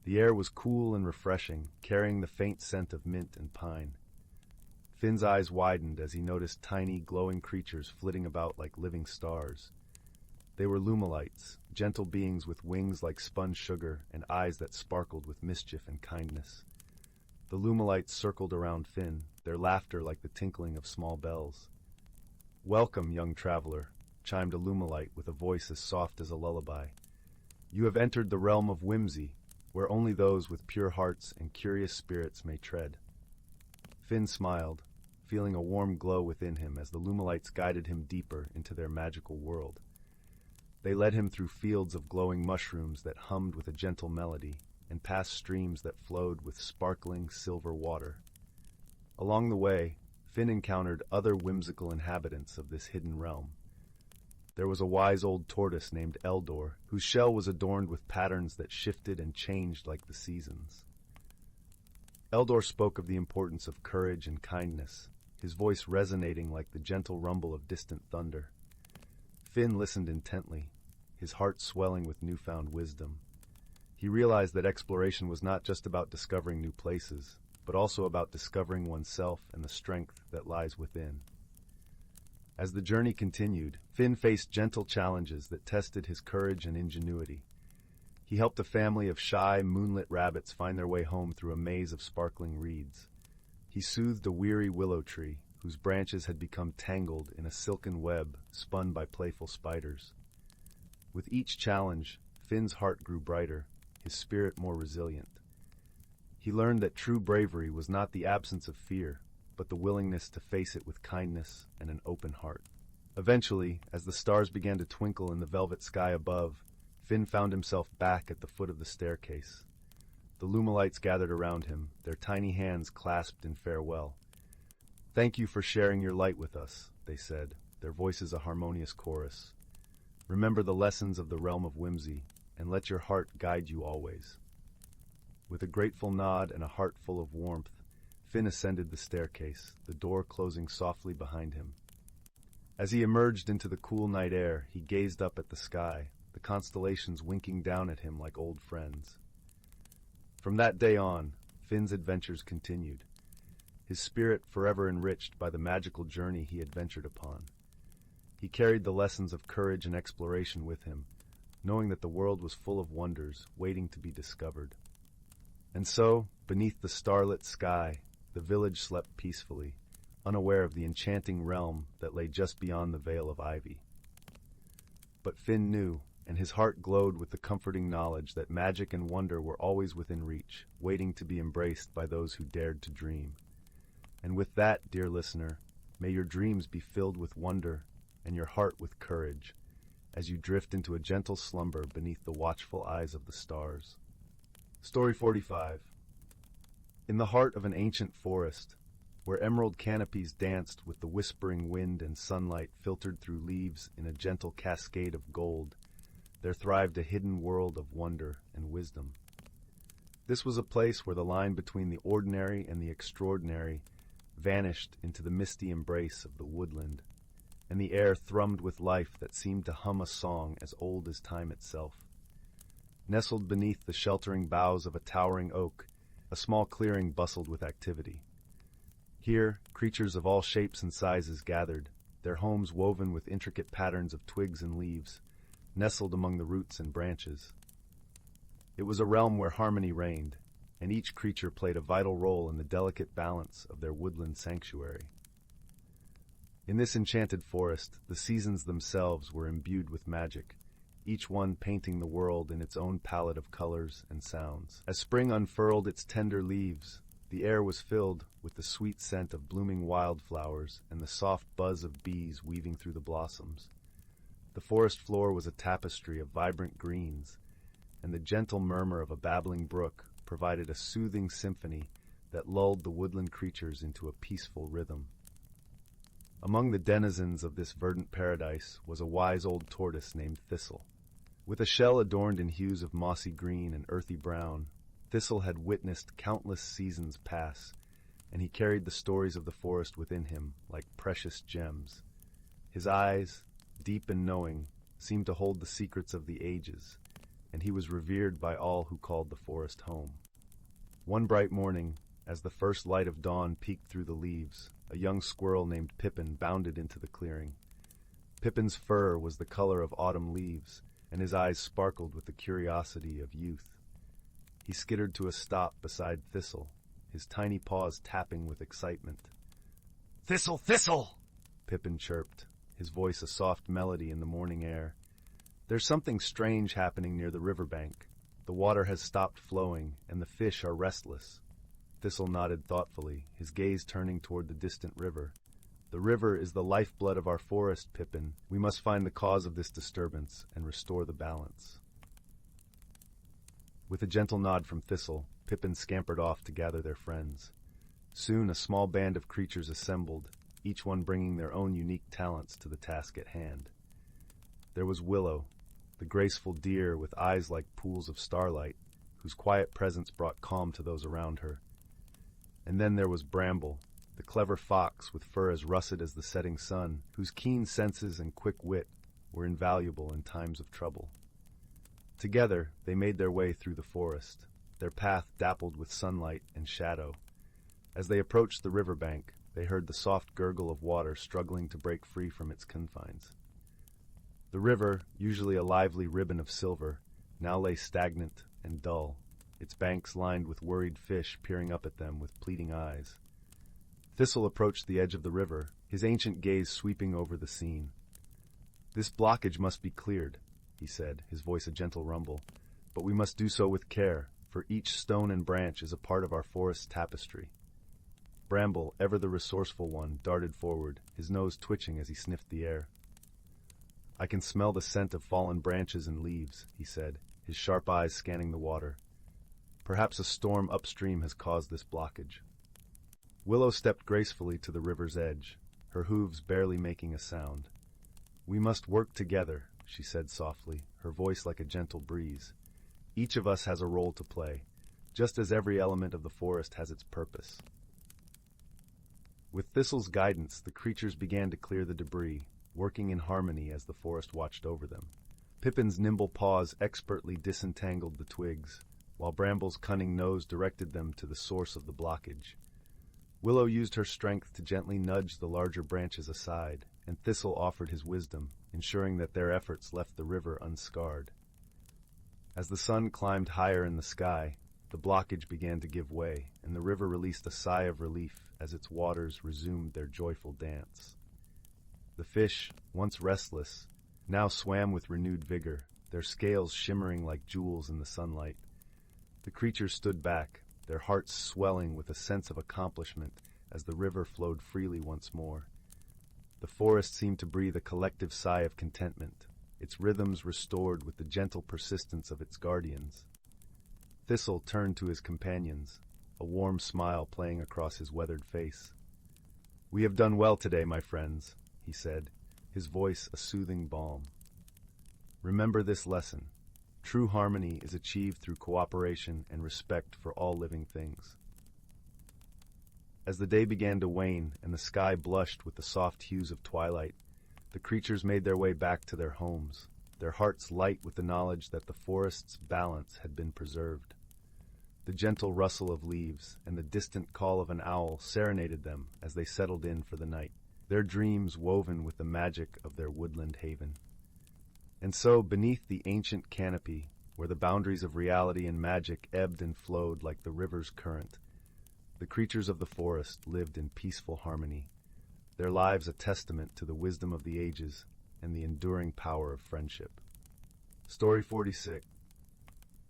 The air was cool and refreshing, carrying the faint scent of mint and pine. Finn's eyes widened as he noticed tiny, glowing creatures flitting about like living stars. They were lumalights, gentle beings with wings like spun sugar and eyes that sparkled with mischief and kindness. The lumalights circled around Finn, their laughter like the tinkling of small bells. "Welcome, young traveler," chimed a lumalite with a voice as soft as a lullaby. "You have entered the realm of whimsy, where only those with pure hearts and curious spirits may tread." Finn smiled, feeling a warm glow within him as the lumalites guided him deeper into their magical world. They led him through fields of glowing mushrooms that hummed with a gentle melody, and past streams that flowed with sparkling silver water. Along the way, Finn encountered other whimsical inhabitants of this hidden realm. There was a wise old tortoise named Eldor, whose shell was adorned with patterns that shifted and changed like the seasons. Eldor spoke of the importance of courage and kindness, his voice resonating like the gentle rumble of distant thunder. Finn listened intently, his heart swelling with newfound wisdom. He realized that exploration was not just about discovering new places, but also about discovering oneself and the strength that lies within. As the journey continued, Finn faced gentle challenges that tested his courage and ingenuity. He helped a family of shy, moonlit rabbits find their way home through a maze of sparkling reeds. He soothed a weary willow tree, whose branches had become tangled in a silken web spun by playful spiders. With each challenge, Finn's heart grew brighter, his spirit more resilient. He learned that true bravery was not the absence of fear, but the willingness to face it with kindness and an open heart. Eventually, as the stars began to twinkle in the velvet sky above, Finn found himself back at the foot of the staircase. The Lumalites gathered around him, their tiny hands clasped in farewell. "Thank you for sharing your light with us," they said, their voices a harmonious chorus. "Remember the lessons of the realm of whimsy, and let your heart guide you always." With a grateful nod and a heart full of warmth, Finn ascended the staircase, the door closing softly behind him. As he emerged into the cool night air, he gazed up at the sky, the constellations winking down at him like old friends. From that day on, Finn's adventures continued, his spirit forever enriched by the magical journey he had ventured upon. He carried the lessons of courage and exploration with him, knowing that the world was full of wonders waiting to be discovered. And so, beneath the starlit sky, the village slept peacefully, unaware of the enchanting realm that lay just beyond the veil of ivy. But Finn knew, and his heart glowed with the comforting knowledge that magic and wonder were always within reach, waiting to be embraced by those who dared to dream. And with that, dear listener, may your dreams be filled with wonder and your heart with courage, as you drift into a gentle slumber beneath the watchful eyes of the stars. Story 45. In the heart of an ancient forest, where emerald canopies danced with the whispering wind and sunlight filtered through leaves in a gentle cascade of gold, there thrived a hidden world of wonder and wisdom. This was a place where the line between the ordinary and the extraordinary vanished into the misty embrace of the woodland, and the air thrummed with life that seemed to hum a song as old as time itself. Nestled beneath the sheltering boughs of a towering oak, a small clearing bustled with activity. Here, creatures of all shapes and sizes gathered, their homes woven with intricate patterns of twigs and leaves, nestled among the roots and branches. It was a realm where harmony reigned, and each creature played a vital role in the delicate balance of their woodland sanctuary. In this enchanted forest, the seasons themselves were imbued with magic, each one painting the world in its own palette of colors and sounds. As spring unfurled its tender leaves, the air was filled with the sweet scent of blooming wildflowers and the soft buzz of bees weaving through the blossoms. The forest floor was a tapestry of vibrant greens, and the gentle murmur of a babbling brook provided a soothing symphony that lulled the woodland creatures into a peaceful rhythm. Among the denizens of this verdant paradise was a wise old tortoise named Thistle. With a shell adorned in hues of mossy green and earthy brown, Thistle had witnessed countless seasons pass, and he carried the stories of the forest within him like precious gems. His eyes, deep and knowing, seemed to hold the secrets of the ages, and he was revered by all who called the forest home. One bright morning, as the first light of dawn peeked through the leaves, a young squirrel named Pippin bounded into the clearing. Pippin's fur was the color of autumn leaves, and his eyes sparkled with the curiosity of youth. He skittered to a stop beside Thistle, his tiny paws tapping with excitement. "Thistle, Thistle!" Pippin chirped, his voice a soft melody in the morning air. "There's something strange happening near the riverbank. The water has stopped flowing, and the fish are restless." Thistle nodded thoughtfully, his gaze turning toward the distant river. "The river is the lifeblood of our forest, Pippin. We must find the cause of this disturbance and restore the balance." With a gentle nod from Thistle, Pippin scampered off to gather their friends. Soon a small band of creatures assembled, each one bringing their own unique talents to the task at hand. There was Willow, the graceful deer with eyes like pools of starlight, whose quiet presence brought calm to those around her. And then there was Bramble, the clever fox with fur as russet as the setting sun, whose keen senses and quick wit were invaluable in times of trouble. Together, they made their way through the forest, their path dappled with sunlight and shadow. As they approached the riverbank, they heard the soft gurgle of water struggling to break free from its confines. The river, usually a lively ribbon of silver, now lay stagnant and dull, its banks lined with worried fish peering up at them with pleading eyes. Thistle approached the edge of the river, his ancient gaze sweeping over the scene. "This blockage must be cleared," he said, his voice a gentle rumble. "But we must do so with care, for each stone and branch is a part of our forest's tapestry." Bramble, ever the resourceful one, darted forward, his nose twitching as he sniffed the air. "I can smell the scent of fallen branches and leaves," he said, his sharp eyes scanning the water. "Perhaps a storm upstream has caused this blockage." Willow stepped gracefully to the river's edge, her hooves barely making a sound. "We must work together," she said softly, her voice like a gentle breeze. "Each of us has a role to play, just as every element of the forest has its purpose." With Thistle's guidance, the creatures began to clear the debris, working in harmony as the forest watched over them. Pippin's nimble paws expertly disentangled the twigs, while Bramble's cunning nose directed them to the source of the blockage. Willow used her strength to gently nudge the larger branches aside, and Thistle offered his wisdom, ensuring that their efforts left the river unscarred. As the sun climbed higher in the sky, the blockage began to give way, and the river released a sigh of relief as its waters resumed their joyful dance. The fish, once restless, now swam with renewed vigor, their scales shimmering like jewels in the sunlight. The creatures stood back, their hearts swelling with a sense of accomplishment as the river flowed freely once more. The forest seemed to breathe a collective sigh of contentment, its rhythms restored with the gentle persistence of its guardians. Thistle turned to his companions, a warm smile playing across his weathered face. "We have done well today, my friends," he said, his voice a soothing balm. "Remember this lesson. True harmony is achieved through cooperation and respect for all living things." As the day began to wane and the sky blushed with the soft hues of twilight, the creatures made their way back to their homes, their hearts light with the knowledge that the forest's balance had been preserved. The gentle rustle of leaves and the distant call of an owl serenaded them as they settled in for the night, their dreams woven with the magic of their woodland haven. And so, beneath the ancient canopy, where the boundaries of reality and magic ebbed and flowed like the river's current, the creatures of the forest lived in peaceful harmony, their lives a testament to the wisdom of the ages and the enduring power of friendship. Story 46.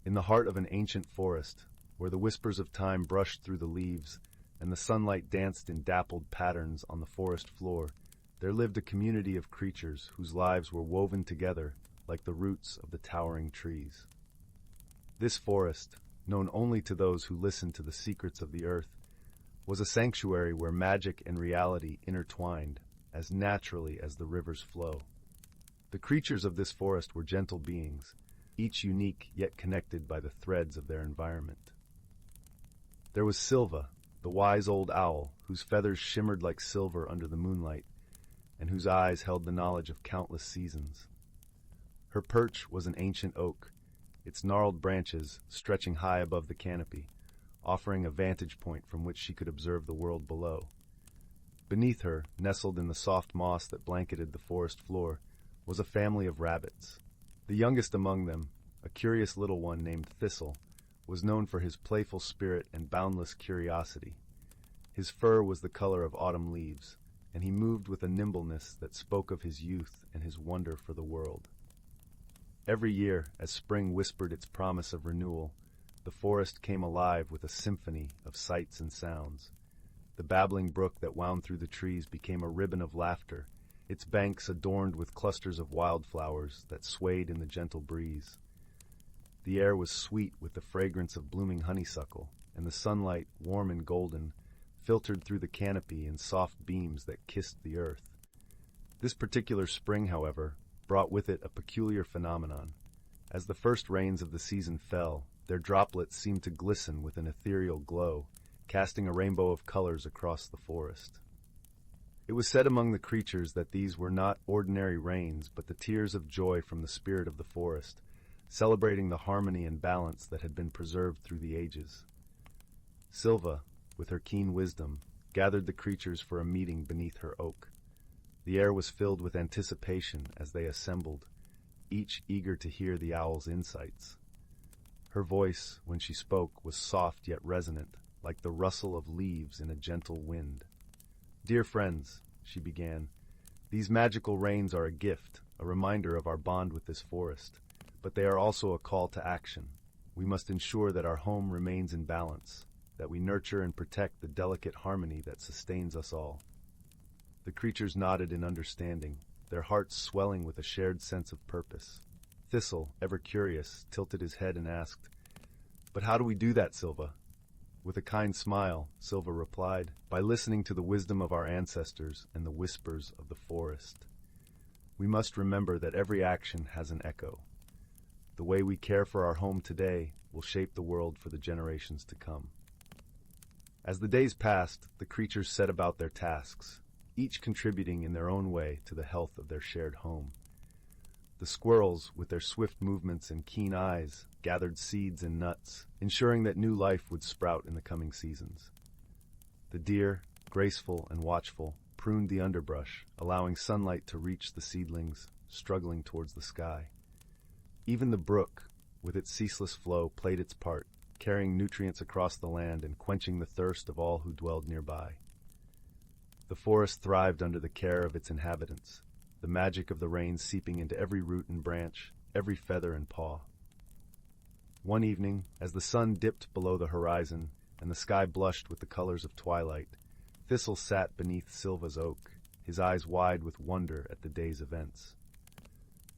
In the heart of an ancient forest, where the whispers of time brushed through the leaves and the sunlight danced in dappled patterns on the forest floor, there lived a community of creatures whose lives were woven together like the roots of the towering trees. This forest, known only to those who listened to the secrets of the earth, was a sanctuary where magic and reality intertwined as naturally as the river's flow. The creatures of this forest were gentle beings, each unique yet connected by the threads of their environment. There was Silva, the wise old owl, whose feathers shimmered like silver under the moonlight, and whose eyes held the knowledge of countless seasons. Her perch was an ancient oak, its gnarled branches stretching high above the canopy, offering a vantage point from which she could observe the world below. Beneath her, nestled in the soft moss that blanketed the forest floor, was a family of rabbits. The youngest among them, a curious little one named Thistle, was known for his playful spirit and boundless curiosity. His fur was the color of autumn leaves, and he moved with a nimbleness that spoke of his youth and his wonder for the world. Every year, as spring whispered its promise of renewal, the forest came alive with a symphony of sights and sounds. The babbling brook that wound through the trees became a ribbon of laughter, its banks adorned with clusters of wildflowers that swayed in the gentle breeze. The air was sweet with the fragrance of blooming honeysuckle, and the sunlight, warm and golden, filtered through the canopy in soft beams that kissed the earth. This particular spring, however, brought with it a peculiar phenomenon. As the first rains of the season fell, their droplets seemed to glisten with an ethereal glow, casting a rainbow of colors across the forest. It was said among the creatures that these were not ordinary rains, but the tears of joy from the spirit of the forest, celebrating the harmony and balance that had been preserved through the ages. Silva, with her keen wisdom, gathered the creatures for a meeting beneath her oak. The air was filled with anticipation as they assembled, each eager to hear the owl's insights. Her voice, when she spoke, was soft yet resonant, like the rustle of leaves in a gentle wind. "Dear friends," she began, "these magical rains are a gift, a reminder of our bond with this forest, but they are also a call to action. We must ensure that our home remains in balance, that we nurture and protect the delicate harmony that sustains us all." The creatures nodded in understanding, their hearts swelling with a shared sense of purpose. Thistle, ever curious, tilted his head and asked, "But how do we do that, Silva?" With a kind smile, Silva replied, "By listening to the wisdom of our ancestors and the whispers of the forest. We must remember that every action has an echo. The way we care for our home today will shape the world for the generations to come." As the days passed, the creatures set about their tasks, each contributing in their own way to the health of their shared home. The squirrels, with their swift movements and keen eyes, gathered seeds and nuts, ensuring that new life would sprout in the coming seasons. The deer, graceful and watchful, pruned the underbrush, allowing sunlight to reach the seedlings, struggling towards the sky. Even the brook, with its ceaseless flow, played its part, carrying nutrients across the land and quenching the thirst of all who dwelled nearby. The forest thrived under the care of its inhabitants, the magic of the rain seeping into every root and branch, every feather and paw. One evening, as the sun dipped below the horizon and the sky blushed with the colors of twilight, Thistle sat beneath Silva's oak, his eyes wide with wonder at the day's events.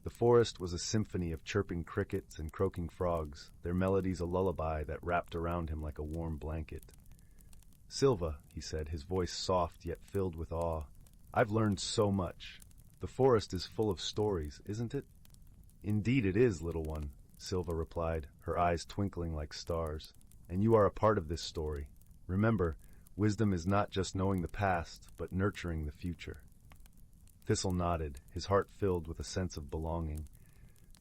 The forest was a symphony of chirping crickets and croaking frogs, their melodies a lullaby that wrapped around him like a warm blanket. "Silva," he said, his voice soft yet filled with awe, "I've learned so much. The forest is full of stories, isn't it?" "Indeed it is, little one," Silva replied, her eyes twinkling like stars. "And you are a part of this story. Remember, wisdom is not just knowing the past, but nurturing the future." Thistle nodded, his heart filled with a sense of belonging.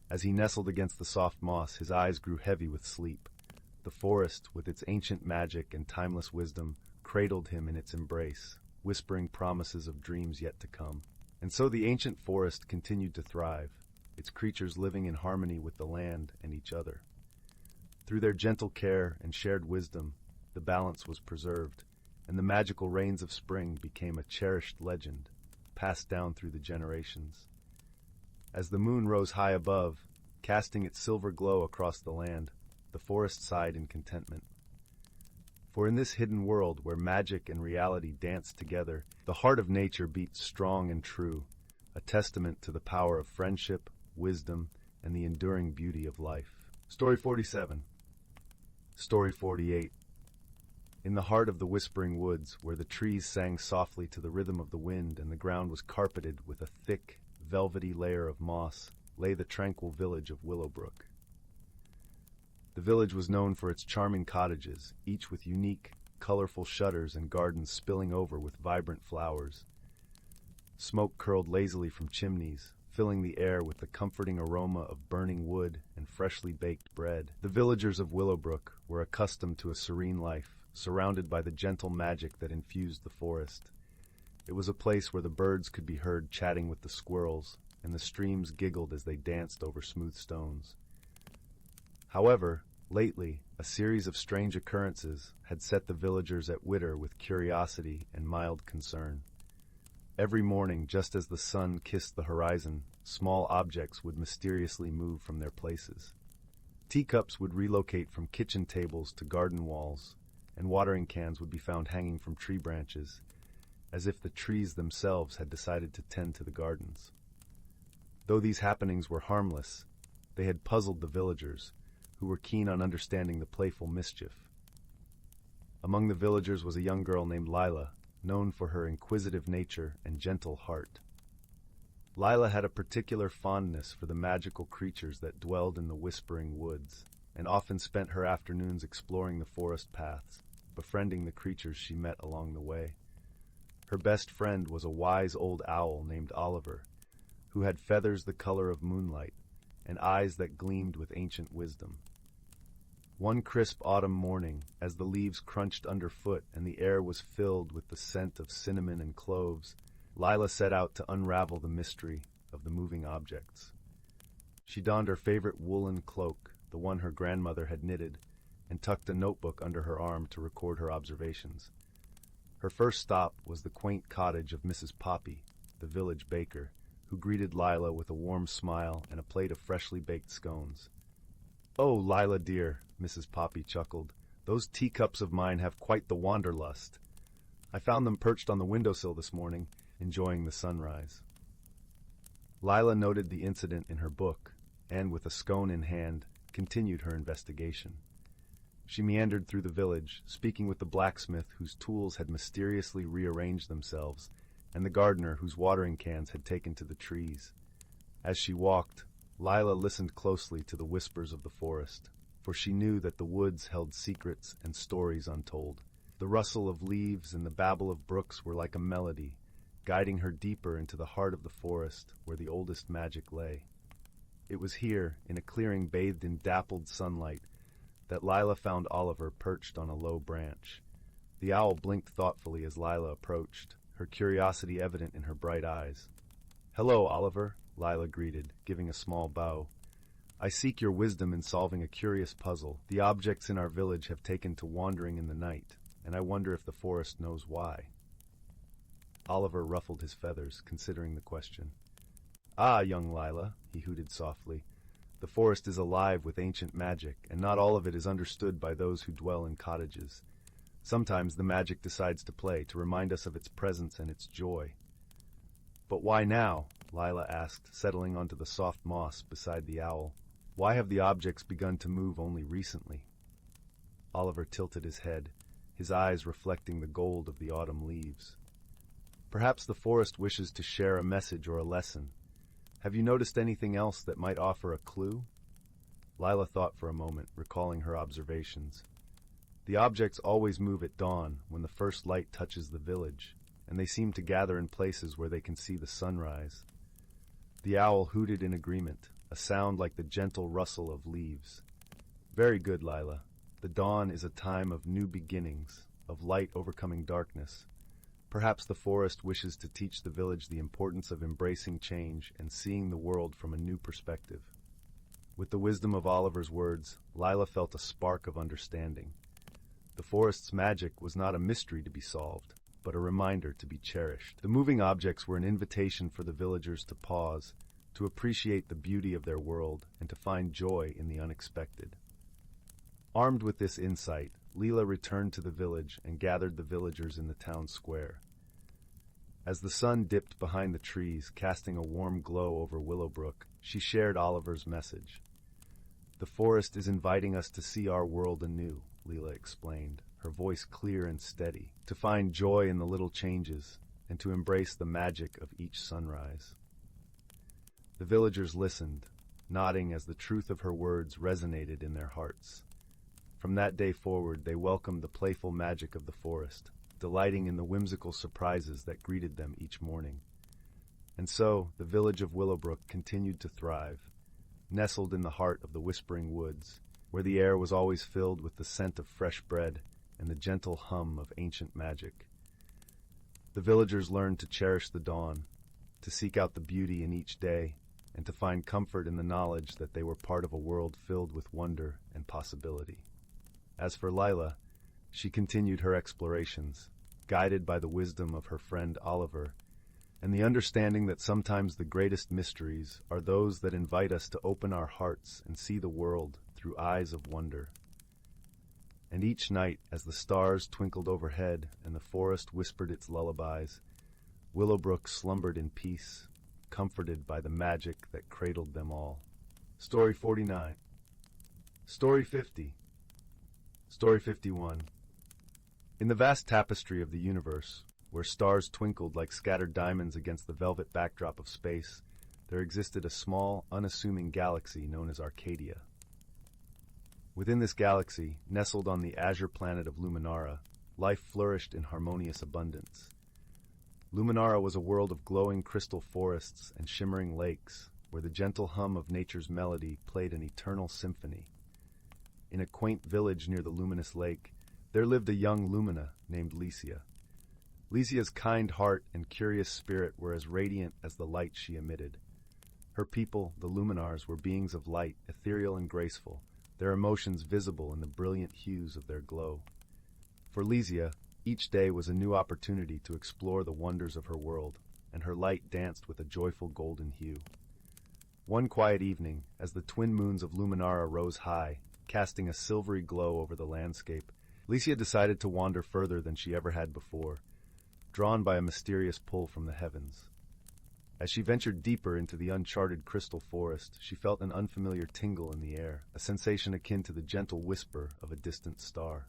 As he nestled against the soft moss, his eyes grew heavy with sleep. The forest, with its ancient magic and timeless wisdom, cradled him in its embrace, whispering promises of dreams yet to come. And so the ancient forest continued to thrive, its creatures living in harmony with the land and each other. Through their gentle care and shared wisdom, the balance was preserved, and the magical rains of spring became a cherished legend, passed down through the generations. As the moon rose high above, casting its silver glow across the land, the forest sighed in contentment. For in this hidden world where magic and reality danced together, the heart of nature beat strong and true, a testament to the power of friendship, wisdom, and the enduring beauty of life. Story 47. Story 48. In the heart of the whispering woods, where the trees sang softly to the rhythm of the wind and the ground was carpeted with a thick, velvety layer of moss, lay the tranquil village of Willowbrook. The village was known for its charming cottages, each with unique, colorful shutters and gardens spilling over with vibrant flowers. Smoke curled lazily from chimneys, filling the air with the comforting aroma of burning wood and freshly baked bread. The villagers of Willowbrook were accustomed to a serene life, surrounded by the gentle magic that infused the forest. It was a place where the birds could be heard chatting with the squirrels, and the streams giggled as they danced over smooth stones. However, lately, a series of strange occurrences had set the villagers at witter with curiosity and mild concern. Every morning, just as the sun kissed the horizon, small objects would mysteriously move from their places. Teacups would relocate from kitchen tables to garden walls, and watering cans would be found hanging from tree branches, as if the trees themselves had decided to tend to the gardens. Though these happenings were harmless, they had puzzled the villagers, who were keen on understanding the playful mischief. Among the villagers was a young girl named Lila, known for her inquisitive nature and gentle heart. Lila had a particular fondness for the magical creatures that dwelled in the whispering woods, and often spent her afternoons exploring the forest paths, befriending the creatures she met along the way. Her best friend was a wise old owl named Oliver, who had feathers the color of moonlight and eyes that gleamed with ancient wisdom. One crisp autumn morning, as the leaves crunched underfoot and the air was filled with the scent of cinnamon and cloves, Lila set out to unravel the mystery of the moving objects. She donned her favorite woolen cloak, the one her grandmother had knitted, and tucked a notebook under her arm to record her observations. Her first stop was the quaint cottage of Mrs. Poppy, the village baker, who greeted Lila with a warm smile and a plate of freshly baked scones. "Oh, Lila dear," Mrs. Poppy chuckled, "those teacups of mine have quite the wanderlust. I found them perched on the windowsill this morning, enjoying the sunrise." Lila noted the incident in her book, and with a scone in hand, continued her investigation. She meandered through the village, speaking with the blacksmith whose tools had mysteriously rearranged themselves, and the gardener whose watering cans had taken to the trees. As she walked, Lila listened closely to the whispers of the forest, for she knew that the woods held secrets and stories untold. The rustle of leaves and the babble of brooks were like a melody, guiding her deeper into the heart of the forest where the oldest magic lay. It was here, in a clearing bathed in dappled sunlight, that Lila found Oliver perched on a low branch. The owl blinked thoughtfully as Lila approached, her curiosity evident in her bright eyes. "Hello, Oliver," Lila greeted, giving a small bow. "I seek your wisdom in solving a curious puzzle. The objects in our village have taken to wandering in the night, and I wonder if the forest knows why." Oliver ruffled his feathers, considering the question. "Ah, young Lila," he hooted softly, "the forest is alive with ancient magic, and not all of it is understood by those who dwell in cottages. Sometimes the magic decides to play, to remind us of its presence and its joy." "But why now?" Lila asked, settling onto the soft moss beside the owl. "Why have the objects begun to move only recently?" Oliver tilted his head, his eyes reflecting the gold of the autumn leaves. "Perhaps the forest wishes to share a message or a lesson. Have you noticed anything else that might offer a clue?" Lila thought for a moment, recalling her observations. "The objects always move at dawn, when the first light touches the village, and they seem to gather in places where they can see the sunrise." The owl hooted in agreement, a sound like the gentle rustle of leaves. "Very good, Lila. The dawn is a time of new beginnings, of light overcoming darkness. Perhaps the forest wishes to teach the village the importance of embracing change and seeing the world from a new perspective." With the wisdom of Oliver's words, Lila felt a spark of understanding. The forest's magic was not a mystery to be solved, but a reminder to be cherished. The moving objects were an invitation for the villagers to pause, to appreciate the beauty of their world, and to find joy in the unexpected. Armed with this insight, Lila returned to the village and gathered the villagers in the town square. As the sun dipped behind the trees, casting a warm glow over Willowbrook, she shared Oliver's message. "The forest is inviting us to see our world anew," Lila explained, her voice clear and steady, "to find joy in the little changes, and to embrace the magic of each sunrise." The villagers listened, nodding as the truth of her words resonated in their hearts. From that day forward, they welcomed the playful magic of the forest, delighting in the whimsical surprises that greeted them each morning. And so, the village of Willowbrook continued to thrive, nestled in the heart of the whispering woods, where the air was always filled with the scent of fresh bread and the gentle hum of ancient magic. The villagers learned to cherish the dawn, to seek out the beauty in each day, and to find comfort in the knowledge that they were part of a world filled with wonder and possibility. As for Lila, she continued her explorations, guided by the wisdom of her friend Oliver, and the understanding that sometimes the greatest mysteries are those that invite us to open our hearts and see the world through eyes of wonder. And each night, as the stars twinkled overhead and the forest whispered its lullabies, Willowbrook slumbered in peace, comforted by the magic that cradled them all. Story 49. Story 50. Story 51. In the vast tapestry of the universe, where stars twinkled like scattered diamonds against the velvet backdrop of space, there existed a small, unassuming galaxy known as Arcadia. Within this galaxy, nestled on the azure planet of Luminara, life flourished in harmonious abundance. Luminara was a world of glowing crystal forests and shimmering lakes, where the gentle hum of nature's melody played an eternal symphony. In a quaint village near the luminous lake, there lived a young Lumina named Licia. Licia's kind heart and curious spirit were as radiant as the light she emitted. Her people, the Luminars, were beings of light, ethereal and graceful, their emotions visible in the brilliant hues of their glow. For Lysia, each day was a new opportunity to explore the wonders of her world, and her light danced with a joyful golden hue. One quiet evening, as the twin moons of Luminara rose high, casting a silvery glow over the landscape, Lysia decided to wander further than she ever had before, drawn by a mysterious pull from the heavens. As she ventured deeper into the uncharted crystal forest, she felt an unfamiliar tingle in the air, a sensation akin to the gentle whisper of a distant star.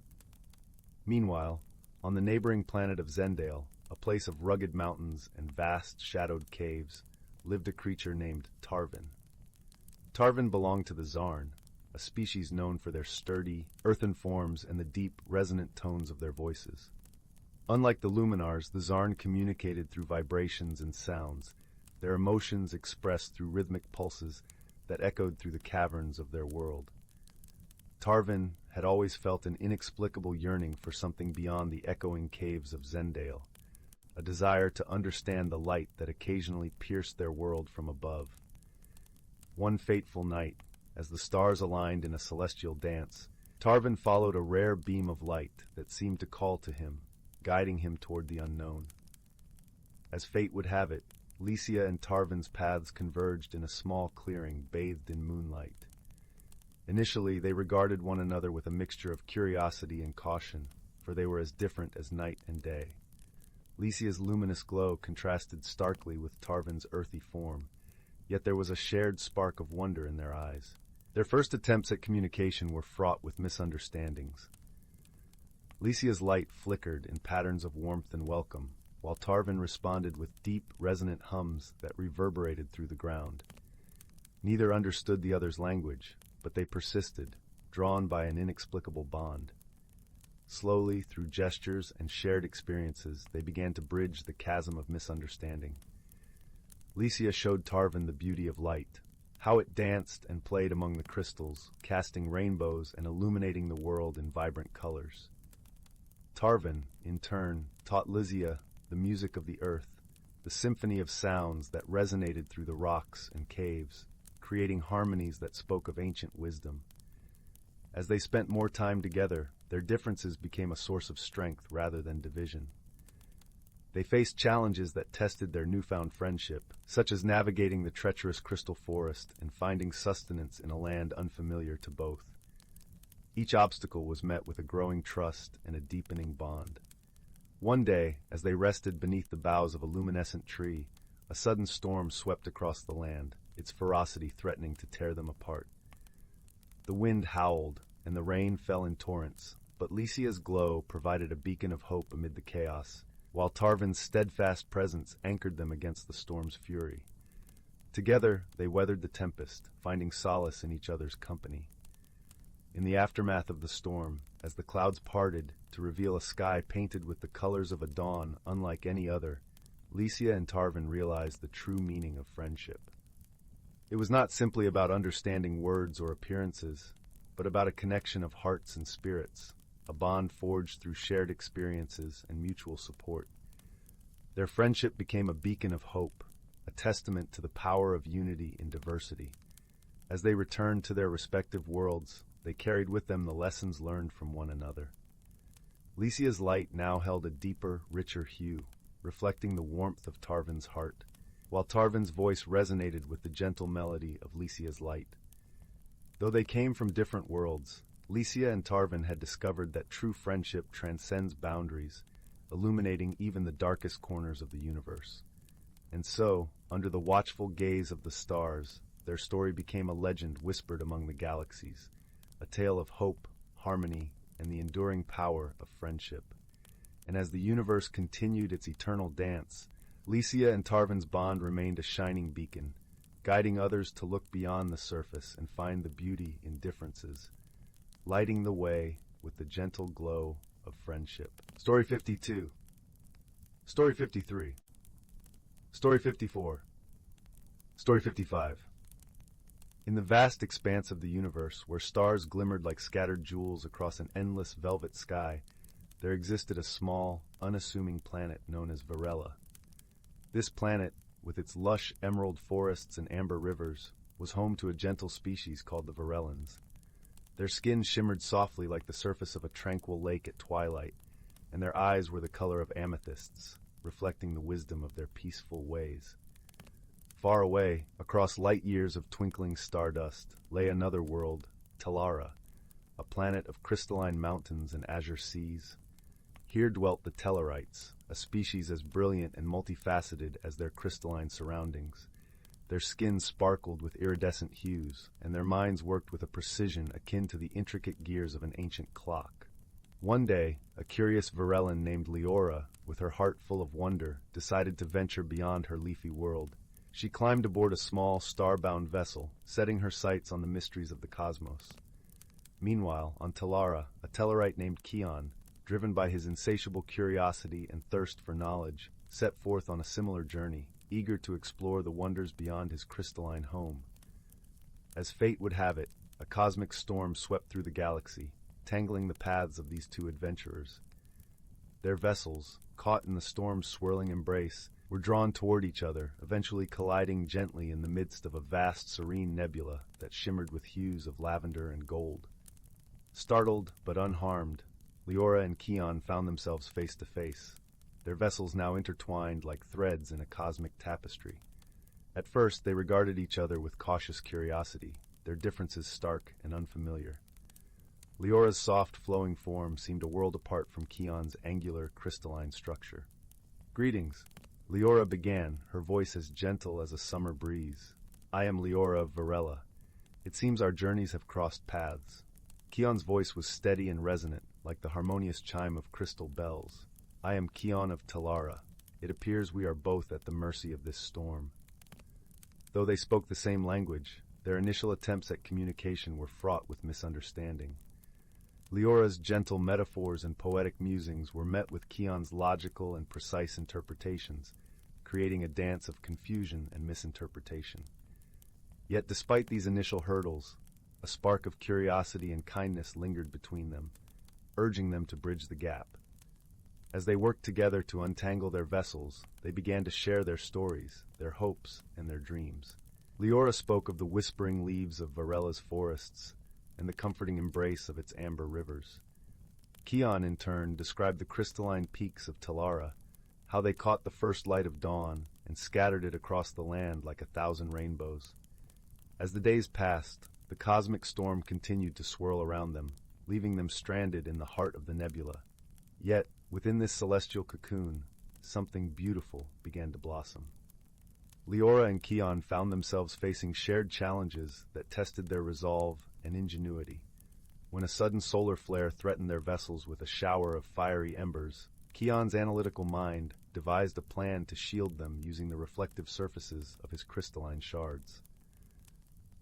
Meanwhile, on the neighboring planet of Zendale, a place of rugged mountains and vast, shadowed caves, lived a creature named Tarvin. Tarvin belonged to the Zarn, a species known for their sturdy, earthen forms and the deep, resonant tones of their voices. Unlike the Luminars, the Zarn communicated through vibrations and sounds, their emotions expressed through rhythmic pulses that echoed through the caverns of their world. Tarvin had always felt an inexplicable yearning for something beyond the echoing caves of Zendale, a desire to understand the light that occasionally pierced their world from above. One fateful night, as the stars aligned in a celestial dance, Tarvin followed a rare beam of light that seemed to call to him, guiding him toward the unknown. As fate would have it, Lysia and Tarvin's paths converged in a small clearing bathed in moonlight. Initially, they regarded one another with a mixture of curiosity and caution, for they were as different as night and day. Lysia's luminous glow contrasted starkly with Tarvin's earthy form, yet there was a shared spark of wonder in their eyes. Their first attempts at communication were fraught with misunderstandings. Lysia's light flickered in patterns of warmth and welcome, while Tarvin responded with deep, resonant hums that reverberated through the ground. Neither understood the other's language, but they persisted, drawn by an inexplicable bond. Slowly, through gestures and shared experiences, they began to bridge the chasm of misunderstanding. Lysia showed Tarvin the beauty of light, how it danced and played among the crystals, casting rainbows and illuminating the world in vibrant colors. Tarvin, in turn, taught Lysia the music of the earth, the symphony of sounds that resonated through the rocks and caves, creating harmonies that spoke of ancient wisdom. As they spent more time together, their differences became a source of strength rather than division. They faced challenges that tested their newfound friendship, such as navigating the treacherous crystal forest and finding sustenance in a land unfamiliar to both. Each obstacle was met with a growing trust and a deepening bond. One day, as they rested beneath the boughs of a luminescent tree, a sudden storm swept across the land, its ferocity threatening to tear them apart. The wind howled, and the rain fell in torrents, but Lysia's glow provided a beacon of hope amid the chaos, while Tarvin's steadfast presence anchored them against the storm's fury. Together, they weathered the tempest, finding solace in each other's company. In the aftermath of the storm, as the clouds parted to reveal a sky painted with the colors of a dawn unlike any other, Lysia and Tarvin realized the true meaning of friendship. It was not simply about understanding words or appearances, but about a connection of hearts and spirits, a bond forged through shared experiences and mutual support. Their friendship became a beacon of hope, a testament to the power of unity in diversity. As they returned to their respective worlds, they carried with them the lessons learned from one another. Lysia's light now held a deeper, richer hue, reflecting the warmth of Tarvin's heart, while Tarvin's voice resonated with the gentle melody of Lysia's light. Though they came from different worlds, Lysia and Tarvin had discovered that true friendship transcends boundaries, illuminating even the darkest corners of the universe. And so, under the watchful gaze of the stars, their story became a legend whispered among the galaxies, a tale of hope, harmony, and the enduring power of friendship. And as the universe continued its eternal dance, Lysia and Tarvin's bond remained a shining beacon, guiding others to look beyond the surface and find the beauty in differences, lighting the way with the gentle glow of friendship. Story 52. Story 53. Story 54. Story 55. In the vast expanse of the universe, where stars glimmered like scattered jewels across an endless velvet sky, there existed a small, unassuming planet known as Varela. This planet, with its lush emerald forests and amber rivers, was home to a gentle species called the Varellans. Their skin shimmered softly like the surface of a tranquil lake at twilight, and their eyes were the color of amethysts, reflecting the wisdom of their peaceful ways. Far away, across light years of twinkling stardust, lay another world, Tellara, a planet of crystalline mountains and azure seas. Here dwelt the Tellarites, a species as brilliant and multifaceted as their crystalline surroundings. Their skin sparkled with iridescent hues, and their minds worked with a precision akin to the intricate gears of an ancient clock. One day, a curious Varellan named Leora, with her heart full of wonder, decided to venture beyond her leafy world. She climbed aboard a small, star-bound vessel, setting her sights on the mysteries of the cosmos. Meanwhile, on Tellara, a Tellarite named Keon, driven by his insatiable curiosity and thirst for knowledge, set forth on a similar journey, eager to explore the wonders beyond his crystalline home. As fate would have it, a cosmic storm swept through the galaxy, tangling the paths of these two adventurers. Their vessels, caught in the storm's swirling embrace, were drawn toward each other, eventually colliding gently in the midst of a vast, serene nebula that shimmered with hues of lavender and gold. Startled but unharmed, Leora and Keon found themselves face to face, their vessels now intertwined like threads in a cosmic tapestry. At first, they regarded each other with cautious curiosity, their differences stark and unfamiliar. Leora's soft, flowing form seemed a world apart from Keon's angular, crystalline structure. "Greetings," Leora began, her voice as gentle as a summer breeze. "I am Leora of Varela. It seems our journeys have crossed paths." Keon's voice was steady and resonant, like the harmonious chime of crystal bells. "I am Keon of Tellara. It appears we are both at the mercy of this storm." Though they spoke the same language, their initial attempts at communication were fraught with misunderstanding. Leora's gentle metaphors and poetic musings were met with Keon's logical and precise interpretations, creating a dance of confusion and misinterpretation. Yet despite these initial hurdles, a spark of curiosity and kindness lingered between them, urging them to bridge the gap. As they worked together to untangle their vessels, they began to share their stories, their hopes, and their dreams. Leora spoke of the whispering leaves of Varela's forests and the comforting embrace of its amber rivers. Keon, in turn, described the crystalline peaks of Tellara, how they caught the first light of dawn and scattered it across the land like 1,000 rainbows. As the days passed, the cosmic storm continued to swirl around them, leaving them stranded in the heart of the nebula. Yet, within this celestial cocoon, something beautiful began to blossom. Leora and Keon found themselves facing shared challenges that tested their resolve and ingenuity. When a sudden solar flare threatened their vessels with a shower of fiery embers, Keon's analytical mind devised a plan to shield them using the reflective surfaces of his crystalline shards.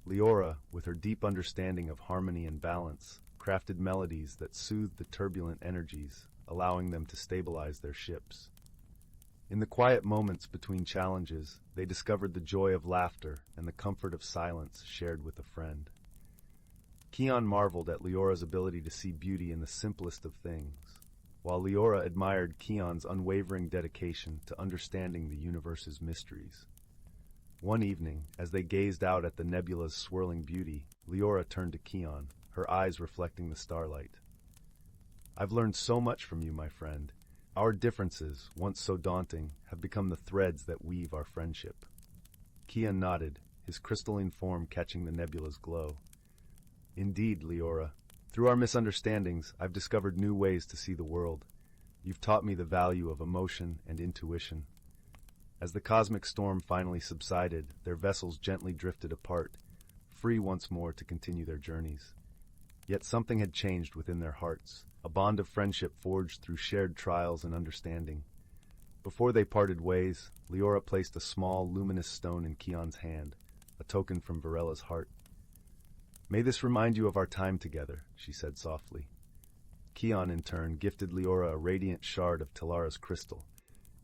Leora, with her deep understanding of harmony and balance, crafted melodies that soothed the turbulent energies, allowing them to stabilize their ships. In the quiet moments between challenges, they discovered the joy of laughter and the comfort of silence shared with a friend. Keon marveled at Leora's ability to see beauty in the simplest of things, while Leora admired Keon's unwavering dedication to understanding the universe's mysteries. One evening, as they gazed out at the nebula's swirling beauty, Leora turned to Keon, her eyes reflecting the starlight. "I've learned so much from you, my friend. Our differences, once so daunting, have become the threads that weave our friendship." Keon nodded, his crystalline form catching the nebula's glow. "Indeed, Leora. Through our misunderstandings, I've discovered new ways to see the world. You've taught me the value of emotion and intuition." As the cosmic storm finally subsided, their vessels gently drifted apart, free once more to continue their journeys. Yet something had changed within their hearts, a bond of friendship forged through shared trials and understanding. Before they parted ways, Leora placed a small, luminous stone in Keon's hand, a token from Varela's heart. "May this remind you of our time together," she said softly. Keon, in turn, gifted Leora a radiant shard of Tellara's crystal,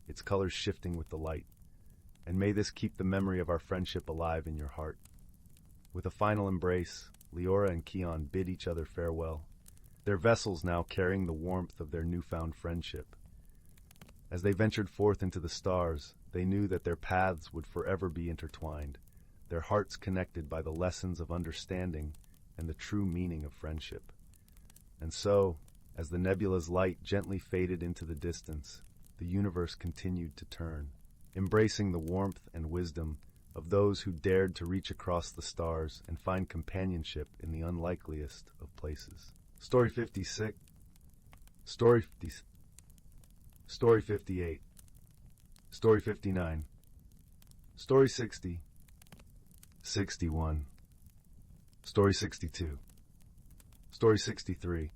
its colors shifting with the light. "And may this keep the memory of our friendship alive in your heart." With a final embrace, Leora and Keon bid each other farewell, their vessels now carrying the warmth of their newfound friendship. As they ventured forth into the stars, they knew that their paths would forever be intertwined, their hearts connected by the lessons of understanding and the true meaning of friendship. And so, as the nebula's light gently faded into the distance, the universe continued to turn, embracing the warmth and wisdom of those who dared to reach across the stars and find companionship in the unlikeliest of places. Story 56. Story 50. Story 58. Story 59. Story 60. 61. Story 62. Story 63.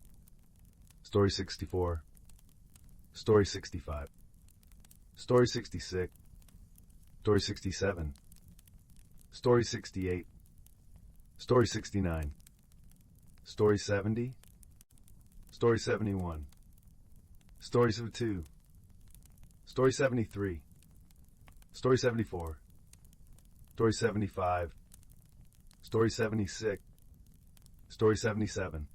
Story 64. Story 65. Story 66. Story 67. Story 68. Story 69. Story 70. Story 71. Story 72. Story 73. Story 74. Story 75. Story 76. Story 77.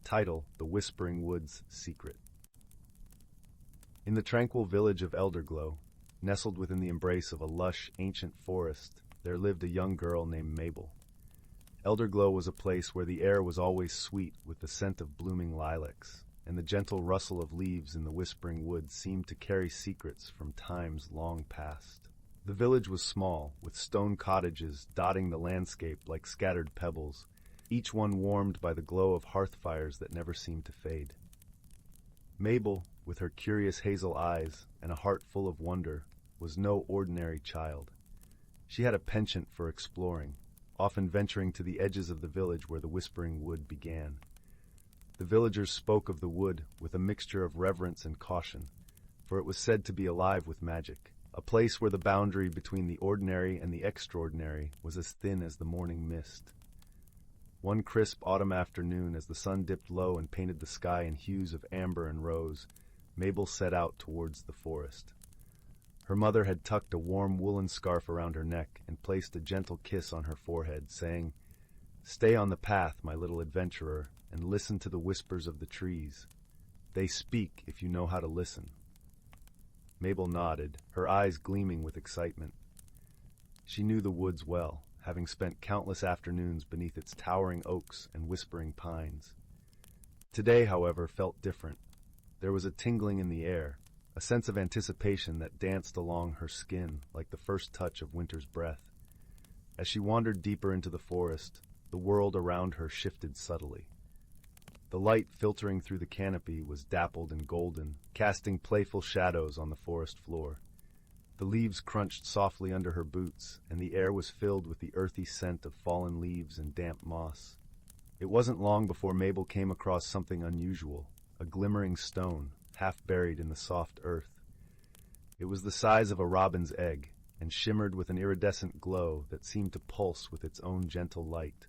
Title: The Whispering Woods Secret. In the tranquil village of Elderglow, nestled within the embrace of a lush, ancient forest, there lived a young girl named Mabel. Elderglow was a place where the air was always sweet with the scent of blooming lilacs, and the gentle rustle of leaves in the whispering woods seemed to carry secrets from times long past. The village was small, with stone cottages dotting the landscape like scattered pebbles, each one warmed by the glow of hearth fires that never seemed to fade. Mabel, with her curious hazel eyes and a heart full of wonder, was no ordinary child. She had a penchant for exploring, often venturing to the edges of the village where the whispering wood began. The villagers spoke of the wood with a mixture of reverence and caution, for it was said to be alive with magic, a place where the boundary between the ordinary and the extraordinary was as thin as the morning mist. One crisp autumn afternoon, as the sun dipped low and painted the sky in hues of amber and rose, Mabel set out towards the forest. Her mother had tucked a warm woolen scarf around her neck and placed a gentle kiss on her forehead, saying, "Stay on the path, my little adventurer, and listen to the whispers of the trees. They speak if you know how to listen." Mabel nodded, her eyes gleaming with excitement. She knew the woods well, having spent countless afternoons beneath its towering oaks and whispering pines. Today, however, felt different. There was a tingling in the air, a sense of anticipation that danced along her skin like the first touch of winter's breath. As she wandered deeper into the forest, the world around her shifted subtly. The light filtering through the canopy was dappled and golden, casting playful shadows on the forest floor. The leaves crunched softly under her boots, and the air was filled with the earthy scent of fallen leaves and damp moss. It wasn't long before Mabel came across something unusual, a glimmering stone, half buried in the soft earth. It was the size of a robin's egg, and shimmered with an iridescent glow that seemed to pulse with its own gentle light.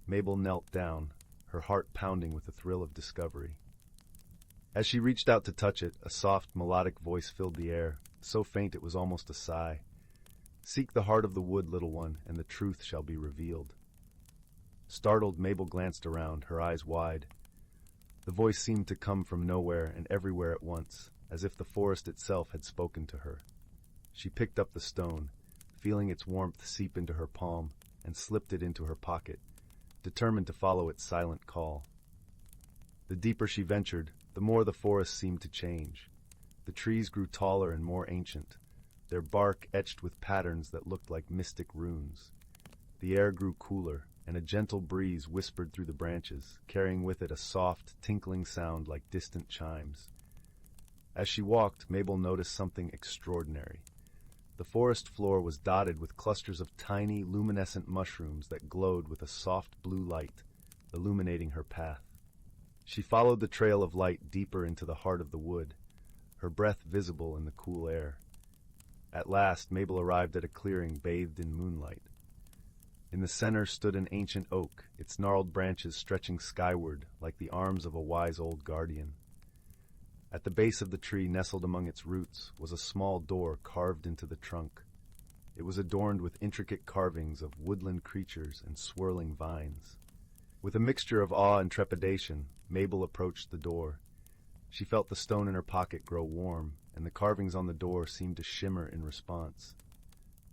Mabel knelt down, her heart pounding with the thrill of discovery. As she reached out to touch it, a soft, melodic voice filled the air, so faint it was almost a sigh. "Seek the heart of the wood, little one, and the truth shall be revealed." Startled, Mabel glanced around, her eyes wide. The voice seemed to come from nowhere and everywhere at once, as if the forest itself had spoken to her. She picked up the stone, feeling its warmth seep into her palm, and slipped it into her pocket, determined to follow its silent call. The deeper she ventured, the more the forest seemed to change. The trees grew taller and more ancient, their bark etched with patterns that looked like mystic runes. The air grew cooler, and a gentle breeze whispered through the branches, carrying with it a soft, tinkling sound like distant chimes. As she walked, Mabel noticed something extraordinary. The forest floor was dotted with clusters of tiny, luminescent mushrooms that glowed with a soft blue light, illuminating her path. She followed the trail of light deeper into the heart of the wood, her breath visible in the cool air. At last, Mabel arrived at a clearing bathed in moonlight. In the center stood an ancient oak, its gnarled branches stretching skyward like the arms of a wise old guardian. At the base of the tree, nestled among its roots, was a small door carved into the trunk. It was adorned with intricate carvings of woodland creatures and swirling vines. With a mixture of awe and trepidation, Mabel approached the door. She felt the stone in her pocket grow warm, and the carvings on the door seemed to shimmer in response.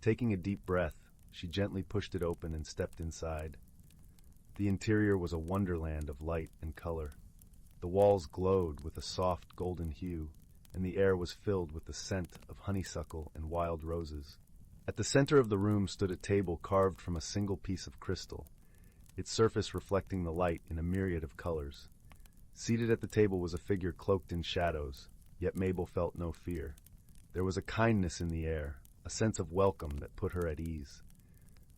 Taking a deep breath, she gently pushed it open and stepped inside. The interior was a wonderland of light and color. The walls glowed with a soft golden hue, and the air was filled with the scent of honeysuckle and wild roses. At the center of the room stood a table carved from a single piece of crystal, its surface reflecting the light in a myriad of colors. Seated at the table was a figure cloaked in shadows, yet Mabel felt no fear. There was a kindness in the air, a sense of welcome that put her at ease.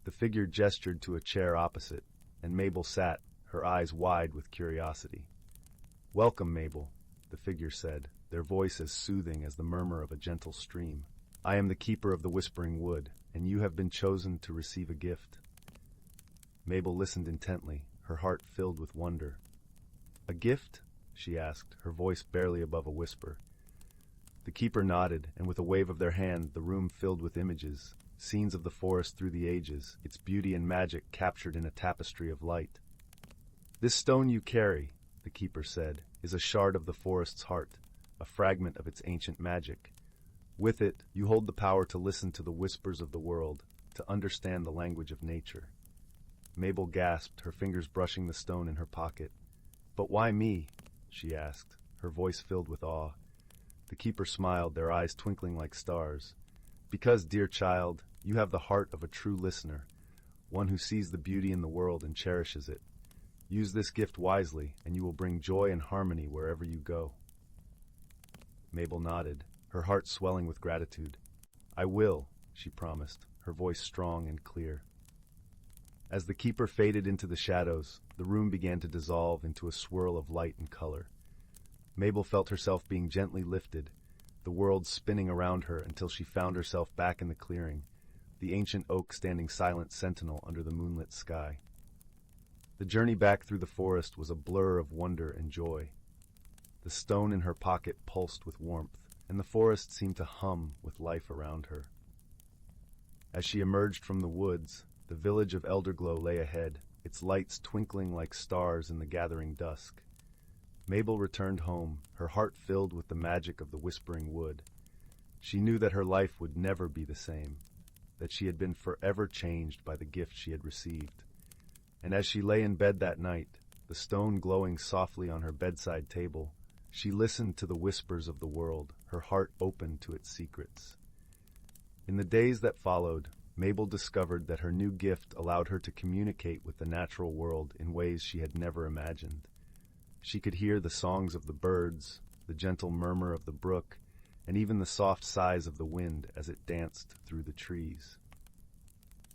The figure gestured to a chair opposite, and Mabel sat, her eyes wide with curiosity. "Welcome, Mabel," the figure said, their voice as soothing as the murmur of a gentle stream. "I am the keeper of the Whispering Wood, and you have been chosen to receive a gift." Mabel listened intently, her heart filled with wonder. "A gift?" she asked, her voice barely above a whisper. The keeper nodded, and with a wave of their hand, the room filled with images, scenes of the forest through the ages, its beauty and magic captured in a tapestry of light. "This stone you carry," the keeper said, "is a shard of the forest's heart, a fragment of its ancient magic. With it, you hold the power to listen to the whispers of the world, to understand the language of nature." Mabel gasped, her fingers brushing the stone in her pocket. "But why me?" she asked, her voice filled with awe. The keeper smiled, their eyes twinkling like stars. "Because, dear child, you have the heart of a true listener, one who sees the beauty in the world and cherishes it. Use this gift wisely, and you will bring joy and harmony wherever you go." Mabel nodded, her heart swelling with gratitude. "I will," she promised, her voice strong and clear. As the keeper faded into the shadows, the room began to dissolve into a swirl of light and color. Mabel felt herself being gently lifted, the world spinning around her until she found herself back in the clearing, the ancient oak standing silent sentinel under the moonlit sky. The journey back through the forest was a blur of wonder and joy. The stone in her pocket pulsed with warmth, and the forest seemed to hum with life around her. As she emerged from the woods, the village of Elderglow lay ahead, its lights twinkling like stars in the gathering dusk. Mabel returned home, her heart filled with the magic of the Whispering Wood. She knew that her life would never be the same, that she had been forever changed by the gift she had received. And as she lay in bed that night, the stone glowing softly on her bedside table, she listened to the whispers of the world, her heart open to its secrets. In the days that followed, Mabel discovered that her new gift allowed her to communicate with the natural world in ways she had never imagined. She could hear the songs of the birds, the gentle murmur of the brook, and even the soft sighs of the wind as it danced through the trees.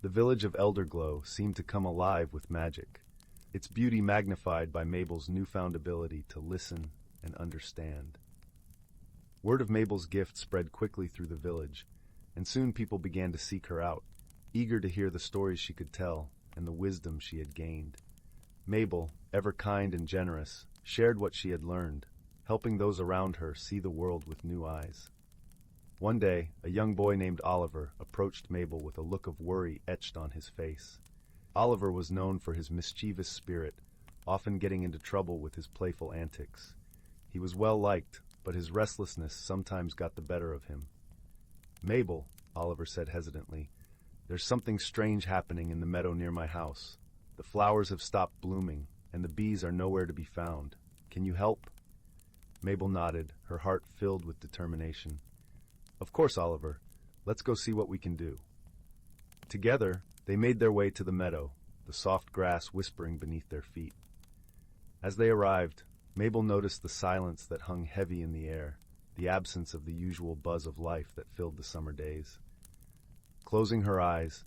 The village of Elderglow seemed to come alive with magic, its beauty magnified by Mabel's newfound ability to listen and understand. Word of Mabel's gift spread quickly through the village, and soon people began to seek her out, eager to hear the stories she could tell and the wisdom she had gained. Mabel, ever kind and generous, shared what she had learned, helping those around her see the world with new eyes. One day, a young boy named Oliver approached Mabel with a look of worry etched on his face. Oliver was known for his mischievous spirit, often getting into trouble with his playful antics. He was well liked, but his restlessness sometimes got the better of him. "Mabel," Oliver said hesitantly, "there's something strange happening in the meadow near my house. The flowers have stopped blooming, and the bees are nowhere to be found. Can you help?" Mabel nodded, her heart filled with determination. "Of course, Oliver. Let's go see what we can do." Together, they made their way to the meadow, the soft grass whispering beneath their feet. As they arrived, Mabel noticed the silence that hung heavy in the air, the absence of the usual buzz of life that filled the summer days. Closing her eyes,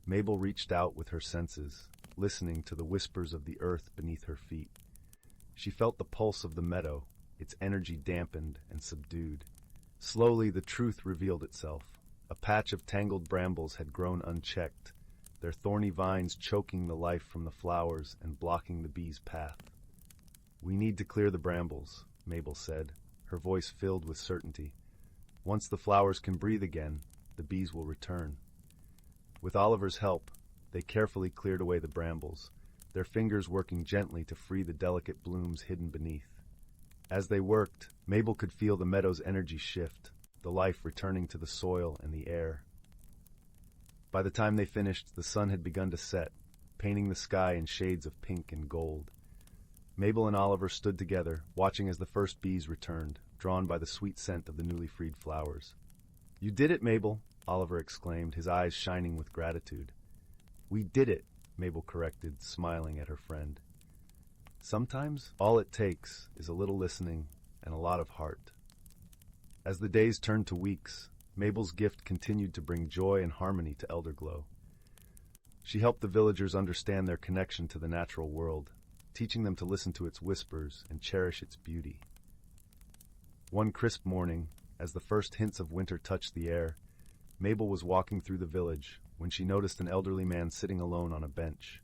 Mabel reached out with her senses, listening to the whispers of the earth beneath her feet. She felt the pulse of the meadow, its energy dampened and subdued. Slowly the truth revealed itself. A patch of tangled brambles had grown unchecked, their thorny vines choking the life from the flowers and blocking the bees' path. "We need to clear the brambles," Mabel said, her voice filled with certainty. "Once the flowers can breathe again, the bees will return." With Oliver's help, they carefully cleared away the brambles, their fingers working gently to free the delicate blooms hidden beneath. As they worked, Mabel could feel the meadow's energy shift, the life returning to the soil and the air. By the time they finished, the sun had begun to set, painting the sky in shades of pink and gold. Mabel and Oliver stood together, watching as the first bees returned, drawn by the sweet scent of the newly freed flowers. "You did it, Mabel," Oliver exclaimed, his eyes shining with gratitude. "We did it," Mabel corrected, smiling at her friend. Sometimes all it takes is a little listening and a lot of heart. As the days turned to weeks, Mabel's gift continued to bring joy and harmony to Elderglow. She helped the villagers understand their connection to the natural world, teaching them to listen to its whispers and cherish its beauty. One crisp morning, as the first hints of winter touched the air, Mabel was walking through the village when she noticed an elderly man sitting alone on a bench.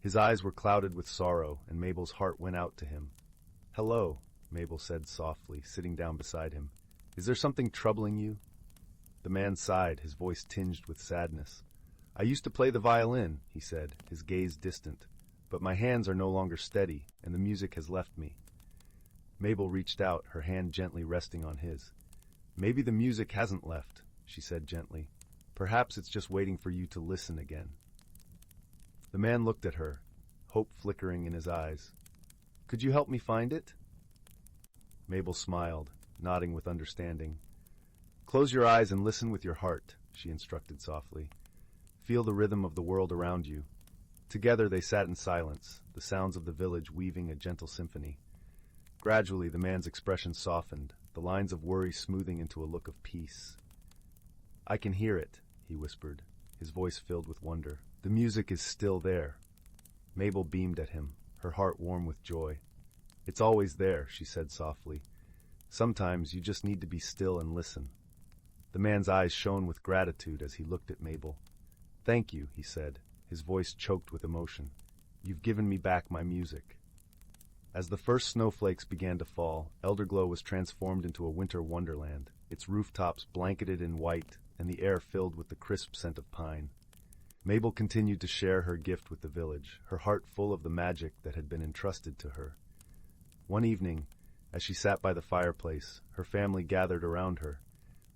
His eyes were clouded with sorrow, and Mabel's heart went out to him. "Hello," Mabel said softly, sitting down beside him. "Is there something troubling you?" The man sighed, his voice tinged with sadness. "I used to play the violin," he said, his gaze distant, "but my hands are no longer steady, and the music has left me." Mabel reached out, her hand gently resting on his. "Maybe the music hasn't left," she said gently. "Perhaps it's just waiting for you to listen again." The man looked at her, hope flickering in his eyes. "Could you help me find it?" Mabel smiled, nodding with understanding. "Close your eyes and listen with your heart," she instructed softly. "Feel the rhythm of the world around you." Together they sat in silence, the sounds of the village weaving a gentle symphony. Gradually the man's expression softened, the lines of worry smoothing into a look of peace. "I can hear it," he whispered, his voice filled with wonder. "The music is still there." Mabel beamed at him, her heart warm with joy. "It's always there," she said softly. "Sometimes you just need to be still and listen." The man's eyes shone with gratitude as he looked at Mabel. "Thank you," he said, his voice choked with emotion. "You've given me back my music." As the first snowflakes began to fall, Elderglow was transformed into a winter wonderland, its rooftops blanketed in white and the air filled with the crisp scent of pine. Mabel continued to share her gift with the village, her heart full of the magic that had been entrusted to her. One evening, as she sat by the fireplace, her family gathered around her.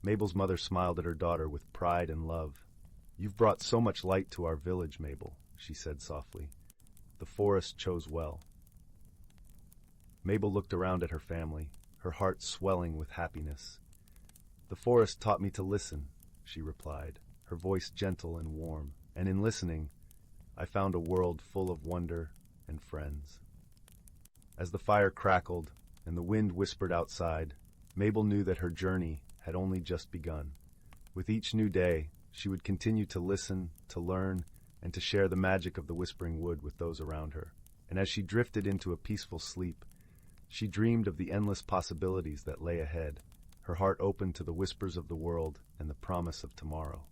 Mabel's mother smiled at her daughter with pride and love. "You've brought so much light to our village, Mabel," she said softly. "The forest chose well." Mabel looked around at her family, her heart swelling with happiness. "The forest taught me to listen," she replied, her voice gentle and warm, "and in listening, I found a world full of wonder and friends." As the fire crackled and the wind whispered outside, Mabel knew that her journey had only just begun. With each new day, she would continue to listen, to learn, and to share the magic of the Whispering Wood with those around her. And as she drifted into a peaceful sleep, she dreamed of the endless possibilities that lay ahead, her heart open to the whispers of the world and the promise of tomorrow.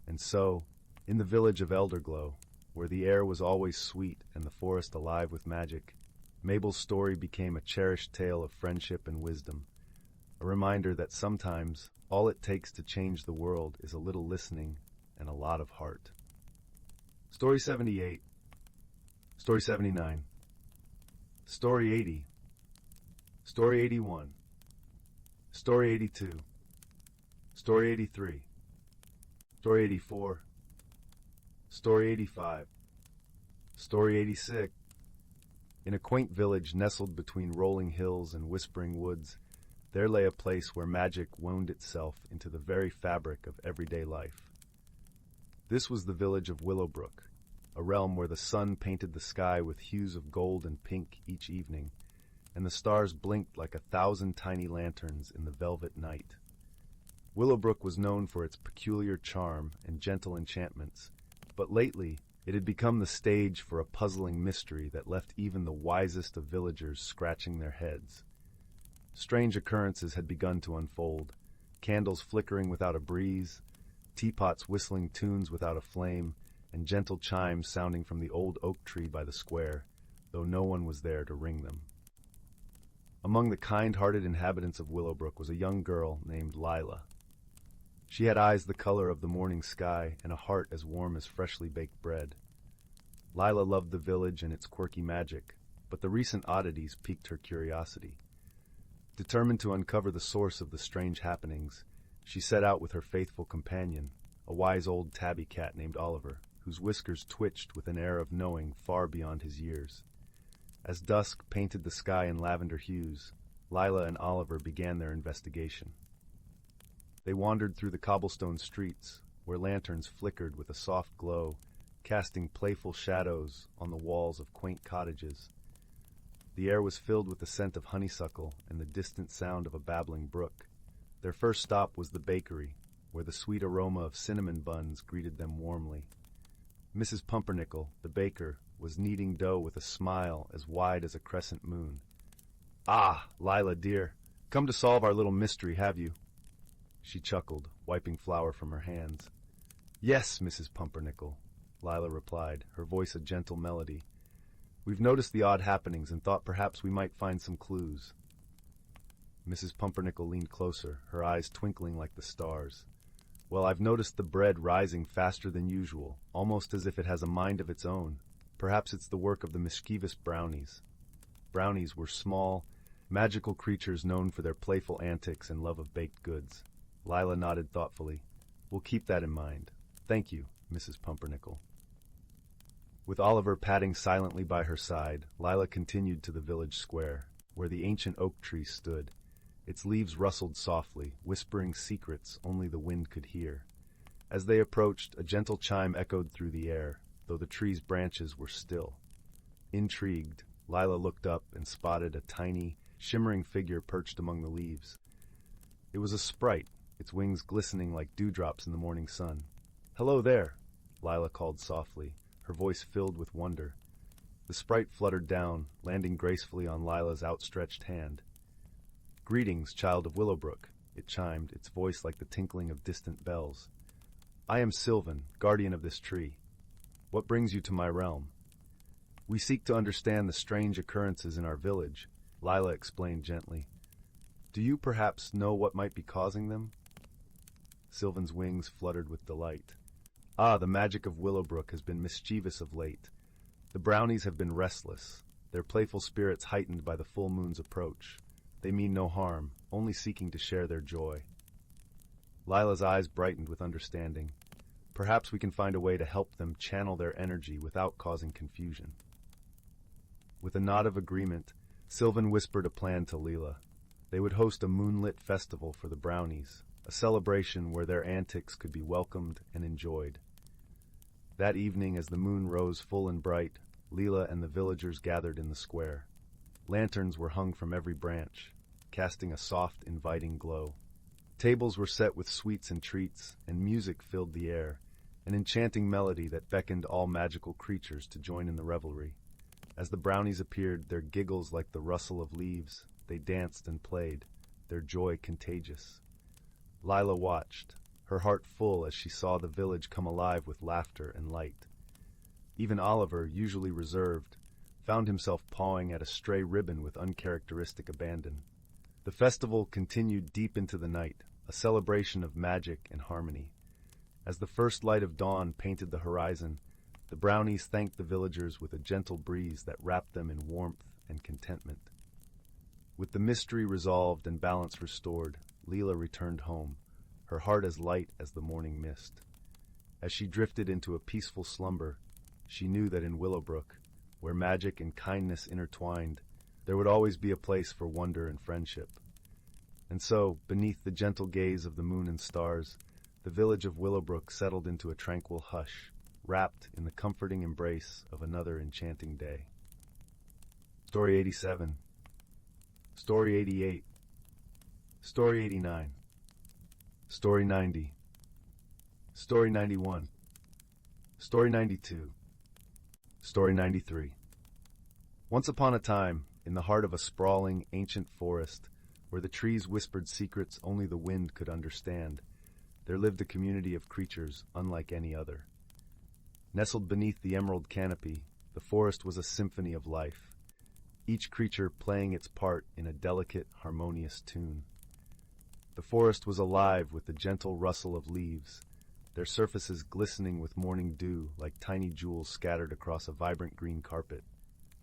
And so, in the village of Elderglow, where the air was always sweet and the forest alive with magic, Mabel's story became a cherished tale of friendship and wisdom, a reminder that sometimes all it takes to change the world is a little listening and a lot of heart. Story 78. Story 79. Story 80. Story 81. Story 82. Story 83. Story 84. Story 85. Story 86. In a quaint village nestled between rolling hills and whispering woods, there lay a place where magic wound itself into the very fabric of everyday life. This was the village of Willowbrook, a realm where the sun painted the sky with hues of gold and pink each evening, and the stars blinked like 1,000 tiny lanterns in the velvet night. Willowbrook was known for its peculiar charm and gentle enchantments, but lately it had become the stage for a puzzling mystery that left even the wisest of villagers scratching their heads. Strange occurrences had begun to unfold, candles flickering without a breeze, teapots whistling tunes without a flame, and gentle chimes sounding from the old oak tree by the square, though no one was there to ring them. Among the kind-hearted inhabitants of Willowbrook was a young girl named Lila. She had eyes the color of the morning sky and a heart as warm as freshly baked bread. Lila loved the village and its quirky magic, but the recent oddities piqued her curiosity. Determined to uncover the source of the strange happenings, she set out with her faithful companion, a wise old tabby cat named Oliver, whose whiskers twitched with an air of knowing far beyond his years. As dusk painted the sky in lavender hues, Lila and Oliver began their investigation. They wandered through the cobblestone streets, where lanterns flickered with a soft glow, casting playful shadows on the walls of quaint cottages. The air was filled with the scent of honeysuckle and the distant sound of a babbling brook. Their first stop was the bakery, where the sweet aroma of cinnamon buns greeted them warmly. Mrs. Pumpernickel, the baker, was kneading dough with a smile as wide as a crescent moon. "Ah, Lila, dear, come to solve our little mystery, have you?" She chuckled, wiping flour from her hands. "Yes, Mrs. Pumpernickel," Lila replied, her voice a gentle melody. "We've noticed the odd happenings and thought perhaps we might find some clues." Mrs. Pumpernickel leaned closer, her eyes twinkling like the stars. "Well, I've noticed the bread rising faster than usual, almost as if it has a mind of its own. Perhaps it's the work of the mischievous brownies." Brownies were small, magical creatures known for their playful antics and love of baked goods. Lila nodded thoughtfully. "We'll keep that in mind. Thank you, Mrs. Pumpernickel." With Oliver padding silently by her side, Lila continued to the village square, where the ancient oak tree stood. Its leaves rustled softly, whispering secrets only the wind could hear. As they approached, a gentle chime echoed through the air, though the tree's branches were still. Intrigued, Lila looked up and spotted a tiny, shimmering figure perched among the leaves. It was a sprite, its wings glistening like dewdrops in the morning sun. "Hello there," Lila called softly, her voice filled with wonder. The sprite fluttered down, landing gracefully on Lila's outstretched hand. "Greetings, child of Willowbrook," it chimed, its voice like the tinkling of distant bells. "I am Sylvan, guardian of this tree. What brings you to my realm?" "We seek to understand the strange occurrences in our village," Lila explained gently. "Do you perhaps know what might be causing them?" Sylvan's wings fluttered with delight. "Ah, the magic of Willowbrook has been mischievous of late. The brownies have been restless, their playful spirits heightened by the full moon's approach. They mean no harm, only seeking to share their joy." Lila's eyes brightened with understanding. "Perhaps we can find a way to help them channel their energy without causing confusion." With a nod of agreement, Sylvan whispered a plan to Lila. They would host a moonlit festival for the brownies, a celebration where their antics could be welcomed and enjoyed. That evening, as the moon rose full and bright, Lila and the villagers gathered in the square. Lanterns were hung from every branch, casting a soft, inviting glow. Tables were set with sweets and treats, and music filled the air, an enchanting melody that beckoned all magical creatures to join in the revelry. As the brownies appeared, their giggles like the rustle of leaves, they danced and played, their joy contagious. Lila watched, her heart full as she saw the village come alive with laughter and light. Even Oliver, usually reserved, found himself pawing at a stray ribbon with uncharacteristic abandon. The festival continued deep into the night, a celebration of magic and harmony. As the first light of dawn painted the horizon, the brownies thanked the villagers with a gentle breeze that wrapped them in warmth and contentment. With the mystery resolved and balance restored, Lila returned home, her heart as light as the morning mist. As she drifted into a peaceful slumber, she knew that in Willowbrook, where magic and kindness intertwined, there would always be a place for wonder and friendship. And so, beneath the gentle gaze of the moon and stars, the village of Willowbrook settled into a tranquil hush, wrapped in the comforting embrace of another enchanting day. Story 87. Story 88. Story 89. Story 90. Story 91. Story 92. Story 93. Once upon a time, in the heart of a sprawling, ancient forest, where the trees whispered secrets only the wind could understand, there lived a community of creatures unlike any other. Nestled beneath the emerald canopy, the forest was a symphony of life, each creature playing its part in a delicate, harmonious tune. The forest was alive with the gentle rustle of leaves, their surfaces glistening with morning dew like tiny jewels scattered across a vibrant green carpet.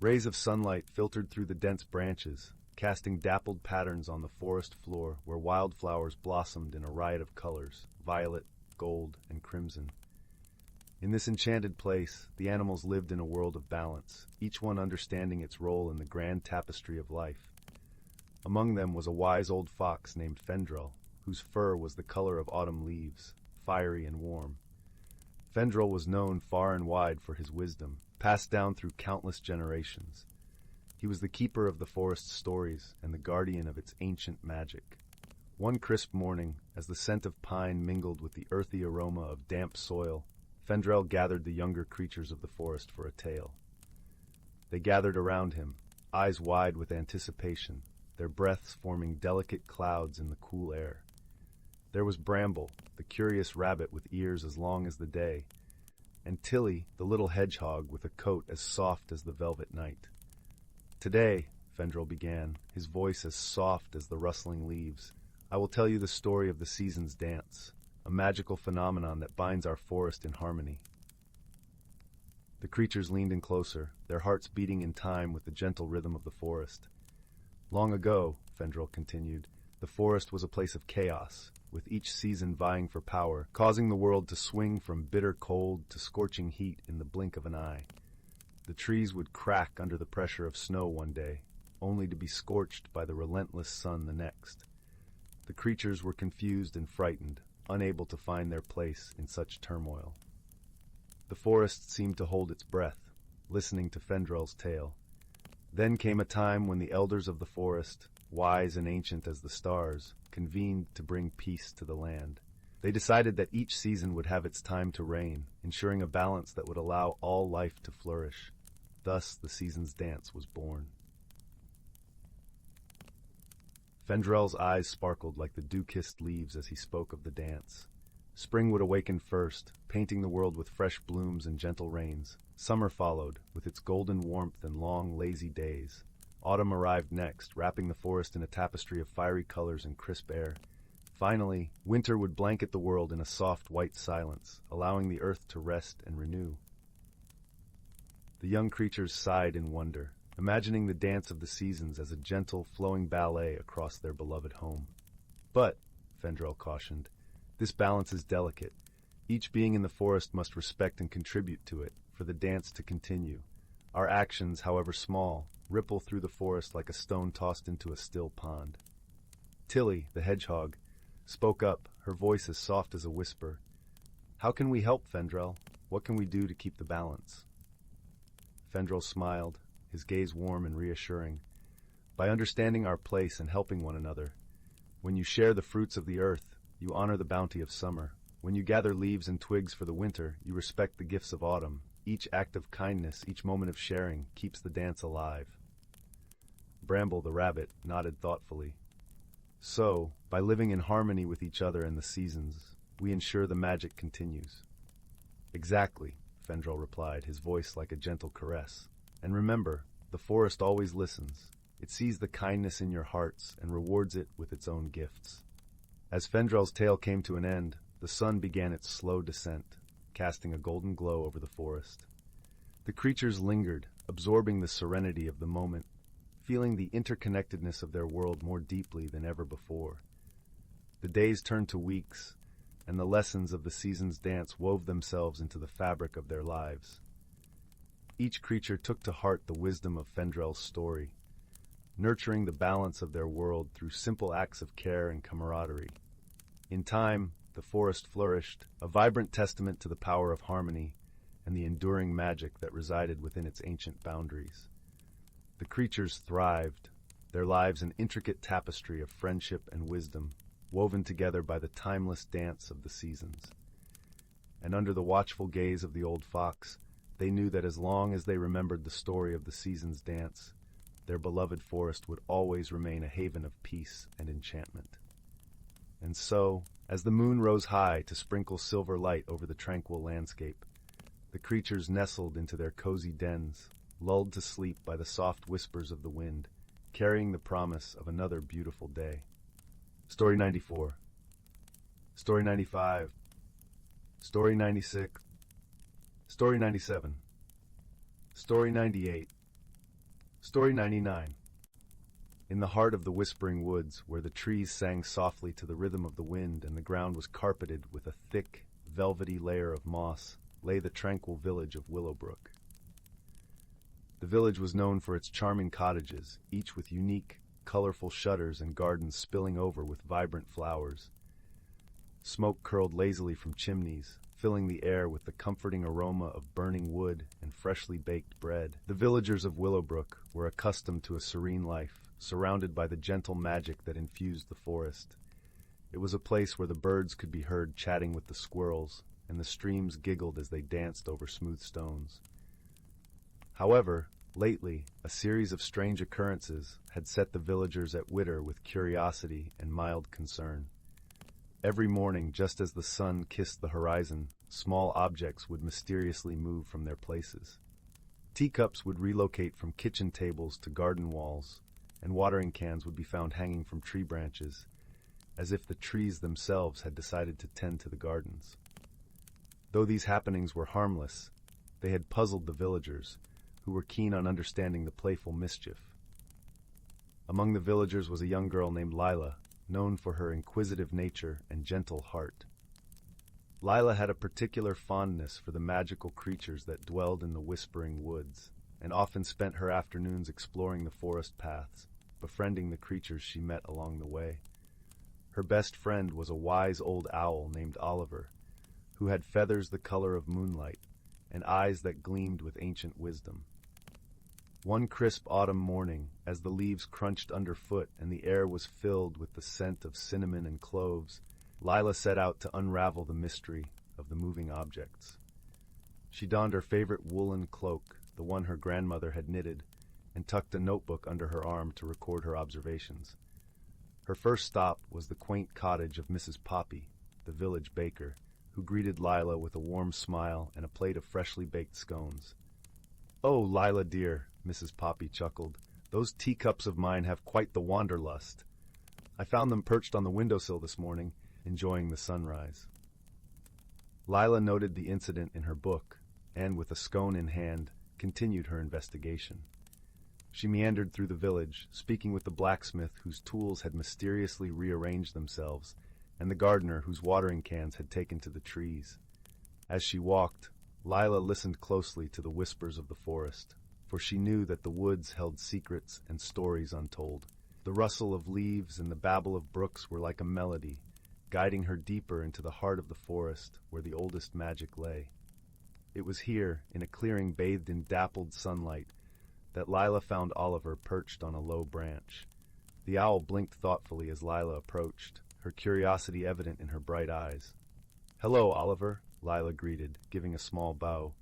Rays of sunlight filtered through the dense branches, casting dappled patterns on the forest floor where wildflowers blossomed in a riot of colors, violet, gold, and crimson. In this enchanted place, the animals lived in a world of balance, each one understanding its role in the grand tapestry of life. Among them was a wise old fox named Fendrel, whose fur was the color of autumn leaves, fiery and warm. Fendrel was known far and wide for his wisdom, passed down through countless generations. He was the keeper of the forest's stories and the guardian of its ancient magic. One crisp morning, as the scent of pine mingled with the earthy aroma of damp soil, Fendrel gathered the younger creatures of the forest for a tale. They gathered around him, eyes wide with anticipation, their breaths forming delicate clouds in the cool air. There was Bramble, the curious rabbit with ears as long as the day, and Tilly, the little hedgehog with a coat as soft as the velvet night. "Today," Fendrel began, his voice as soft as the rustling leaves, "I will tell you the story of the season's dance, a magical phenomenon that binds our forest in harmony." The creatures leaned in closer, their hearts beating in time with the gentle rhythm of the forest. "Long ago," Fendrel continued, "the forest was a place of chaos, with each season vying for power, causing the world to swing from bitter cold to scorching heat in the blink of an eye. The trees would crack under the pressure of snow one day, only to be scorched by the relentless sun the next. The creatures were confused and frightened, unable to find their place in such turmoil. The forest seemed to hold its breath, listening to Fendrel's tale. Then came a time when the elders of the forest, wise and ancient as the stars, convened to bring peace to the land. They decided that each season would have its time to reign, ensuring a balance that would allow all life to flourish. Thus the season's dance was born." Fendrel's eyes sparkled like the dew-kissed leaves as he spoke of the dance. Spring would awaken first, painting the world with fresh blooms and gentle rains. Summer followed, with its golden warmth and long, lazy days. Autumn arrived next, wrapping the forest in a tapestry of fiery colors and crisp air. Finally, winter would blanket the world in a soft white silence, allowing the earth to rest and renew. The young creatures sighed in wonder, imagining the dance of the seasons as a gentle, flowing ballet across their beloved home. "But," Fendrel cautioned, "this balance is delicate. Each being in the forest must respect and contribute to it, for the dance to continue. Our actions, however small, ripple through the forest like a stone tossed into a still pond." Tilly, the hedgehog, spoke up, her voice as soft as a whisper. "How can we help, Fendrel? What can we do to keep the balance?" Fendrel smiled, his gaze warm and reassuring. "By understanding our place and helping one another. When you share the fruits of the earth, you honor the bounty of summer. When you gather leaves and twigs for the winter, you respect the gifts of autumn. Each act of kindness, each moment of sharing, keeps the dance alive." Bramble, the rabbit, nodded thoughtfully. "So, by living in harmony with each other and the seasons, we ensure the magic continues." "Exactly," Fendrel replied, his voice like a gentle caress. "And remember, the forest always listens. It sees the kindness in your hearts and rewards it with its own gifts." As Fendrel's tale came to an end, the sun began its slow descent, casting a golden glow over the forest. The creatures lingered, absorbing the serenity of the moment, feeling the interconnectedness of their world more deeply than ever before. The days turned to weeks, and the lessons of the season's dance wove themselves into the fabric of their lives. Each creature took to heart the wisdom of Fendrel's story, nurturing the balance of their world through simple acts of care and camaraderie. In time, the forest flourished, a vibrant testament to the power of harmony and the enduring magic that resided within its ancient boundaries. The creatures thrived, their lives an intricate tapestry of friendship and wisdom, woven together by the timeless dance of the seasons. And under the watchful gaze of the old fox, they knew that as long as they remembered the story of the season's dance, their beloved forest would always remain a haven of peace and enchantment. And so, as the moon rose high to sprinkle silver light over the tranquil landscape, the creatures nestled into their cozy dens, lulled to sleep by the soft whispers of the wind, carrying the promise of another beautiful day. Story 94. Story 95. Story 96. Story 97. Story 98. Story 99. In the heart of the whispering woods, where the trees sang softly to the rhythm of the wind and the ground was carpeted with a thick, velvety layer of moss, lay the tranquil village of Willowbrook. The village was known for its charming cottages, each with unique, colorful shutters and gardens spilling over with vibrant flowers. Smoke curled lazily from chimneys, filling the air with the comforting aroma of burning wood and freshly baked bread. The villagers of Willowbrook were accustomed to a serene life, surrounded by the gentle magic that infused the forest. It was a place where the birds could be heard chatting with the squirrels, and the streams giggled as they danced over smooth stones. However, lately, a series of strange occurrences had set the villagers at widder with curiosity and mild concern. Every morning, just as the sun kissed the horizon, small objects would mysteriously move from their places. Teacups would relocate from kitchen tables to garden walls, and watering cans would be found hanging from tree branches, as if the trees themselves had decided to tend to the gardens. Though these happenings were harmless, they had puzzled the villagers, who were keen on understanding the playful mischief. Among the villagers was a young girl named Lila, known for her inquisitive nature and gentle heart. Lila had a particular fondness for the magical creatures that dwelled in the whispering woods, and often spent her afternoons exploring the forest paths, befriending the creatures she met along the way. Her best friend was a wise old owl named Oliver, who had feathers the color of moonlight and eyes that gleamed with ancient wisdom. One crisp autumn morning, as the leaves crunched underfoot and the air was filled with the scent of cinnamon and cloves, Lila set out to unravel the mystery of the moving objects. She donned her favorite woolen cloak, the one her grandmother had knitted, and tucked a notebook under her arm to record her observations. Her first stop was the quaint cottage of Mrs. Poppy, the village baker, who greeted Lila with a warm smile and a plate of freshly baked scones. "Oh, Lila dear," Mrs. Poppy chuckled, "those teacups of mine have quite the wanderlust. I found them perched on the windowsill this morning, enjoying the sunrise." Lila noted the incident in her book, and with a scone in hand, continued her investigation. She meandered through the village, speaking with the blacksmith whose tools had mysteriously rearranged themselves, and the gardener whose watering cans had taken to the trees. As she walked, Lila listened closely to the whispers of the forest, for she knew that the woods held secrets and stories untold. The rustle of leaves and the babble of brooks were like a melody, guiding her deeper into the heart of the forest where the oldest magic lay. It was here, in a clearing bathed in dappled sunlight, that Lila found Oliver perched on a low branch. The owl blinked thoughtfully as Lila approached, her curiosity evident in her bright eyes. "Hello, Oliver," Lila greeted, giving a small bow.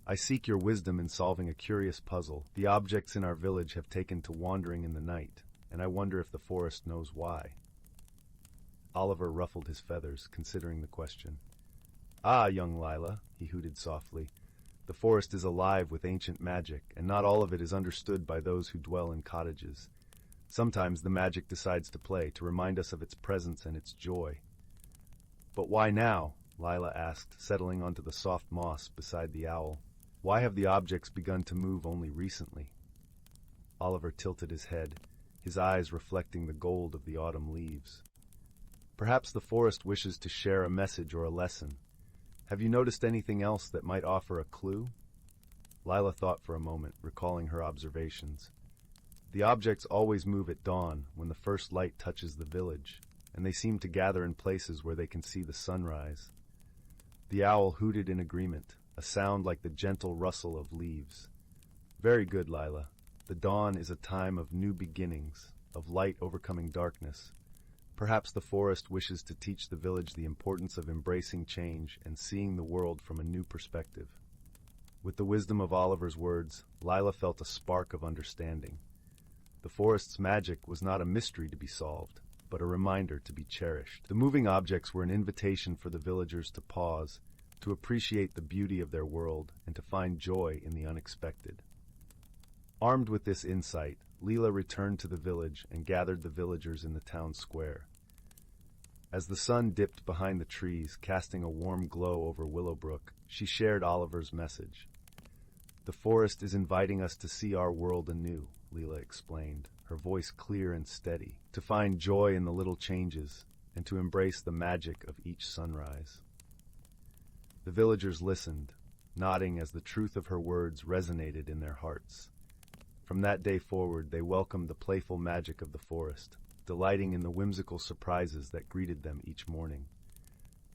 "I seek your wisdom in solving a curious puzzle. The objects in our village have taken to wandering in the night, and I wonder if the forest knows why." Oliver ruffled his feathers, considering the question. "Ah, young Lila," he hooted softly, "the forest is alive with ancient magic, and not all of it is understood by those who dwell in cottages. Sometimes the magic decides to play, to remind us of its presence and its joy." "But why now?" Lila asked, settling onto the soft moss beside the owl. "Why have the objects begun to move only recently?" Oliver tilted his head, his eyes reflecting the gold of the autumn leaves. "Perhaps the forest wishes to share a message or a lesson. Have you noticed anything else that might offer a clue?" Lila thought for a moment, recalling her observations. "The objects always move at dawn, when the first light touches the village, and they seem to gather in places where they can see the sunrise." The owl hooted in agreement, a sound like the gentle rustle of leaves. "Very good, Lila. The dawn is a time of new beginnings, of light overcoming darkness. Perhaps the forest wishes to teach the village the importance of embracing change and seeing the world from a new perspective." With the wisdom of Oliver's words, Lila felt a spark of understanding. The forest's magic was not a mystery to be solved, but a reminder to be cherished. The moving objects were an invitation for the villagers to pause, to appreciate the beauty of their world, and to find joy in the unexpected. Armed with this insight, Lila returned to the village and gathered the villagers in the town square. As the sun dipped behind the trees, casting a warm glow over Willowbrook, she shared Oliver's message. "The forest is inviting us to see our world anew," Lila explained, her voice clear and steady, to find joy in the little changes and to embrace the magic of each sunrise. The villagers listened, nodding as the truth of her words resonated in their hearts. From that day forward, they welcomed the playful magic of the forest, delighting in the whimsical surprises that greeted them each morning.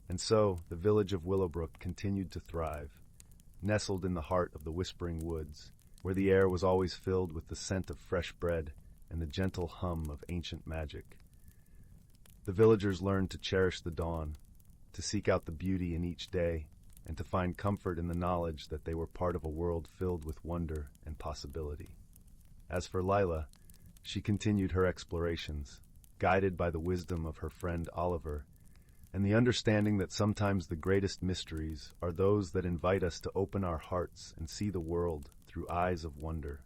And so, the village of Willowbrook continued to thrive, nestled in the heart of the whispering woods, where the air was always filled with the scent of fresh bread and the gentle hum of ancient magic. The villagers learned to cherish the dawn, to seek out the beauty in each day, and to find comfort in the knowledge that they were part of a world filled with wonder and possibility. As for Lila, she continued her explorations, guided by the wisdom of her friend Oliver, and the understanding that sometimes the greatest mysteries are those that invite us to open our hearts and see the world through eyes of wonder.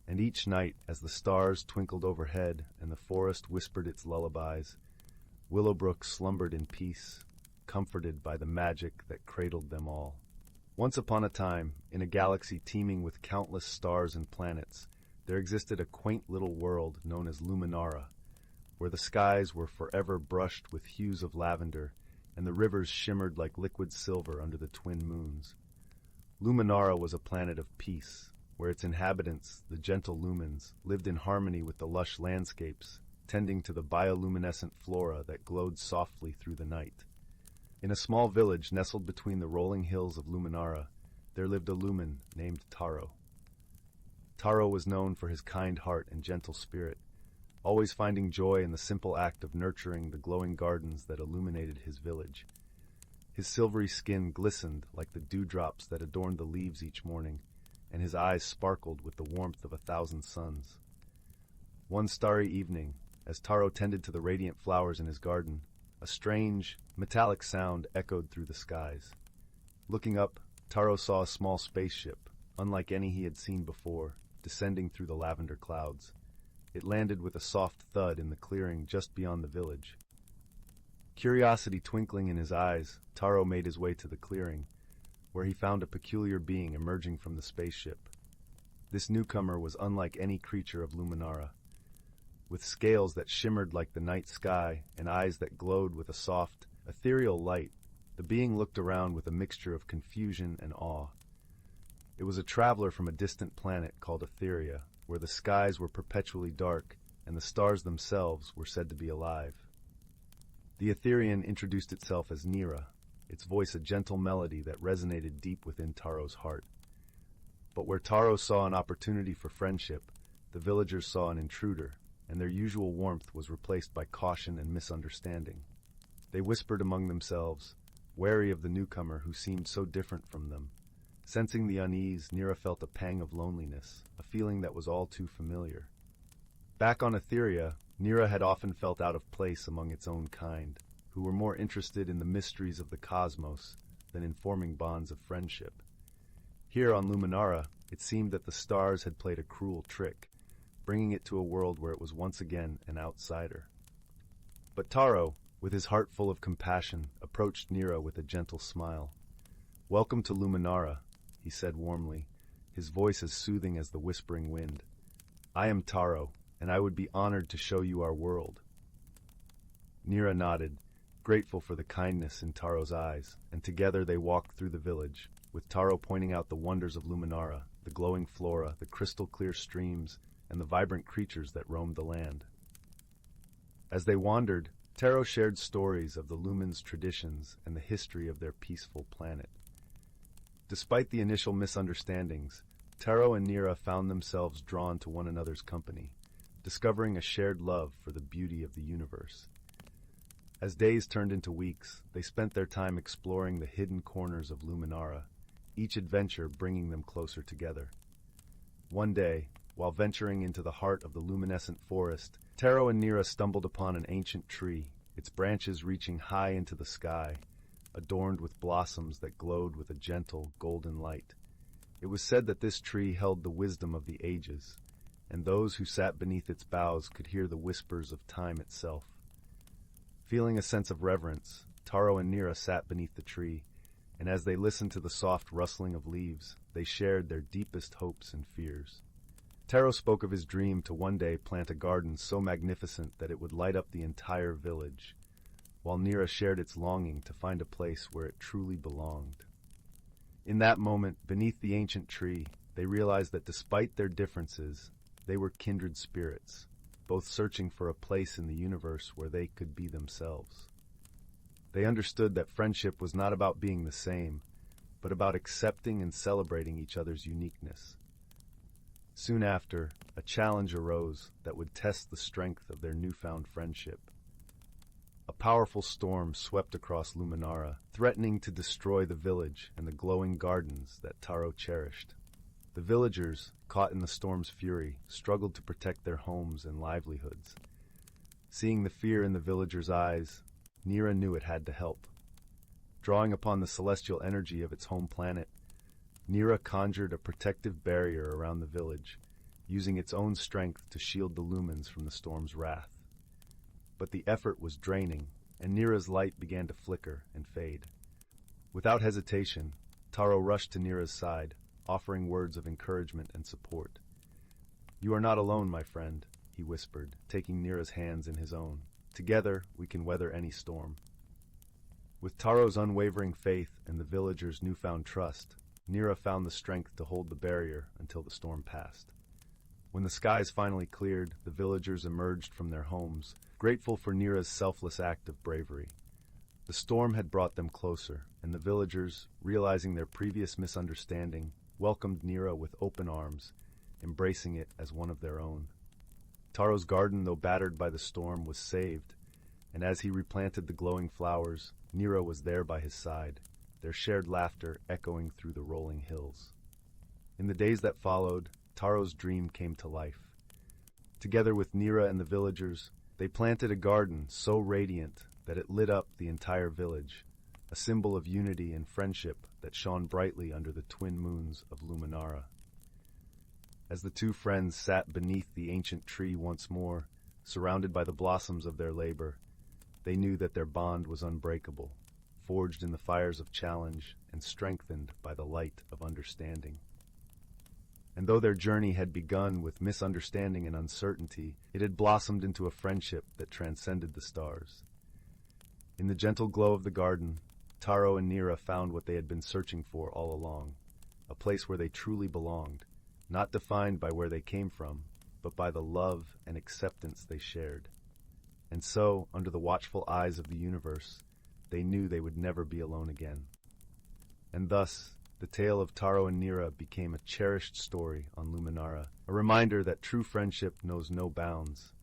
And each night, as the stars twinkled overhead and the forest whispered its lullabies, Willowbrook slumbered in peace, comforted by the magic that cradled them all. Once upon a time, in a galaxy teeming with countless stars and planets, there existed a quaint little world known as Luminara, where the skies were forever brushed with hues of lavender, and the rivers shimmered like liquid silver under the twin moons. Luminara was a planet of peace, where its inhabitants, the gentle lumens, lived in harmony with the lush landscapes, tending to the bioluminescent flora that glowed softly through the night. In a small village nestled between the rolling hills of Luminara, there lived a lumen named Taro. Taro was known for his kind heart and gentle spirit, always finding joy in the simple act of nurturing the glowing gardens that illuminated his village. His silvery skin glistened like the dewdrops that adorned the leaves each morning, and his eyes sparkled with the warmth of 1,000 suns. One starry evening, as Taro tended to the radiant flowers in his garden, a strange, metallic sound echoed through the skies. Looking up, Taro saw a small spaceship, unlike any he had seen before, descending through the lavender clouds. It landed with a soft thud in the clearing just beyond the village. Curiosity twinkling in his eyes, Taro made his way to the clearing, where he found a peculiar being emerging from the spaceship. This newcomer was unlike any creature of Luminara. With scales that shimmered like the night sky and eyes that glowed with a soft, ethereal light, the being looked around with a mixture of confusion and awe. It was a traveler from a distant planet called Etheria, where the skies were perpetually dark and the stars themselves were said to be alive. The Etherian introduced itself as Nira, its voice a gentle melody that resonated deep within Taro's heart. But where Taro saw an opportunity for friendship, the villagers saw an intruder, and their usual warmth was replaced by caution and misunderstanding. They whispered among themselves, wary of the newcomer who seemed so different from them. Sensing the unease, Nira felt a pang of loneliness, a feeling that was all too familiar. Back on Etheria, Nira had often felt out of place among its own kind, who were more interested in the mysteries of the cosmos than in forming bonds of friendship. Here on Luminara, it seemed that the stars had played a cruel trick, bringing it to a world where it was once again an outsider. But Taro, with his heart full of compassion, approached Nira with a gentle smile. "Welcome to Luminara," he said warmly, his voice as soothing as the whispering wind. "I am Taro, and I would be honored to show you our world." Nira nodded, grateful for the kindness in Taro's eyes, and together they walked through the village, with Taro pointing out the wonders of Luminara, the glowing flora, the crystal-clear streams, and the vibrant creatures that roamed the land. As they wandered, Taro shared stories of the Lumens' traditions and the history of their peaceful planet. Despite the initial misunderstandings, Taro and Nira found themselves drawn to one another's company, discovering a shared love for the beauty of the universe. As days turned into weeks, they spent their time exploring the hidden corners of Luminara, each adventure bringing them closer together. One day, while venturing into the heart of the luminescent forest, Taro and Nira stumbled upon an ancient tree, its branches reaching high into the sky, adorned with blossoms that glowed with a gentle, golden light. It was said that this tree held the wisdom of the ages, and those who sat beneath its boughs could hear the whispers of time itself. Feeling a sense of reverence, Taro and Nira sat beneath the tree, and as they listened to the soft rustling of leaves, they shared their deepest hopes and fears. Taro spoke of his dream to one day plant a garden so magnificent that it would light up the entire village, while Nira shared its longing to find a place where it truly belonged. In that moment, beneath the ancient tree, they realized that despite their differences, they were kindred spirits, both searching for a place in the universe where they could be themselves. They understood that friendship was not about being the same, but about accepting and celebrating each other's uniqueness. Soon after, a challenge arose that would test the strength of their newfound friendship. A powerful storm swept across Luminara, threatening to destroy the village and the glowing gardens that Taro cherished. The villagers, caught in the storm's fury, struggled to protect their homes and livelihoods. Seeing the fear in the villagers' eyes, Nira knew it had to help. Drawing upon the celestial energy of its home planet, Nira conjured a protective barrier around the village, using its own strength to shield the lumens from the storm's wrath. But the effort was draining, and Nira's light began to flicker and fade. Without hesitation, Taro rushed to Nira's side, offering words of encouragement and support. "You are not alone, my friend," he whispered, taking Nira's hands in his own. "Together, we can weather any storm." With Taro's unwavering faith and the villagers' newfound trust, Nira found the strength to hold the barrier until the storm passed. When the skies finally cleared, the villagers emerged from their homes, grateful for Nira's selfless act of bravery. The storm had brought them closer, and the villagers, realizing their previous misunderstanding, welcomed Nira with open arms, embracing it as one of their own. Taro's garden, though battered by the storm, was saved, and as he replanted the glowing flowers, Nira was there by his side, their shared laughter echoing through the rolling hills. In the days that followed, Taro's dream came to life. Together with Nira and the villagers, they planted a garden so radiant that it lit up the entire village, a symbol of unity and friendship that shone brightly under the twin moons of Luminara. As the two friends sat beneath the ancient tree once more, surrounded by the blossoms of their labor, they knew that their bond was unbreakable, forged in the fires of challenge and strengthened by the light of understanding. And though their journey had begun with misunderstanding and uncertainty, it had blossomed into a friendship that transcended the stars. In the gentle glow of the garden, Taro and Nira found what they had been searching for all along, a place where they truly belonged, not defined by where they came from, but by the love and acceptance they shared. And so, under the watchful eyes of the universe, they knew they would never be alone again. And thus, the tale of Taro and Nira became a cherished story on Luminara, a reminder that true friendship knows no bounds,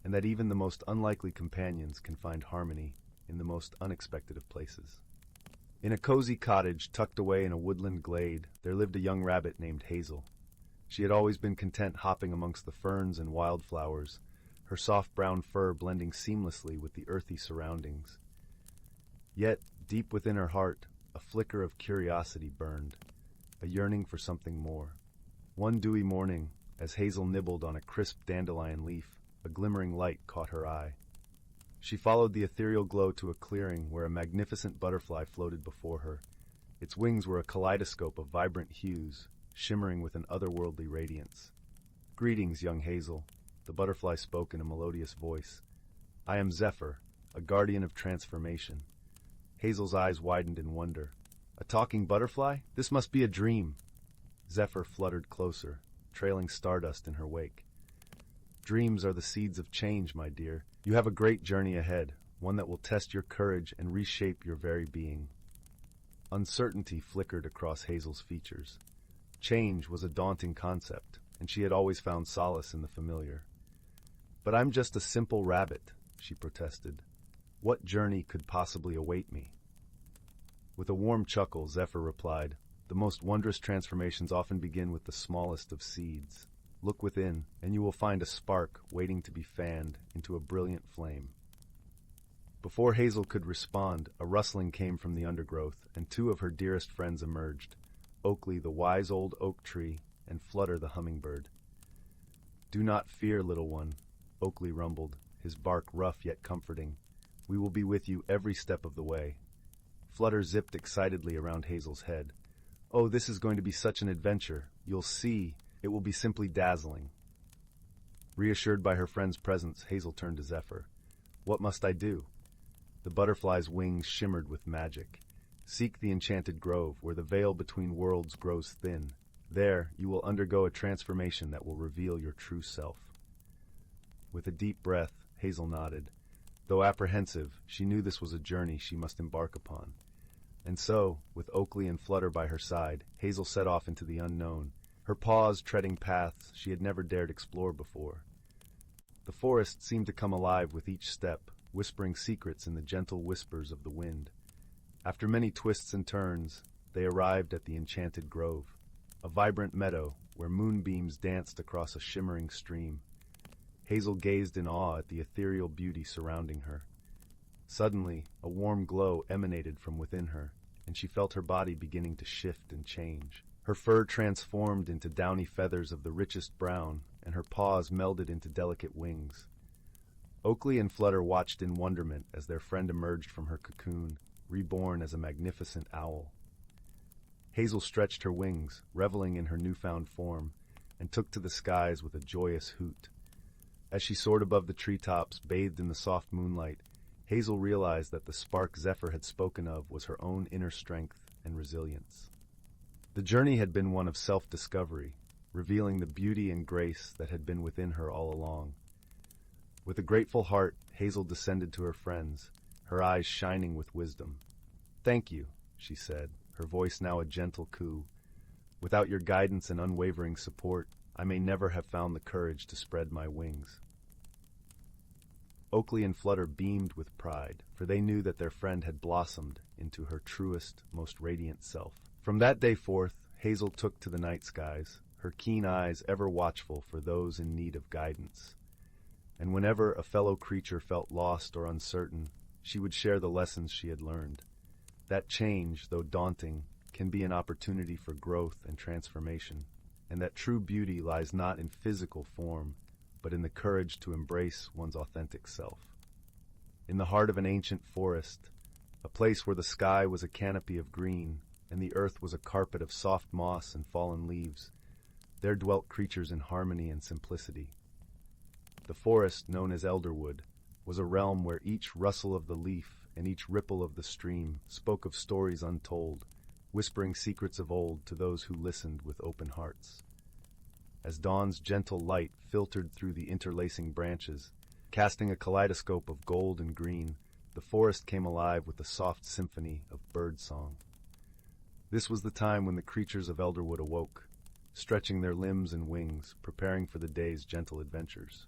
and that even the most unlikely companions can find harmony in the most unexpected of places. In a cozy cottage tucked away in a woodland glade, there lived a young rabbit named Hazel. She had always been content hopping amongst the ferns and wildflowers, her soft brown fur blending seamlessly with the earthy surroundings. Yet, deep within her heart, a flicker of curiosity burned, a yearning for something more. One dewy morning, as Hazel nibbled on a crisp dandelion leaf, a glimmering light caught her eye. She followed the ethereal glow to a clearing where a magnificent butterfly floated before her. Its wings were a kaleidoscope of vibrant hues, shimmering with an otherworldly radiance. "Greetings, young Hazel," the butterfly spoke in a melodious voice. "I am Zephyr, a guardian of transformation." Hazel's eyes widened in wonder. "A talking butterfly? This must be a dream." Zephyr fluttered closer, trailing stardust in her wake. "Dreams are the seeds of change, my dear. You have a great journey ahead, one that will test your courage and reshape your very being." Uncertainty flickered across Hazel's features. Change was a daunting concept, and she had always found solace in the familiar. "But I'm just a simple rabbit," she protested. "What journey could possibly await me?" With a warm chuckle, Zephyr replied, "The most wondrous transformations often begin with the smallest of seeds. Look within, and you will find a spark waiting to be fanned into a brilliant flame." Before Hazel could respond, a rustling came from the undergrowth, and two of her dearest friends emerged, Oakley, the wise old oak tree, and Flutter, the hummingbird. "Do not fear, little one," Oakley rumbled, his bark rough yet comforting. "We will be with you every step of the way." Flutter zipped excitedly around Hazel's head. "Oh, this is going to be such an adventure. You'll see. It will be simply dazzling. Reassured by her friend's presence, Hazel turned to Zephyr. What must I do? The butterfly's wings shimmered with magic. Seek the enchanted grove, where the veil between worlds grows thin. There, you will undergo a transformation that will reveal your true self. With a deep breath, Hazel nodded. Though apprehensive, she knew this was a journey she must embark upon. And so, with Oakley and Flutter by her side, Hazel set off into the unknown, her paws treading paths she had never dared explore before. The forest seemed to come alive with each step, whispering secrets in the gentle whispers of the wind. After many twists and turns, they arrived at the Enchanted Grove, a vibrant meadow where moonbeams danced across a shimmering stream. Hazel gazed in awe at the ethereal beauty surrounding her. Suddenly, a warm glow emanated from within her, and she felt her body beginning to shift and change. Her fur transformed into downy feathers of the richest brown, and her paws melded into delicate wings. Oakley and Flutter watched in wonderment as their friend emerged from her cocoon, reborn as a magnificent owl. Hazel stretched her wings, reveling in her newfound form, and took to the skies with a joyous hoot. As she soared above the treetops, bathed in the soft moonlight, Hazel realized that the spark Zephyr had spoken of was her own inner strength and resilience. The journey had been one of self-discovery, revealing the beauty and grace that had been within her all along. With a grateful heart, Hazel descended to her friends, her eyes shining with wisdom. "Thank you," she said, her voice now a gentle coo. "Without your guidance and unwavering support, I may never have found the courage to spread my wings." Oakley and Flutter beamed with pride, for they knew that their friend had blossomed into her truest, most radiant self. From that day forth, Hazel took to the night skies, her keen eyes ever watchful for those in need of guidance. And whenever a fellow creature felt lost or uncertain, she would share the lessons she had learned. That change, though daunting, can be an opportunity for growth and transformation, and that true beauty lies not in physical form, but in the courage to embrace one's authentic self. In the heart of an ancient forest, a place where the sky was a canopy of green, and the earth was a carpet of soft moss and fallen leaves, there dwelt creatures in harmony and simplicity. The forest, known as Elderwood, was a realm where each rustle of the leaf and each ripple of the stream spoke of stories untold, whispering secrets of old to those who listened with open hearts. As dawn's gentle light filtered through the interlacing branches, casting a kaleidoscope of gold and green, the forest came alive with a soft symphony of bird song. This was the time when the creatures of Elderwood awoke, stretching their limbs and wings, preparing for the day's gentle adventures.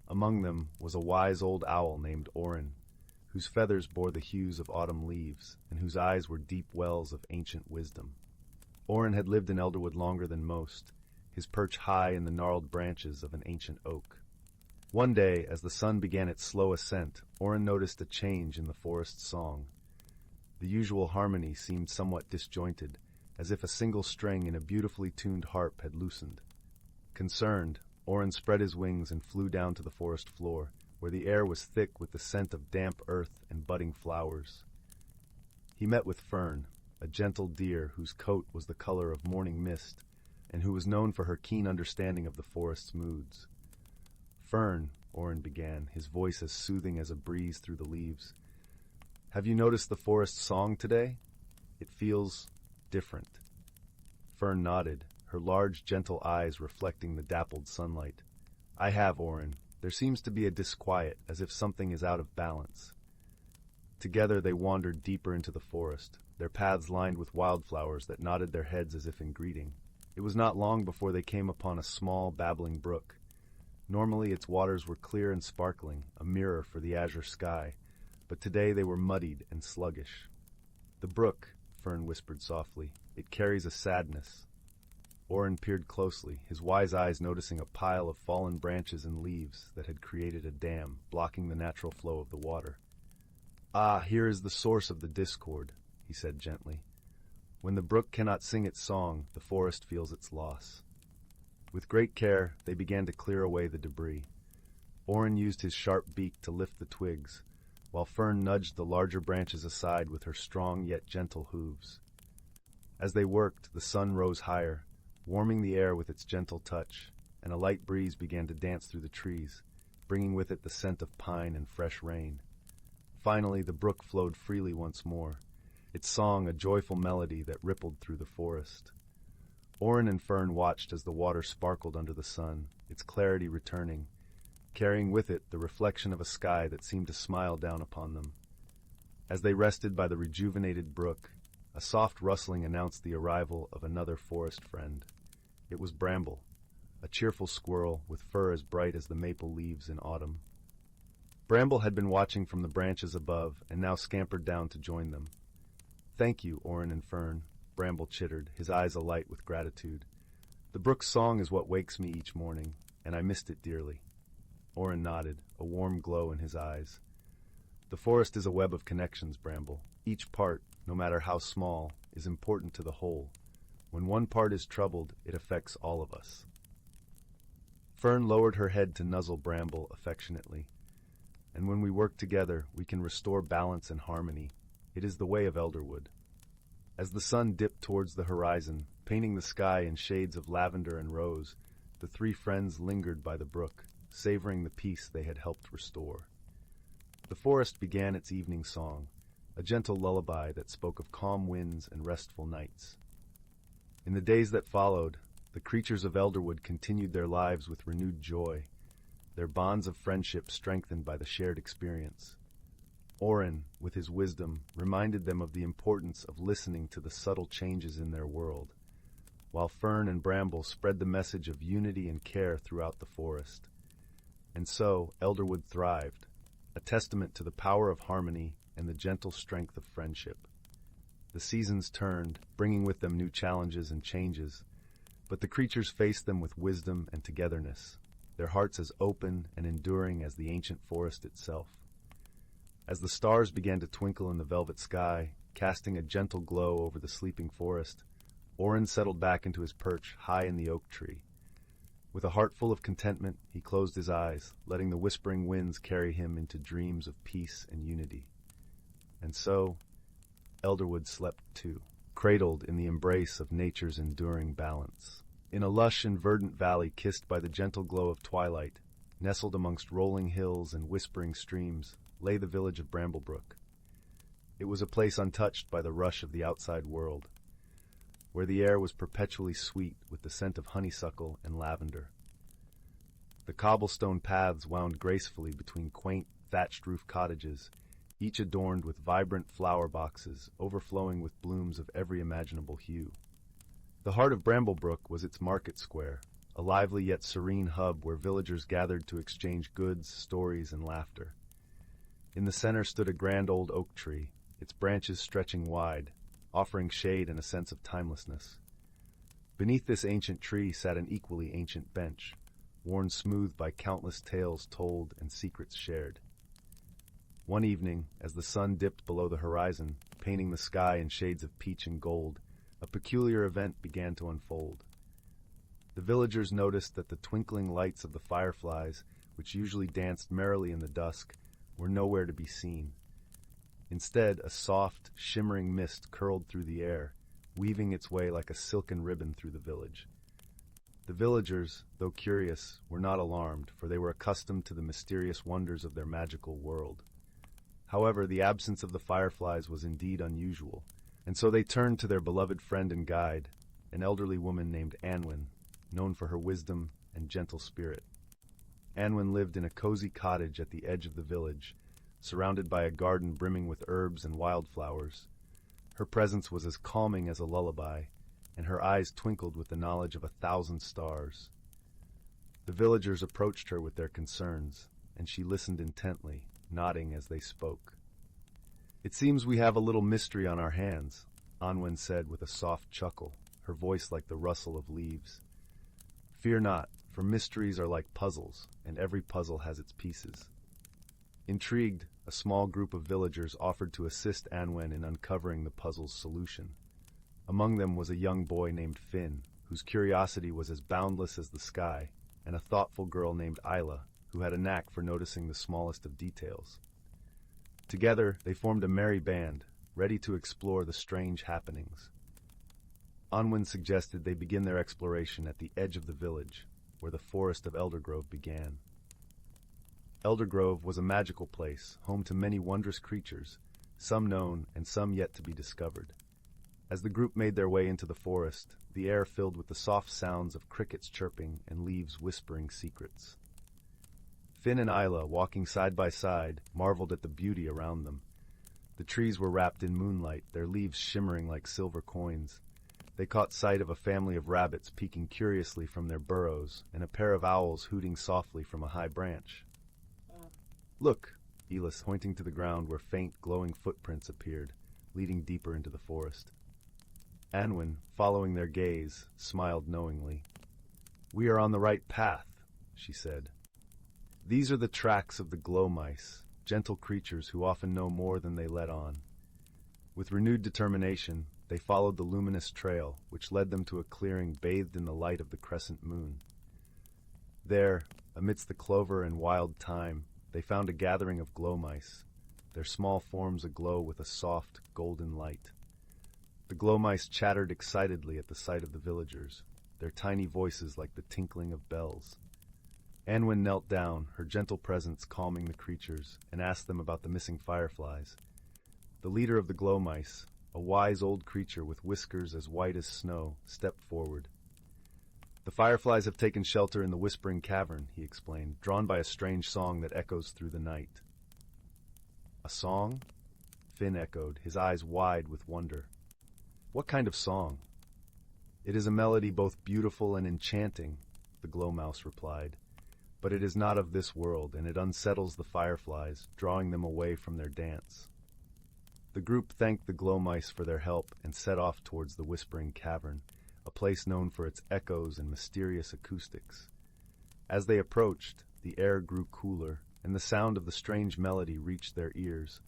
Among them was a wise old owl named Orin, whose feathers bore the hues of autumn leaves, and whose eyes were deep wells of ancient wisdom. Orin had lived in Elderwood longer than most, his perch high in the gnarled branches of an ancient oak. One day, as the sun began its slow ascent, Orin noticed a change in the forest's song. The usual harmony seemed somewhat disjointed, as if a single string in a beautifully tuned harp had loosened. Concerned, Orin spread his wings and flew down to the forest floor, where the air was thick with the scent of damp earth and budding flowers. He met with Fern, a gentle deer whose coat was the color of morning mist, and who was known for her keen understanding of the forest's moods. "Fern," Orin began, his voice as soothing as a breeze through the leaves, "have you noticed the forest's song today? It feels different." Fern nodded, her large, gentle eyes reflecting the dappled sunlight. "I have, Orin. There seems to be a disquiet, as if something is out of balance." Together they wandered deeper into the forest, their paths lined with wildflowers that nodded their heads as if in greeting. It was not long before they came upon a small, babbling brook. Normally its waters were clear and sparkling, a mirror for the azure sky, but today they were muddied and sluggish. "The brook," Fern whispered softly, "it carries a sadness." Orin peered closely, his wise eyes noticing a pile of fallen branches and leaves that had created a dam, blocking the natural flow of the water. "Ah, here is the source of the discord," he said gently. "When the brook cannot sing its song, the forest feels its loss." With great care, they began to clear away the debris. Orin used his sharp beak to lift the twigs, while Fern nudged the larger branches aside with her strong yet gentle hooves. As they worked, the sun rose higher, warming the air with its gentle touch, and a light breeze began to dance through the trees, bringing with it the scent of pine and fresh rain. Finally, the brook flowed freely once more, its song a joyful melody that rippled through the forest. Orin and Fern watched as the water sparkled under the sun, its clarity returning, carrying with it the reflection of a sky that seemed to smile down upon them. As they rested by the rejuvenated brook, a soft rustling announced the arrival of another forest friend. It was Bramble, a cheerful squirrel with fur as bright as the maple leaves in autumn. Bramble had been watching from the branches above and now scampered down to join them. "Thank you, Orin and Fern," Bramble chittered, his eyes alight with gratitude. "The brook's song is what wakes me each morning, and I missed it dearly." Orin nodded, a warm glow in his eyes. "The forest is a web of connections, Bramble. Each part, no matter how small, is important to the whole. When one part is troubled, it affects all of us." Fern lowered her head to nuzzle Bramble affectionately. "And when we work together, we can restore balance and harmony. It is the way of Elderwood." As the sun dipped towards the horizon, painting the sky in shades of lavender and rose, the three friends lingered by the brook, savoring the peace they had helped restore. The forest began its evening song, a gentle lullaby that spoke of calm winds and restful nights. In the days that followed, the creatures of Elderwood continued their lives with renewed joy, their bonds of friendship strengthened by the shared experience. Orin, with his wisdom, reminded them of the importance of listening to the subtle changes in their world, while Fern and Bramble spread the message of unity and care throughout the forest. And so, Elderwood thrived, a testament to the power of harmony and the gentle strength of friendship. The seasons turned, bringing with them new challenges and changes, but the creatures faced them with wisdom and togetherness, their hearts as open and enduring as the ancient forest itself. As the stars began to twinkle in the velvet sky, casting a gentle glow over the sleeping forest, Orin settled back into his perch high in the oak tree. With a heart full of contentment, he closed his eyes, letting the whispering winds carry him into dreams of peace and unity. And so, Elderwood slept too, cradled in the embrace of nature's enduring balance. In a lush and verdant valley kissed by the gentle glow of twilight, nestled amongst rolling hills and whispering streams, lay the village of Bramblebrook. It was a place untouched by the rush of the outside world, where the air was perpetually sweet with the scent of honeysuckle and lavender. The cobblestone paths wound gracefully between quaint, thatched-roof cottages, each adorned with vibrant flower boxes overflowing with blooms of every imaginable hue. The heart of Bramblebrook was its market square, a lively yet serene hub where villagers gathered to exchange goods, stories, and laughter. In the center stood a grand old oak tree, its branches stretching wide, offering shade and a sense of timelessness. Beneath this ancient tree sat an equally ancient bench, worn smooth by countless tales told and secrets shared. One evening, as the sun dipped below the horizon, painting the sky in shades of peach and gold, a peculiar event began to unfold. The villagers noticed that the twinkling lights of the fireflies, which usually danced merrily in the dusk, were nowhere to be seen. Instead, a soft, shimmering mist curled through the air, weaving its way like a silken ribbon through the village. The villagers, though curious, were not alarmed, for they were accustomed to the mysterious wonders of their magical world. However, the absence of the fireflies was indeed unusual, and so they turned to their beloved friend and guide, an elderly woman named Anwin, known for her wisdom and gentle spirit. Anwin lived in a cozy cottage at the edge of the village, surrounded by a garden brimming with herbs and wildflowers. Her presence was as calming as a lullaby, and her eyes twinkled with the knowledge of 1,000 stars. The villagers approached her with their concerns, and she listened intently, nodding as they spoke. "It seems we have a little mystery on our hands," Anwin said with a soft chuckle, her voice like the rustle of leaves. "Fear not, for mysteries are like puzzles, and every puzzle has its pieces." Intrigued, a small group of villagers offered to assist Anwen in uncovering the puzzle's solution. Among them was a young boy named Finn, whose curiosity was as boundless as the sky, and a thoughtful girl named Isla, who had a knack for noticing the smallest of details. Together, they formed a merry band, ready to explore the strange happenings. Unwind suggested they begin their exploration at the edge of the village, where the forest of Eldergrove began. Eldergrove was a magical place, home to many wondrous creatures, some known and some yet to be discovered. As the group made their way into the forest, the air filled with the soft sounds of crickets chirping and leaves whispering secrets. Finn and Isla, walking side by side, marveled at the beauty around them. The trees were wrapped in moonlight, their leaves shimmering like silver coins. They caught sight of a family of rabbits peeking curiously from their burrows and a pair of owls hooting softly from a high branch. "Look," Elis, pointing to the ground where faint, glowing footprints appeared, leading deeper into the forest. Anwen, following their gaze, smiled knowingly. "We are on the right path," she said. "These are the tracks of the glow mice, gentle creatures who often know more than they let on." With renewed determination, they followed the luminous trail, which led them to a clearing bathed in the light of the crescent moon. There, amidst the clover and wild thyme, they found a gathering of glow mice, their small forms aglow with a soft, golden light. The glow mice chattered excitedly at the sight of the villagers, their tiny voices like the tinkling of bells. Anwen knelt down, her gentle presence calming the creatures, and asked them about the missing fireflies. The leader of the glow mice, a wise old creature with whiskers as white as snow, stepped forward. "The fireflies have taken shelter in the Whispering Cavern," he explained, drawn by a strange song that echoes through the night. "A song?" Finn echoed, his eyes wide with wonder. "What kind of song?" "It is a melody both beautiful and enchanting," the glow mouse replied. "But it is not of this world, and it unsettles the fireflies, drawing them away from their dance." The group thanked the glow mice for their help and set off towards the Whispering Cavern, a place known for its echoes and mysterious acoustics. As they approached, the air grew cooler, and the sound of the strange melody reached their ears,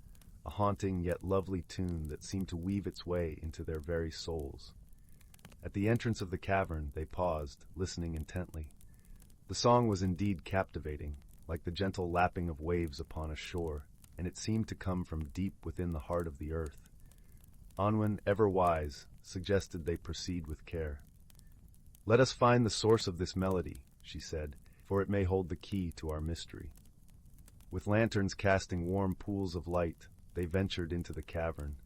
a haunting yet lovely tune that seemed to weave its way into their very souls. At the entrance of the cavern, they paused, listening intently. The song was indeed captivating, like the gentle lapping of waves upon a shore, and it seemed to come from deep within the heart of the earth. Anwen, ever wise, suggested they proceed with care. "Let us find the source of this melody," she said, "for it may hold the key to our mystery." With lanterns casting warm pools of light, they ventured into the cavern.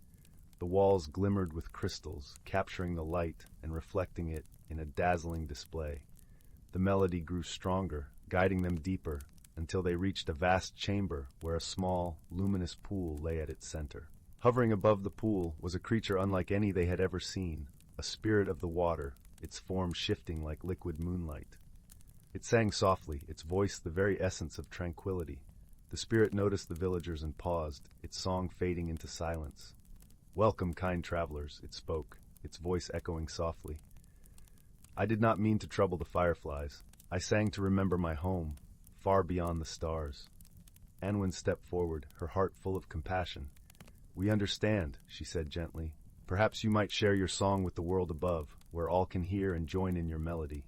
The walls glimmered with crystals, capturing the light and reflecting it in a dazzling display. The melody grew stronger, guiding them deeper, until they reached a vast chamber where a small, luminous pool lay at its center. Hovering above the pool was a creature unlike any they had ever seen, a spirit of the water, its form shifting like liquid moonlight. It sang softly, its voice the very essence of tranquility. The spirit noticed the villagers and paused, its song fading into silence. "Welcome, kind travelers," it spoke, its voice echoing softly. "I did not mean to trouble the fireflies. I sang to remember my home, far beyond the stars." Anwen stepped forward, her heart full of compassion. "We understand," she said gently. "Perhaps you might share your song with the world above, where all can hear and join in your melody."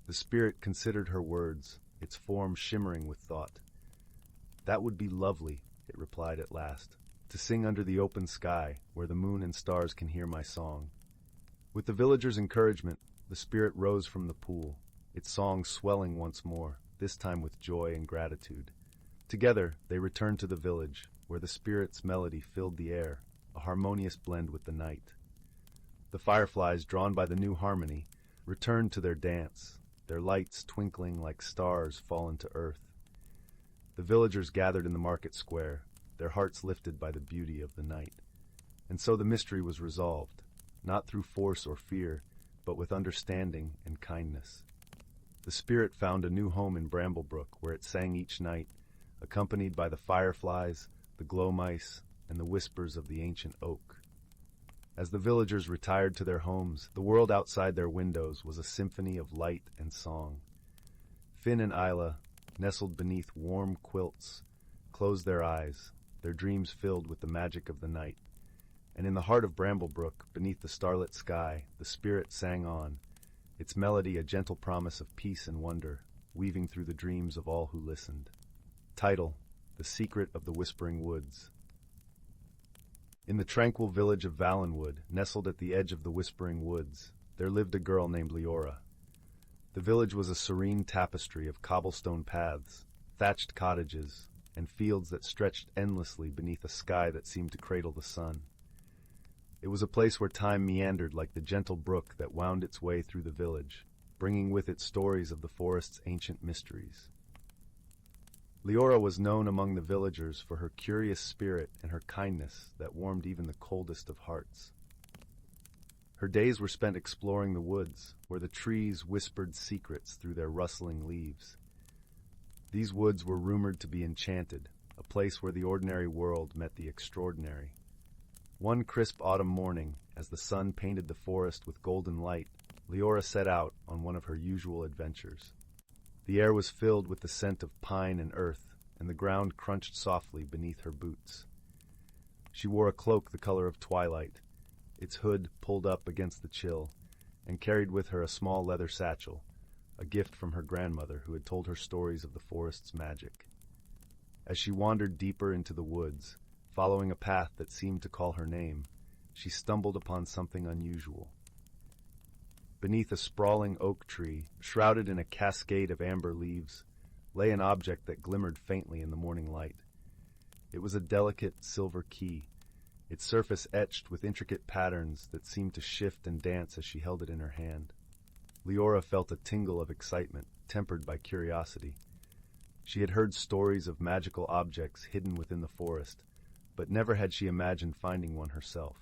The spirit considered her words, its form shimmering with thought. "That would be lovely," it replied at last, "to sing under the open sky, where the moon and stars can hear my song." With the villagers' encouragement, the spirit rose from the pool, its song swelling once more, this time with joy and gratitude. Together, they returned to the village, where the spirit's melody filled the air, a harmonious blend with the night. The fireflies, drawn by the new harmony, returned to their dance, their lights twinkling like stars fallen to earth. The villagers gathered in the market square, their hearts lifted by the beauty of the night. And so the mystery was resolved, not through force or fear, but with understanding and kindness. The spirit found a new home in Bramblebrook, where it sang each night, accompanied by the fireflies, the glow mice, and the whispers of the ancient oak. As the villagers retired to their homes, the world outside their windows was a symphony of light and song. Finn and Isla, nestled beneath warm quilts, closed their eyes, their dreams filled with the magic of the night. And in the heart of Bramblebrook, beneath the starlit sky, the spirit sang on, its melody a gentle promise of peace and wonder, weaving through the dreams of all who listened. Title: The Secret of the Whispering Woods. In the tranquil village of Valenwood, nestled at the edge of the Whispering Woods, there lived a girl named Leora. The village was a serene tapestry of cobblestone paths, thatched cottages, and fields that stretched endlessly beneath a sky that seemed to cradle the sun. It was a place where time meandered like the gentle brook that wound its way through the village, bringing with it stories of the forest's ancient mysteries. Leora was known among the villagers for her curious spirit and her kindness that warmed even the coldest of hearts. Her days were spent exploring the woods, where the trees whispered secrets through their rustling leaves. These woods were rumored to be enchanted, a place where the ordinary world met the extraordinary. One crisp autumn morning, as the sun painted the forest with golden light, Leora set out on one of her usual adventures. The air was filled with the scent of pine and earth, and the ground crunched softly beneath her boots. She wore a cloak the color of twilight, its hood pulled up against the chill, and carried with her a small leather satchel, a gift from her grandmother who had told her stories of the forest's magic. As she wandered deeper into the woods, following a path that seemed to call her name, she stumbled upon something unusual. Beneath a sprawling oak tree, shrouded in a cascade of amber leaves, lay an object that glimmered faintly in the morning light. It was a delicate silver key, its surface etched with intricate patterns that seemed to shift and dance as she held it in her hand. Leora felt a tingle of excitement, tempered by curiosity. She had heard stories of magical objects hidden within the forest, but never had she imagined finding one herself.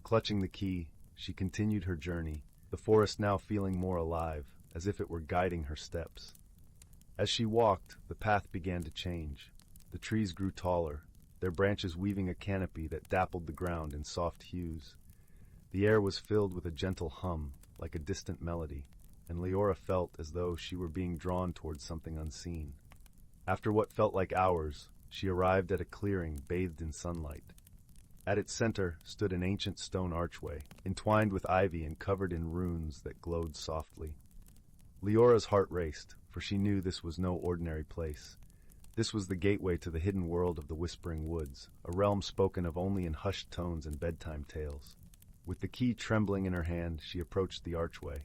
Clutching the key, she continued her journey, the forest now feeling more alive, as if it were guiding her steps. As she walked, the path began to change. The trees grew taller, their branches weaving a canopy that dappled the ground in soft hues. The air was filled with a gentle hum, like a distant melody, and Leora felt as though she were being drawn towards something unseen. After what felt like hours, she arrived at a clearing bathed in sunlight. At its center stood an ancient stone archway, entwined with ivy and covered in runes that glowed softly. Leora's heart raced, for she knew this was no ordinary place. This was the gateway to the hidden world of the Whispering Woods, a realm spoken of only in hushed tones and bedtime tales. With the key trembling in her hand, she approached the archway.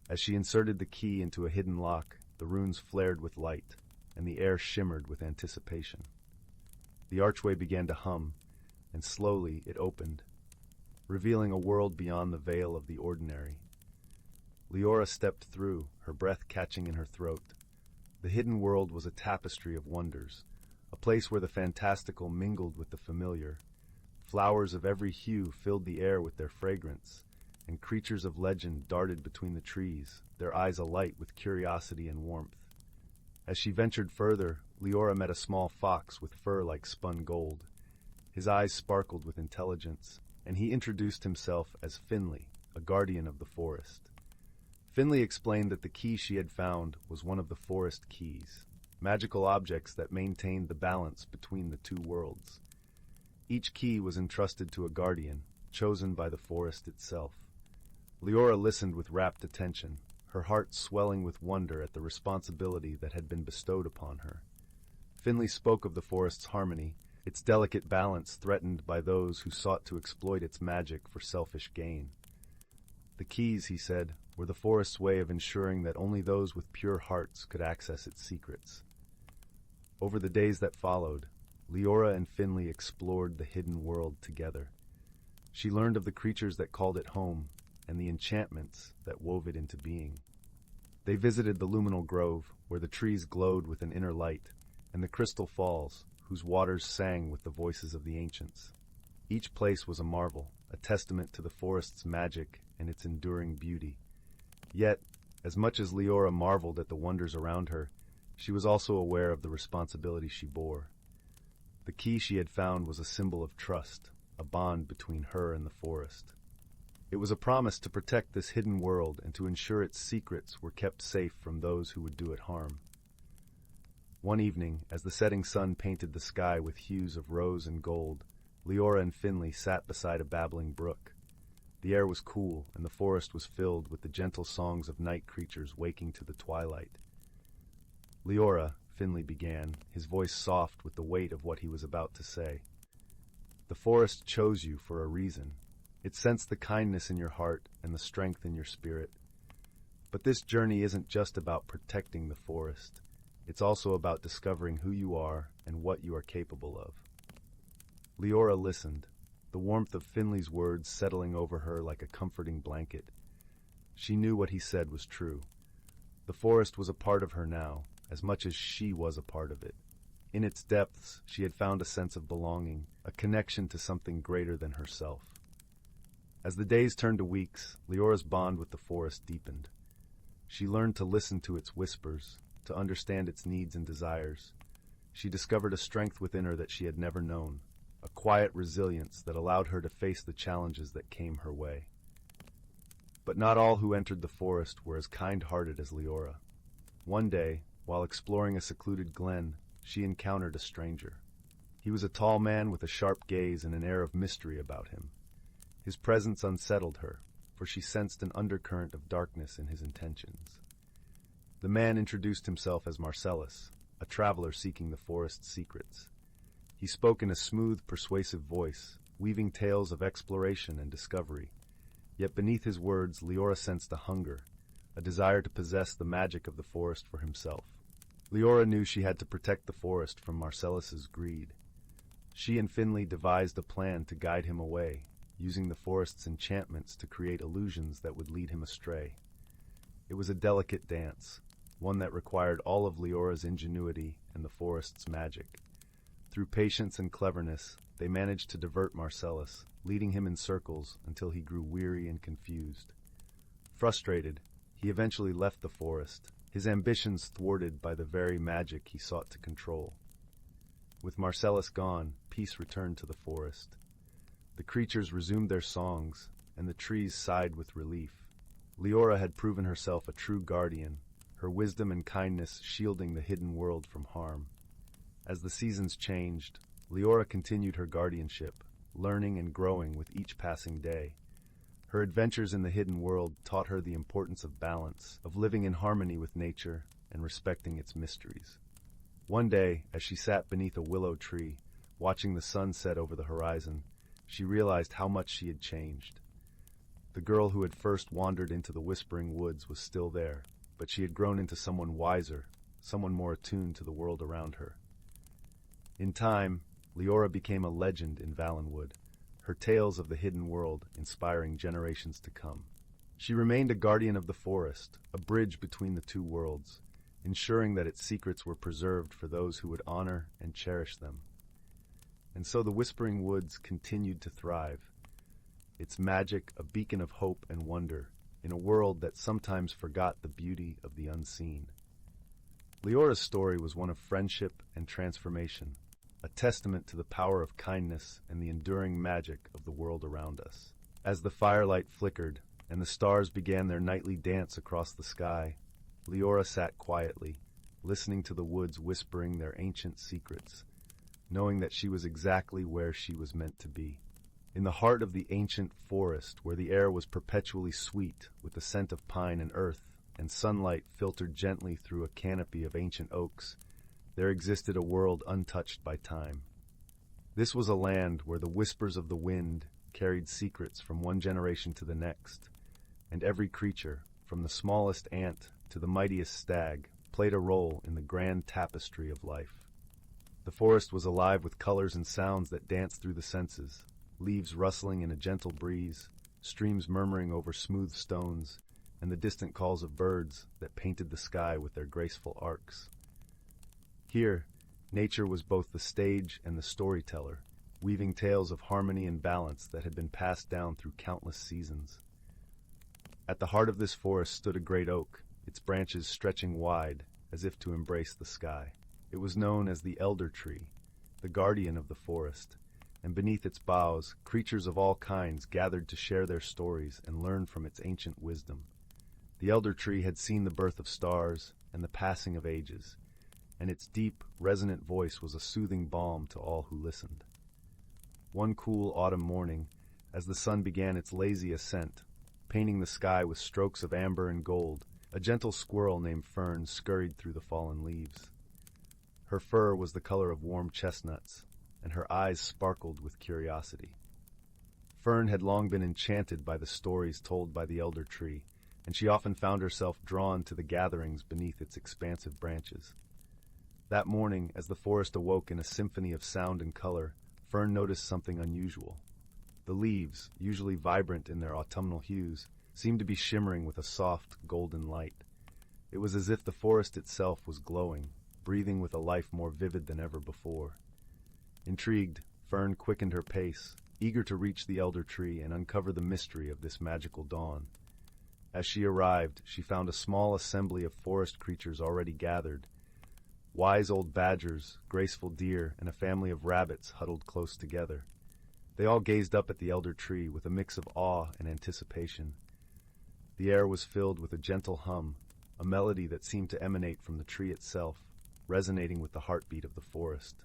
As she inserted the key into a hidden lock, the runes flared with light, and the air shimmered with anticipation. The archway began to hum, and slowly it opened, revealing a world beyond the veil of the ordinary. Leora stepped through, her breath catching in her throat. The hidden world was a tapestry of wonders, a place where the fantastical mingled with the familiar. Flowers of every hue filled the air with their fragrance, and creatures of legend darted between the trees, their eyes alight with curiosity and warmth. As she ventured further, Leora met a small fox with fur like spun gold. His eyes sparkled with intelligence, and he introduced himself as Finley, a guardian of the forest. Finley explained that the key she had found was one of the forest keys, magical objects that maintained the balance between the two worlds. Each key was entrusted to a guardian, chosen by the forest itself. Leora listened with rapt attention, her heart swelling with wonder at the responsibility that had been bestowed upon her. Finley spoke of the forest's harmony, its delicate balance threatened by those who sought to exploit its magic for selfish gain. The keys, he said, were the forest's way of ensuring that only those with pure hearts could access its secrets. Over the days that followed, Leora and Finley explored the hidden world together. She learned of the creatures that called it home and the enchantments that wove it into being. They visited the luminal grove, where the trees glowed with an inner light, and the crystal falls, whose waters sang with the voices of the ancients. Each place was a marvel, a testament to the forest's magic and its enduring beauty. Yet, as much as Leora marveled at the wonders around her, she was also aware of the responsibility she bore. The key she had found was a symbol of trust, a bond between her and the forest. It was a promise to protect this hidden world and to ensure its secrets were kept safe from those who would do it harm. One evening, as the setting sun painted the sky with hues of rose and gold, Leora and Finley sat beside a babbling brook. The air was cool, and the forest was filled with the gentle songs of night creatures waking to the twilight. "Leora," Finley began, his voice soft with the weight of what he was about to say. The forest chose you for a reason. It sensed the kindness in your heart and the strength in your spirit. But this journey isn't just about protecting the forest. It's also about discovering who you are and what you are capable of. Leora listened, the warmth of Finley's words settling over her like a comforting blanket. She knew what he said was true. The forest was a part of her now, as much as she was a part of it. In its depths, she had found a sense of belonging, a connection to something greater than herself. As the days turned to weeks, Leora's bond with the forest deepened. She learned to listen to its whispers, to understand its needs and desires. She discovered a strength within her that she had never known, a quiet resilience that allowed her to face the challenges that came her way. But not all who entered the forest were as kind-hearted as Leora. One day, while exploring a secluded glen, she encountered a stranger. He was a tall man with a sharp gaze and an air of mystery about him. His presence unsettled her, for she sensed an undercurrent of darkness in his intentions. The man introduced himself as Marcellus, a traveler seeking the forest's secrets. He spoke in a smooth, persuasive voice, weaving tales of exploration and discovery. Yet beneath his words, Leora sensed a hunger, a desire to possess the magic of the forest for himself. Leora knew she had to protect the forest from Marcellus's greed. She and Finley devised a plan to guide him away, using the forest's enchantments to create illusions that would lead him astray. It was a delicate dance, one that required all of Leora's ingenuity and the forest's magic. Through patience and cleverness, they managed to divert Marcellus, leading him in circles until he grew weary and confused. Frustrated, he eventually left the forest, his ambitions thwarted by the very magic he sought to control. With Marcellus gone, peace returned to the forest. The creatures resumed their songs, and the trees sighed with relief. Leora had proven herself a true guardian, her wisdom and kindness shielding the hidden world from harm. As the seasons changed, Leora continued her guardianship, learning and growing with each passing day. Her adventures in the hidden world taught her the importance of balance, of living in harmony with nature and respecting its mysteries. One day, as she sat beneath a willow tree, watching the sun set over the horizon, she realized how much she had changed. The girl who had first wandered into the whispering woods was still there, but she had grown into someone wiser, someone more attuned to the world around her. In time, Leora became a legend in Valenwood, her tales of the hidden world inspiring generations to come. She remained a guardian of the forest, a bridge between the two worlds, ensuring that its secrets were preserved for those who would honor and cherish them. And so the Whispering Woods continued to thrive, its magic a beacon of hope and wonder in a world that sometimes forgot the beauty of the unseen. Leora's story was one of friendship and transformation, a testament to the power of kindness and the enduring magic of the world around us. As the firelight flickered and the stars began their nightly dance across the sky, Leora sat quietly, listening to the woods whispering their ancient secrets, knowing that she was exactly where she was meant to be. In the heart of the ancient forest, where the air was perpetually sweet with the scent of pine and earth, and sunlight filtered gently through a canopy of ancient oaks, there existed a world untouched by time. This was a land where the whispers of the wind carried secrets from one generation to the next, and every creature, from the smallest ant to the mightiest stag, played a role in the grand tapestry of life. The forest was alive with colors and sounds that danced through the senses, leaves rustling in a gentle breeze, streams murmuring over smooth stones, and the distant calls of birds that painted the sky with their graceful arcs. Here, nature was both the stage and the storyteller, weaving tales of harmony and balance that had been passed down through countless seasons. At the heart of this forest stood a great oak, its branches stretching wide, as if to embrace the sky. It was known as the Elder Tree, the guardian of the forest, and beneath its boughs, creatures of all kinds gathered to share their stories and learn from its ancient wisdom. The Elder Tree had seen the birth of stars and the passing of ages, and its deep, resonant voice was a soothing balm to all who listened. One cool autumn morning, as the sun began its lazy ascent, painting the sky with strokes of amber and gold, a gentle squirrel named Fern scurried through the fallen leaves. Her fur was the color of warm chestnuts, and her eyes sparkled with curiosity. Fern had long been enchanted by the stories told by the elder tree, and she often found herself drawn to the gatherings beneath its expansive branches. That morning, as the forest awoke in a symphony of sound and color, Fern noticed something unusual. The leaves, usually vibrant in their autumnal hues, seemed to be shimmering with a soft, golden light. It was as if the forest itself was glowing, breathing with a life more vivid than ever before. Intrigued, Fern quickened her pace, eager to reach the elder tree and uncover the mystery of this magical dawn. As she arrived, she found a small assembly of forest creatures already gathered. Wise old badgers, graceful deer, and a family of rabbits huddled close together. They all gazed up at the elder tree with a mix of awe and anticipation. The air was filled with a gentle hum, a melody that seemed to emanate from the tree itself, resonating with the heartbeat of the forest.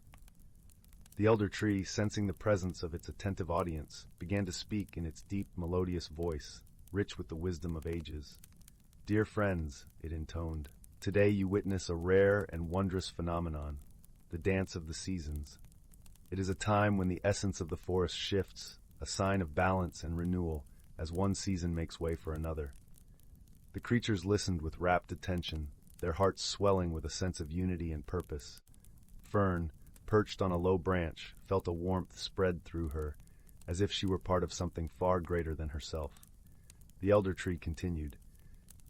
The elder tree, sensing the presence of its attentive audience, began to speak in its deep, melodious voice, rich with the wisdom of ages. "Dear friends," it intoned, "today you witness a rare and wondrous phenomenon, the dance of the seasons. It is a time when the essence of the forest shifts, a sign of balance and renewal, as one season makes way for another." The creatures listened with rapt attention, their hearts swelling with a sense of unity and purpose. Fern, perched on a low branch, felt a warmth spread through her, as if she were part of something far greater than herself. The elder tree continued,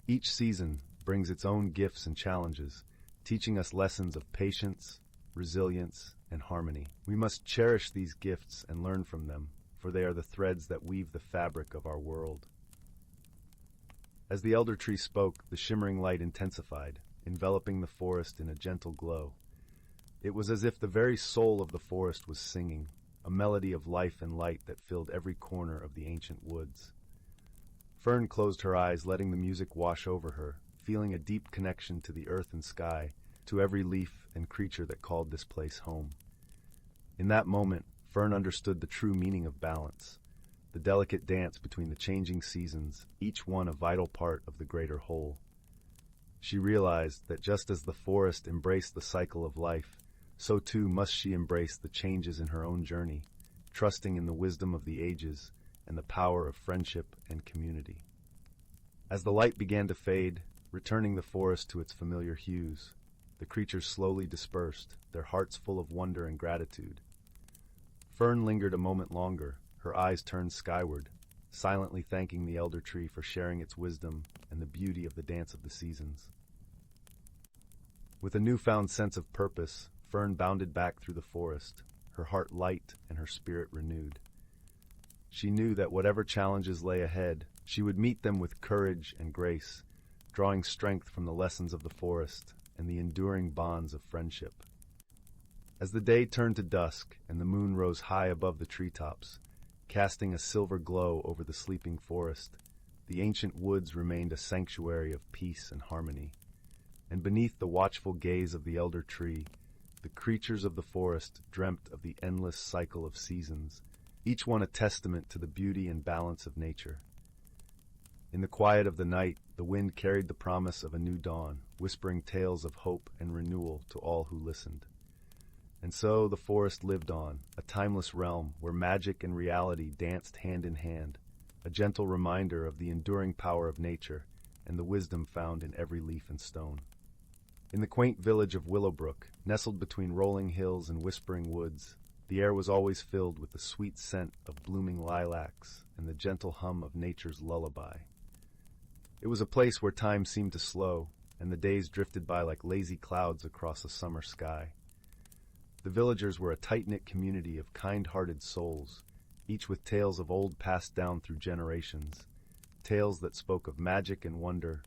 "Each season brings its own gifts and challenges, teaching us lessons of patience, resilience, and harmony. We must cherish these gifts and learn from them, for they are the threads that weave the fabric of our world." As the elder tree spoke, the shimmering light intensified, enveloping the forest in a gentle glow. It was as if the very soul of the forest was singing, a melody of life and light that filled every corner of the ancient woods. Fern closed her eyes, letting the music wash over her, feeling a deep connection to the earth and sky, to every leaf and creature that called this place home. In that moment, Fern understood the true meaning of balance, the delicate dance between the changing seasons, each one a vital part of the greater whole. She realized that just as the forest embraced the cycle of life, so too must she embrace the changes in her own journey, trusting in the wisdom of the ages and the power of friendship and community. As the light began to fade, returning the forest to its familiar hues, the creatures slowly dispersed, their hearts full of wonder and gratitude. Fern lingered a moment longer, her eyes turned skyward, silently thanking the elder tree for sharing its wisdom and the beauty of the dance of the seasons. With a newfound sense of purpose, Fern bounded back through the forest, her heart light and her spirit renewed. She knew that whatever challenges lay ahead, she would meet them with courage and grace, drawing strength from the lessons of the forest and the enduring bonds of friendship. As the day turned to dusk and the moon rose high above the treetops, casting a silver glow over the sleeping forest, the ancient woods remained a sanctuary of peace and harmony. And beneath the watchful gaze of the elder tree, the creatures of the forest dreamt of the endless cycle of seasons, each one a testament to the beauty and balance of nature. In the quiet of the night, the wind carried the promise of a new dawn, whispering tales of hope and renewal to all who listened. And so the forest lived on, a timeless realm where magic and reality danced hand in hand, a gentle reminder of the enduring power of nature and the wisdom found in every leaf and stone. In the quaint village of Willowbrook, nestled between rolling hills and whispering woods, the air was always filled with the sweet scent of blooming lilacs and the gentle hum of nature's lullaby. It was a place where time seemed to slow, and the days drifted by like lazy clouds across a summer sky. The villagers were a tight-knit community of kind-hearted souls, each with tales of old passed down through generations, tales that spoke of magic and wonder,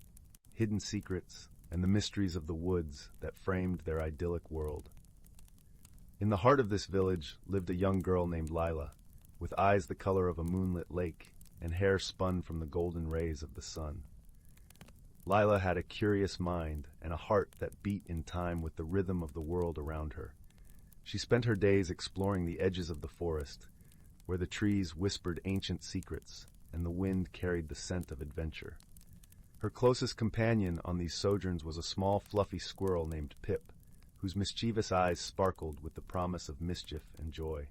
hidden secrets, and the mysteries of the woods that framed their idyllic world. In the heart of this village lived a young girl named Lila, with eyes the color of a moonlit lake and hair spun from the golden rays of the sun. Lila had a curious mind and a heart that beat in time with the rhythm of the world around her. She spent her days exploring the edges of the forest, where the trees whispered ancient secrets and the wind carried the scent of adventure. Her closest companion on these sojourns was a small, fluffy squirrel named Pip, whose mischievous eyes sparkled with the promise of mischief and joy.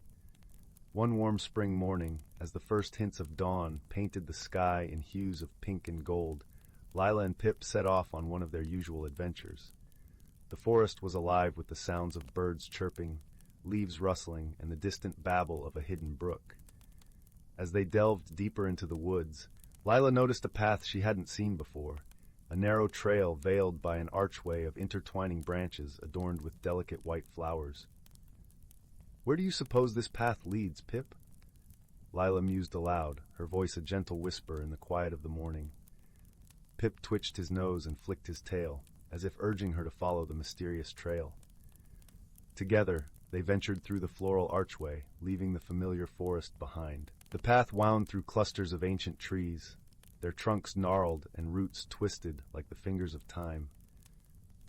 One warm spring morning, as the first hints of dawn painted the sky in hues of pink and gold, Lila and Pip set off on one of their usual adventures. The forest was alive with the sounds of birds chirping, leaves rustling, and the distant babble of a hidden brook. As they delved deeper into the woods, Lila noticed a path she hadn't seen before, a narrow trail veiled by an archway of intertwining branches adorned with delicate white flowers. "Where do you suppose this path leads, Pip?" Lila mused aloud, her voice a gentle whisper in the quiet of the morning. Pip twitched his nose and flicked his tail, as if urging her to follow the mysterious trail. Together, they ventured through the floral archway, leaving the familiar forest behind. The path wound through clusters of ancient trees, their trunks gnarled and roots twisted like the fingers of time.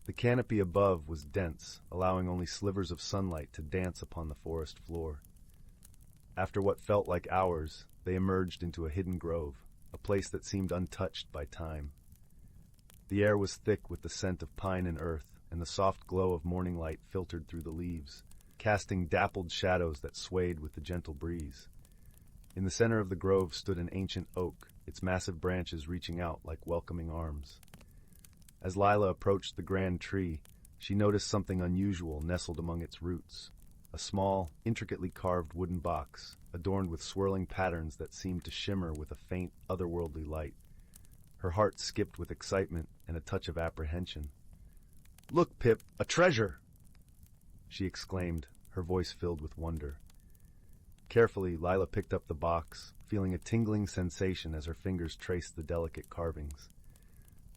The canopy above was dense, allowing only slivers of sunlight to dance upon the forest floor. After what felt like hours, they emerged into a hidden grove, a place that seemed untouched by time. The air was thick with the scent of pine and earth, and the soft glow of morning light filtered through the leaves, casting dappled shadows that swayed with the gentle breeze. In the center of the grove stood an ancient oak, its massive branches reaching out like welcoming arms. As Lila approached the grand tree, she noticed something unusual nestled among its roots, a small, intricately carved wooden box, adorned with swirling patterns that seemed to shimmer with a faint, otherworldly light. Her heart skipped with excitement and a touch of apprehension. "Look, Pip, a treasure!" she exclaimed, her voice filled with wonder. Carefully, Lila picked up the box, feeling a tingling sensation as her fingers traced the delicate carvings.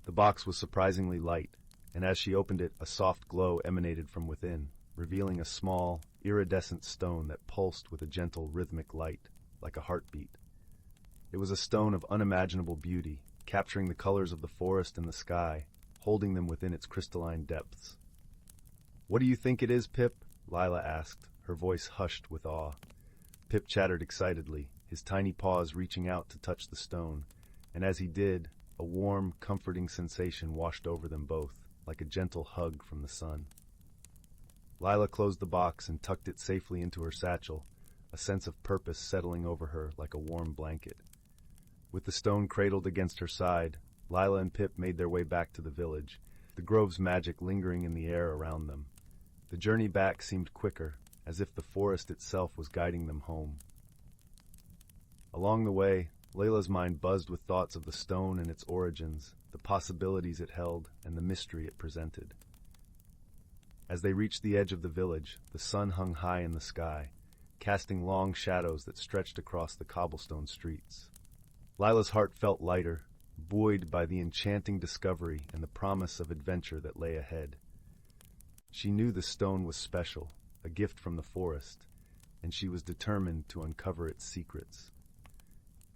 The box was surprisingly light, and as she opened it, a soft glow emanated from within, revealing a small, iridescent stone that pulsed with a gentle, rhythmic light, like a heartbeat. It was a stone of unimaginable beauty, capturing the colors of the forest and the sky, holding them within its crystalline depths. "What do you think it is, Pip?" Lila asked, her voice hushed with awe. Pip chattered excitedly, his tiny paws reaching out to touch the stone, and as he did, a warm, comforting sensation washed over them both, like a gentle hug from the sun. Lila closed the box and tucked it safely into her satchel, a sense of purpose settling over her like a warm blanket. With the stone cradled against her side, Lila and Pip made their way back to the village, the grove's magic lingering in the air around them. The journey back seemed quicker, as if the forest itself was guiding them home. Along the way, Layla's mind buzzed with thoughts of the stone and its origins, the possibilities it held, and the mystery it presented. As they reached the edge of the village, the sun hung high in the sky, casting long shadows that stretched across the cobblestone streets. Lila's heart felt lighter, buoyed by the enchanting discovery and the promise of adventure that lay ahead. She knew the stone was special, a gift from the forest, and she was determined to uncover its secrets.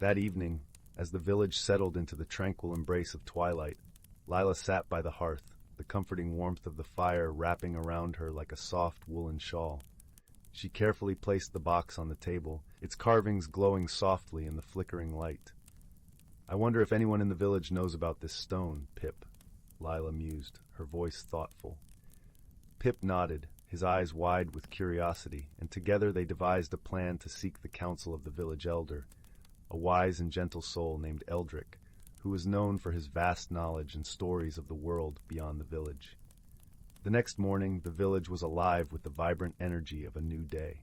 That evening, as the village settled into the tranquil embrace of twilight, Lila sat by the hearth, the comforting warmth of the fire wrapping around her like a soft woolen shawl. She carefully placed the box on the table, its carvings glowing softly in the flickering light. "I wonder if anyone in the village knows about this stone, Pip," Lila mused, her voice thoughtful. Pip nodded, his eyes wide with curiosity, and together they devised a plan to seek the counsel of the village elder, a wise and gentle soul named Eldrick, who was known for his vast knowledge and stories of the world beyond the village. The next morning, the village was alive with the vibrant energy of a new day.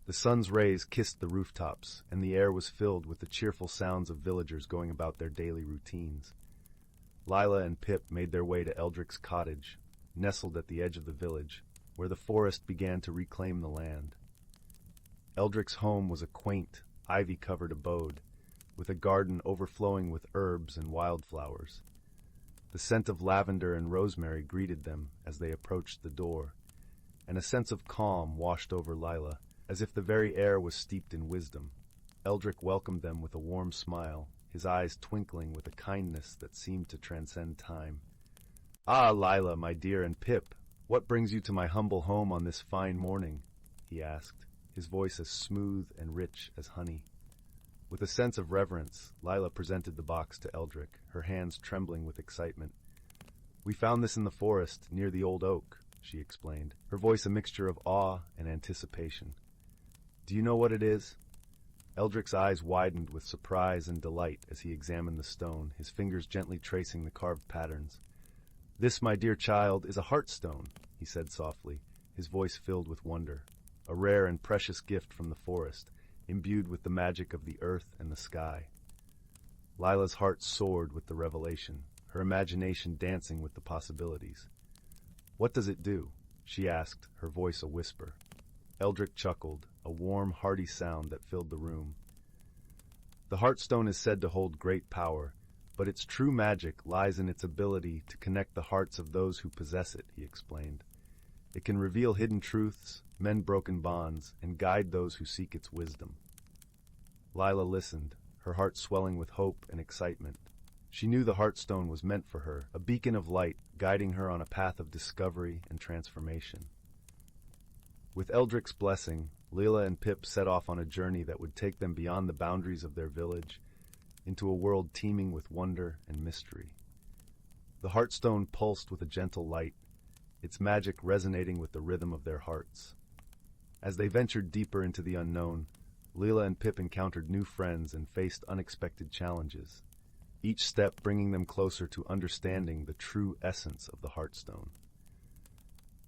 The sun's rays kissed the rooftops, and the air was filled with the cheerful sounds of villagers going about their daily routines. Lila and Pip made their way to Eldrick's cottage, nestled at the edge of the village, where the forest began to reclaim the land. Eldrick's home was a quaint, ivy-covered abode, with a garden overflowing with herbs and wildflowers. The scent of lavender and rosemary greeted them as they approached the door, and a sense of calm washed over Lila, as if the very air was steeped in wisdom. Eldrick welcomed them with a warm smile, his eyes twinkling with a kindness that seemed to transcend time. "Ah, Lila, my dear, and Pip, what brings you to my humble home on this fine morning?" he asked, his voice as smooth and rich as honey. With a sense of reverence, Lila presented the box to Eldrick, her hands trembling with excitement. "We found this in the forest, near the old oak," she explained, her voice a mixture of awe and anticipation. Do you know what it is? Eldrick's eyes widened with surprise and delight as he examined the stone, his fingers gently tracing the carved patterns. This, my dear child, is a heartstone, he said softly, his voice filled with wonder. A rare and precious gift from the forest, imbued with the magic of the earth and the sky. Lila's heart soared with the revelation, her imagination dancing with the possibilities. What does it do? She asked, her voice a whisper. Eldrick chuckled, a warm, hearty sound that filled the room. The Heartstone is said to hold great power, but its true magic lies in its ability to connect the hearts of those who possess it, he explained. It can reveal hidden truths, mend broken bonds, and guide those who seek its wisdom. Lila listened, her heart swelling with hope and excitement. She knew the Heartstone was meant for her, a beacon of light guiding her on a path of discovery and transformation. With Eldrick's blessing, Lila and Pip set off on a journey that would take them beyond the boundaries of their village, into a world teeming with wonder and mystery. The Heartstone pulsed with a gentle light, its magic resonating with the rhythm of their hearts. As they ventured deeper into the unknown, Lila and Pip encountered new friends and faced unexpected challenges, each step bringing them closer to understanding the true essence of the Heartstone.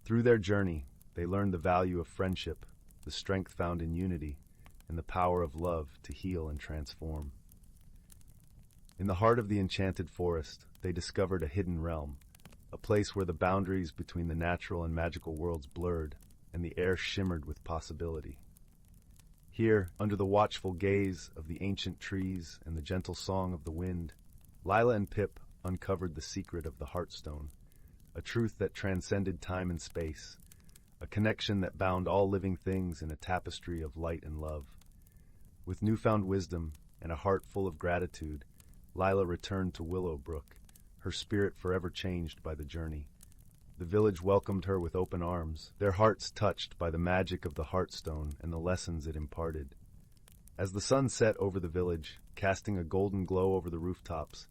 Through their journey, they learned the value of friendship, the strength found in unity, and the power of love to heal and transform. In the heart of the enchanted forest, they discovered a hidden realm, a place where the boundaries between the natural and magical worlds blurred, and the air shimmered with possibility. Here, under the watchful gaze of the ancient trees and the gentle song of the wind, Lila and Pip uncovered the secret of the Heartstone, a truth that transcended time and space, a connection that bound all living things in a tapestry of light and love. With newfound wisdom and a heart full of gratitude, Lila returned to Willowbrook, her spirit forever changed by the journey. The village welcomed her with open arms, their hearts touched by the magic of the Heartstone and the lessons it imparted. As the sun set over the village, casting a golden glow over the rooftops,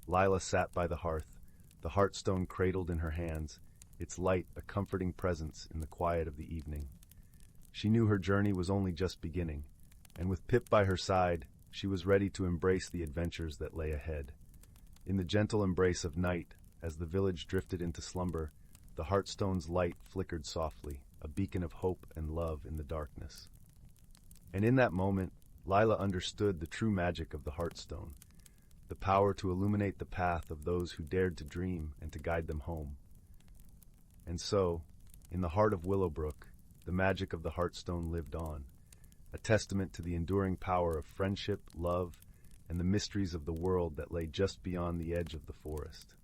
Lila sat by the hearth, the Heartstone cradled in her hands, its light a comforting presence in the quiet of the evening. She knew her journey was only just beginning, and with Pip by her side, she was ready to embrace the adventures that lay ahead. In the gentle embrace of night, as the village drifted into slumber, the Heartstone's light flickered softly, a beacon of hope and love in the darkness. And in that moment, Lila understood the true magic of the Heartstone, the power to illuminate the path of those who dared to dream and to guide them home. And so, in the heart of Willowbrook, the magic of the Heartstone lived on, a testament to the enduring power of friendship, love, and the mysteries of the world that lay just beyond the edge of the forest.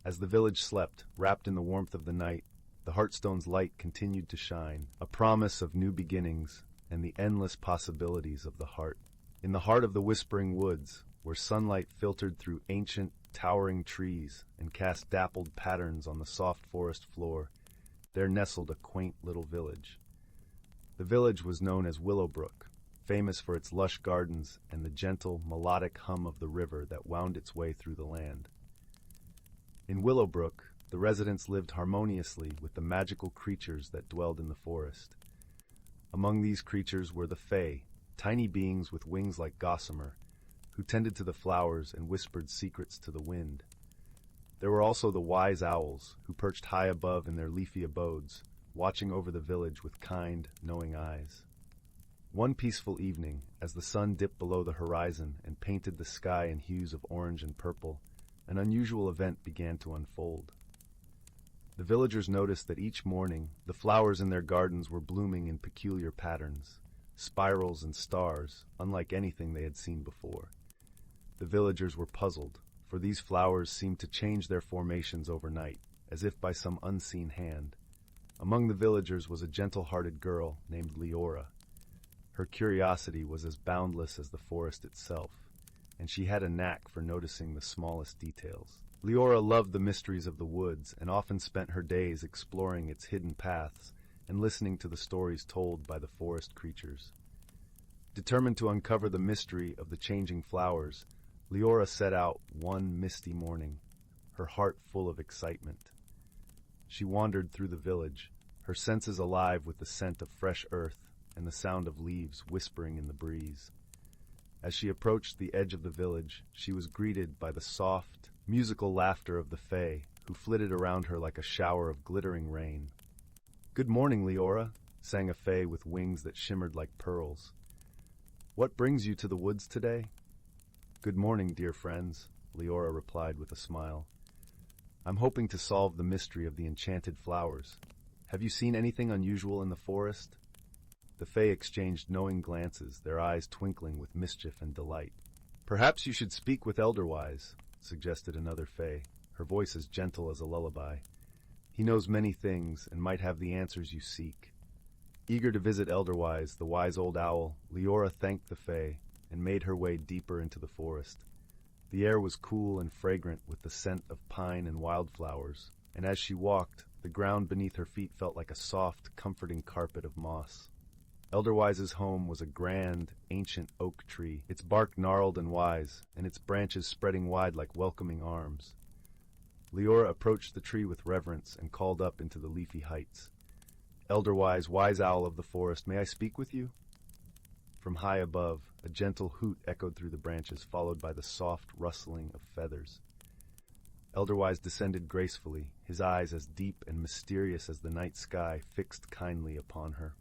As the village slept, wrapped in the warmth of the night, the Heartstone's light continued to shine, a promise of new beginnings and the endless possibilities of the heart. In the heart of the whispering woods, where sunlight filtered through ancient, towering trees and cast dappled patterns on the soft forest floor, there nestled a quaint little village. The village was known as Willowbrook, famous for its lush gardens and the gentle, melodic hum of the river that wound its way through the land. In Willowbrook, the residents lived harmoniously with the magical creatures that dwelled in the forest. Among these creatures were the Fae, tiny beings with wings like gossamer, who tended to the flowers and whispered secrets to the wind. There were also the wise owls, who perched high above in their leafy abodes, watching over the village with kind, knowing eyes. One peaceful evening, as the sun dipped below the horizon and painted the sky in hues of orange and purple, an unusual event began to unfold. The villagers noticed that each morning the flowers in their gardens were blooming in peculiar patterns, spirals and stars, unlike anything they had seen before. The villagers were puzzled, for these flowers seemed to change their formations overnight, as if by some unseen hand. Among the villagers was a gentle-hearted girl named Leora. Her curiosity was as boundless as the forest itself, and she had a knack for noticing the smallest details. Leora loved the mysteries of the woods and often spent her days exploring its hidden paths and listening to the stories told by the forest creatures. Determined to uncover the mystery of the changing flowers, Leora set out one misty morning, her heart full of excitement. She wandered through the village, her senses alive with the scent of fresh earth and the sound of leaves whispering in the breeze. As she approached the edge of the village, she was greeted by the soft, musical laughter of the Fae, who flitted around her like a shower of glittering rain. "Good morning, Leora," sang a Fae with wings that shimmered like pearls. "What brings you to the woods today?" "Good morning, dear friends," Leora replied with a smile. "I'm hoping to solve the mystery of the enchanted flowers. Have you seen anything unusual in the forest?" The Fae exchanged knowing glances, their eyes twinkling with mischief and delight. "Perhaps you should speak with Elderwise," suggested another Fae, her voice as gentle as a lullaby. "He knows many things and might have the answers you seek." Eager to visit Elderwise, the wise old owl, Leora thanked the Fae and made her way deeper into the forest. The air was cool and fragrant with the scent of pine and wildflowers, and as she walked, the ground beneath her feet felt like a soft, comforting carpet of moss. Elderwise's home was a grand, ancient oak tree, its bark gnarled and wise, and its branches spreading wide like welcoming arms. Leora approached the tree with reverence and called up into the leafy heights. "Elderwise, wise owl of the forest, may I speak with you?" From high above, a gentle hoot echoed through the branches, followed by the soft rustling of feathers. Elderwise descended gracefully, his eyes as deep and mysterious as the night sky fixed kindly upon her.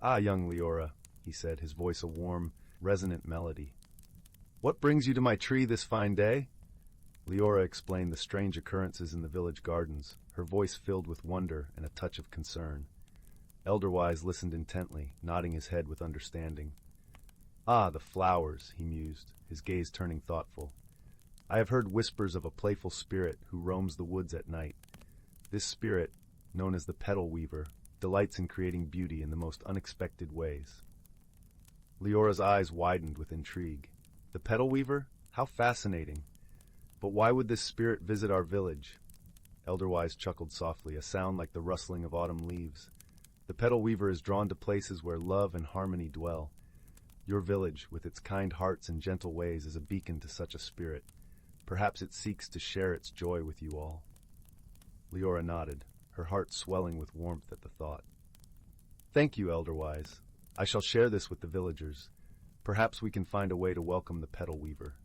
"Ah, young Leora," he said, his voice a warm, resonant melody. "What brings you to my tree this fine day?" Leora explained the strange occurrences in the village gardens, her voice filled with wonder and a touch of concern. Elderwise listened intently, nodding his head with understanding. "Ah, the flowers," he mused, his gaze turning thoughtful. "I have heard whispers of a playful spirit who roams the woods at night. This spirit, known as the Petal Weaver, delights in creating beauty in the most unexpected ways." Leora's eyes widened with intrigue. "The Petal Weaver? How fascinating! But why would this spirit visit our village?" Elderwise chuckled softly, a sound like the rustling of autumn leaves. "The Petal Weaver is drawn to places where love and harmony dwell. Your village, with its kind hearts and gentle ways, is a beacon to such a spirit. Perhaps it seeks to share its joy with you all." Leora nodded, her heart swelling with warmth at the thought. "Thank you, Elderwise. I shall share this with the villagers. Perhaps we can find a way to welcome the Petal Weaver."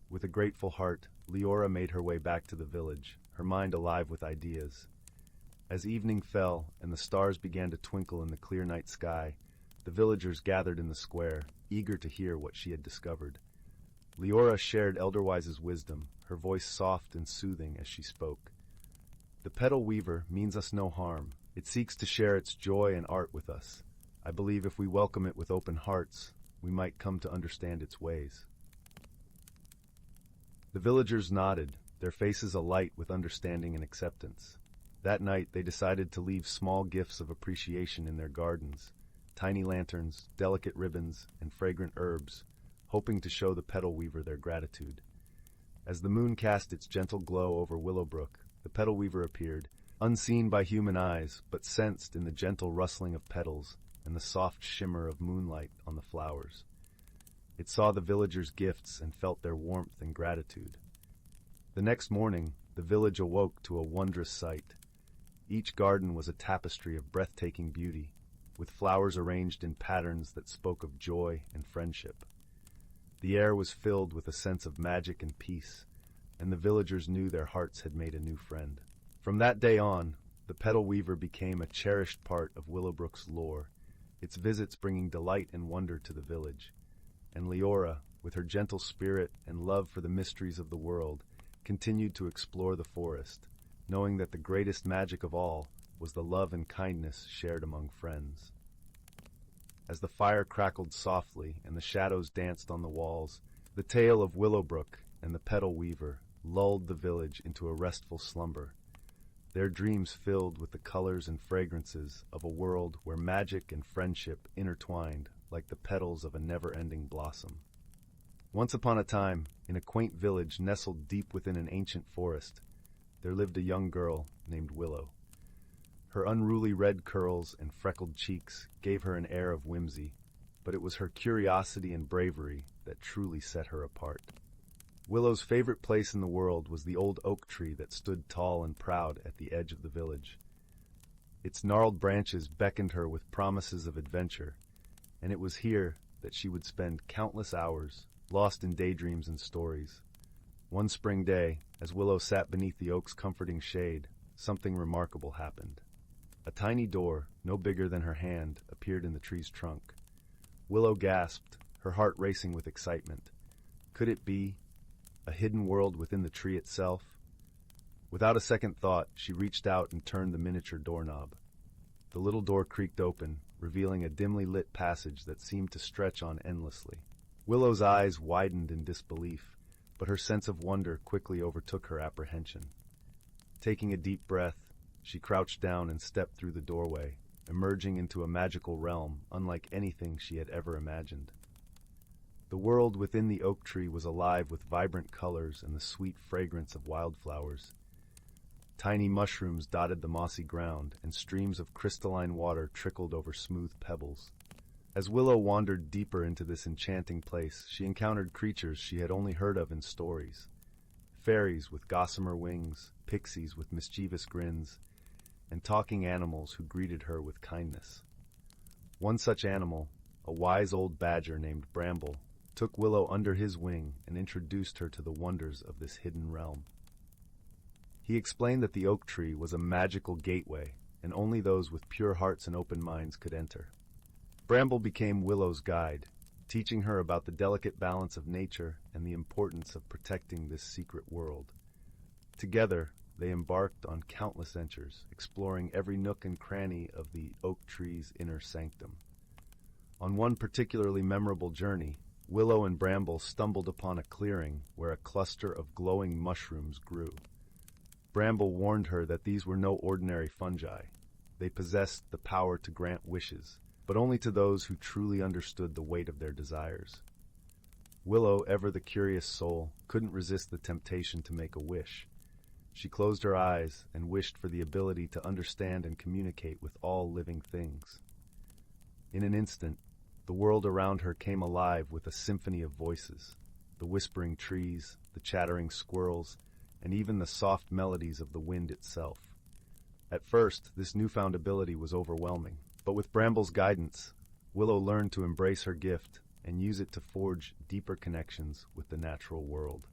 With a grateful heart, Leora made her way back to the village, her mind alive with ideas. As evening fell and the stars began to twinkle in the clear night sky, the villagers gathered in the square, eager to hear what she had discovered. Leora shared Elderwise's wisdom, her voice soft and soothing as she spoke. "The Petal Weaver means us no harm. It seeks to share its joy and art with us. I believe if we welcome it with open hearts, we might come to understand its ways." The villagers nodded, their faces alight with understanding and acceptance. That night they decided to leave small gifts of appreciation in their gardens, tiny lanterns, delicate ribbons, and fragrant herbs, hoping to show the Petal Weaver their gratitude. As the moon cast its gentle glow over Willowbrook, the Petal Weaver appeared, unseen by human eyes, but sensed in the gentle rustling of petals and the soft shimmer of moonlight on the flowers. It saw the villagers' gifts and felt their warmth and gratitude. The next morning, the village awoke to a wondrous sight. Each garden was a tapestry of breathtaking beauty, with flowers arranged in patterns that spoke of joy and friendship. The air was filled with a sense of magic and peace, and the villagers knew their hearts had made a new friend. From that day on, the Petal Weaver became a cherished part of Willowbrook's lore, its visits bringing delight and wonder to the village. And Leora, with her gentle spirit and love for the mysteries of the world, continued to explore the forest, knowing that the greatest magic of all was the love and kindness shared among friends. As the fire crackled softly and the shadows danced on the walls, the tale of Willowbrook and the Petal Weaver lulled the village into a restful slumber, their dreams filled with the colors and fragrances of a world where magic and friendship intertwined like the petals of a never-ending blossom. Once upon a time, in a quaint village nestled deep within an ancient forest, there lived a young girl named Willow. Her unruly red curls and freckled cheeks gave her an air of whimsy, but it was her curiosity and bravery that truly set her apart. Willow's favorite place in the world was the old oak tree that stood tall and proud at the edge of the village. Its gnarled branches beckoned her with promises of adventure, and it was here that she would spend countless hours, lost in daydreams and stories. One spring day, as Willow sat beneath the oak's comforting shade, something remarkable happened. A tiny door, no bigger than her hand, appeared in the tree's trunk. Willow gasped, her heart racing with excitement. Could it be a hidden world within the tree itself? Without a second thought, she reached out and turned the miniature doorknob. The little door creaked open, revealing a dimly lit passage that seemed to stretch on endlessly. Willow's eyes widened in disbelief, but her sense of wonder quickly overtook her apprehension. Taking a deep breath, she crouched down and stepped through the doorway, emerging into a magical realm unlike anything she had ever imagined. The world within the oak tree was alive with vibrant colors and the sweet fragrance of wildflowers. Tiny mushrooms dotted the mossy ground, and streams of crystalline water trickled over smooth pebbles. As Willow wandered deeper into this enchanting place, she encountered creatures she had only heard of in stories. Fairies with gossamer wings, pixies with mischievous grins, and talking animals who greeted her with kindness. One such animal, a wise old badger named Bramble, took Willow under his wing and introduced her to the wonders of this hidden realm. He explained that the oak tree was a magical gateway, and only those with pure hearts and open minds could enter. Bramble became Willow's guide, teaching her about the delicate balance of nature and the importance of protecting this secret world. Together, they embarked on countless ventures, exploring every nook and cranny of the oak tree's inner sanctum. On one particularly memorable journey, Willow and Bramble stumbled upon a clearing where a cluster of glowing mushrooms grew. Bramble warned her that these were no ordinary fungi. They possessed the power to grant wishes, but only to those who truly understood the weight of their desires. Willow, ever the curious soul, couldn't resist the temptation to make a wish. She closed her eyes and wished for the ability to understand and communicate with all living things. In an instant, the world around her came alive with a symphony of voices, the whispering trees, the chattering squirrels, and even the soft melodies of the wind itself. At first, this newfound ability was overwhelming, but with Bramble's guidance, Willow learned to embrace her gift and use it to forge deeper connections with the natural world.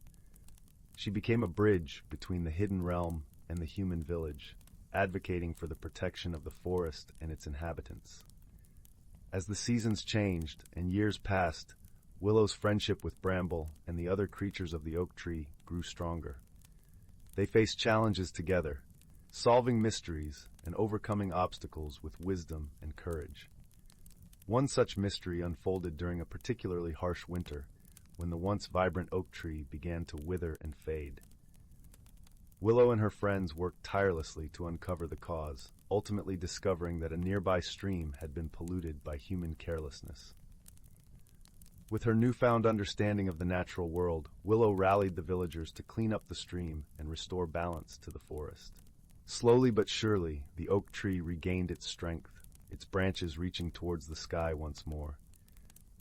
She became a bridge between the hidden realm and the human village, advocating for the protection of the forest and its inhabitants. As the seasons changed and years passed, Willow's friendship with Bramble and the other creatures of the oak tree grew stronger. They faced challenges together, solving mysteries and overcoming obstacles with wisdom and courage. One such mystery unfolded during a particularly harsh winter, when the once vibrant oak tree began to wither and fade. Willow and her friends worked tirelessly to uncover the cause, ultimately discovering that a nearby stream had been polluted by human carelessness. With her newfound understanding of the natural world, Willow rallied the villagers to clean up the stream and restore balance to the forest. Slowly but surely, the oak tree regained its strength, its branches reaching towards the sky once more.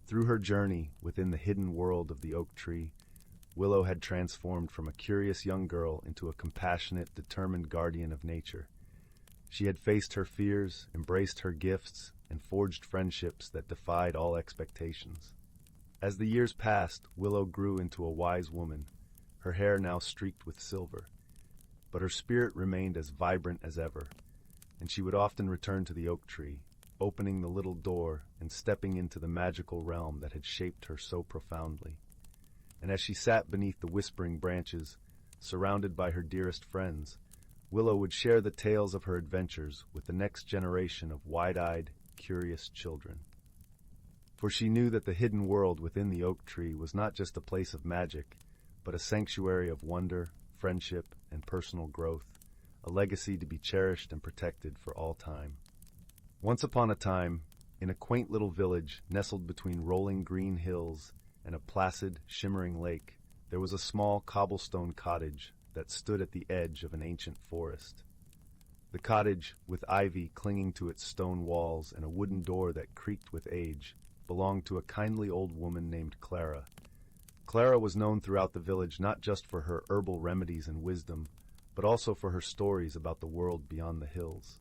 Through her journey within the hidden world of the oak tree, Willow had transformed from a curious young girl into a compassionate, determined guardian of nature. She had faced her fears, embraced her gifts, and forged friendships that defied all expectations. As the years passed, Willow grew into a wise woman, her hair now streaked with silver. But her spirit remained as vibrant as ever, and she would often return to the oak tree, opening the little door and stepping into the magical realm that had shaped her so profoundly. And as she sat beneath the whispering branches, surrounded by her dearest friends, Willow would share the tales of her adventures with the next generation of wide-eyed, curious children. For she knew that the hidden world within the oak tree was not just a place of magic, but a sanctuary of wonder, friendship, and personal growth, a legacy to be cherished and protected for all time. Once upon a time, in a quaint little village nestled between rolling green hills and a placid, shimmering lake, there was a small cobblestone cottage that stood at the edge of an ancient forest. The cottage, with ivy clinging to its stone walls and a wooden door that creaked with age, belonged to a kindly old woman named Clara. Clara was known throughout the village not just for her herbal remedies and wisdom, but also for her stories about the world beyond the hills.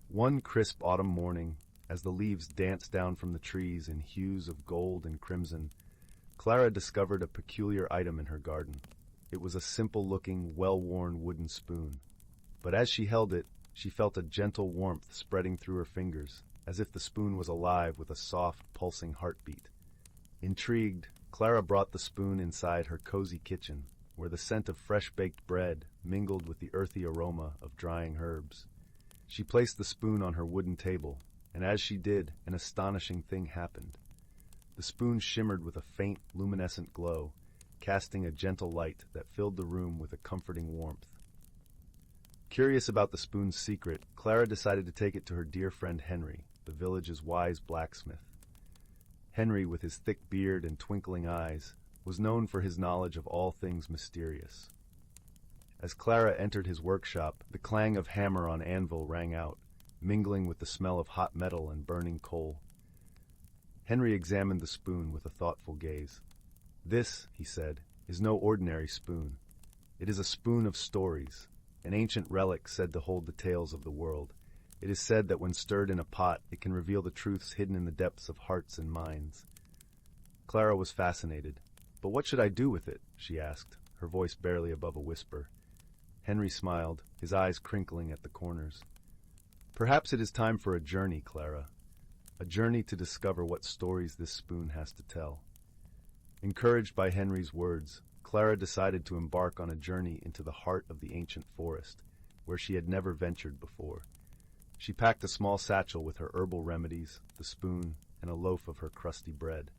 One crisp autumn morning, as the leaves danced down from the trees in hues of gold and crimson, Clara discovered a peculiar item in her garden. It was a simple-looking, well-worn wooden spoon. But as she held it, she felt a gentle warmth spreading through her fingers, as if the spoon was alive with a soft, pulsing heartbeat. Intrigued, Clara brought the spoon inside her cozy kitchen, where the scent of fresh-baked bread mingled with the earthy aroma of drying herbs. She placed the spoon on her wooden table, and as she did, an astonishing thing happened. The spoon shimmered with a faint, luminescent glow, casting a gentle light that filled the room with a comforting warmth. Curious about the spoon's secret, Clara decided to take it to her dear friend Henry, the village's wise blacksmith. Henry, with his thick beard and twinkling eyes, was known for his knowledge of all things mysterious. As Clara entered his workshop, the clang of hammer on anvil rang out, mingling with the smell of hot metal and burning coal. Henry examined the spoon with a thoughtful gaze. "This," he said, "is no ordinary spoon. It is a spoon of stories, an ancient relic said to hold the tales of the world. It is said that when stirred in a pot, it can reveal the truths hidden in the depths of hearts and minds." Clara was fascinated. "But what should I do with it?" she asked, her voice barely above a whisper. Henry smiled, his eyes crinkling at the corners. "Perhaps it is time for a journey, Clara. A journey to discover what stories this spoon has to tell." Encouraged by Henry's words, Clara decided to embark on a journey into the heart of the ancient forest, where she had never ventured before. She packed a small satchel with her herbal remedies, the spoon, and a loaf of her crusty bread.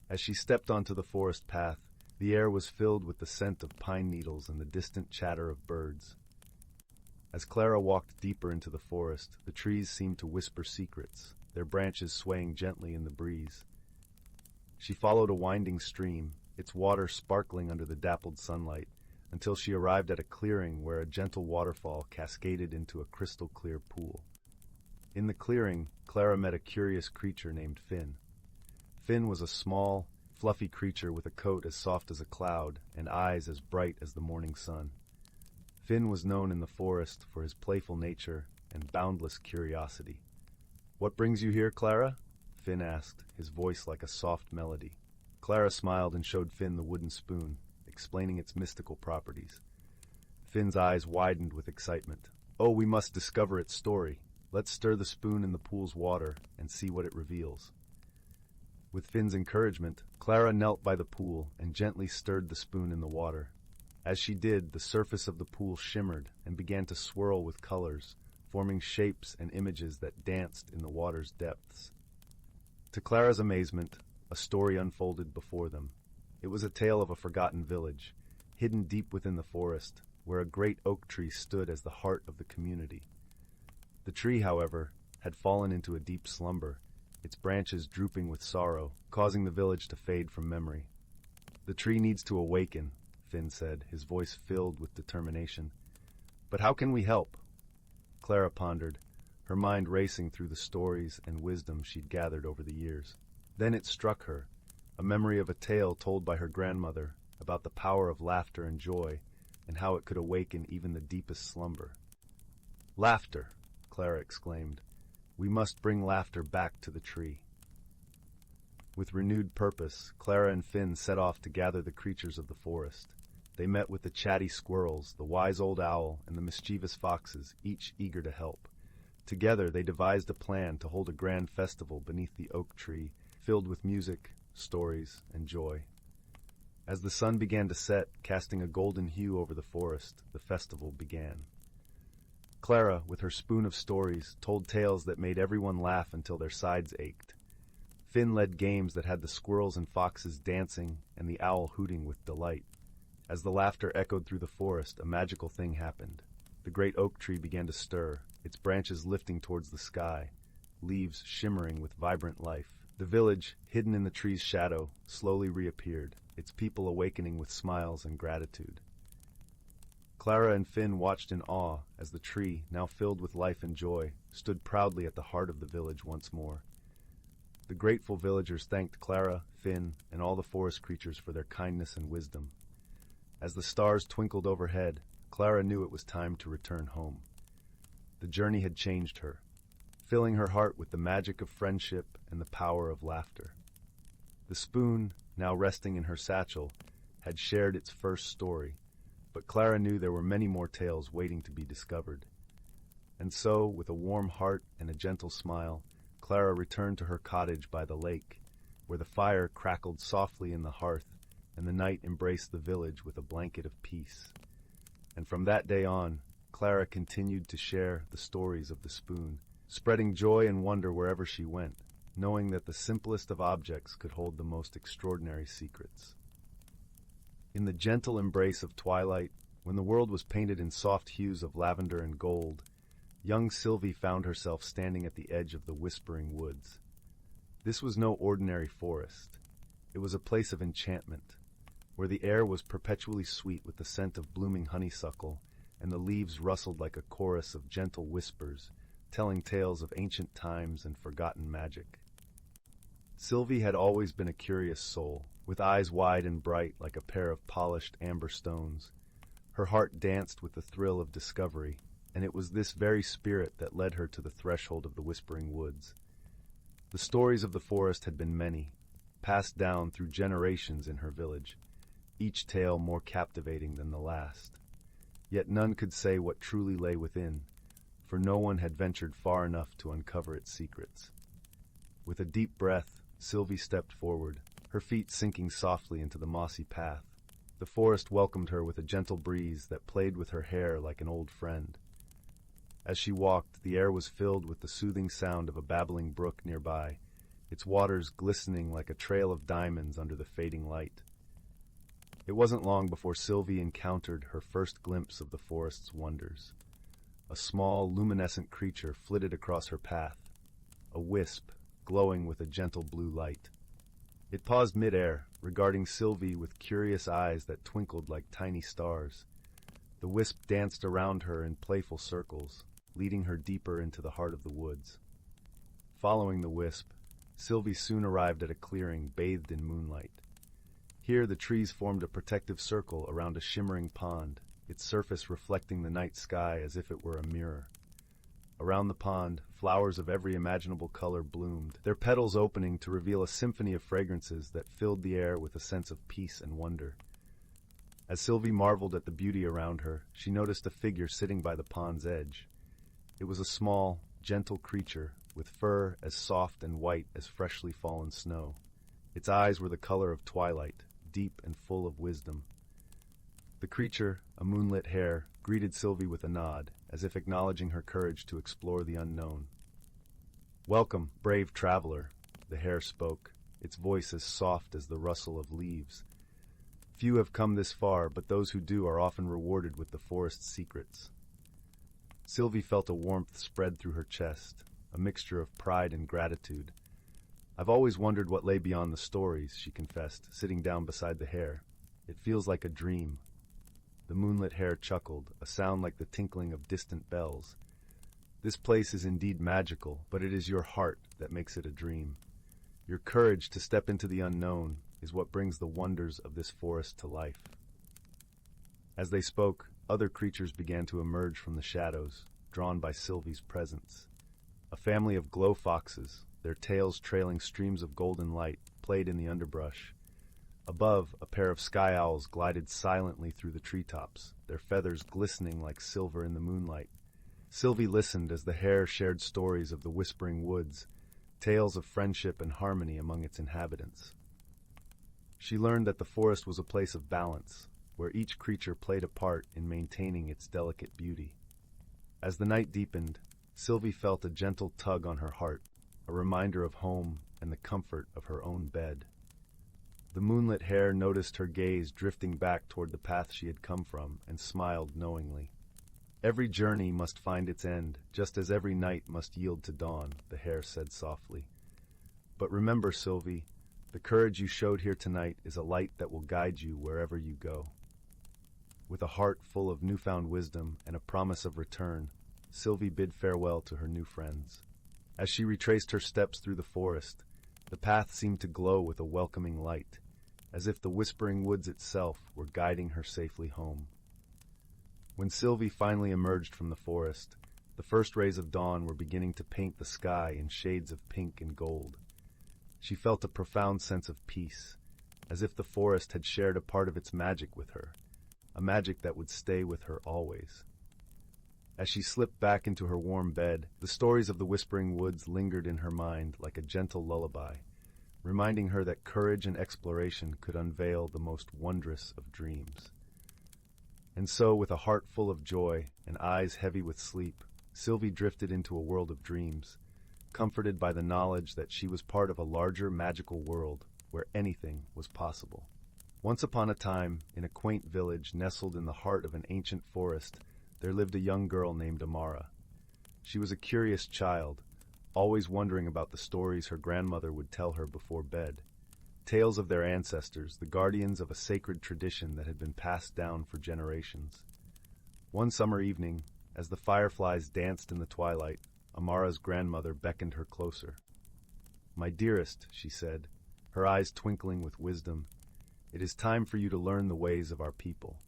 As she stepped onto the forest path, the air was filled with the scent of pine needles and the distant chatter of birds. As Clara walked deeper into the forest, the trees seemed to whisper secrets, their branches swaying gently in the breeze. She followed a winding stream, its water sparkling under the dappled sunlight, until she arrived at a clearing where a gentle waterfall cascaded into a crystal-clear pool. In the clearing, Clara met a curious creature named Finn. Finn was a small, fluffy creature with a coat as soft as a cloud and eyes as bright as the morning sun. Finn was known in the forest for his playful nature and boundless curiosity. "What brings you here, Clara?" Finn asked, his voice like a soft melody. Clara smiled and showed Finn the wooden spoon, explaining its mystical properties. Finn's eyes widened with excitement. "Oh, we must discover its story. Let's stir the spoon in the pool's water and see what it reveals." With Finn's encouragement, Clara knelt by the pool and gently stirred the spoon in the water. As she did, the surface of the pool shimmered and began to swirl with colors, forming shapes and images that danced in the water's depths. To Clara's amazement, a story unfolded before them. It was a tale of a forgotten village, hidden deep within the forest, where a great oak tree stood as the heart of the community. The tree, however, had fallen into a deep slumber, its branches drooping with sorrow, causing the village to fade from memory. "The tree needs to awaken," Finn said, his voice filled with determination. "But how can we help?" Clara pondered, her mind racing through the stories and wisdom she'd gathered over the years. Then it struck her, a memory of a tale told by her grandmother about the power of laughter and joy, and how it could awaken even the deepest slumber. "Laughter!" Clara exclaimed. "We must bring laughter back to the tree." With renewed purpose, Clara and Finn set off to gather the creatures of the forest. They met with the chatty squirrels, the wise old owl, and the mischievous foxes, each eager to help. Together they devised a plan to hold a grand festival beneath the oak tree, filled with music, stories, and joy. As the sun began to set, casting a golden hue over the forest, the festival began. Clara, with her spoon of stories, told tales that made everyone laugh until their sides ached. Finn led games that had the squirrels and foxes dancing and the owl hooting with delight. As the laughter echoed through the forest, a magical thing happened. The great oak tree began to stir, its branches lifting towards the sky, leaves shimmering with vibrant life. The village, hidden in the tree's shadow, slowly reappeared, its people awakening with smiles and gratitude. Clara and Finn watched in awe as the tree, now filled with life and joy, stood proudly at the heart of the village once more. The grateful villagers thanked Clara, Finn, and all the forest creatures for their kindness and wisdom. As the stars twinkled overhead, Clara knew it was time to return home. The journey had changed her, filling her heart with the magic of friendship and the power of laughter. The spoon, now resting in her satchel, had shared its first story, but Clara knew there were many more tales waiting to be discovered. And so, with a warm heart and a gentle smile, Clara returned to her cottage by the lake, where the fire crackled softly in the hearth, and the night embraced the village with a blanket of peace. And from that day on, Clara continued to share the stories of the spoon, spreading joy and wonder wherever she went, knowing that the simplest of objects could hold the most extraordinary secrets. In the gentle embrace of twilight, when the world was painted in soft hues of lavender and gold, young Sylvie found herself standing at the edge of the whispering woods. This was no ordinary forest. It was a place of enchantment, where the air was perpetually sweet with the scent of blooming honeysuckle, and the leaves rustled like a chorus of gentle whispers, telling tales of ancient times and forgotten magic. Sylvie had always been a curious soul, with eyes wide and bright like a pair of polished amber stones. Her heart danced with the thrill of discovery, and it was this very spirit that led her to the threshold of the Whispering Woods. The stories of the forest had been many, passed down through generations in her village, each tale more captivating than the last. Yet none could say what truly lay within, for no one had ventured far enough to uncover its secrets. With a deep breath, Sylvie stepped forward, her feet sinking softly into the mossy path. The forest welcomed her with a gentle breeze that played with her hair like an old friend. As she walked, the air was filled with the soothing sound of a babbling brook nearby, its waters glistening like a trail of diamonds under the fading light. It wasn't long before Sylvie encountered her first glimpse of the forest's wonders. A small, luminescent creature flitted across her path, a wisp glowing with a gentle blue light. It paused midair, regarding Sylvie with curious eyes that twinkled like tiny stars. The wisp danced around her in playful circles, leading her deeper into the heart of the woods. Following the wisp, Sylvie soon arrived at a clearing bathed in moonlight. Here the trees formed a protective circle around a shimmering pond, its surface reflecting the night sky as if it were a mirror. Around the pond, flowers of every imaginable color bloomed, their petals opening to reveal a symphony of fragrances that filled the air with a sense of peace and wonder. As Sylvie marveled at the beauty around her, she noticed a figure sitting by the pond's edge. It was a small, gentle creature with fur as soft and white as freshly fallen snow. Its eyes were the color of twilight, deep and full of wisdom. The creature, a moonlit hare, greeted Sylvie with a nod, as if acknowledging her courage to explore the unknown. "Welcome, brave traveler," the hare spoke, its voice as soft as the rustle of leaves. "Few have come this far, but those who do are often rewarded with the forest's secrets." Sylvie felt a warmth spread through her chest, a mixture of pride and gratitude. "I've always wondered what lay beyond the stories," she confessed, sitting down beside the hare. "It feels like a dream." The moonlit hare chuckled, a sound like the tinkling of distant bells. "This place is indeed magical, but it is your heart that makes it a dream. Your courage to step into the unknown is what brings the wonders of this forest to life." As they spoke, other creatures began to emerge from the shadows, drawn by Sylvie's presence. A family of glow foxes, their tails trailing streams of golden light, played in the underbrush. Above, a pair of sky owls glided silently through the treetops, their feathers glistening like silver in the moonlight. Sylvie listened as the hare shared stories of the Whispering Woods, tales of friendship and harmony among its inhabitants. She learned that the forest was a place of balance, where each creature played a part in maintaining its delicate beauty. As the night deepened, Sylvie felt a gentle tug on her heart, a reminder of home and the comfort of her own bed. The moonlit hare noticed her gaze drifting back toward the path she had come from and smiled knowingly. "Every journey must find its end, just as every night must yield to dawn," the hare said softly. "But remember, Sylvie, the courage you showed here tonight is a light that will guide you wherever you go." With a heart full of newfound wisdom and a promise of return, Sylvie bid farewell to her new friends. As she retraced her steps through the forest, The path seemed to glow with a welcoming light, as if the whispering woods itself were guiding her safely home. When Sylvie finally emerged from the forest, the first rays of dawn were beginning to paint the sky in shades of pink and gold. She felt a profound sense of peace, as if the forest had shared a part of its magic with her, a magic that would stay with her always. As she slipped back into her warm bed, the stories of the whispering woods lingered in her mind like a gentle lullaby, reminding her that courage and exploration could unveil the most wondrous of dreams. And so, with a heart full of joy and eyes heavy with sleep, Sylvie drifted into a world of dreams, comforted by the knowledge that she was part of a larger magical world where anything was possible. Once upon a time, in a quaint village nestled in the heart of an ancient forest, there lived a young girl named Amara. She was a curious child, always wondering about the stories her grandmother would tell her before bed. Tales of their ancestors, the guardians of a sacred tradition that had been passed down for generations. One summer evening, as the fireflies danced in the twilight, Amara's grandmother beckoned her closer. "My dearest," she said, her eyes twinkling with wisdom, "it is time for you to learn the ways of our people."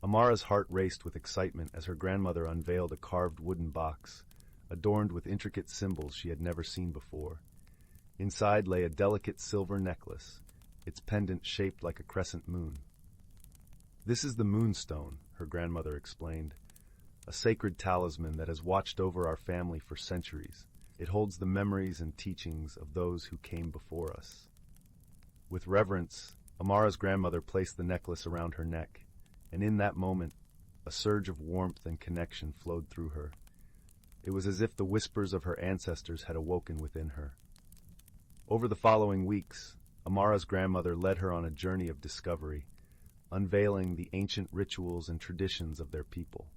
Amara's heart raced with excitement as her grandmother unveiled a carved wooden box, adorned with intricate symbols she had never seen before. Inside lay a delicate silver necklace, its pendant shaped like a crescent moon. "This is the moonstone," her grandmother explained, "a sacred talisman that has watched over our family for centuries. It holds the memories and teachings of those who came before us." With reverence, Amara's grandmother placed the necklace around her neck, and in that moment, a surge of warmth and connection flowed through her. It was as if the whispers of her ancestors had awoken within her. Over the following weeks, Amara's grandmother led her on a journey of discovery, unveiling the ancient rituals and traditions of their people.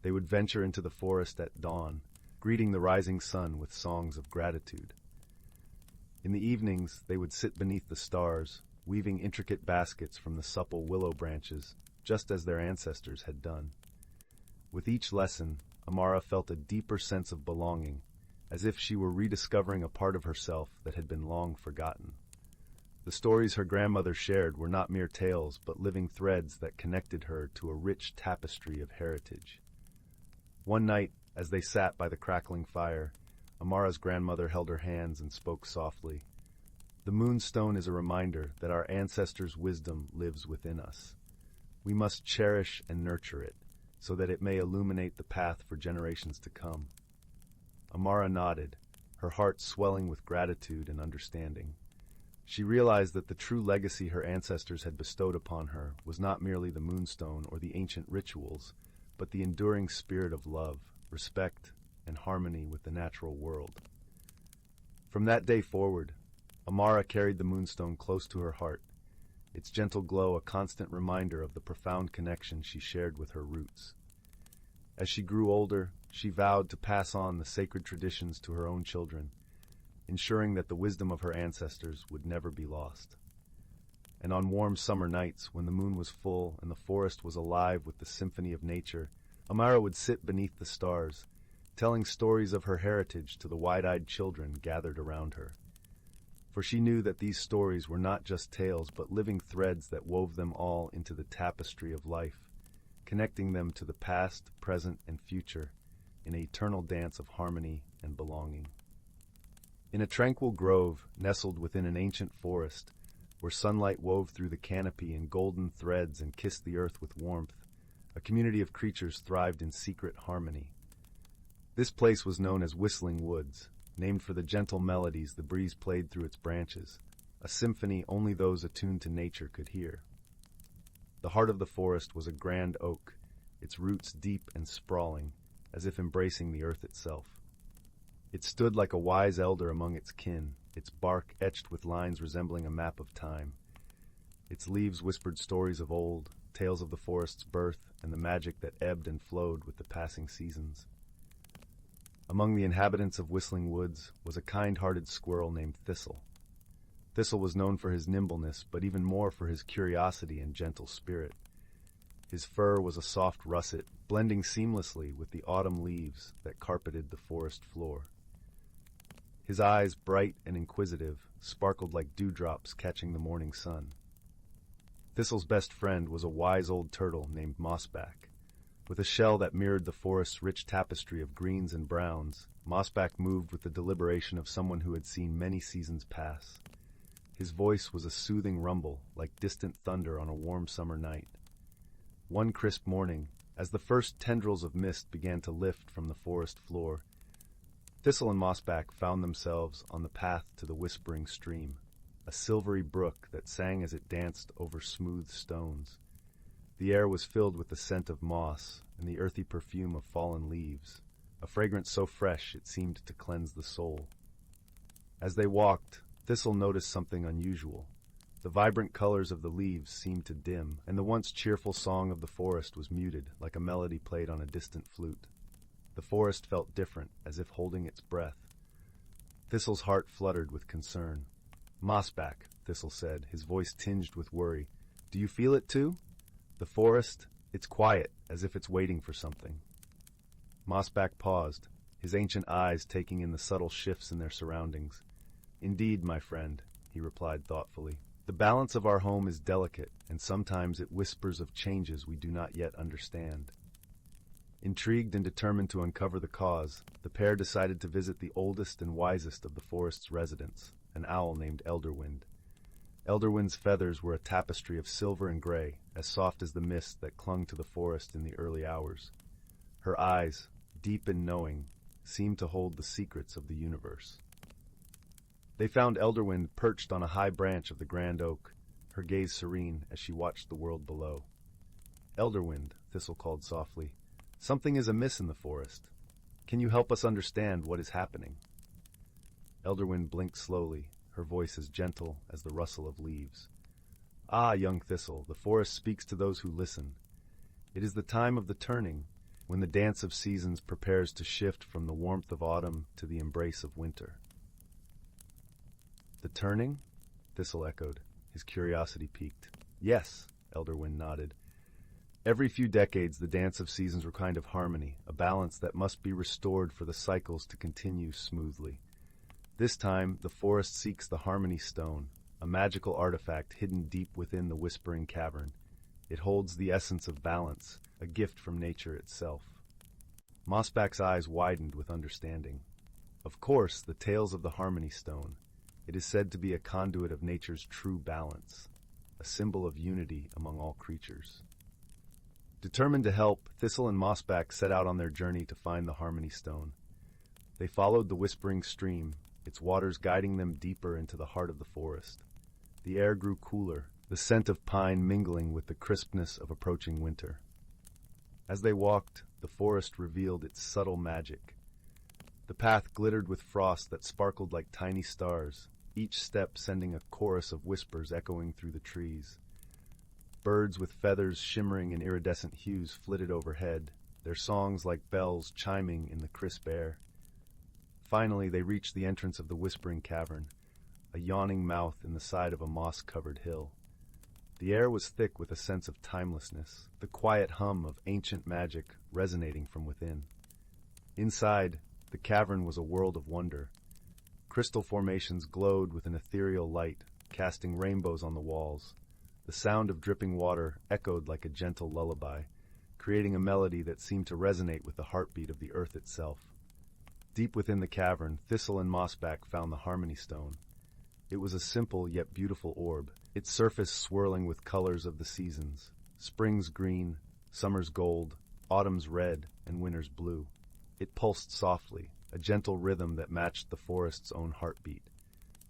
They would venture into the forest at dawn, greeting the rising sun with songs of gratitude. In the evenings, they would sit beneath the stars, weaving intricate baskets from the supple willow branches, just as their ancestors had done. With each lesson, Amara felt a deeper sense of belonging, as if she were rediscovering a part of herself that had been long forgotten. The stories her grandmother shared were not mere tales, but living threads that connected her to a rich tapestry of heritage. One night, as they sat by the crackling fire, Amara's grandmother held her hands and spoke softly. "The moonstone is a reminder that our ancestors' wisdom lives within us. We must cherish and nurture it, so that it may illuminate the path for generations to come." Amara nodded, her heart swelling with gratitude and understanding. She realized that the true legacy her ancestors had bestowed upon her was not merely the moonstone or the ancient rituals, but the enduring spirit of love, respect, and harmony with the natural world. From that day forward, Amara carried the moonstone close to her heart, its gentle glow a constant reminder of the profound connection she shared with her roots. As she grew older, she vowed to pass on the sacred traditions to her own children, ensuring that the wisdom of her ancestors would never be lost. And on warm summer nights, when the moon was full and the forest was alive with the symphony of nature, Amara would sit beneath the stars, telling stories of her heritage to the wide-eyed children gathered around her. For she knew that these stories were not just tales, but living threads that wove them all into the tapestry of life, connecting them to the past, present, and future in an eternal dance of harmony and belonging. In a tranquil grove nestled within an ancient forest, where sunlight wove through the canopy in golden threads and kissed the earth with warmth, a community of creatures thrived in secret harmony. This place was known as Whistling Woods, named for the gentle melodies the breeze played through its branches, a symphony only those attuned to nature could hear. The heart of the forest was a grand oak, its roots deep and sprawling, as if embracing the earth itself. It stood like a wise elder among its kin, its bark etched with lines resembling a map of time. Its leaves whispered stories of old, tales of the forest's birth, and the magic that ebbed and flowed with the passing seasons. Among the inhabitants of Whistling Woods was a kind-hearted squirrel named Thistle. Thistle was known for his nimbleness, but even more for his curiosity and gentle spirit. His fur was a soft russet, blending seamlessly with the autumn leaves that carpeted the forest floor. His eyes, bright and inquisitive, sparkled like dewdrops catching the morning sun. Thistle's best friend was a wise old turtle named Mossback. With a shell that mirrored the forest's rich tapestry of greens and browns, Mossback moved with the deliberation of someone who had seen many seasons pass. His voice was a soothing rumble, like distant thunder on a warm summer night. One crisp morning, as the first tendrils of mist began to lift from the forest floor, Thistle and Mossback found themselves on the path to the whispering stream, a silvery brook that sang as it danced over smooth stones. The air was filled with the scent of moss and the earthy perfume of fallen leaves, a fragrance so fresh it seemed to cleanse the soul. As they walked, Thistle noticed something unusual. The vibrant colors of the leaves seemed to dim, and the once cheerful song of the forest was muted, like a melody played on a distant flute. The forest felt different, as if holding its breath. Thistle's heart fluttered with concern. "Mossback," Thistle said, his voice tinged with worry. "Do you feel it too? The forest, it's quiet, as if it's waiting for something." Mossback paused, his ancient eyes taking in the subtle shifts in their surroundings. "Indeed, my friend," he replied thoughtfully. "The balance of our home is delicate, and sometimes it whispers of changes we do not yet understand." Intrigued and determined to uncover the cause, the pair decided to visit the oldest and wisest of the forest's residents, an owl named Elderwind. Elderwind's feathers were a tapestry of silver and gray, as soft as the mist that clung to the forest in the early hours. Her eyes, deep and knowing, seemed to hold the secrets of the universe. They found Elderwind perched on a high branch of the grand oak, her gaze serene as she watched the world below. "Elderwind," Thistle called softly, "something is amiss in the forest. Can you help us understand what is happening?" Elderwind blinked slowly, her voice as gentle as the rustle of leaves. "Ah, young Thistle, the forest speaks to those who listen. It is the time of the turning, when the dance of seasons prepares to shift from the warmth of autumn to the embrace of winter." "The turning?" Thistle echoed, his curiosity piqued. "Yes," Elderwind nodded. "Every few decades the dance of seasons were kind of harmony, a balance that must be restored for the cycles to continue smoothly. This time, the forest seeks the Harmony Stone, a magical artifact hidden deep within the Whispering Cavern. It holds the essence of balance, a gift from nature itself." Mossback's eyes widened with understanding. "Of course, the tales of the Harmony Stone. It is said to be a conduit of nature's true balance, a symbol of unity among all creatures." Determined to help, Thistle and Mossback set out on their journey to find the Harmony Stone. They followed the whispering stream, its waters guiding them deeper into the heart of the forest. The air grew cooler, the scent of pine mingling with the crispness of approaching winter. As they walked, the forest revealed its subtle magic. The path glittered with frost that sparkled like tiny stars, each step sending a chorus of whispers echoing through the trees. Birds with feathers shimmering in iridescent hues flitted overhead, their songs like bells chiming in the crisp air. Finally, they reached the entrance of the Whispering Cavern, a yawning mouth in the side of a moss-covered hill. The air was thick with a sense of timelessness, the quiet hum of ancient magic resonating from within. Inside, the cavern was a world of wonder. Crystal formations glowed with an ethereal light, casting rainbows on the walls. The sound of dripping water echoed like a gentle lullaby, creating a melody that seemed to resonate with the heartbeat of the earth itself. Deep within the cavern, Thistle and Mossback found the Harmony Stone. It was a simple yet beautiful orb, its surface swirling with colors of the seasons: spring's green, summer's gold, autumn's red, and winter's blue. It pulsed softly, a gentle rhythm that matched the forest's own heartbeat.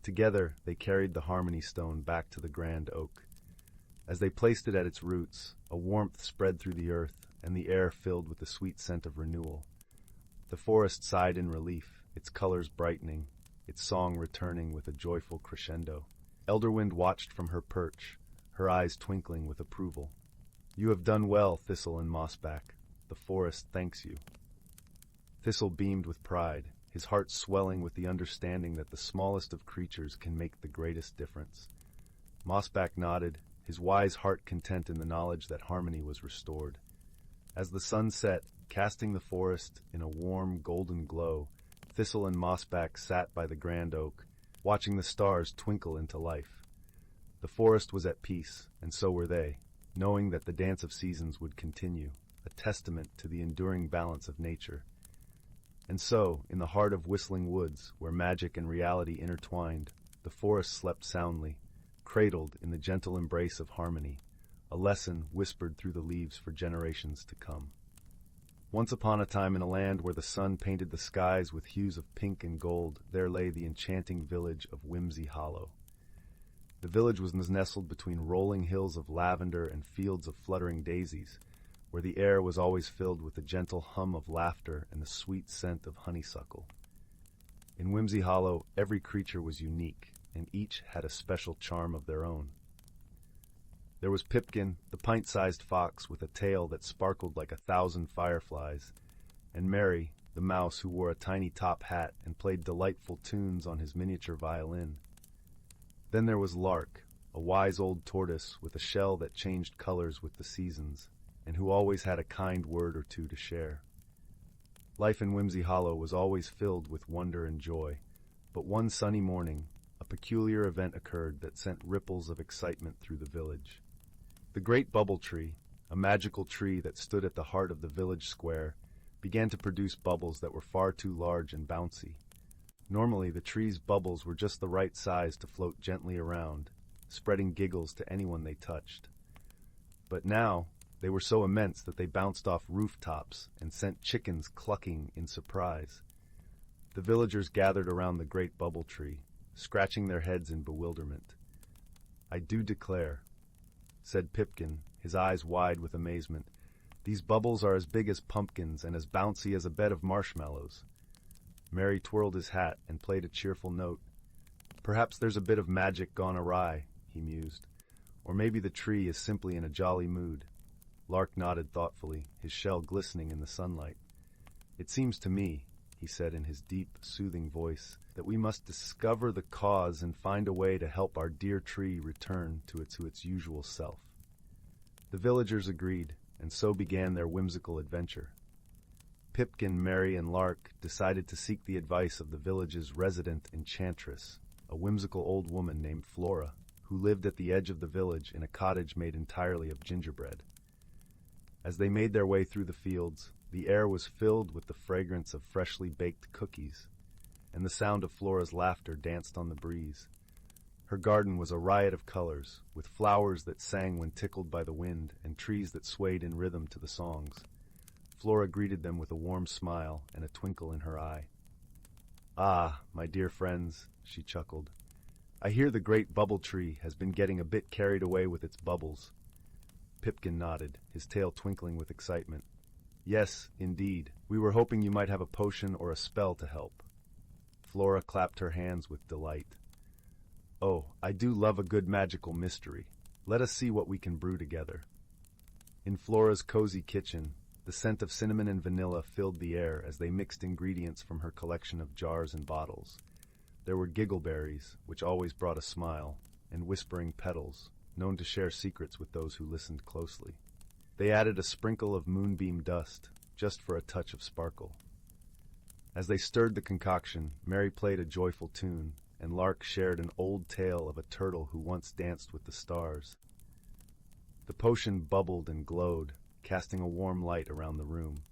Together, they carried the Harmony Stone back to the grand oak. As they placed it at its roots, a warmth spread through the earth, and the air filled with the sweet scent of renewal. The forest sighed in relief, its colors brightening, its song returning with a joyful crescendo. Elderwind watched from her perch, her eyes twinkling with approval. "You have done well, Thistle and Mossback. The forest thanks you." Thistle beamed with pride, his heart swelling with the understanding that the smallest of creatures can make the greatest difference. Mossback nodded, his wise heart content in the knowledge that harmony was restored. As the sun set, casting the forest in a warm, golden glow, Thistle and Mossback sat by the grand oak, watching the stars twinkle into life. The forest was at peace, and so were they, knowing that the dance of seasons would continue, a testament to the enduring balance of nature. And so, in the heart of Whistling Woods, where magic and reality intertwined, the forest slept soundly, cradled in the gentle embrace of harmony, a lesson whispered through the leaves for generations to come. Once upon a time in a land where the sun painted the skies with hues of pink and gold, there lay the enchanting village of Whimsy Hollow. The village was nestled between rolling hills of lavender and fields of fluttering daisies, where the air was always filled with the gentle hum of laughter and the sweet scent of honeysuckle. In Whimsy Hollow, every creature was unique, and each had a special charm of their own. There was Pipkin, the pint-sized fox with a tail that sparkled like 1,000 fireflies, and Mary, the mouse who wore a tiny top hat and played delightful tunes on his miniature violin. Then there was Lark, a wise old tortoise with a shell that changed colors with the seasons, and who always had a kind word or two to share. Life in Whimsy Hollow was always filled with wonder and joy, but one sunny morning, a peculiar event occurred that sent ripples of excitement through the village. The great bubble tree, a magical tree that stood at the heart of the village square, began to produce bubbles that were far too large and bouncy. Normally, the tree's bubbles were just the right size to float gently around, spreading giggles to anyone they touched. But now, they were so immense that they bounced off rooftops and sent chickens clucking in surprise. The villagers gathered around the great bubble tree, scratching their heads in bewilderment. "I do declare," said Pipkin, his eyes wide with amazement, "these bubbles are as big as pumpkins and as bouncy as a bed of marshmallows." Mary twirled his hat and played a cheerful note. "Perhaps there's a bit of magic gone awry," he mused. "Or maybe the tree is simply in a jolly mood." Lark nodded thoughtfully, his shell glistening in the sunlight. "It seems to me," he said in his deep, soothing voice, "that we must discover the cause and find a way to help our dear tree return to its usual self." The villagers agreed, and so began their whimsical adventure. Pipkin, Mary, and Lark decided to seek the advice of the village's resident enchantress, a whimsical old woman named Flora, who lived at the edge of the village in a cottage made entirely of gingerbread. As they made their way through the fields, the air was filled with the fragrance of freshly baked cookies, and the sound of Flora's laughter danced on the breeze. Her garden was a riot of colors, with flowers that sang when tickled by the wind and trees that swayed in rhythm to the songs. Flora greeted them with a warm smile and a twinkle in her eye. "Ah, my dear friends," she chuckled, "I hear the great bubble tree has been getting a bit carried away with its bubbles." Pipkin nodded, his tail twinkling with excitement. "Yes, indeed. We were hoping you might have a potion or a spell to help." Flora clapped her hands with delight. "Oh, I do love a good magical mystery. Let us see what we can brew together." In Flora's cozy kitchen, the scent of cinnamon and vanilla filled the air as they mixed ingredients from her collection of jars and bottles. There were giggleberries, which always brought a smile, and whispering petals, known to share secrets with those who listened closely. They added a sprinkle of moonbeam dust, just for a touch of sparkle. As they stirred the concoction, Mary played a joyful tune, and Lark shared an old tale of a turtle who once danced with the stars. The potion bubbled and glowed, casting a warm light around the room.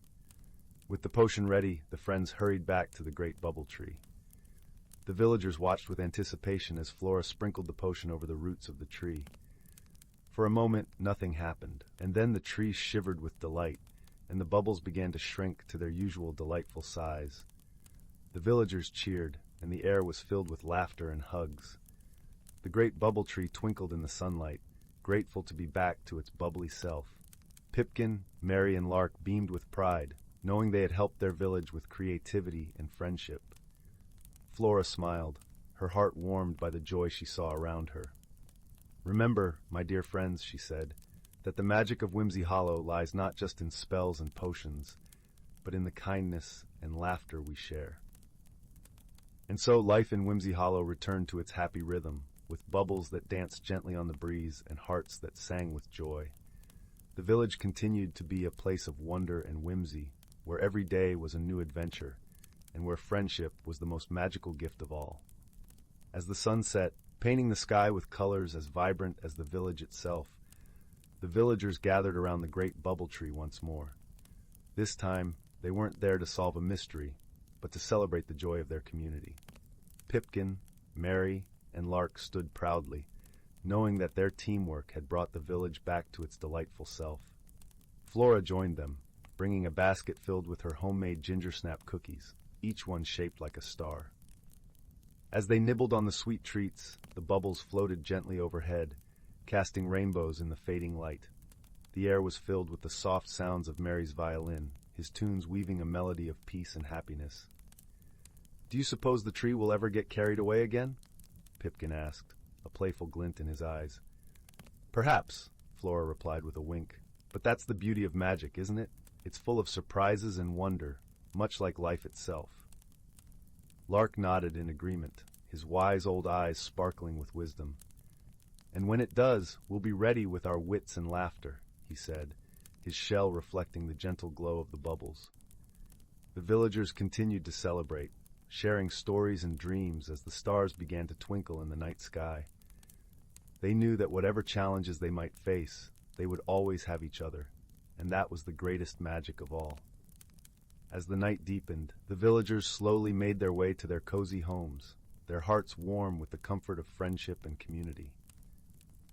With the potion ready, the friends hurried back to the great bubble tree. The villagers watched with anticipation as Flora sprinkled the potion over the roots of the tree. For a moment, nothing happened, and then the tree shivered with delight, and the bubbles began to shrink to their usual delightful size. The villagers cheered, and the air was filled with laughter and hugs. The great bubble tree twinkled in the sunlight, grateful to be back to its bubbly self. Pipkin, Mary, and Lark beamed with pride, knowing they had helped their village with creativity and friendship. Flora smiled, her heart warmed by the joy she saw around her. "Remember, my dear friends," she said, "that the magic of Whimsy Hollow lies not just in spells and potions, but in the kindness and laughter we share." And so life in Whimsy Hollow returned to its happy rhythm, with bubbles that danced gently on the breeze and hearts that sang with joy. The village continued to be a place of wonder and whimsy, where every day was a new adventure, and where friendship was the most magical gift of all. As the sun set, painting the sky with colors as vibrant as the village itself, the villagers gathered around the great bubble tree once more. This time, they weren't there to solve a mystery, but to celebrate the joy of their community. Pipkin, Mary, and Lark stood proudly, knowing that their teamwork had brought the village back to its delightful self. Flora joined them, bringing a basket filled with her homemade ginger snap cookies, each one shaped like a star. As they nibbled on the sweet treats, the bubbles floated gently overhead, casting rainbows in the fading light. The air was filled with the soft sounds of Mary's violin, his tunes weaving a melody of peace and happiness. "Do you suppose the tree will ever get carried away again?" Pipkin asked, a playful glint in his eyes. "Perhaps," Flora replied with a wink. "But that's the beauty of magic, isn't it? It's full of surprises and wonder, much like life itself." Lark nodded in agreement, his wise old eyes sparkling with wisdom. "And when it does, we'll be ready with our wits and laughter," he said, his shell reflecting the gentle glow of the bubbles. The villagers continued to celebrate, sharing stories and dreams as the stars began to twinkle in the night sky. They knew that whatever challenges they might face, they would always have each other, and that was the greatest magic of all. As the night deepened, the villagers slowly made their way to their cozy homes, their hearts warm with the comfort of friendship and community.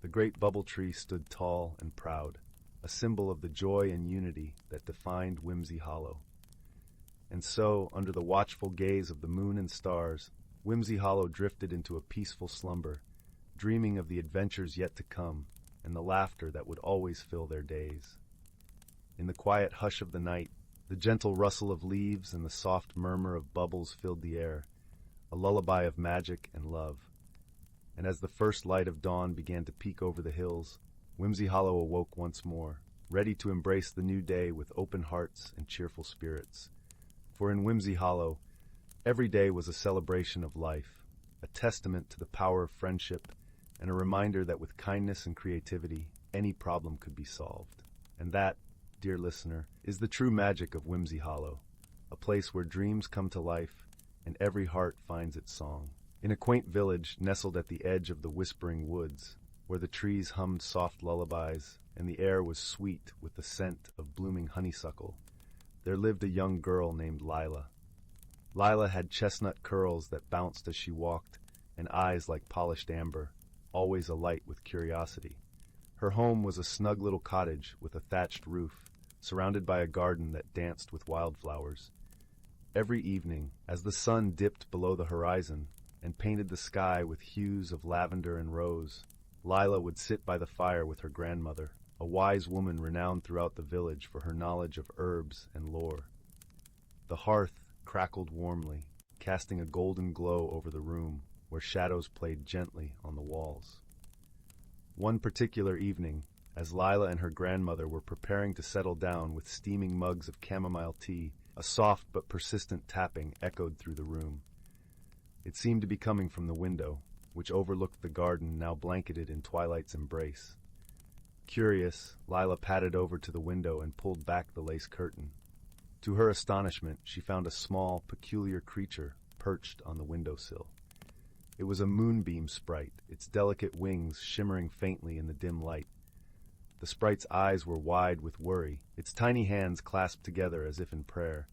The great bubble tree stood tall and proud, a symbol of the joy and unity that defined Whimsy Hollow. And so, under the watchful gaze of the moon and stars, Whimsy Hollow drifted into a peaceful slumber, dreaming of the adventures yet to come and the laughter that would always fill their days. In the quiet hush of the night, the gentle rustle of leaves and the soft murmur of bubbles filled the air, a lullaby of magic and love. And as the first light of dawn began to peek over the hills, Whimsy Hollow awoke once more, ready to embrace the new day with open hearts and cheerful spirits. For in Whimsy Hollow, every day was a celebration of life, a testament to the power of friendship, and a reminder that with kindness and creativity, any problem could be solved. And that, dear listener, is the true magic of Whimsy Hollow, a place where dreams come to life and every heart finds its song. In a quaint village nestled at the edge of the whispering woods, where the trees hummed soft lullabies and the air was sweet with the scent of blooming honeysuckle, there lived a young girl named Lila. Lila had chestnut curls that bounced as she walked and eyes like polished amber, always alight with curiosity. Her home was a snug little cottage with a thatched roof, surrounded by a garden that danced with wildflowers. Every evening, as the sun dipped below the horizon and painted the sky with hues of lavender and rose, Lila would sit by the fire with her grandmother, a wise woman renowned throughout the village for her knowledge of herbs and lore. The hearth crackled warmly, casting a golden glow over the room, where shadows played gently on the walls. One particular evening, as Lila and her grandmother were preparing to settle down with steaming mugs of chamomile tea, a soft but persistent tapping echoed through the room. It seemed to be coming from the window, which overlooked the garden now blanketed in twilight's embrace. Curious, Lila padded over to the window and pulled back the lace curtain. To her astonishment, she found a small, peculiar creature perched on the windowsill. It was a moonbeam sprite, its delicate wings shimmering faintly in the dim light. The sprite's eyes were wide with worry, its tiny hands clasped together as if in prayer.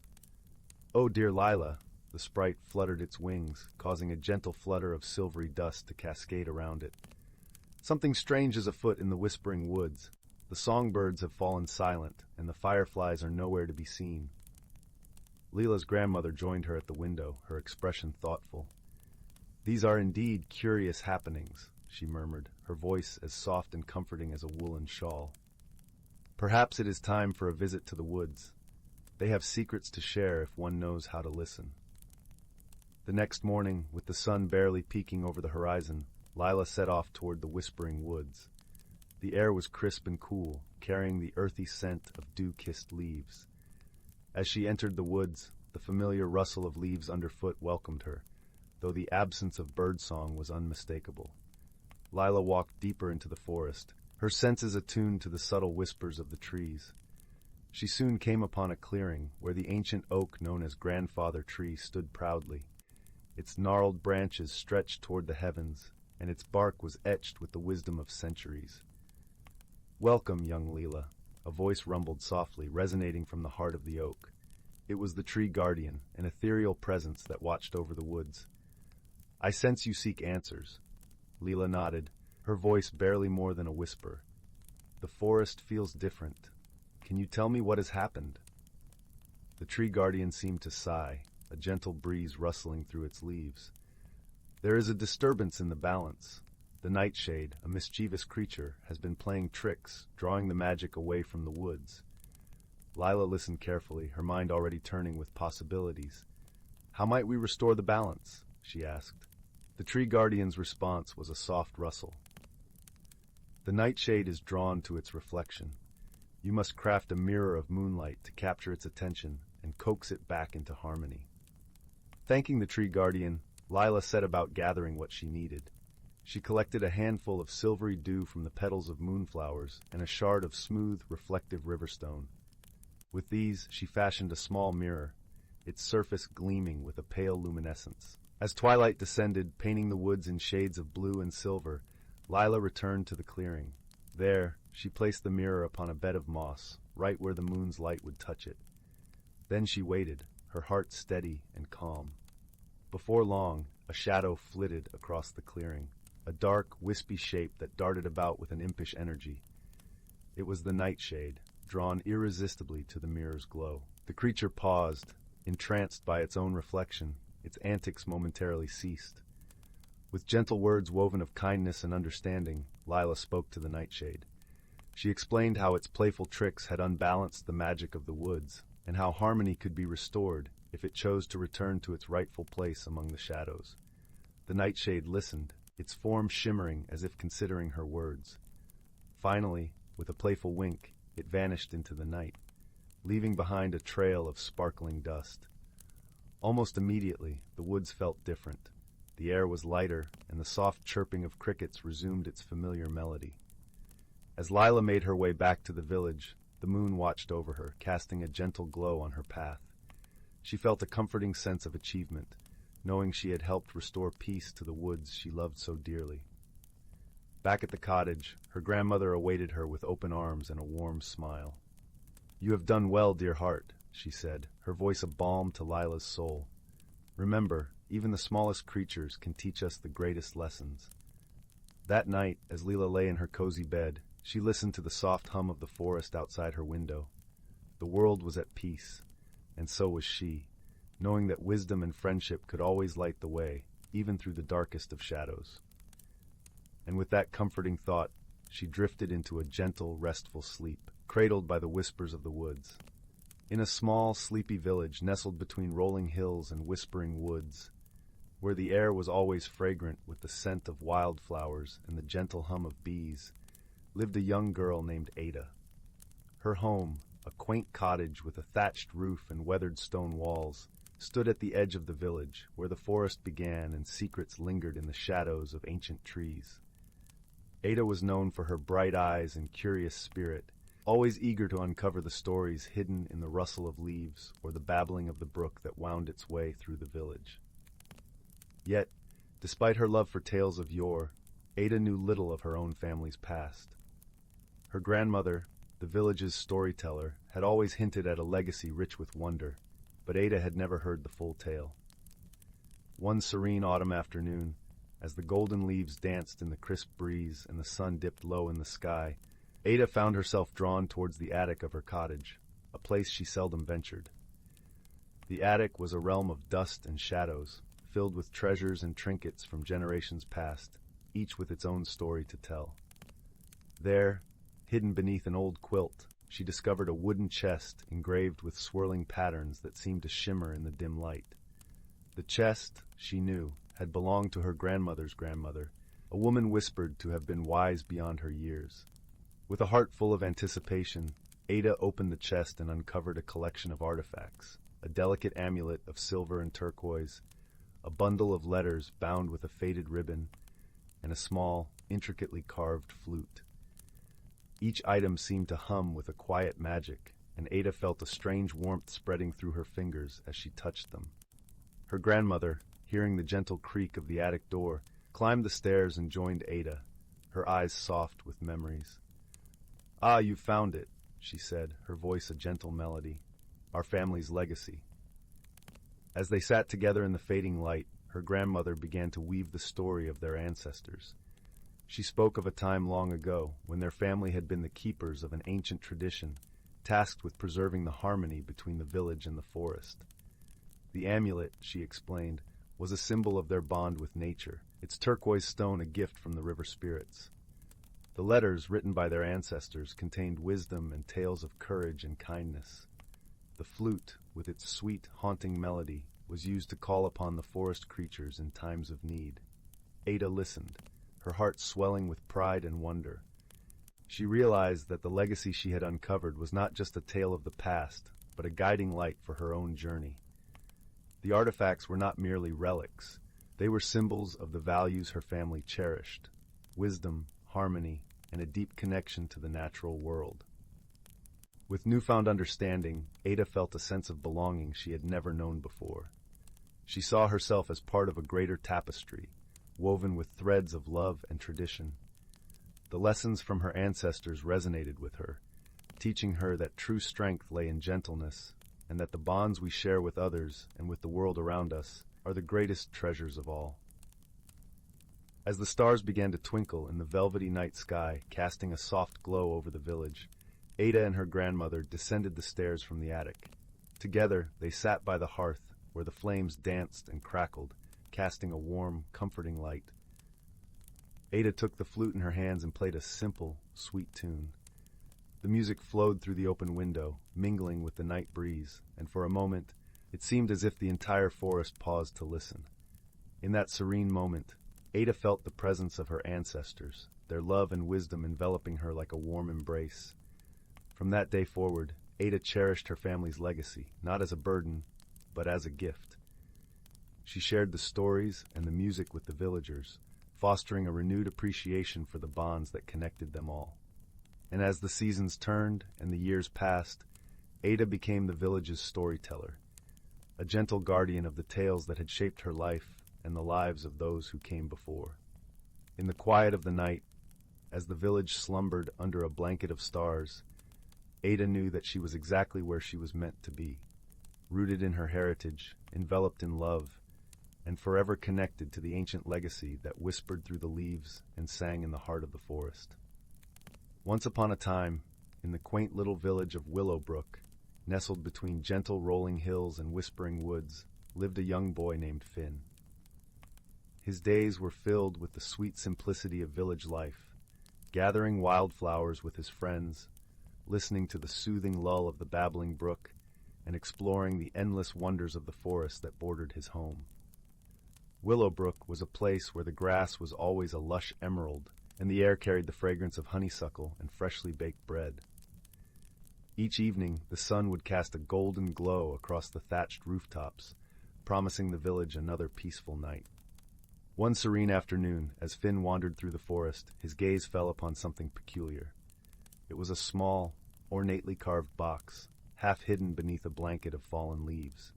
"Oh, dear Lila," the sprite fluttered its wings, causing a gentle flutter of silvery dust to cascade around it. "Something strange is afoot in the whispering woods. The songbirds have fallen silent, and the fireflies are nowhere to be seen." Lila's grandmother joined her at the window, her expression thoughtful. "These are indeed curious happenings," she murmured, her voice as soft and comforting as a woolen shawl. "Perhaps it is time for a visit to the woods. They have secrets to share if one knows how to listen." The next morning, with the sun barely peeking over the horizon, Lila set off toward the whispering woods. The air was crisp and cool, carrying the earthy scent of dew-kissed leaves. As she entered the woods, the familiar rustle of leaves underfoot welcomed her, though the absence of birdsong was unmistakable. Lila walked deeper into the forest, her senses attuned to the subtle whispers of the trees. She soon came upon a clearing where the ancient oak known as Grandfather Tree stood proudly. Its gnarled branches stretched toward the heavens, and its bark was etched with the wisdom of centuries. "Welcome, young Leela," a voice rumbled softly, resonating from the heart of the oak. It was the tree guardian, an ethereal presence that watched over the woods. "I sense you seek answers." Leela nodded, her voice barely more than a whisper. "The forest feels different. Can you tell me what has happened?" The tree guardian seemed to sigh, a gentle breeze rustling through its leaves. "There is a disturbance in the balance. The nightshade, a mischievous creature, has been playing tricks, drawing the magic away from the woods." Lila listened carefully, her mind already turning with possibilities. "How might we restore the balance?" she asked. The tree guardian's response was a soft rustle. "The nightshade is drawn to its reflection. You must craft a mirror of moonlight to capture its attention and coax it back into harmony." Thanking the tree guardian, Lila set about gathering what she needed. She collected a handful of silvery dew from the petals of moonflowers and a shard of smooth, reflective riverstone. With these, she fashioned a small mirror, its surface gleaming with a pale luminescence. As twilight descended, painting the woods in shades of blue and silver, Lila returned to the clearing. There, she placed the mirror upon a bed of moss, right where the moon's light would touch it. Then she waited, her heart steady and calm. Before long, a shadow flitted across the clearing, a dark, wispy shape that darted about with an impish energy. It was the nightshade, drawn irresistibly to the mirror's glow. The creature paused, entranced by its own reflection. Its antics momentarily ceased. With gentle words woven of kindness and understanding, Lila spoke to the nightshade. She explained how its playful tricks had unbalanced the magic of the woods, and how harmony could be restored if it chose to return to its rightful place among the shadows. The nightshade listened, its form shimmering as if considering her words. Finally, with a playful wink, it vanished into the night, leaving behind a trail of sparkling dust. Almost immediately, the woods felt different. The air was lighter, and the soft chirping of crickets resumed its familiar melody. As Lila made her way back to the village, the moon watched over her, casting a gentle glow on her path. She felt a comforting sense of achievement, knowing she had helped restore peace to the woods she loved so dearly. Back at the cottage, her grandmother awaited her with open arms and a warm smile. "You have done well, dear heart," she said, her voice a balm to Lila's soul. "Remember, even the smallest creatures can teach us the greatest lessons." That night, as Leela lay in her cozy bed, she listened to the soft hum of the forest outside her window. The world was at peace, and so was she, knowing that wisdom and friendship could always light the way, even through the darkest of shadows. And with that comforting thought, she drifted into a gentle, restful sleep, cradled by the whispers of the woods. In a small, sleepy village nestled between rolling hills and whispering woods, where the air was always fragrant with the scent of wildflowers and the gentle hum of bees, lived a young girl named Ada. Her home, a quaint cottage with a thatched roof and weathered stone walls, stood at the edge of the village, where the forest began and secrets lingered in the shadows of ancient trees. Ada was known for her bright eyes and curious spirit, always eager to uncover the stories hidden in the rustle of leaves or the babbling of the brook that wound its way through the village. Yet, despite her love for tales of yore, Ada knew little of her own family's past. Her grandmother, the village's storyteller, had always hinted at a legacy rich with wonder, but Ada had never heard the full tale. One serene autumn afternoon, as the golden leaves danced in the crisp breeze and the sun dipped low in the sky, Ada found herself drawn towards the attic of her cottage, a place she seldom ventured. The attic was a realm of dust and shadows, filled with treasures and trinkets from generations past, each with its own story to tell. There, hidden beneath an old quilt, she discovered a wooden chest engraved with swirling patterns that seemed to shimmer in the dim light. The chest, she knew, had belonged to her grandmother's grandmother, a woman whispered to have been wise beyond her years. With a heart full of anticipation, Ada opened the chest and uncovered a collection of artifacts, a delicate amulet of silver and turquoise, a bundle of letters bound with a faded ribbon, and a small, intricately carved flute. Each item seemed to hum with a quiet magic, and Ada felt a strange warmth spreading through her fingers as she touched them. Her grandmother, hearing the gentle creak of the attic door, climbed the stairs and joined Ada, her eyes soft with memories. "Ah, you found it," she said, her voice a gentle melody. "Our family's legacy." As they sat together in the fading light, her grandmother began to weave the story of their ancestors. She spoke of a time long ago when their family had been the keepers of an ancient tradition, tasked with preserving the harmony between the village and the forest. The amulet, she explained, was a symbol of their bond with nature, its turquoise stone a gift from the river spirits. The letters written by their ancestors contained wisdom and tales of courage and kindness. The flute, with its sweet, haunting melody, was used to call upon the forest creatures in times of need. Ada listened, her heart swelling with pride and wonder. She realized that the legacy she had uncovered was not just a tale of the past, but a guiding light for her own journey. The artifacts were not merely relics. They were symbols of the values her family cherished: wisdom, harmony, and a deep connection to the natural world. With newfound understanding, Ada felt a sense of belonging she had never known before. She saw herself as part of a greater tapestry, woven with threads of love and tradition. The lessons from her ancestors resonated with her, teaching her that true strength lay in gentleness, and that the bonds we share with others and with the world around us are the greatest treasures of all. As the stars began to twinkle in the velvety night sky, casting a soft glow over the village, Ada and her grandmother descended the stairs from the attic. Together, they sat by the hearth, where the flames danced and crackled, casting a warm, comforting light. Ada took the flute in her hands and played a simple, sweet tune. The music flowed through the open window, mingling with the night breeze, and for a moment, it seemed as if the entire forest paused to listen. In that serene moment, Ada felt the presence of her ancestors, their love and wisdom enveloping her like a warm embrace. From that day forward, Ada cherished her family's legacy, not as a burden, but as a gift. She shared the stories and the music with the villagers, fostering a renewed appreciation for the bonds that connected them all. And as the seasons turned and the years passed, Ada became the village's storyteller, a gentle guardian of the tales that had shaped her life and the lives of those who came before. In the quiet of the night, as the village slumbered under a blanket of stars, Ada knew that she was exactly where she was meant to be, rooted in her heritage, enveloped in love, and forever connected to the ancient legacy that whispered through the leaves and sang in the heart of the forest. Once upon a time, in the quaint little village of Willowbrook, nestled between gentle rolling hills and whispering woods, lived a young boy named Finn. His days were filled with the sweet simplicity of village life, gathering wildflowers with his friends, listening to the soothing lull of the babbling brook, and exploring the endless wonders of the forest that bordered his home. Willowbrook was a place where the grass was always a lush emerald, and the air carried the fragrance of honeysuckle and freshly baked bread. Each evening, the sun would cast a golden glow across the thatched rooftops, promising the village another peaceful night. One serene afternoon, as Finn wandered through the forest, his gaze fell upon something peculiar. It was a small, ornately carved box, half hidden beneath a blanket of fallen leaves.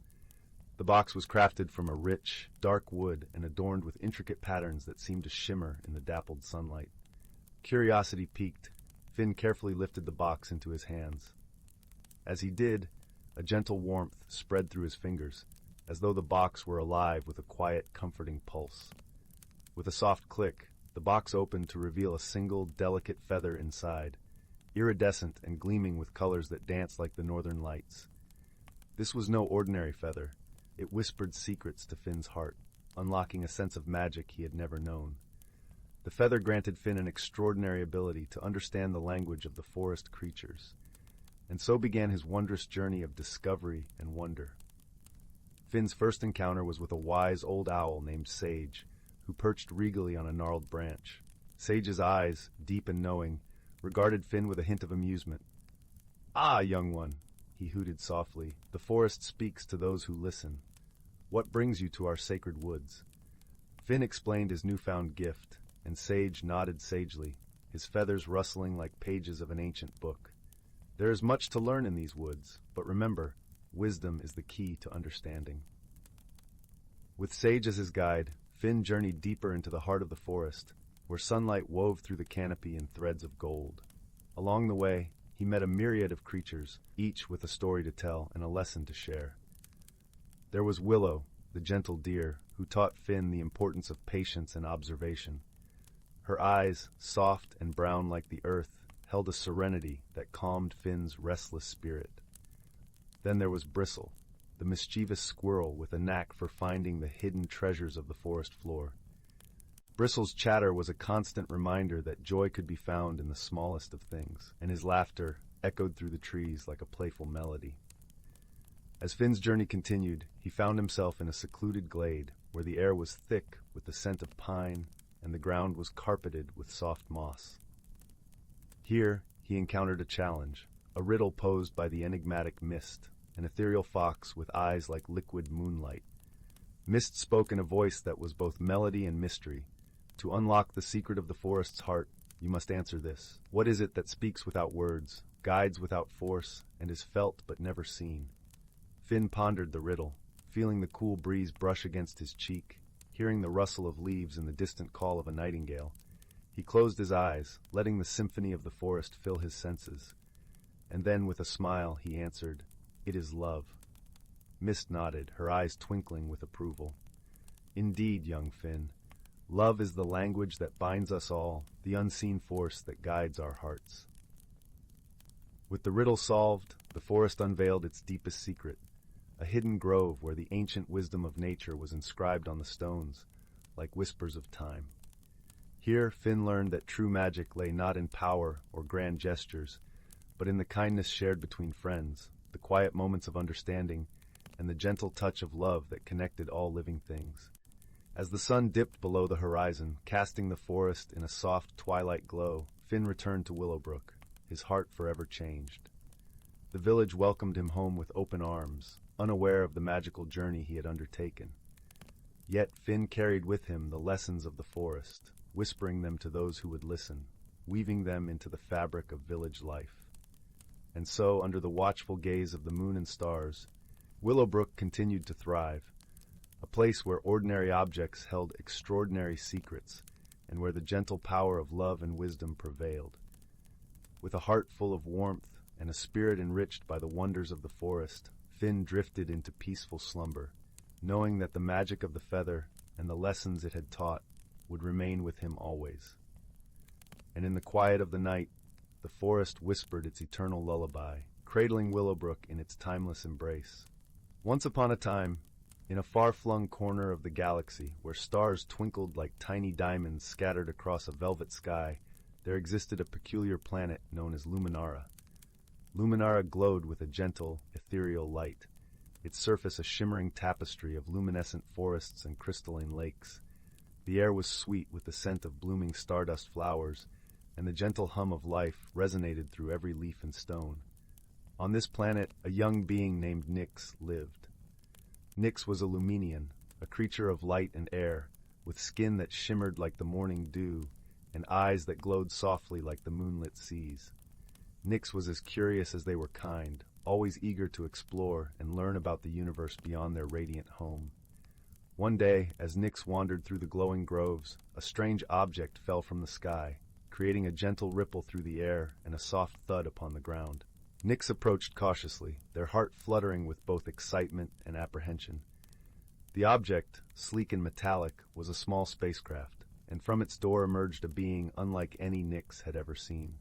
The box was crafted from a rich, dark wood and adorned with intricate patterns that seemed to shimmer in the dappled sunlight. Curiosity piqued, Finn carefully lifted the box into his hands. As he did, a gentle warmth spread through his fingers, as though the box were alive with a quiet, comforting pulse. With a soft click, the box opened to reveal a single, delicate feather inside, iridescent and gleaming with colors that danced like the northern lights. This was no ordinary feather. It whispered secrets to Finn's heart, unlocking a sense of magic he had never known. The feather granted Finn an extraordinary ability to understand the language of the forest creatures, and so began his wondrous journey of discovery and wonder. Finn's first encounter was with a wise old owl named Sage, who perched regally on a gnarled branch. Sage's eyes, deep and knowing, regarded Finn with a hint of amusement. "Ah, young one," he hooted softly, "the forest speaks to those who listen. What brings you to our sacred woods?" Finn explained his newfound gift, and Sage nodded sagely, his feathers rustling like pages of an ancient book. There is much to learn in these woods, but remember, wisdom is the key to understanding. With Sage as his guide, Finn journeyed deeper into the heart of the forest, where sunlight wove through the canopy in threads of gold. Along the way, he met a myriad of creatures, each with a story to tell and a lesson to share. There was Willow, the gentle deer, who taught Finn the importance of patience and observation. Her eyes, soft and brown like the earth, held a serenity that calmed Finn's restless spirit. Then there was Bristle, the mischievous squirrel with a knack for finding the hidden treasures of the forest floor. Bristle's chatter was a constant reminder that joy could be found in the smallest of things, and his laughter echoed through the trees like a playful melody. As Finn's journey continued, he found himself in a secluded glade where the air was thick with the scent of pine and the ground was carpeted with soft moss. Here, he encountered a challenge, a riddle posed by the enigmatic Mist, an ethereal fox with eyes like liquid moonlight. Mist spoke in a voice that was both melody and mystery. To unlock the secret of the forest's heart, you must answer this. What is it that speaks without words, guides without force, and is felt but never seen? Finn pondered the riddle, feeling the cool breeze brush against his cheek, hearing the rustle of leaves and the distant call of a nightingale. He closed his eyes, letting the symphony of the forest fill his senses. And then, with a smile, he answered, "It is love." Mist nodded, her eyes twinkling with approval. "Indeed, young Finn, love is the language that binds us all, the unseen force that guides our hearts." With the riddle solved, the forest unveiled its deepest secret, a hidden grove where the ancient wisdom of nature was inscribed on the stones, like whispers of time. Here, Finn learned that true magic lay not in power or grand gestures, but in the kindness shared between friends, the quiet moments of understanding, and the gentle touch of love that connected all living things. As the sun dipped below the horizon, casting the forest in a soft twilight glow, Finn returned to Willowbrook, his heart forever changed. The village welcomed him home with open arms, unaware of the magical journey he had undertaken. Yet Finn carried with him the lessons of the forest, whispering them to those who would listen, weaving them into the fabric of village life. And so, under the watchful gaze of the moon and stars, Willowbrook continued to thrive, a place where ordinary objects held extraordinary secrets, and where the gentle power of love and wisdom prevailed. With a heart full of warmth and a spirit enriched by the wonders of the forest, Finn drifted into peaceful slumber, knowing that the magic of the feather and the lessons it had taught would remain with him always. And in the quiet of the night, the forest whispered its eternal lullaby, cradling Willowbrook in its timeless embrace. Once upon a time, in a far-flung corner of the galaxy, where stars twinkled like tiny diamonds scattered across a velvet sky, there existed a peculiar planet known as Luminara. Luminara glowed with a gentle, ethereal light, its surface a shimmering tapestry of luminescent forests and crystalline lakes. The air was sweet with the scent of blooming stardust flowers, and the gentle hum of life resonated through every leaf and stone. On this planet, a young being named Nyx lived. Nyx was a Luminian, a creature of light and air, with skin that shimmered like the morning dew, and eyes that glowed softly like the moonlit seas. Nyx was as curious as they were kind, always eager to explore and learn about the universe beyond their radiant home. One day, as Nyx wandered through the glowing groves, a strange object fell from the sky, creating a gentle ripple through the air and a soft thud upon the ground. Nyx approached cautiously, their heart fluttering with both excitement and apprehension. The object, sleek and metallic, was a small spacecraft, and from its door emerged a being unlike any Nyx had ever seen.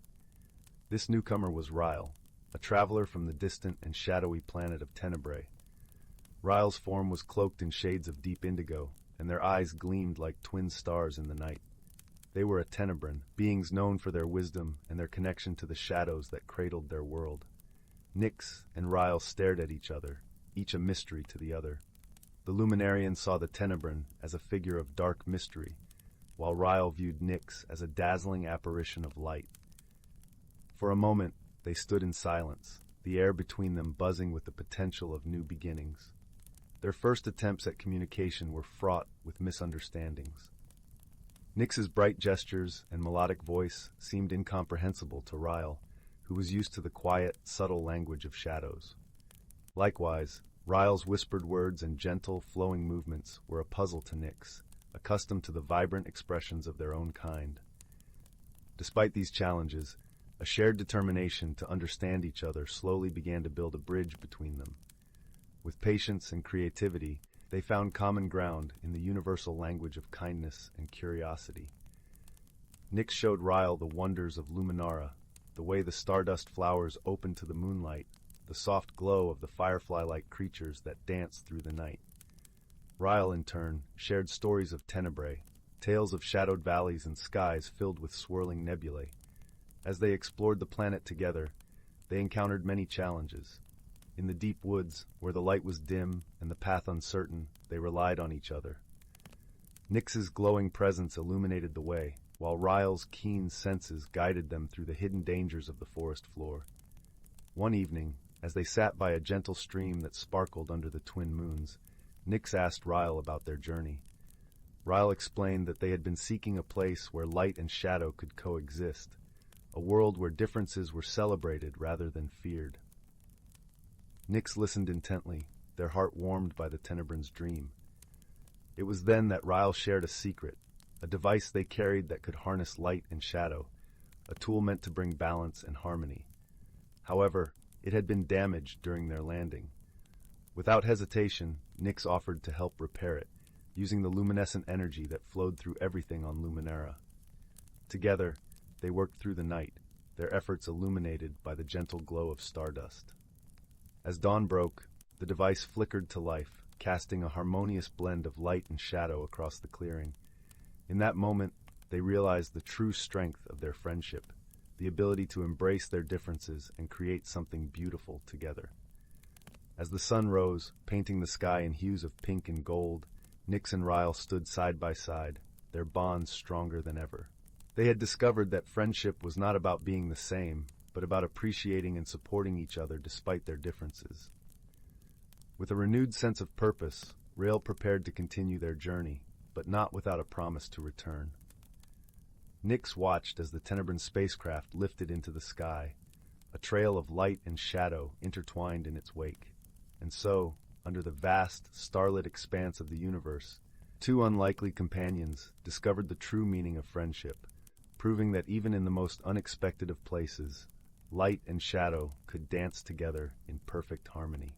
This newcomer was Ryle, a traveler from the distant and shadowy planet of Tenebrae. Ryle's form was cloaked in shades of deep indigo, and their eyes gleamed like twin stars in the night. They were a Tenebran, beings known for their wisdom and their connection to the shadows that cradled their world. Nyx and Ryle stared at each other, each a mystery to the other. The Luminarian saw the Tenebran as a figure of dark mystery, while Ryle viewed Nyx as a dazzling apparition of light. For a moment, they stood in silence, the air between them buzzing with the potential of new beginnings. Their first attempts at communication were fraught with misunderstandings. Nyx's bright gestures and melodic voice seemed incomprehensible to Ryle, who was used to the quiet, subtle language of shadows. Likewise, Ryle's whispered words and gentle, flowing movements were a puzzle to Nyx, accustomed to the vibrant expressions of their own kind. Despite these challenges, a shared determination to understand each other slowly began to build a bridge between them. With patience and creativity, they found common ground in the universal language of kindness and curiosity. Nyx showed Ryle the wonders of Luminara, the way the stardust flowers opened to the moonlight, the soft glow of the firefly-like creatures that danced through the night. Ryle, in turn, shared stories of Tenebrae, tales of shadowed valleys and skies filled with swirling nebulae. As they explored the planet together, they encountered many challenges. In the deep woods, where the light was dim and the path uncertain, they relied on each other. Nyx's glowing presence illuminated the way, while Ryle's keen senses guided them through the hidden dangers of the forest floor. One evening, as they sat by a gentle stream that sparkled under the twin moons, Nyx asked Ryle about their journey. Ryle explained that they had been seeking a place where light and shadow could coexist, a world where differences were celebrated rather than feared. Nyx listened intently, their heart warmed by the Tenebran's dream. It was then that Ryle shared a secret, a device they carried that could harness light and shadow, a tool meant to bring balance and harmony. However, it had been damaged during their landing. Without hesitation, Nyx offered to help repair it, using the luminescent energy that flowed through everything on Luminara. Together, they worked through the night, their efforts illuminated by the gentle glow of stardust. As dawn broke, the device flickered to life, casting a harmonious blend of light and shadow across the clearing. In that moment, they realized the true strength of their friendship, the ability to embrace their differences and create something beautiful together. As the sun rose, painting the sky in hues of pink and gold, Nyx and Ryle stood side by side, their bonds stronger than ever. They had discovered that friendship was not about being the same, but about appreciating and supporting each other despite their differences. With a renewed sense of purpose, Ryle prepared to continue their journey, but not without a promise to return. Nyx watched as the Tenebran spacecraft lifted into the sky, a trail of light and shadow intertwined in its wake. And so, under the vast, starlit expanse of the universe, two unlikely companions discovered the true meaning of friendship, proving that even in the most unexpected of places, light and shadow could dance together in perfect harmony.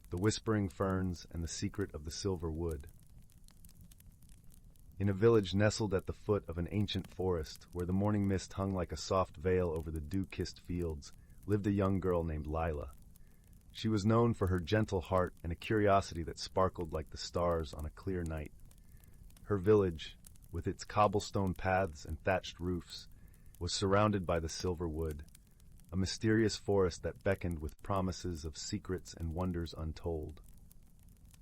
The whispering ferns and the secret of the silver wood. In a village nestled at the foot of an ancient forest, where the morning mist hung like a soft veil over the dew-kissed fields, lived a young girl named Lila. She was known for her gentle heart and a curiosity that sparkled like the stars on a clear night. Her village, with its cobblestone paths and thatched roofs, was surrounded by the silver wood, a mysterious forest that beckoned with promises of secrets and wonders untold.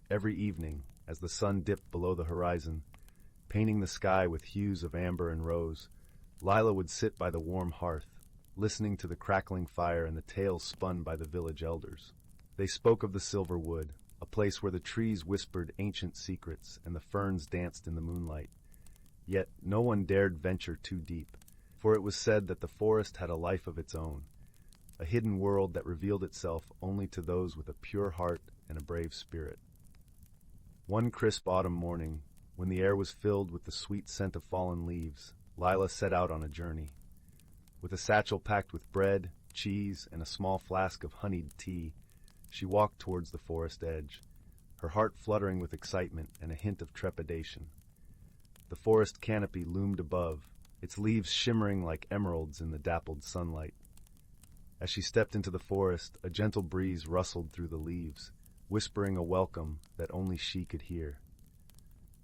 Every evening, as the sun dipped below the horizon, painting the sky with hues of amber and rose, Lila would sit by the warm hearth, listening to the crackling fire and the tales spun by the village elders. They spoke of the silver wood, a place where the trees whispered ancient secrets and the ferns danced in the moonlight. Yet no one dared venture too deep, for it was said that the forest had a life of its own, a hidden world that revealed itself only to those with a pure heart and a brave spirit. One crisp autumn morning, when the air was filled with the sweet scent of fallen leaves, Lila set out on a journey. With a satchel packed with bread, cheese, and a small flask of honeyed tea, she walked towards the forest edge, her heart fluttering with excitement and a hint of trepidation. The forest canopy loomed above, its leaves shimmering like emeralds in the dappled sunlight. As she stepped into the forest, a gentle breeze rustled through the leaves, whispering a welcome that only she could hear.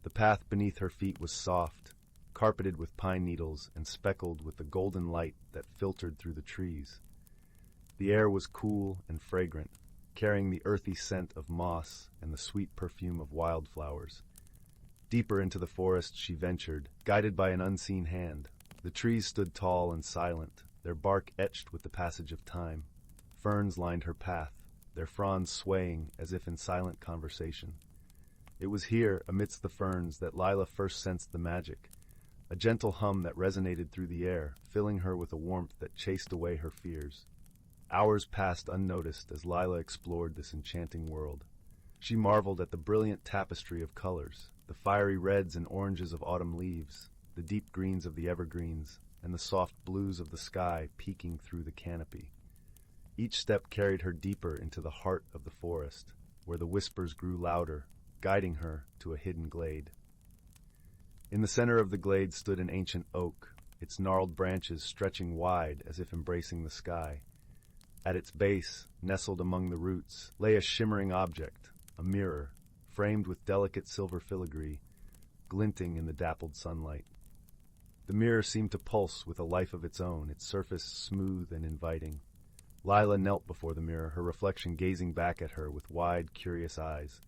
The path beneath her feet was soft, carpeted with pine needles and speckled with the golden light that filtered through the trees. The air was cool and fragrant, carrying the earthy scent of moss and the sweet perfume of wildflowers. Deeper into the forest she ventured, guided by an unseen hand. The trees stood tall and silent, their bark etched with the passage of time. Ferns lined her path, their fronds swaying as if in silent conversation. It was here, amidst the ferns, that Lila first sensed the magic, a gentle hum that resonated through the air, filling her with a warmth that chased away her fears. Hours passed unnoticed as Lila explored this enchanting world. She marveled at the brilliant tapestry of colors, the fiery reds and oranges of autumn leaves, the deep greens of the evergreens, and the soft blues of the sky peeking through the canopy. Each step carried her deeper into the heart of the forest, where the whispers grew louder, guiding her to a hidden glade. In the center of the glade stood an ancient oak, its gnarled branches stretching wide as if embracing the sky. At its base, nestled among the roots, lay a shimmering object, a mirror, framed with delicate silver filigree, glinting in the dappled sunlight. The mirror seemed to pulse with a life of its own, its surface smooth and inviting. Lila knelt before the mirror, her reflection gazing back at her with wide, curious eyes.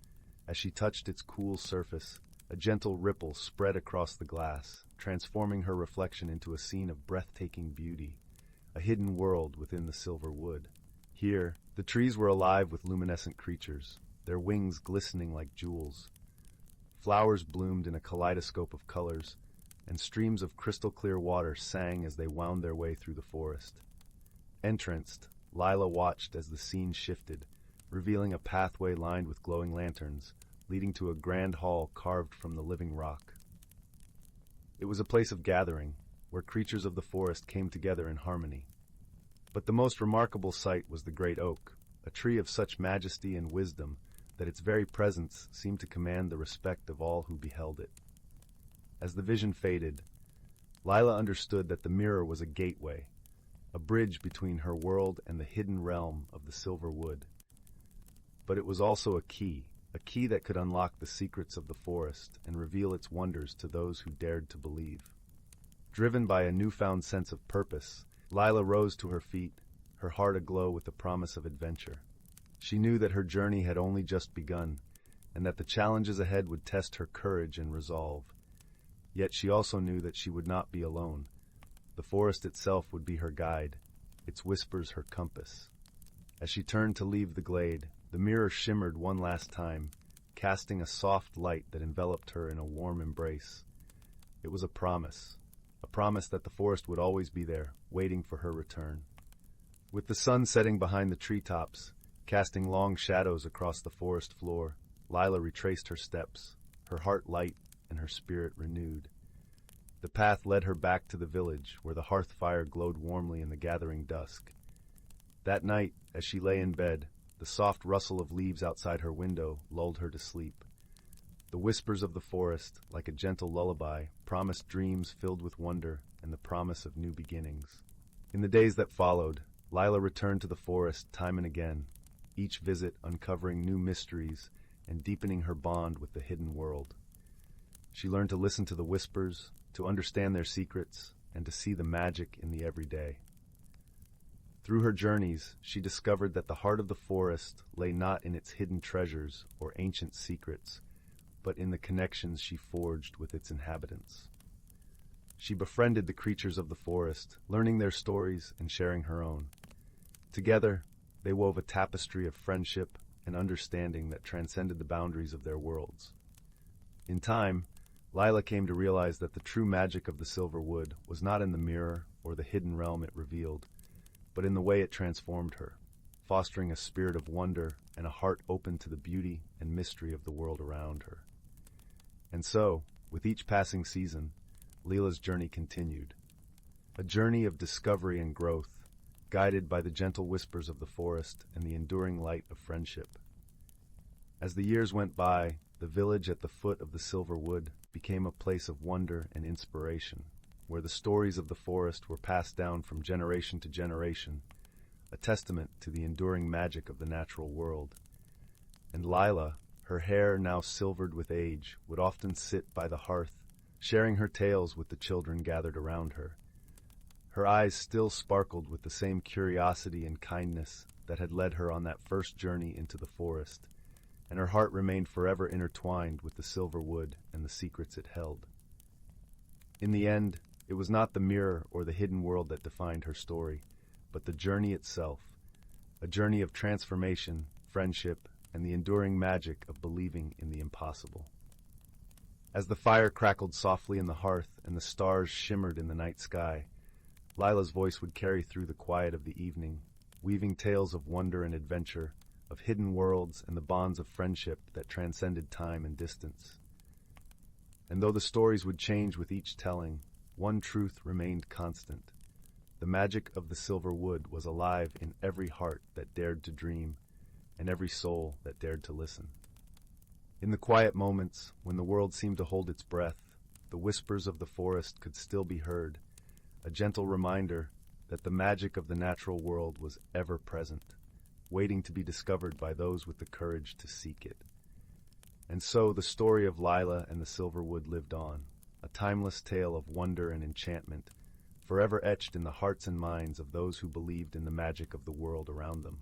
As she touched its cool surface, a gentle ripple spread across the glass, transforming her reflection into a scene of breathtaking beauty, a hidden world within the silver wood. Here, the trees were alive with luminescent creatures, their wings glistening like jewels. Flowers bloomed in a kaleidoscope of colors, and streams of crystal-clear water sang as they wound their way through the forest. Entranced, Lila watched as the scene shifted, revealing a pathway lined with glowing lanterns, leading to a grand hall carved from the living rock. It was a place of gathering, where creatures of the forest came together in harmony. But the most remarkable sight was the great oak, a tree of such majesty and wisdom that its very presence seemed to command the respect of all who beheld it. As the vision faded, Lila understood that the mirror was a gateway, a bridge between her world and the hidden realm of the silver wood. But it was also a key that could unlock the secrets of the forest and reveal its wonders to those who dared to believe. Driven by a newfound sense of purpose, Lila rose to her feet, her heart aglow with the promise of adventure. She knew that her journey had only just begun, and that the challenges ahead would test her courage and resolve. Yet she also knew that she would not be alone. The forest itself would be her guide, its whispers her compass. As she turned to leave the glade, the mirror shimmered one last time, casting a soft light that enveloped her in a warm embrace. It was a promise that the forest would always be there, waiting for her return. With the sun setting behind the treetops, casting long shadows across the forest floor, Lila retraced her steps, her heart light and her spirit renewed. The path led her back to the village, where the hearth fire glowed warmly in the gathering dusk. That night, as she lay in bed, the soft rustle of leaves outside her window lulled her to sleep. The whispers of the forest, like a gentle lullaby, promised dreams filled with wonder and the promise of new beginnings. In the days that followed, Lila returned to the forest time and again, each visit uncovering new mysteries and deepening her bond with the hidden world. She learned to listen to the whispers, to understand their secrets, and to see the magic in the everyday. Through her journeys, she discovered that the heart of the forest lay not in its hidden treasures or ancient secrets, but in the connections she forged with its inhabitants. She befriended the creatures of the forest, learning their stories and sharing her own. Together, they wove a tapestry of friendship and understanding that transcended the boundaries of their worlds. In time, Lila came to realize that the true magic of the silver wood was not in the mirror or the hidden realm it revealed, but in the way it transformed her, fostering a spirit of wonder and a heart open to the beauty and mystery of the world around her. And so, with each passing season, Lila's journey continued. A journey of discovery and growth, guided by the gentle whispers of the forest and the enduring light of friendship. As the years went by, the village at the foot of the silver wood became a place of wonder and inspiration, where the stories of the forest were passed down from generation to generation, a testament to the enduring magic of the natural world. And Lila, her hair now silvered with age, would often sit by the hearth, sharing her tales with the children gathered around her. Her eyes still sparkled with the same curiosity and kindness that had led her on that first journey into the forest, and her heart remained forever intertwined with the silver wood and the secrets it held. In the end, it was not the mirror or the hidden world that defined her story, but the journey itself, a journey of transformation, friendship, and the enduring magic of believing in the impossible. As the fire crackled softly in the hearth and the stars shimmered in the night sky, Lila's voice would carry through the quiet of the evening, weaving tales of wonder and adventure, of hidden worlds and the bonds of friendship that transcended time and distance. And though the stories would change with each telling, one truth remained constant. The magic of the silver wood was alive in every heart that dared to dream, and every soul that dared to listen. In the quiet moments, when the world seemed to hold its breath, the whispers of the forest could still be heard, a gentle reminder that the magic of the natural world was ever present, waiting to be discovered by those with the courage to seek it. And so the story of Lila and the Silverwood lived on, a timeless tale of wonder and enchantment, forever etched in the hearts and minds of those who believed in the magic of the world around them.